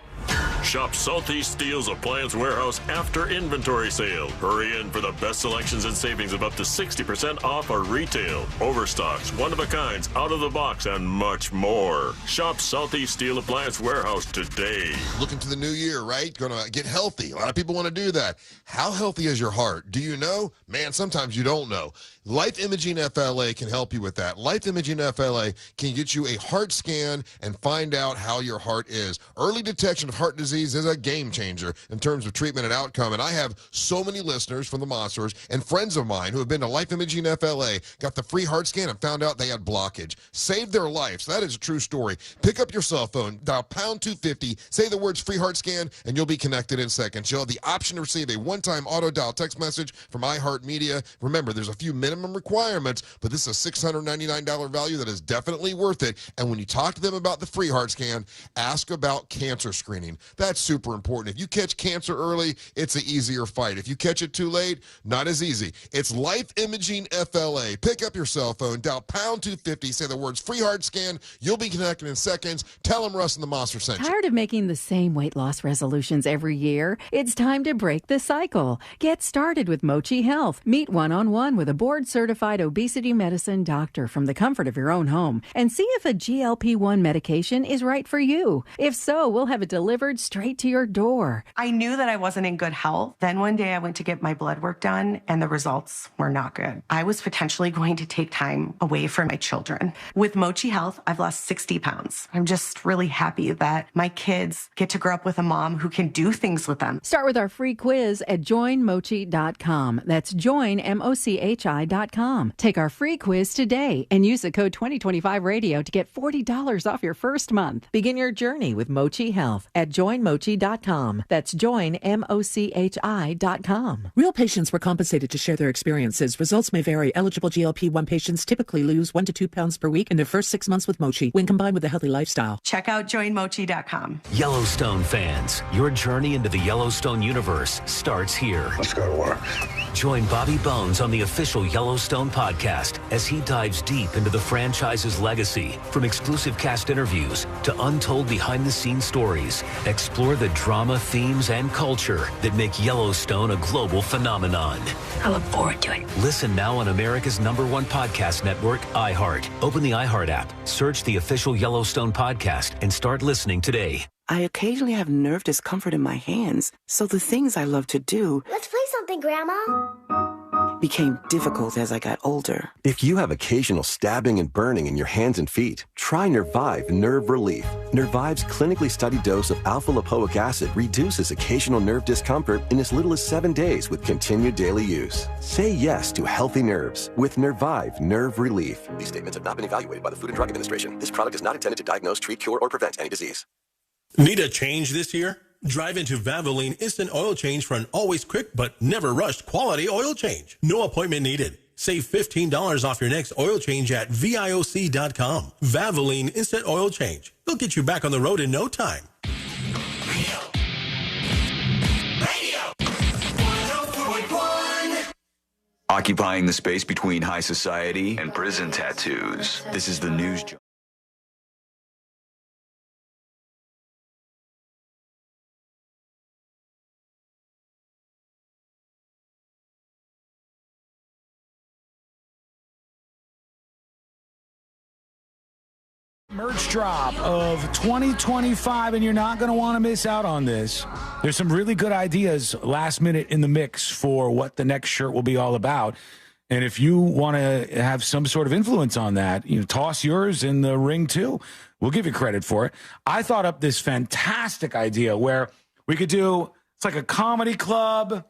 Shop Southeast Steel's Appliance Warehouse after inventory sale. Hurry in for the best selections and savings of up to 60% off our retail, overstocks, one-of-a-kinds, out-of-the-box, and much more. Shop Southeast Steel Appliance Warehouse today. Looking to the new year, right? Gonna get healthy. A lot of people want to do that. How healthy is your heart? Do you know? Man, sometimes you don't know. Life Imaging FLA can help you with that. Life Imaging FLA can get you a heart scan and find out how your heart is. Early detection of heart disease is a game changer in terms of treatment and outcome. And I have so many listeners from the Monsters and friends of mine who have been to Life Imaging FLA, got the free heart scan, and found out they had blockage. Saved their life. So that is a true story. Pick up your cell phone, dial pound 250, say the words free heart scan, and you'll be connected in seconds. You'll have the option to receive a one-time auto dial text message from iHeartMedia. Remember, there's a few minimum requirements, but this is a $699 value that is definitely worth it. And when you talk to them about the free heart scan, ask about cancer screening. That's super important. If you catch cancer early, it's an easier fight. If you catch it too late, not as easy. It's Life Imaging FLA. Pick up your cell phone, dial pound 250, say the words free heart scan. You'll be connected in seconds. Tell them Russ and the Monster sent you. Tired of making the same weight loss resolutions every year? It's time to break the cycle. Get started with Mochi Health. Meet one-on-one with a board-certified obesity medicine doctor from the comfort of your own home and see if a GLP-1 medication is right for you. If so, we'll have it delivered straight to your door. I knew that I wasn't in good health. Then one day I went to get my blood work done and the results were not good. I was potentially going to take time away from my children. With Mochi Health, I've lost 60 pounds. I'm just really happy that my kids get to grow up with a mom who can do things with them. Start with our free quiz at joinmochi.com. That's joinmochi.com. Take our free quiz today and use the code 2025radio to get $40 off your first month. Begin your journey with Mochi Health at joinmochi.com. That's joinmochi.com. Real patients were compensated to share their experiences. Results may vary. Eligible GLP-1 patients typically lose 1 to 2 pounds per week in their first 6 months with Mochi when combined with a healthy lifestyle. Check out joinmochi.com. Yellowstone fans, your journey into the Yellowstone universe starts here. Let's go to work. Join Bobby Bones on the official Yellowstone Yellowstone podcast as he dives deep into the franchise's legacy. From exclusive cast interviews to untold behind-the-scenes stories, explore the drama, themes, and culture that make Yellowstone a global phenomenon. I look forward to it. Listen now on America's #1 podcast network, iHeart. Open the iHeart app, search the official Yellowstone podcast, and start listening today. I occasionally have nerve discomfort in my hands, so the things I love to do... Let's play something, Grandma. ...became difficult as I got older. If you have occasional stabbing and burning in your hands and feet, try Nervive Nerve Relief. Nervive's clinically studied dose of alpha-lipoic acid reduces occasional nerve discomfort in as little as 7 days with continued daily use. Say yes to healthy nerves with Nervive Nerve Relief. These statements have not been evaluated by the Food and Drug Administration. This product is not intended to diagnose, treat, cure, or prevent any disease. Need a change this year? Drive into Valvoline Instant Oil Change for an always quick but never rushed quality oil change. No appointment needed. Save $15 off your next oil change at VIOC.com. Valvoline Instant Oil Change. They'll get you back on the road in no time. Occupying the space between high society and prison tattoos. This is the news. Merch drop of 2025, and you're not going to want to miss out on this. There's some really good ideas last minute in the mix for what the next shirt will be all about. And if you want to have some sort of influence on that, toss yours in the ring too. We'll give you credit for it. I thought up this fantastic idea where we could do, it's like a comedy club.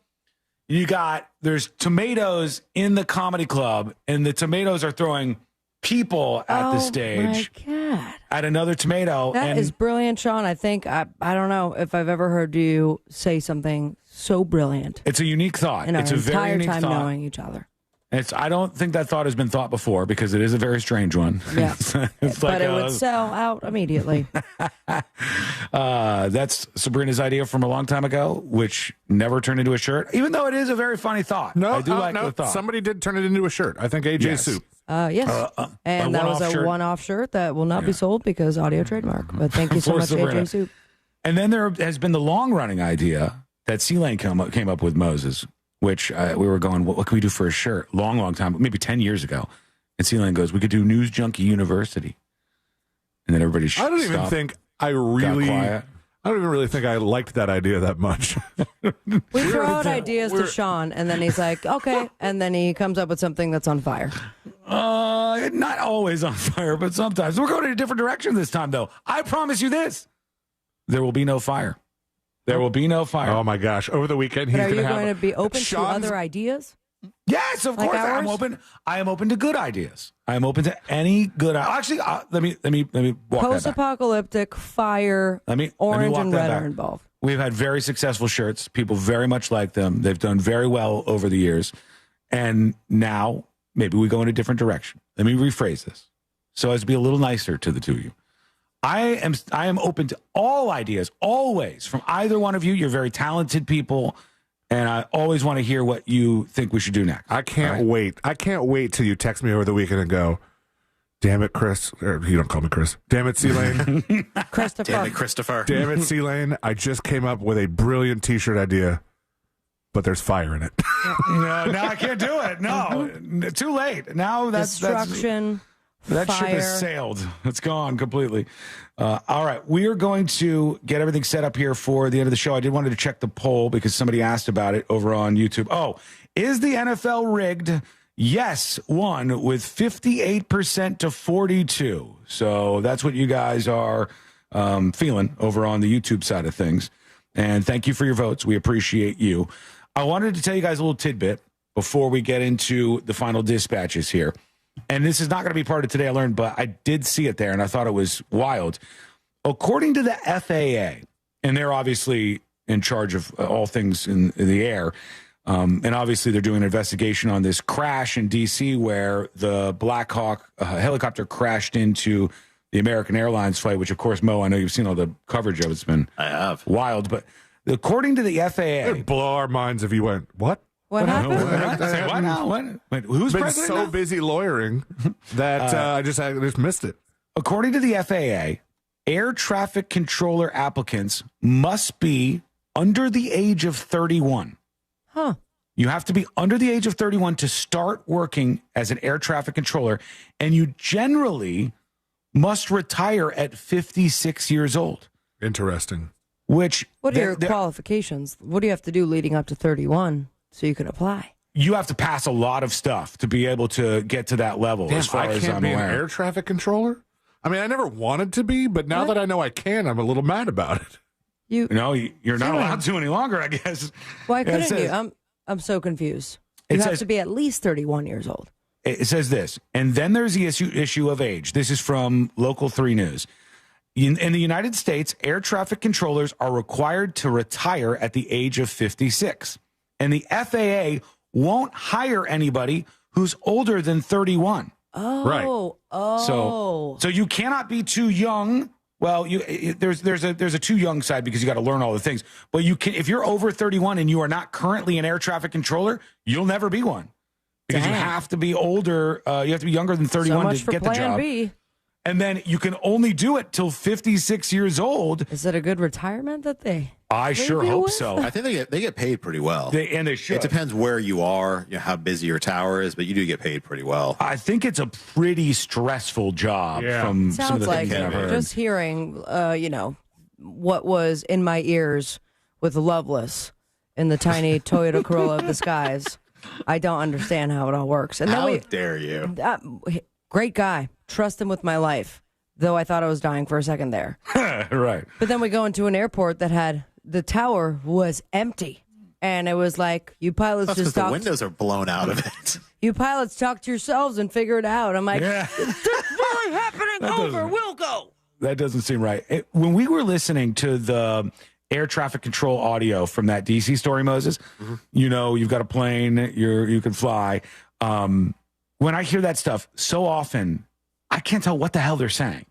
There's tomatoes in the comedy club, and the tomatoes are throwing people at the stage. Oh, my God. At another tomato. That is brilliant, Sean. I think, I don't know if I've ever heard you say something so brilliant. It's a unique thought. In It's our a very entire unique time thought. knowing each other. I don't think that thought has been thought before because it is a very strange one. Yeah. But it would sell out immediately. That's Sabrina's idea from a long time ago, which never turned into a shirt, even though it is a very funny thought. I do like the thought. Somebody did turn it into a shirt. I think AJ Soup. Yes. And that was a one-off shirt that will not be sold because audio trademark. But thank you so much, AJ Soup. And then there has been the long-running idea that C-Lane came up with Moses, which we were going, what can we do for a shirt? Long time, maybe 10 years ago. And C-Lane goes, we could do News Junkie University. And then everybody I don't even think I don't even really think I liked that idea that much. We throw out ideas to Sean, and then he's like, okay. And then he comes up with something that's on fire. Not always on fire, but sometimes. We're going in a different direction this time, though. I promise you this. There will be no fire. There will be no fire. Oh, my gosh. Over the weekend, he's But are going you going to be open to other ideas? Yes, of Like course. ours? I'm open. I am open to good ideas. I am open to any good. Actually, let me walk that back. Post-apocalyptic, fire, orange and red are involved. We've had very successful shirts. People very much like them. They've done very well over the years. And now maybe we go in a different direction. Let me rephrase this so as to be a little nicer to the two of you. I am open to all ideas, always, from either one of you. You're very talented people, and I always want to hear what you think we should do next. I can't wait. I can't wait till you text me over the weekend and go, damn it, Chris. Or you don't call me Chris. Damn it, C-Lane. Christopher. Damn it, Christopher. Damn it, C-Lane. I just came up with a brilliant T-shirt idea, but there's fire in it. No, now I can't do it. No, too late. Now that's destruction. That ship fire. has sailed. It's gone completely. All right. We are going to get everything set up here for the end of the show. I did want to check the poll because somebody asked about it over on YouTube. Oh, is the NFL rigged? Yes, won with 58% to 42%. So that's what you guys are feeling over on the YouTube side of things. And thank you for your votes. We appreciate you. I wanted to tell you guys a little tidbit before we get into the final dispatches here. And this is not going to be part of Today I Learned, but I did see it there, and I thought it was wild. According to the FAA, and they're obviously in charge of all things in the air, and obviously they're doing an investigation on this crash in D.C. where the Black Hawk helicopter crashed into the American Airlines flight, which, of course, Mo, I know you've seen all the coverage of. It's been wild. But according to the FAA... It would blow our minds if you went, what? What happened? Why not? Wait, who's been president so now? busy lawyering that I just missed it. According to the FAA, air traffic controller applicants must be under the age of 31. Huh. You have to be under the age of 31 to start working as an air traffic controller, and you generally must retire at 56 years old. Interesting. Which What are your qualifications? What do you have to do leading up to 31 so you can apply? You have to pass a lot of stuff to be able to get to that level. Damn, as far I as can't I'm be an aware. air traffic controller? I mean, I never wanted to be, but now that I know I can, I'm a little mad about it. No, you're not allowed to any longer, I guess. Why couldn't It says- you? I'm so confused. It You have says- to be at least 31 years old. It says this, and then there's the issue of age. This is from Local 3 News. In the United States, air traffic controllers are required to retire at the age of 56. And the FAA won't hire anybody who's older than 31. Oh, Right. Oh. So you cannot be too young. Well, there's a too young side because you got to learn all the things. But you can, if you're over 31 and you are not currently an air traffic controller, you'll never be one because you Dang. have to be older. You have to be younger than 31 so much to for get the Plan job. B. And then you can only do it till 56 years old. Is it a good retirement that they? I sure leave you hope with? so. I think they get paid pretty well. They should. It depends where you are, how busy your tower is, but you do get paid pretty well. I think it's a pretty stressful job from some of Sounds the like things I've heard. just hearing, what was in my ears with Loveless in the tiny Toyota Corolla of the skies. I don't understand how it all works. And How then dare you? Great guy. Trust him with my life. Though I thought I was dying for a second there. Right. But then we go into an airport that had the tower was empty. And it was like, you pilots That's just because the talk. windows are blown out of it. You pilots talk to yourselves and figure it out. I'm like, Yeah. it's really happening. That Over. doesn't- We'll go. That doesn't seem right. When we were listening to the air traffic control audio from that DC story, Moses, you've got a plane, you can fly. When I hear that stuff, so often I can't tell what the hell they're saying.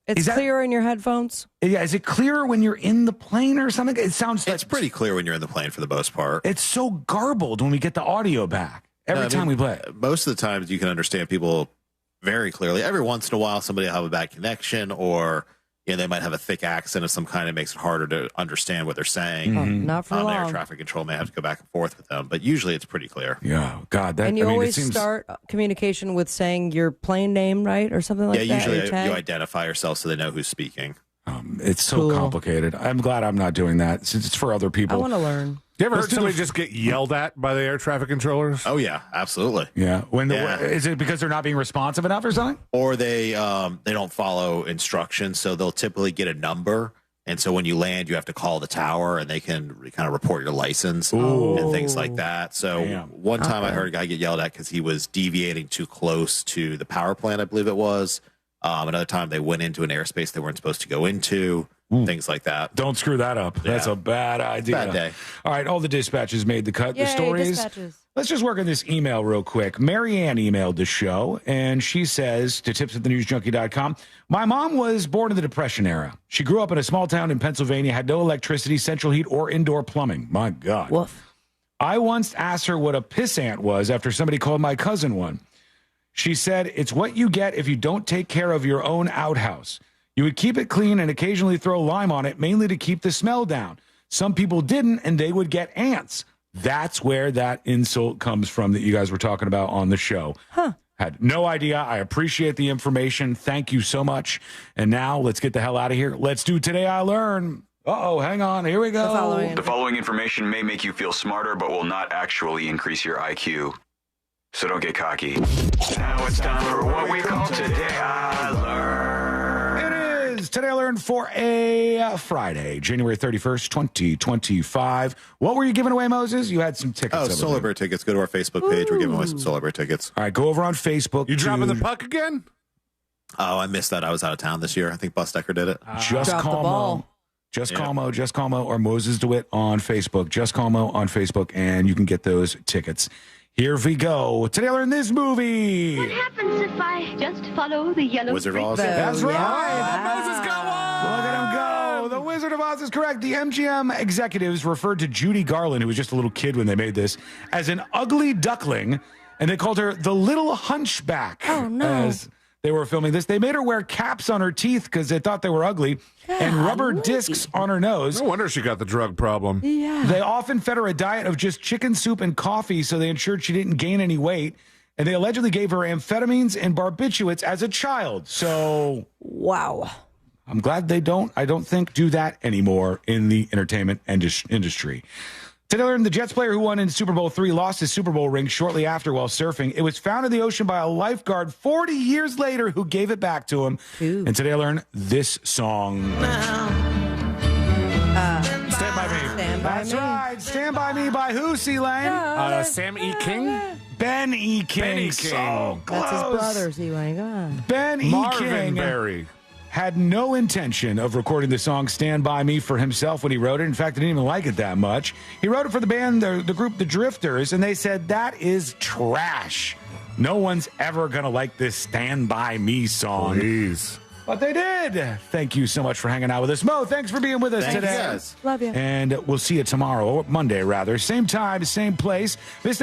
It's clear in your headphones? Yeah, is it clearer when you're in the plane or something? It sounds like It's pretty clear when you're in the plane for the most part. it's so garbled when we get the audio back. Every time we play it. Most of the times you can understand people very clearly. Every once in a while, somebody will have a bad connection, or they might have a thick accent of some kind. It makes it harder to understand what they're saying. Oh, not for Air long. traffic control may have to go back and forth with them, but usually it's pretty clear. Yeah, God, that And you I mean, always it seems, start communication with saying your plane name, right? Or something like that. Usually your you tag? identify yourself so they know who's speaking. It's so Cool. complicated. I'm glad I'm not doing that since it's for other I people. want to learn. You ever Let's heard do somebody the- just get yelled at by the air traffic controllers? Oh yeah, absolutely. Yeah. Yeah. Is it because they're not being responsive enough or something? Or they don't follow instructions, so they'll typically get a number, and so when you land, you have to call the tower, and they can kind of report your license and things like that. So Damn. one time I heard a guy get yelled at because he was deviating too close to the power plant, I believe it was. Another time they went into an airspace they weren't supposed to go into, things like that. Don't screw that up. That's a bad idea. Bad day. All right, all the dispatches made the cut. Yay, the stories. dispatches. Let's just work on this email real quick. Mary Ann emailed the show, and she says to tips@thenewsjunkie.com, my mom was born in the Depression era. She grew up in a small town in Pennsylvania, had no electricity, central heat, or indoor plumbing. My God. Woof. I once asked her what a pissant was after somebody called my cousin one. She said, it's what you get if you don't take care of your own outhouse. You would keep it clean and occasionally throw lime on it, mainly to keep the smell down. Some people didn't, and they would get ants. That's where that insult comes from that you guys were talking about on the show. Huh. Had no idea. I appreciate the information. Thank you so much. And now let's get the hell out of here. Let's do Today I Learn. Uh-oh, hang on. Here we go. The following information may make you feel smarter, but will not actually increase your IQ. So don't get cocky. Now it's time for what we call Today I Learn. It is Today I Learned for a Friday, January 31st, 2025. What were you giving away, Moses? You had some tickets. Oh, Solar Bear tickets. Go to our Facebook page. We're giving away some Solar Bear tickets. All right, go over on Facebook. You dropping the puck again? Oh, I missed that. I was out of town this year. I think Bus Decker did it. Just Drop the call ball. Mo. Just call Mo or Moses DeWitt on Facebook. Just call Mo on Facebook, and you can get those tickets. Here we go. Today I learned this movie. What happens if I just follow the yellow Wizard brick of Oz. road? That's right. Yeah. Moses, go on. Look at him go. No, the Wizard of Oz is correct. The MGM executives referred to Judy Garland, who was just a little kid when they made this, as an ugly duckling, and they called her the Little Hunchback. Oh, no. As they were filming this. They made her wear caps on her teeth because they thought they were ugly, and rubber discs on her nose. No wonder she got the drug problem. Yeah. They often fed her a diet of just chicken soup and coffee so they ensured she didn't gain any weight. And they allegedly gave her amphetamines and barbiturates as a child. So, wow. I'm glad they don't, I don't think, do that anymore in the entertainment industry. Today, I learned the Jets player who won in Super Bowl III lost his Super Bowl ring shortly after while surfing. It was found in the ocean by a lifeguard 40 years later who gave it back to him. Ooh. And today, I learned this song. Stand By Me. Stand By That's Me. right. Stand By Me by who, C-Lane? Sam E. King? Ben E. King. Ben E. King. So close. That's his brother, C-Wayne. Go on. Ben E. Marvin King Berry. had no intention of recording the song Stand By Me for himself when he wrote it. In fact, he didn't even like it that much. He wrote it for the band, the group The Drifters, and they said, that is trash. No one's ever going to like this Stand By Me song. Please. But they did. Thank you so much for hanging out with us. Mo, thanks for being with us today. Yes. Love you. And we'll see you tomorrow, or Monday rather. Same time, same place. Visit